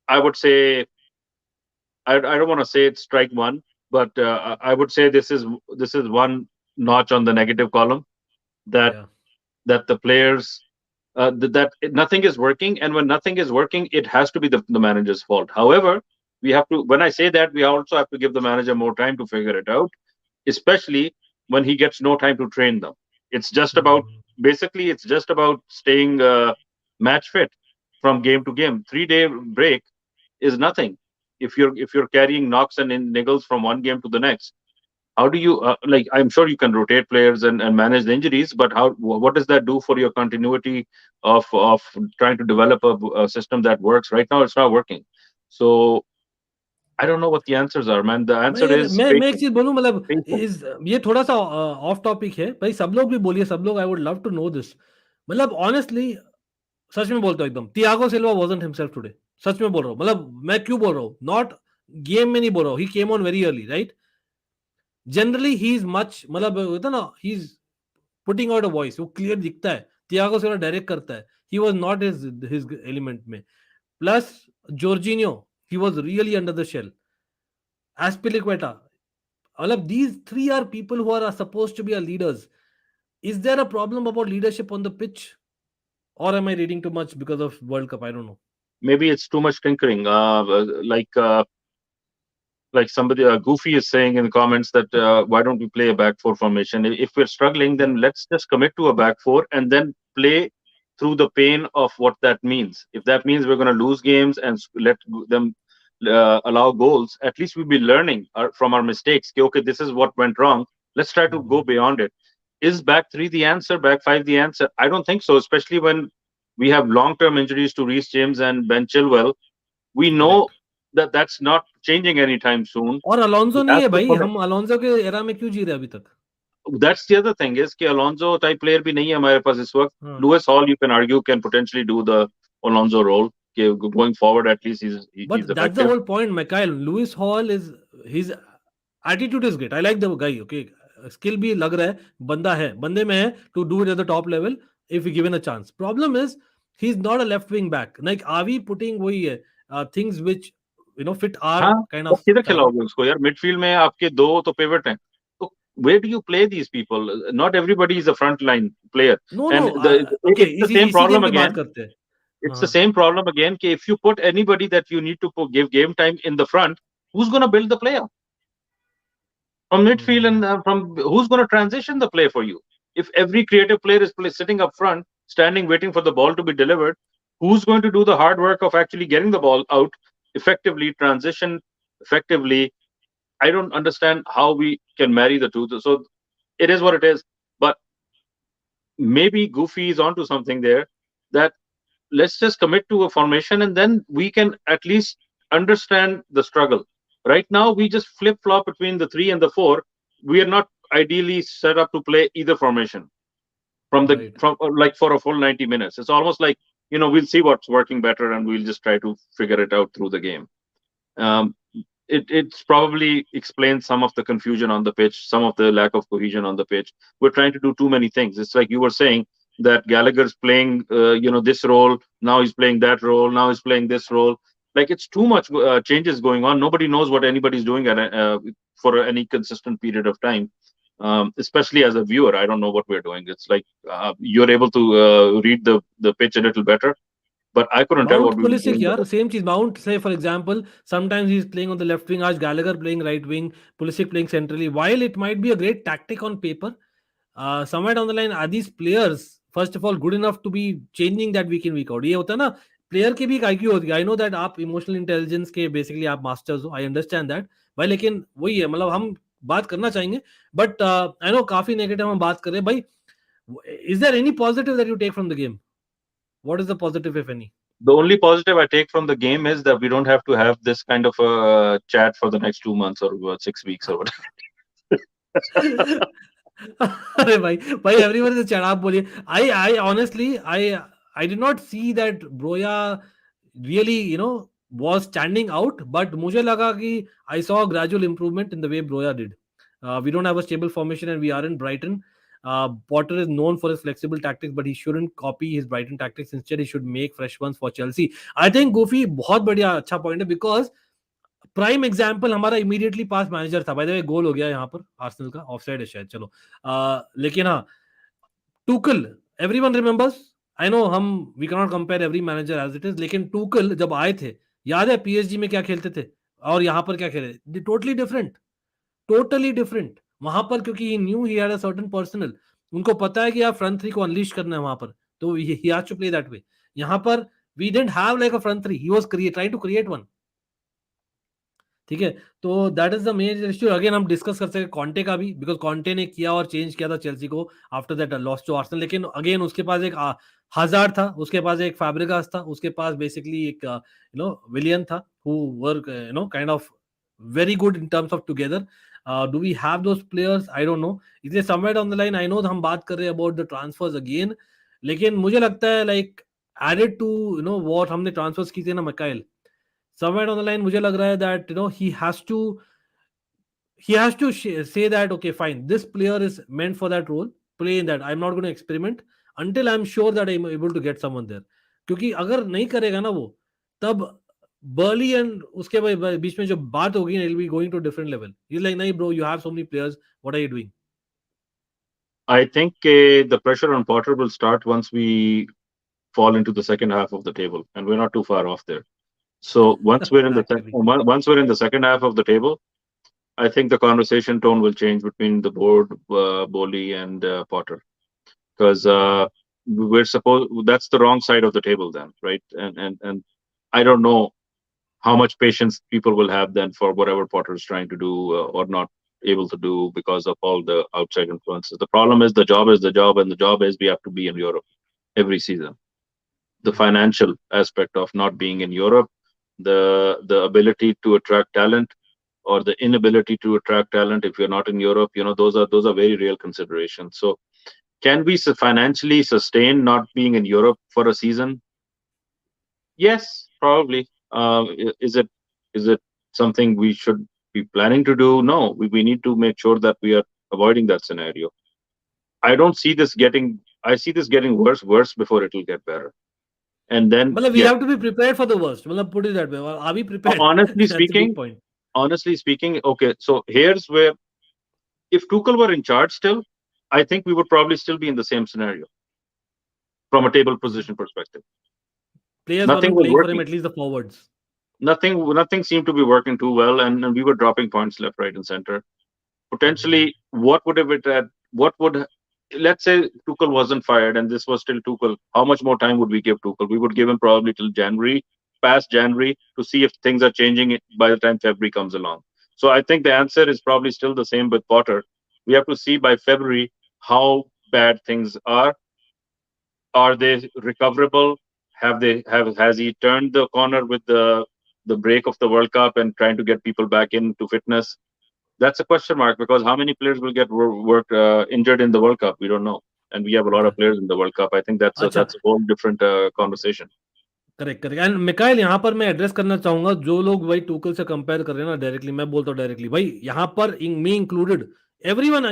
I would say I don't want to say it's strike one, but I would say this is one notch on the negative column, that Yeah. that the players that nothing is working, and when nothing is working, it has to be the manager's fault. However, we have to, when I say that, we also have to give the manager more time to figure it out, especially when he gets no time to train them. It's just about basically it's just about staying match fit from game to game. 3-day break is nothing if you're carrying knocks and niggles from one game to the next. How do you like? I'm sure you can rotate players and manage the injuries, but what does that do for your continuity of trying to develop a system that works? Right now, it's not working. So I don't know what the answers are, man. The answer is मैं एक चीज बोलूं, मतलब patience. ये थोड़ा सा of topic है भाई. सब लोग भी बोलिए, सब लोग, I would love to know this. मतलब ऑनेस्टली सच में बोलता हूँ एकदम, Thiago Silva wasn't himself today. सच में बोल रहा हूँ. मतलब मैं क्यों बोल रहा हूँ, नॉट गेम में नहीं बोल रहा हूँ. He came on very early, right? Generally he is much, मतलब होता ना, he is putting out a voice, वो क्लियर दिखता है. थियागो सिल्वा डायरेक्ट करता है. He was not his element में. Plus Jorginho, he was really under the shell. Azpilicueta, मतलब these three are people who are supposed to be our leaders. Is there a problem about leadership on the pitch, or am I reading too much because of World Cup? I don't know. Maybe it's too much tinkering. Like somebody Goofy is saying in the comments that why don't we play a back four formation? If we're struggling, then let's just commit to a back four and then play through the pain of what that means. If that means we're going to lose games and let them allow goals, at least we'll be learning from our mistakes. Okay, this is what went wrong. Let's try to go beyond it. Is back three the answer? Back five the answer? I don't think so, especially when we have long-term injuries to Reece James and Ben Chilwell. We know that's not changing anytime soon. और Alonso He नहीं has है to भाई, put हम Alonso के era में क्यों जी रहे हैं अभी तक? That's the other thing is कि Alonso type player भी नहीं है हमारे पास इस वक्त. हाँ. Lewis Hall, you can argue, can potentially do the Alonso role. कि going forward, at least he's But that's the effective. whole point, Mikhail. Lewis Hall is his attitude is great. I like the guy. Okay, skill भी लग रहा है, बंदा है, बंदे में है to do it at the top level if we given a chance. Problem is he's not a left wing back. Like are we putting वही है things which fit our हाँ, kind तो of किधर style. खिलाओगे उसको यार? Midfield में आपके दो तो पिवट हैं. तो where do you play these people? Not everybody is a front line player. No, And no. Okay, it's the इसी same इसी problem गेम की बात again. करते हैं. It's the हाँ. same problem again. कि if you put anybody that you need to give game time in the front, who's going to build the player? From midfield and from who's going to transition the play for you? If every creative player is sitting up front, standing, waiting for the ball to be delivered, who's going to do the hard work of actually getting the ball out effectively, transition effectively? I don't understand how we can marry the two. So it is what it is. But maybe Goofy is onto something there. That let's just commit to a formation and then we can at least understand the struggle. Right now, we just flip flop between the 3 and the 4. We are not ideally set up to play either formation Right. from like for a full 90 minutes. It's almost like, we'll see what's working better and we'll just try to figure it out through the game. It's probably explains some of the confusion on the pitch, some of the lack of cohesion on the pitch. We're trying to do too many things. It's like you were saying that Gallagher's playing, this role. Now he's playing that role. Now he's playing this role. Like it's too much changes going on. Nobody knows what anybody's doing for any consistent period of time. Especially as a viewer, I don't know what we're doing. It's like you're able to read the pitch a little better. But I couldn't tell what Mount we were Pulisic, doing. yaar, same cheese. Mount, say for example, sometimes he's playing on the left wing, Aaj Gallagher playing right wing, Pulisic playing centrally. While it might be a great tactic on paper, somewhere down the line, are these players first of all good enough to be changing that week in week out? ये होता है ना, player की भी एक IQ होती है. I know that आप इमोशनल इंटेलिजेंस के बेसिकली आप मास्टर्स हो, I understand that. भाई लेकिन वही है, मतलब हम बात करना चाहेंगे, बट आई नो काफी नेगेटिव हम बात कर रहे हैं भाई. Is there any positive that you take from the game? What is the positive, if any? The only positive I take from the game is that we don't have to have this kind of a chat for the next 2 months or 6 weeks or whatever. अरे भाई everyone is chat. आप बोलिए. I honestly I did not see that Broya really was standing out, but मुझे लगा कि I saw a gradual improvement in the way Broya did. We don't have a stable formation and we are in Brighton. Potter is known for his flexible tactics, but he shouldn't copy his Brighton tactics. Instead, he should make fresh ones for Chelsea. I think Goofy बहुत बढ़िया अच्छा point है, because prime example हमारा immediately पास manager था. Bye the वे गोल हो गया यहाँ पर आर्सेनल का, ऑफसाइड है शायद, चलो. लेकिन हाँ, Tuchel, everyone remembers. I know हम we can not compare every manager as it is, लेकिन टूकल जब आए थे, याद है पीएसजी में क्या खेलते थे और यहाँ पर क्या खेले? Totally different, totally different. वहां पर क्योंकि he knew he had a certain personnel, उनको पता है कि आप फ्रंट थ्री को अनलीश करना है वहां पर, तो he has to play that way. यहाँ पर we didn't have like a front three, he was trying to create one. ठीक है, तो that is the main issue. Again हम डिस्कस कर सकते कॉन्टे का भी, बिकॉज कॉन्टे ने किया और चेंज किया था चेल्सी को after that loss to Arsenal. लेकिन अगेन उसके पास एक हजार्ड था, उसके पास एक फैब्रिगास था, उसके पास बेसिकली एक विलियन था, who were kind of very good in terms of together. Do we have those players? I don't know. इसलिए somewhere on the line, I know हम बात कर रहे हैं अबाउट द ट्रांसफर्स अगेन, लेकिन मुझे लगता है लाइक एडेड टू व्हाट हमने ट्रांसफर्स की थे ना Mikail, somewhere down the line मुझे लग रहा है that he has to say that okay fine, this player is meant for that role, play in that. I'm not going to experiment until I'm sure that I'm able to get someone there. क्योंकि अगर नहीं करेगा ना वो, तब barley and उसके बीच में जो बात होगी ना, it'll be going to a different level. He's like, नहीं bro, you have so many players, what are you doing? I think the pressure on Potter will start once we fall into the second half of the table, and we're not too far off there. So once we're in Actually. once we're in the second half of the table, I think the conversation tone will change between the board, Bowley and Potter, because that's the wrong side of the table then, right? And I don't know how much patience people will have then for whatever Potter is trying to do or not able to do because of all the outside influences. The problem is the job is the job, and the job is we have to be in Europe every season. The financial aspect of not being in Europe, the ability to attract talent or the inability to attract talent if you're not in Europe. Those are very real considerations. So can we financially sustain not being in Europe for a season? Yes, probably. Is it something we should be planning to do? No, we need to make sure that we are avoiding that scenario. I don't see this getting. I see this getting worse before it'll get better. And then, मतलब we yes, have to be prepared for the worst. मतलब put it that way. Are we prepared? honestly That's the big speaking, point. okay. So here's where, if Tuchel were in charge still, I think we would probably still be in the same scenario from a table position perspective. Players Nothing weren't was playing for him, working. at least the forwards. Nothing seemed to be working too well, and we were dropping points left, right, and center. Potentially, what would have it had? What would, let's say Tuchel wasn't fired and this was still Tuchel? How much more time would we give Tuchel? We would give him probably till January, past January, to see if things are changing by the time February comes along. So I think the answer is probably still the same with Potter. We have to see by February how bad things are. Are they recoverable? Has he turned the corner with the break of the World Cup and trying to get people back into fitness? That's a question mark, because how many players will get injured in the World Cup? We don't know, and we have a lot Yeah. of players in the World Cup. I think that's a अच्छा, that's a whole different conversation. Correct correct. And Mikail, यहाँ पर मैं address करना चाहूंगा जो लोग भाई Tuchel से कंपेयर कर रहे हैं ना डायरेक्टली, मैं बोलता हूँ डायरेक्टली भाई, यहाँ पर मी इंक्लूडेड, एवरीवन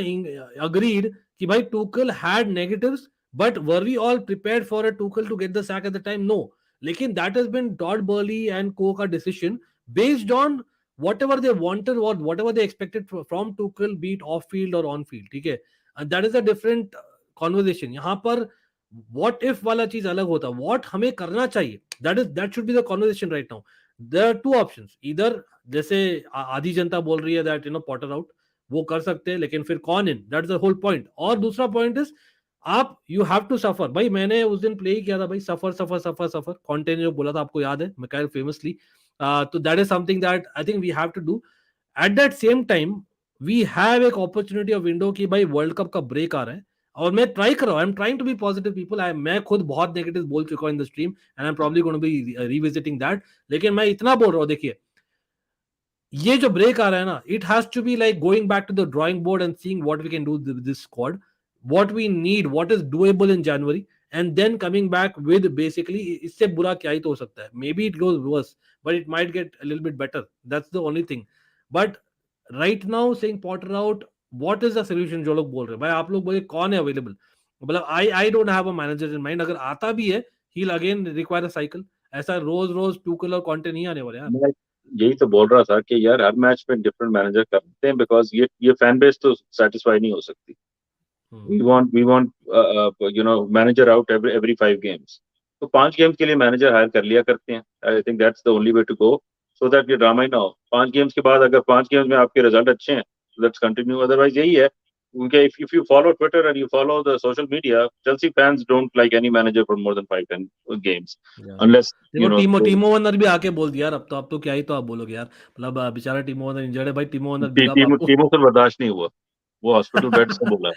अग्रीड कि भाई Tuchel had negatives, but were we all prepared for a Tuchel to get the sack at the time? No. लेकिन that has been Todd Boehly and co का decision based on whatever they wanted or whatever they expected from Tuchel, be it off field or on field, ठीक है? And that is a different conversation. यहाँ पर what if वाला चीज अलग होता, what हमें करना चाहिए, that should be the conversation right now. There are two options, either जैसे आधी जनता बोल रही है that Potter out, वो कर सकते हैं, लेकिन फिर कौन इन, that's the whole point. और दूसरा point is आप you have to suffer. भाई मैंने उस दिन प्ले किया था भाई, सफर सफर सफर सफर, कॉन्टेंट जो बोला था आपको याद है मिकाइल फेमसली, तो that is something that I think we have to do. At that same time we have एक opportunity of window कि भाई वर्ल्ड कप का ब्रेक आ रहा है, और मैं ट्राई कर रहा हूँ, I am trying to be positive people, मैं खुद बहुत नेगेटिव बोल चुका हूँ in the stream and I am probably going to be revisiting that, लेकिन मैं इतना बोल रहा हूँ, देखिए ये जो ब्रेक आ रहा है ना, it has to be like going back to the drawing board and seeing what we can do with this squad, what we need, what is doable in January, and then coming back with basically, इससे बुरा क्या ही तो हो सकता है, maybe it goes worse but it might get a little bit better, that's the only thing. But right now saying Potter out, what is the solution? जो लोग बोल रहे हैं भाई, आप लोग बोलिए कौन है अवेलेबल, मतलब I don't have a manager in mind, अगर आता भी है he will again require a cycle, ऐसा रोज रोज टूकल और कंटेंट नहीं आने वाले यार. मैं यही तो बोल रहा था कि यार हर मैच में डिफरेंट मैनेजर करते हैं, बिकॉज ये फैन बेस तो सेटिस्फाई नहीं हो सकती. We want manager out every 5 games. तो 5 गेम्स के लिए मैनेजर हायर कर लिया करते हैं. I think that's the only way to go, so that ये ड्रामा ही ना हो. 5 गेम्स के बाद अगर 5 गेम्स में आपके रिजल्ट अच्छे हैं, लेट्स कंटिन्यू. अदरवाइज यही है, क्योंकि if you follow Twitter and you follow the social media, Chelsea fans don't like any manager for more than 5-10 games, unless देखो टीमो वर्नर भी आके बोल दिया यार, अब तो क्या ही तो आप बोलोगे यार, मतलब बेचारा टीमो वर्नर इंजर्ड है भाई, टीमो वर्नर बिग अप आपको. टीमों से बर्दाश्त नहीं हुआ, वो हॉस्पिटल बेड से बोला.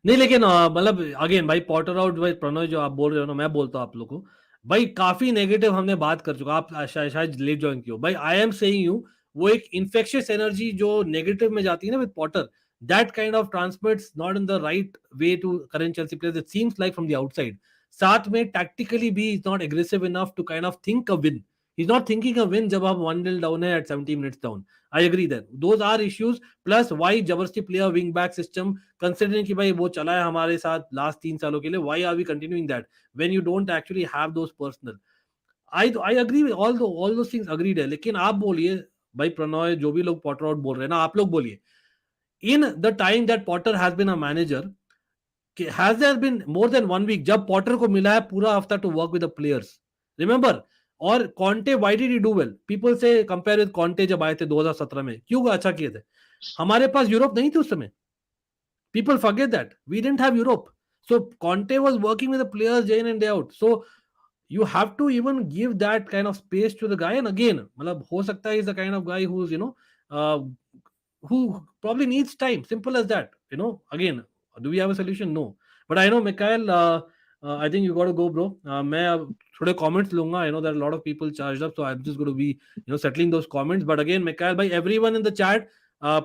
नहीं लेकिन मतलब अगेन भाई पॉटर आउट, भाई प्रणय जो आप बोल रहे हो ना, मैं बोलता हूँ आप लोगों को भाई, काफी नेगेटिव हमने बात कर चुका, आप शायद लेट ज्वाइन किया भाई, आई एम सेइंग यू, वो एक इन्फेक्शियस एनर्जी जो नेगेटिव में जाती है ना with Potter, that kind of transmits not in the right way to current Chelsea players, it seems like from the outside. साथ में tactically भी is not aggressive enough to kind of think a win. He's not thinking a win जब आप 1-0 down है at 70 minutes down. I agree that those are issues. Plus why जबरदस्ती play a wing back system, considering कि भाई वो चला है हमारे साथ last 3 सालों के लिए, why are we continuing that when you don't actually have those personal? I agree with all those things, agreed है, लेकिन आप बोलिए भाई प्रणय, जो भी लोग पॉटर आउट बोल रहे हैं ना, आप लोग बोलिए, in the time that Potter has been a manager, has there been more than 1 week जब पॉटर को मिला है पूरा हफ्ता to work with the players? Remember? और Conte, why did he do well? People say compare with Conte जब आए थे 2017 में, क्यों अच्छा किए थे? हमारे पास यूरोप नहीं थी उस समय. People forget that we didn't have Europe, so Conte was working with the players day in and day out. So you have to even give that kind of space to the guy. And again, मतलब हो सकता है is the kind of guy who's uh, who probably needs time. Simple as that. Again, do we have a solution? No. But I know, Mikhail, I think you got to go, bro. मैं अब थोड़े comments लूंगा. I know that a lot of people charged up, so I'm just going to be settling those comments. But again, Mikhail, by everyone in the chat,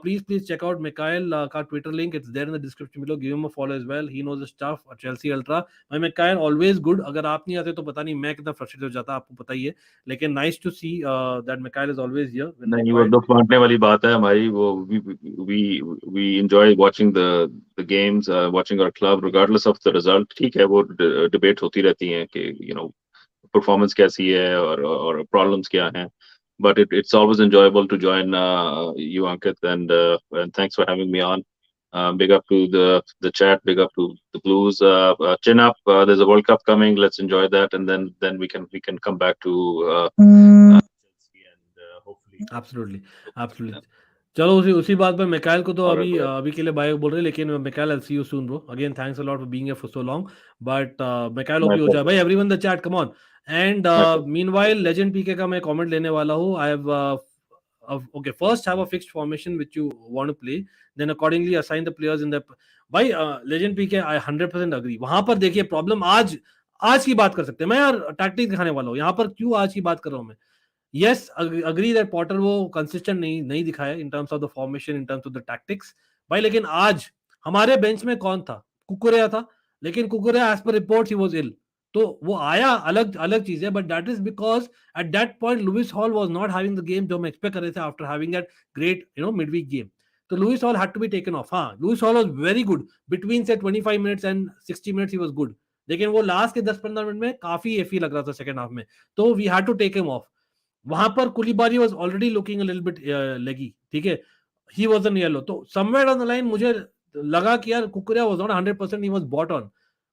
please check out Mikhail का Twitter link. It's there in the description below. Give him a follow as well. He knows the stuff. Chelsea Ultra. My Mikhail always good. अगर आप नहीं आते तो पता नहीं मैं कितना frustrated हो जाता, आपको पता ही है. लेकिन nice to see that Mikhail is always here. नहीं, वो दुख बांटने वाली बात है हमारी. वो we enjoy watching the games, watching our club regardless of the result. ठीक है, वो debate होती रहती हैं कि performance कैसी है और problems क्या हैं. But it's always enjoyable to join you, Ankit, and thanks for having me on. Big up to the chat, big up to the Blues. Chin up. There's a World Cup coming. Let's enjoy that, and then we can come back to Chelsea and hopefully. Absolutely. चलो उसी बात पे मिकाइल को तो अभी के लिए bye बोल रहे हैं, लेकिन Mikail, I'll see you soon, bro. Again, thanks a lot for being here for so long. But Mikail hope हो जाए भाई. Everyone in the chat, come on. And meanwhile, Legend PK का मैं कमेंट लेने वाला हूँ. I have okay, first have a fixed formation which you want to play, then accordingly assign the players in the. भाई Legend PK, I 100% agree. वहां पर देखिए problem आज की बात कर सकते हैं. मैं यार टैक्टिक्स दिखाने वाला हूँ यहाँ पर. क्यों आज की बात कर रहा हूँ मैं? Yes, agree that Potter वो consistent नहीं दिखाया in terms of the formation, in terms of the tactics. भाई लेकिन आज हमारे बेंच में कौन था? कुकुरेया था. लेकिन कुकुरेया as per reports he was ill. तो वो आया, अलग चीज है. But that is because at that point Lewis Hall was not having the game जो हम expect कर रहे थे after having that great midweek game. तो Lewis Hall had to be taken off. हाँ, Lewis Hall was very good between say 25 minutes and 60 minutes he was good. लेकिन वो last के 10-15 मिनट में काफी एफी लग रहा था सेकंड हाफ में. तो we had to take him off. वहां पर Koulibaly was already looking a little bit leggy. ठीक है, ही वाज एन येलो. तो समवेयर ऑन द लाइन मुझे लगा कि यार Cucurella was not 100%, he was brought on.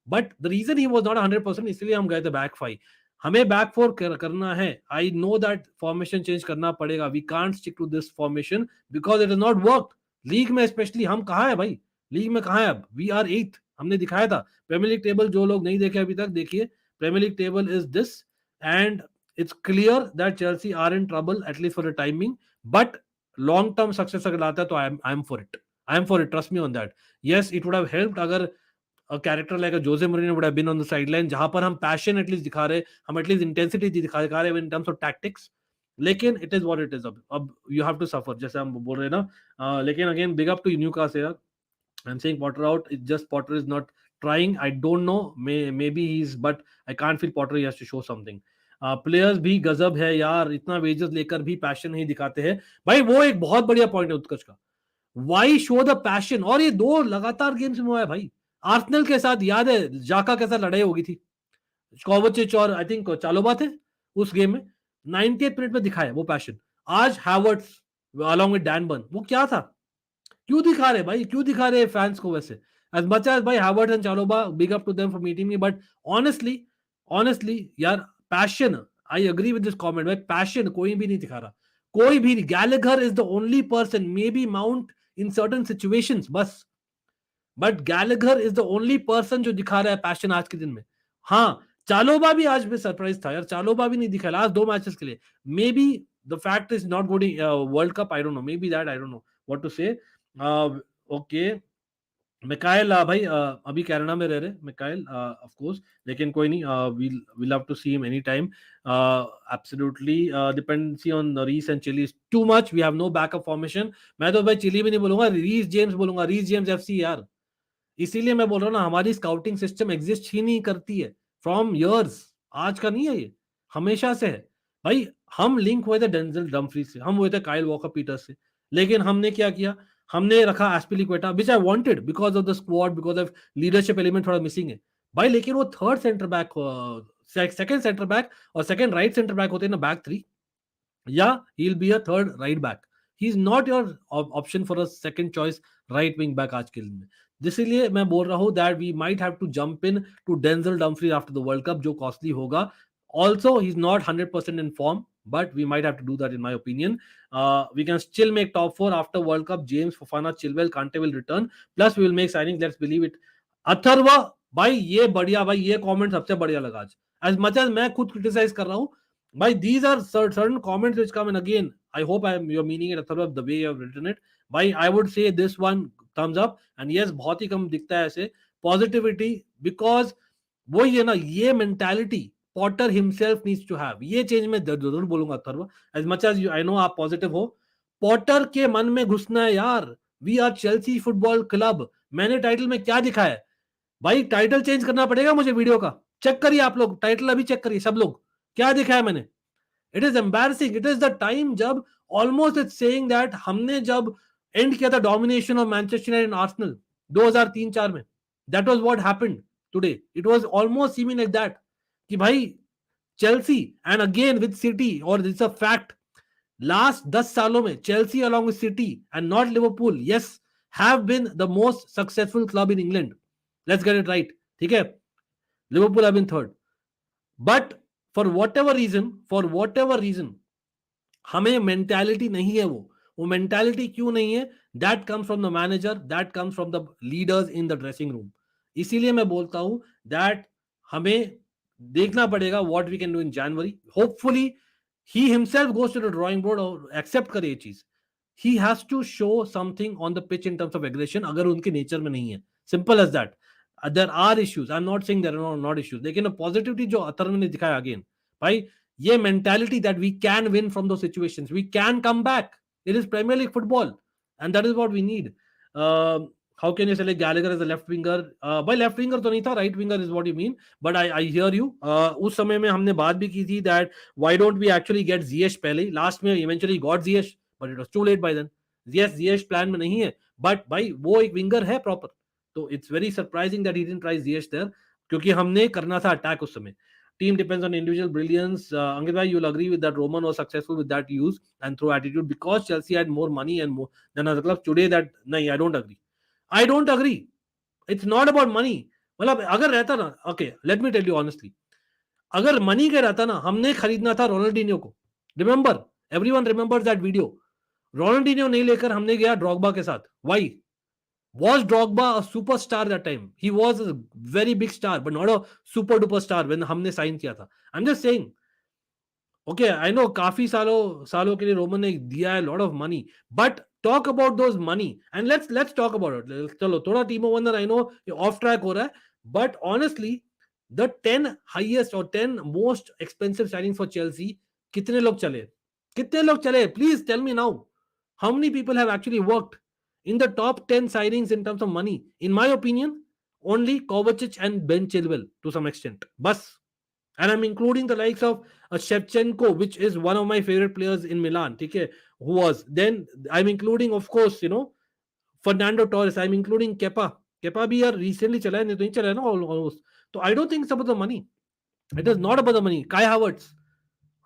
But the reason he was not 100%, इसलिए हम गए थे बैक 5. हमें बैक 4 करना है. I know that formation change करना पड़ेगा. We can't stick to this formation because it is not work. League में स्पेशली हम कहाँ है भाई? लीग में कहाँ है अब? We are 8th. हमने दिखाया था प्रीमियर लीग टेबल. जो लोग नहीं देखे अभी तक, देखिए. Premier League table is this, and it's clear that Chelsea are in trouble at least for the timing, but long term success अगर लाता है तो I'm for it. I'm for it. Trust me on that. Yes, it would have helped अगर a character like a Jose Mourinho would have been on the sideline, जहां पर हम passion at least दिखा रहे, हम at least intensity दिखा रहे in terms of tactics. लेकिन it is what it is. अब you have to suffer, जैसे हम बोल रहे हैं ना. लेकिन again, big up to Newcastle यार. I'm saying Potter out. It's just Potter is not trying. I don't know. Maybe he's, but I can't feel Potter. He has to show something. Players भी गजब है यार. इतना wages लेकर भी passion नहीं दिखाते हैं भाई. वो एक बहुत बढ़िया पॉइंट है उत्कर्ष का. Why show the passion. और ये 2 लगातार गेम्स में हुआ है भाई. आर्सेनल के साथ याद है जाका के साथ लड़ाई होगी थी. कोवाचिच और आई थिंक चालोबा थे उस गेम में. 90th मिनट में दिखाया वो पैशन. आज Havertz along with Dan burn, वो क्या था? क्यों दिखा रहे भाई? क्यों दिखा रहे फैंस को वैसे? as much as भाई Havertz and Chalobah, big up to them for meeting me, but honestly यार, passion, I agree with this comment, भाई passion कोई भी नहीं दिखा रहा. कोई भी नहीं. Gallagher is the only person, maybe Mount in certain situations बस, but Gallagher is the only person जो दिखा रहा है passion आज के दिन में. हाँ, चालोबा भी आज भी सरप्राइज था यार. चालोबा भी नहीं दिखा लास्ट 2 मैचेस के लिए. maybe the fact is not going World Cup, I don't know, maybe that, I don't know what to say. Okay Mikail भाई अभी कनाडा में रह रहे मिकाइल ऑफ कोर्स, लेकिन कोई नहीं. We love to see him any time. Absolutely dependency on Reece and Chilly is too much. We have no backup formation. मैं तो भाई चिली भी नहीं बोलूंगा, रीस जेम्स बोलूंगा. रीस जेम्स एफसी यार. इसीलिए मैं बोल रहा हूँ ना, हमारी स्काउटिंग सिस्टम एग्जिस्ट ही नहीं करती है फ्रॉम इयर्स. आज का नहीं है ये, हमेशा से है भाई. हम लिंक हुए थे डेंजल डम्फ्रीज से, हम हुए थे काइल वॉकर पीटर्स से, लेकिन हमने क्या किया? हमने रखा Azpilicueta, which I wanted because of the squad, because of leadership element थोड़ा मिसिंग है भाई. लेकिन वो third centre back, second centre back और सेकंड राइट सेंटर बैक होते हैं ना बैक 3, या he will be a third right back. He is not your option for a second choice right wing back आज के दिन में. इसीलिए मैं बोल रहा हूं that we might have to jump in to Denzel Dumfries after the world Cup, जो कॉस्टली होगा. Also, he's not 100% in form, but we might have to do that in my opinion. We can still make top 4 after World Cup. James, Fofana, Chilwell, Kante will return. Plus, we will make signings. Let's believe it. Atharva भाई ये बढ़िया भाई, ये comment सबसे बढ़िया लगा आज. As much as मैं खुद क्रिटिसाइज कर रहा हूँ भाई, these are certain comments which come in. Again, I hope you're meaning it, Atharva, the way you have written it. भाई I would say this one thumbs up. And yes, बहुत ही कम दिखता है ऐसे positivity, because वही है ना, ये mentality Potter himself needs to have. ये चेंज मैं जरूर बोलूंगा Atharva, as much as I know आप पॉजिटिव हो, पॉटर के मन में घुसना है यार. We are Chelsea football club. मैंने टाइटल में क्या दिखा है भाई? टाइटल चेंज करना पड़ेगा मुझे वीडियो का. चेक करिए आप लोग, टाइटल अभी चेक करिए सब लोग, क्या दिखा है मैंने. It is embarrassing. It is the time जब ऑलमोस्ट इट्स सेइंग दैट हमने जब एंड किया था domination of Manchester United and Arsenal 2003-4 में, that was what happened today. It was almost seeming like that कि भाई Chelsea and again with City, और this a fact, last 10 सालों में Chelsea along with City and not Liverpool, yes, have been the most successful club in England. Let's get it right. ठीक है, Liverpool have been third, but for whatever reason हमें mentality नहीं है. वो mentality क्यों नहीं है? That comes from the manager, that comes from the leaders in the dressing room. इसीलिए मैं बोलता हूं दैट हमें देखना पड़ेगा what we can do in January. Hopefully he himself goes to the drawing board और एक्सेप्ट करे ये चीज. He has to show something on the pitch in terms of aggression, अगर उनके नेचर में नहीं है. Simple as that. There are issues, I am not saying there are not issues, लेकिन पॉजिटिविटी जो अतर्व ने दिखाया अगेन, भाई ये mentality that we can win from those situations, we can come back. It is Premier League football and that is what we need. How can you select Gallagher as a left winger? भाई left winger तो नहीं था, right winger is what you mean, but I hear you. उस समय में हमने बात भी की थी that why don't we actually get Ziyech पहले. लास्ट में eventually got Ziyech, but it was too late by then. Yes, Ziyech plan में नहीं है, बट भाई वो एक विंगर है प्रॉपर. तो it's very surprising that he didn't try Ziyech there, क्योंकि हमने करना था अटैक उस समय. Team depends on individual brilliance. Ankit bhai, you'll agree with that Roman was successful with that use and through attitude because Chelsea had more money and more than other clubs. Today that, no, I don't agree. I don't agree. It's not about money. मतलब अगर रहता ना, okay, let me tell you honestly, अगर money का रहता ना, हमने खरीदना था रोनाल्डिनियो को. Remember, everyone remembers that video. Ronaldinho नहीं लेकर हमने गया ड्रॉगबा के साथ. Why? Was Drogba a superstar that time? He was a very big star, but not a super duper star when हमने साइन किया था. I'm just saying. Okay, I know काफी सालों के लिए रोमन ने दिया है lot of money, but talk about those money and let's talk about it. चलो थोड़ा टीमो वंदर, I know off track हो रहा है, but honestly the 10 highest or 10 most expensive signings for Chelsea, कितने लोग चले? Please tell me now. How many people have actually worked in the top 10 signings in terms of money? In my opinion, only Kovacic and Ben Chilwell to some extent. Bas. And I'm including the likes of Shevchenko, which is one of my favorite players in Milan. Okay, who was. Then I'm including, of course, Fernando Torres. I'm including Kepa. Kepa bhi yaar recently chala hai, nahi chala hai na almost. So I don't think it's about the money. It is not about the money. Kai Havertz.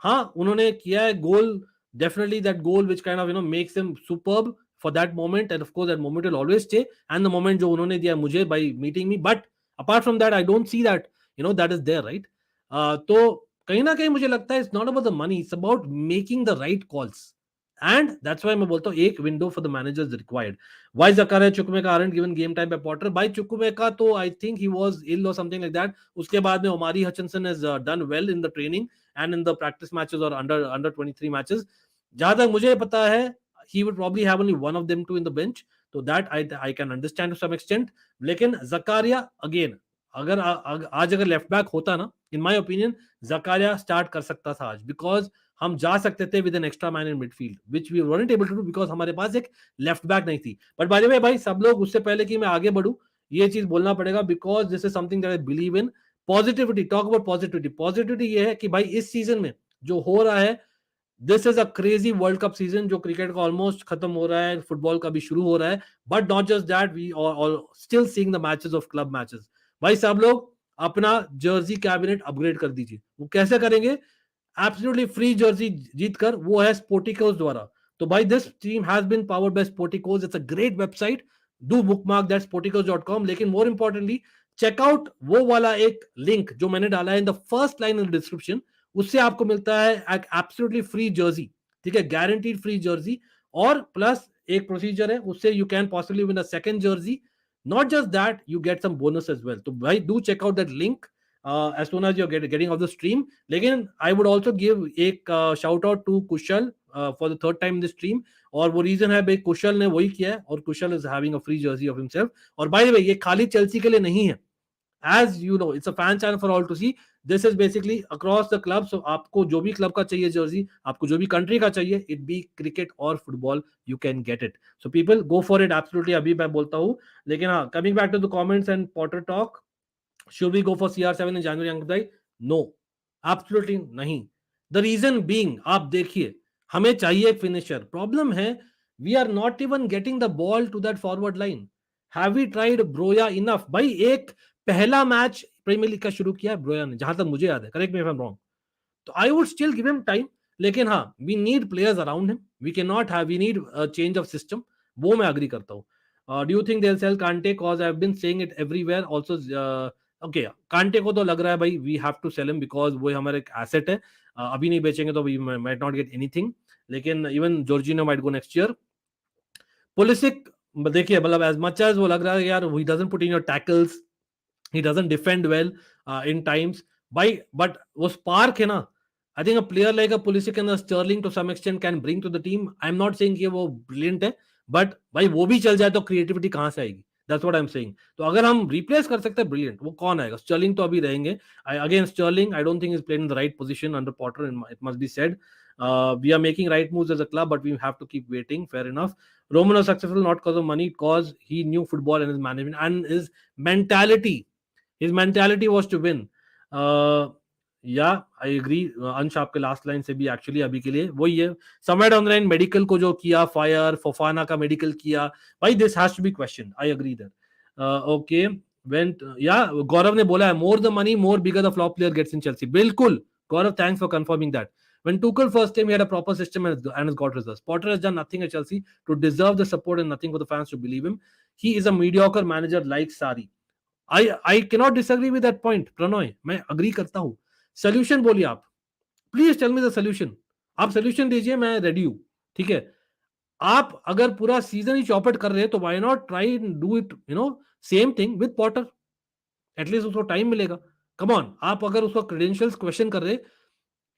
हाँ, उन्होंने किया है गोल. Definitely that goal which kind of makes them superb for that moment, and of course that moment will always stay, and the moment जो उन्होंने दिया मुझे by meeting me, but apart from that I don't see that that is there, right? तो कहीं ना कहीं मुझे लगता है it's not about the money, it's about making the right calls, and that's why मैं बोलता हूँ एक window for the managers is required. Why Zakaria Chukwuemeka aren't given game time by Potter? By Chukwuemeka तो I think he was ill or something like that. उसके बाद में Omari Hutchinson has done well in the training and in the practice matches or under 23 matches. जहां तक मुझे पता है he would probably have only one of them two in the bench, so that I can understand to some extent. लेकिन Zakaria again, अगर आज अगर left back होता ना, in my opinion Zakaria start कर सकता था आज, because हम जा सकते थे with an extra man in midfield, which we weren't able to do because हमारे पास एक लेफ्ट बैक नहीं थी. But by the way भाई, सब लोग उससे पहले कि मैं आगे बढ़ूं, ये चीज बोलना पड़ेगा, because this is something that I believe in. Positivity, talk about positivity. Positivity ये है कि भाई इस सीजन में जो हो रहा है, this is a crazy world cup season, जो क्रिकेट का ऑलमोस्ट खत्म हो रहा है, फुटबॉल का भी शुरू हो रहा है, but not just that, we are still seeing the matches of club matches. भाई सब लोग अपना जर्सी कैबिनेट अपग्रेड कर दीजिए. वो कैसे करेंगे? एब्सोल्युटली फ्री जर्सी जीतकर, वो है स्पोर्टिकोस द्वारा. तो भाई this team has been powered by Sporticos. It's a great website, do bookmark that sporticos.com. लेकिन मोर इंपॉर्टेंटली चेकआउट वो वाला एक लिंक जो मैंने डाला है in the first line in the description. उससे आपको मिलता है एक एब्सोल्युटली फ्री जर्सी, ठीक है, गारंटीड फ्री जर्सी, और प्लस एक प्रोसीजर है, उससे you can possibly win a second jersey. Not just that, you get some bonus as well. तो भाई do check out that link as soon as you're getting off the stream. लेकिन I would also give एक shout out to Kusal for the third time in this stream, और वो reason है भाई, कुशल ने वही किया है, और कुशल is having a free jersey of himself. और by the way, ये खाली चेल्सी के लिए नहीं है, as you know, it's a fan channel for all to see. This is basically across the club. So आपको जो भी क्लब का चाहिए जर्सी, आपको जो भी कंट्री का चाहिए, it be cricket or football, you can get it. So people go for it absolutely. अभी मैं बोलता हूँ. लेकिन हाँ, coming back to the comments and Potter talk, should we go for CR7 in January? अंकित भाई, no, absolutely नहीं. The reason being, आप देखिए, हमें चाहिए फिनिशर. प्रॉब्लम है, we are not even getting the ball to that forward line. Have we tried ब्रोया enough? भाई एक पहला मैच प्रीमियर लीग का शुरू किया ब्रोया ने, जहां तक मुझे याद है, correct me if I am wrong. तो I would still give him time. लेकिन हाँ, we need players around him. We can not have, we need change of system. वो मैं अग्री करता हूँ. Do you think they will sell Kante? Cause I have been saying it everywhere also. Okay, Kante को तो लग रहा है भाई we have to sell him because वो हमारा एक एसेट है. अभी नहीं बेचेंगे तो we might not get anything. लेकिन even Jorginho might go next year. Pulisic देखिए, मतलब एज मच एज वो लग रहा है यार, he doesn't put in your tackles, he doesn't defend well in times. But वो spark है ना. I think a player like a Pulisic and a Sterling to some extent can bring to the team. I'm not saying कि वो brilliant है, but भाई वो भी चल जाए तो creativity कहाँ से आएगी? That's what I'm saying. तो अगर हम replace कर सकते हैं, brilliant. वो कौन आएगा? Sterling तो अभी रहेंगे. Again, Sterling, I don't think he's played in the right position under Potter, it must be said. We are making right moves as a club, but we have to keep waiting. Fair enough. Roman was successful not because of money, because he knew football and his management and his mentality. His mentality was to win. Yeah, I agree. अंश आपके last line से भी actually अभी के लिए वही है. Somewhere down the line medical को जो किया, फायर फोफाना का मेडिकल किया, भाई this has to be questioned. I agree there. Okay, when yeah, गौरव ने बोला है more the money, more bigger the flop player gets in Chelsea. बिल्कुल गौरव, thanks for confirming that. When Tuchel first came, he had a proper system and has got results. Potter has done nothing at Chelsea to deserve the support and nothing for the fans to believe him. He is a mediocre manager like Sarri. I cannot disagree with that point, Prannoy, मैं agree करता हूं. Solution बोलिए आप, please tell me the solution. आप solution दीजिए, मैं ready हूं. ठीक है, आप अगर पूरा सीजन ही चौपट कर रहे हैं तो why not try do it, same thing with Potter. At least उसको टाइम मिलेगा. कम ऑन, आप अगर उसका क्रेडेंशियल्स क्वेश्चन कर रहे,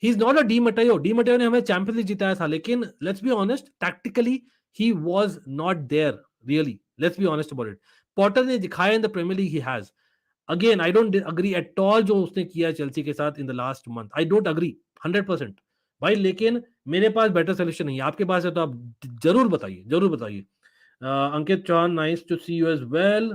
he is not a Di Matteo. Di Matteo ने हमें चैंपियंस लीग जिताया था, लेकिन let's be honest, tactically he was not there really. Let's be honest about it. Potter ने दिखाया in the Premier League he has. Again I don't agree at all जो उसने किया चेल्सी के साथ in the last month. I don't agree 100% भाई. लेकिन मेरे पास बेटर सोल्यूशन नहीं है. आपके पास है तो आप जरूर बताइए, जरूर बताइए. Ankit Chauhan, nice to see you as well.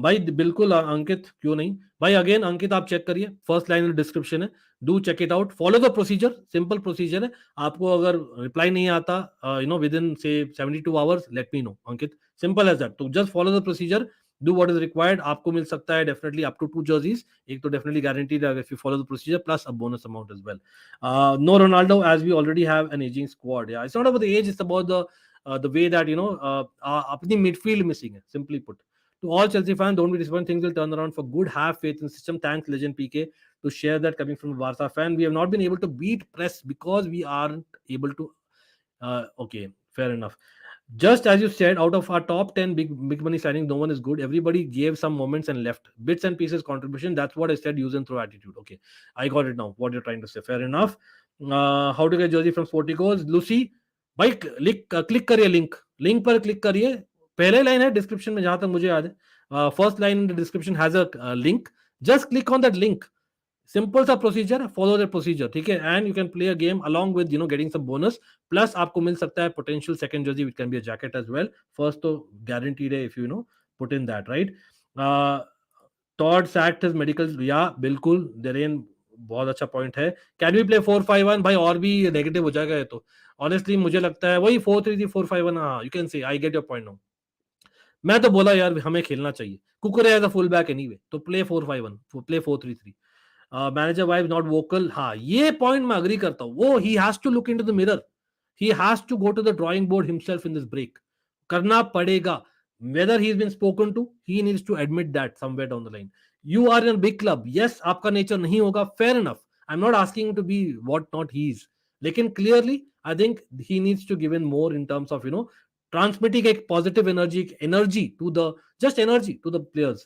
भाई बिल्कुल अंकित, क्यों नहीं भाई. अगेन अंकित, आप चेक करिए, फर्स्ट लाइन डिस्क्रिप्शन है. Do check it out, follow the procedure. Simple procedure है. आपको अगर रिप्लाई नहीं आता with in say 72 hours, let me know Ankit. Simple as that. तो just follow the procedure, do what is required. आपको मिल सकता है डेफिनेटली अप टू 2 जर्सीज. एक तो definitely guaranteed if you follow the procedure, plus a bonus amount as well. No Ronaldo as we already have an ageing squad. या it's not about the age, it's about the way that अपनी midfield missing है, simply put. To all Chelsea fans, don't be disappointed. Things will turn around for good. Have faith in the system. Thanks, Legend PK, to share that coming from a Barca fan. We have not been able to beat press because we aren't able to. Okay, fair enough. Just as you said, out of our top 10 big money signings, no one is good. Everybody gave some moments and left. Bits and pieces contribution. That's what I said. Use and throw attitude. Okay, I got it now. What you're trying to say. Fair enough. How to get jersey from Sporticos? Lucy, भाई click करिए, link पर click करिए. पहले line है description में, जहां तक मुझे याद है. First line in the description has a link. Just click on that link. Simple सा प्रोसीजर, फॉलो दैट प्रोसीजर. ठीक है, and you can play a game along with getting some bonus. Plus आपको मिल सकता है potential second jersey, which can be a jacket as well. First तो guaranteed है if you put in that, right. Todd sacked his medical. या बिल्कुल Darren, बहुत अच्छा पॉइंट है. Can we play 4-5-1? भाई और भी नेगेटिव हो जाएगा ये तो. ऑनेस्टली मुझे लगता है वही 4-3-3, 4-5-1. हाँ, you can say, I get your point now. मैं तो बोला यार हमें खेलना चाहिए. Cucurella as a full back anyway, तो play 4-5-1, play 4-3-3. Manager wise not vocal. हाँ, ये पॉइंट मैं अग्री करता हूँ. वो he has to look into the mirror. He has to go to the drawing board himself in this break. करना पड़ेगा. Whether he's been spoken to, he needs to admit that somewhere down the line. You are in a big club. Yes, आपका nature नहीं होगा. Fair enough. I'm not asking him to be what not he is. लेकिन clearly, I think he needs to give in more in terms of transmitting एक positive energy to the energy to the players.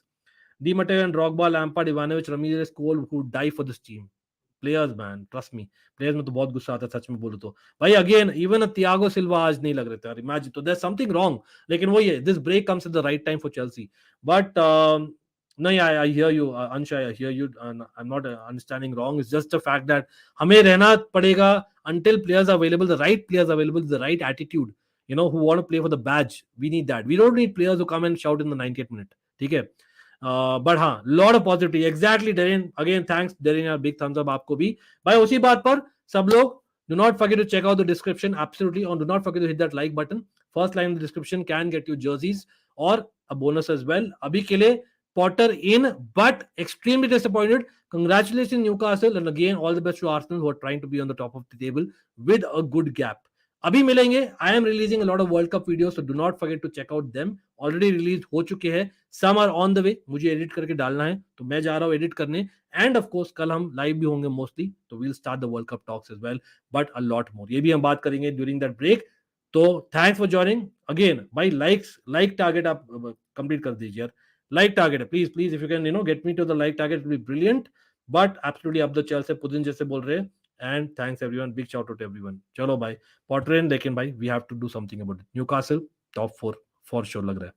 Di Matteo and Drogba, Lampard, Ivanovic, Ramirez, Cole, who die for this team. Players, man, trust me. Players में तो बहुत गुस्सा आता है, सच में बोलूं तो. भाई अगेन, इवन थियागो सिल्वा आज नहीं लग रहे थे यार. इमेजिन, तो there's something wrong. लेकिन वही है, this break comes at the right time for Chelsea. But No, yeah, I hear you, Anshay. I hear you. I'm not understanding wrong. It's just the fact that हमें रहना पड़ेगा until players are available, the right players available, the right attitude. You know, who want to play for the badge. We need that. We don't need players who come and shout in the 98th minute. ठीक है? But हाँ, lot of positivity. Exactly, Darren. Again, thanks, Darren. A big thumbs up आपको भी. भाई उसी बात पर सब लोग do not forget to check out the description. Absolutely, and do not forget to hit that like button. First line in the description can get you jerseys or a bonus as well. अभी के लिए Potter in, but extremely disappointed. Congratulations, Newcastle, and again, all the best to Arsenal who are trying to be on the top of the table with a good gap. अभी मिलेंगे. I am releasing a lot of World Cup videos, so do not forget to check out them. Already released हो चुके हैं. Some are on the way. मुझे edit करके डालना है, तो मैं जा रहा हूँ edit करने. And of course, कल हम live भी होंगे mostly, तो we'll start the World Cup talks as well. But a lot more. ये भी हम बात करेंगे during that break. तो thanks for joining. Again, भाई like target आप complete कर दीजिए यार. Like target, please, if you can, get me to the like target, it will be brilliant. But absolutely up the Chelsea Pudin जैसे बोल रहे हैं. And thanks everyone, big shout out to everyone. चलो भाई, Potter, लेकिन भाई we have to do something about it. Newcastle top 4 for sure लग रहा है.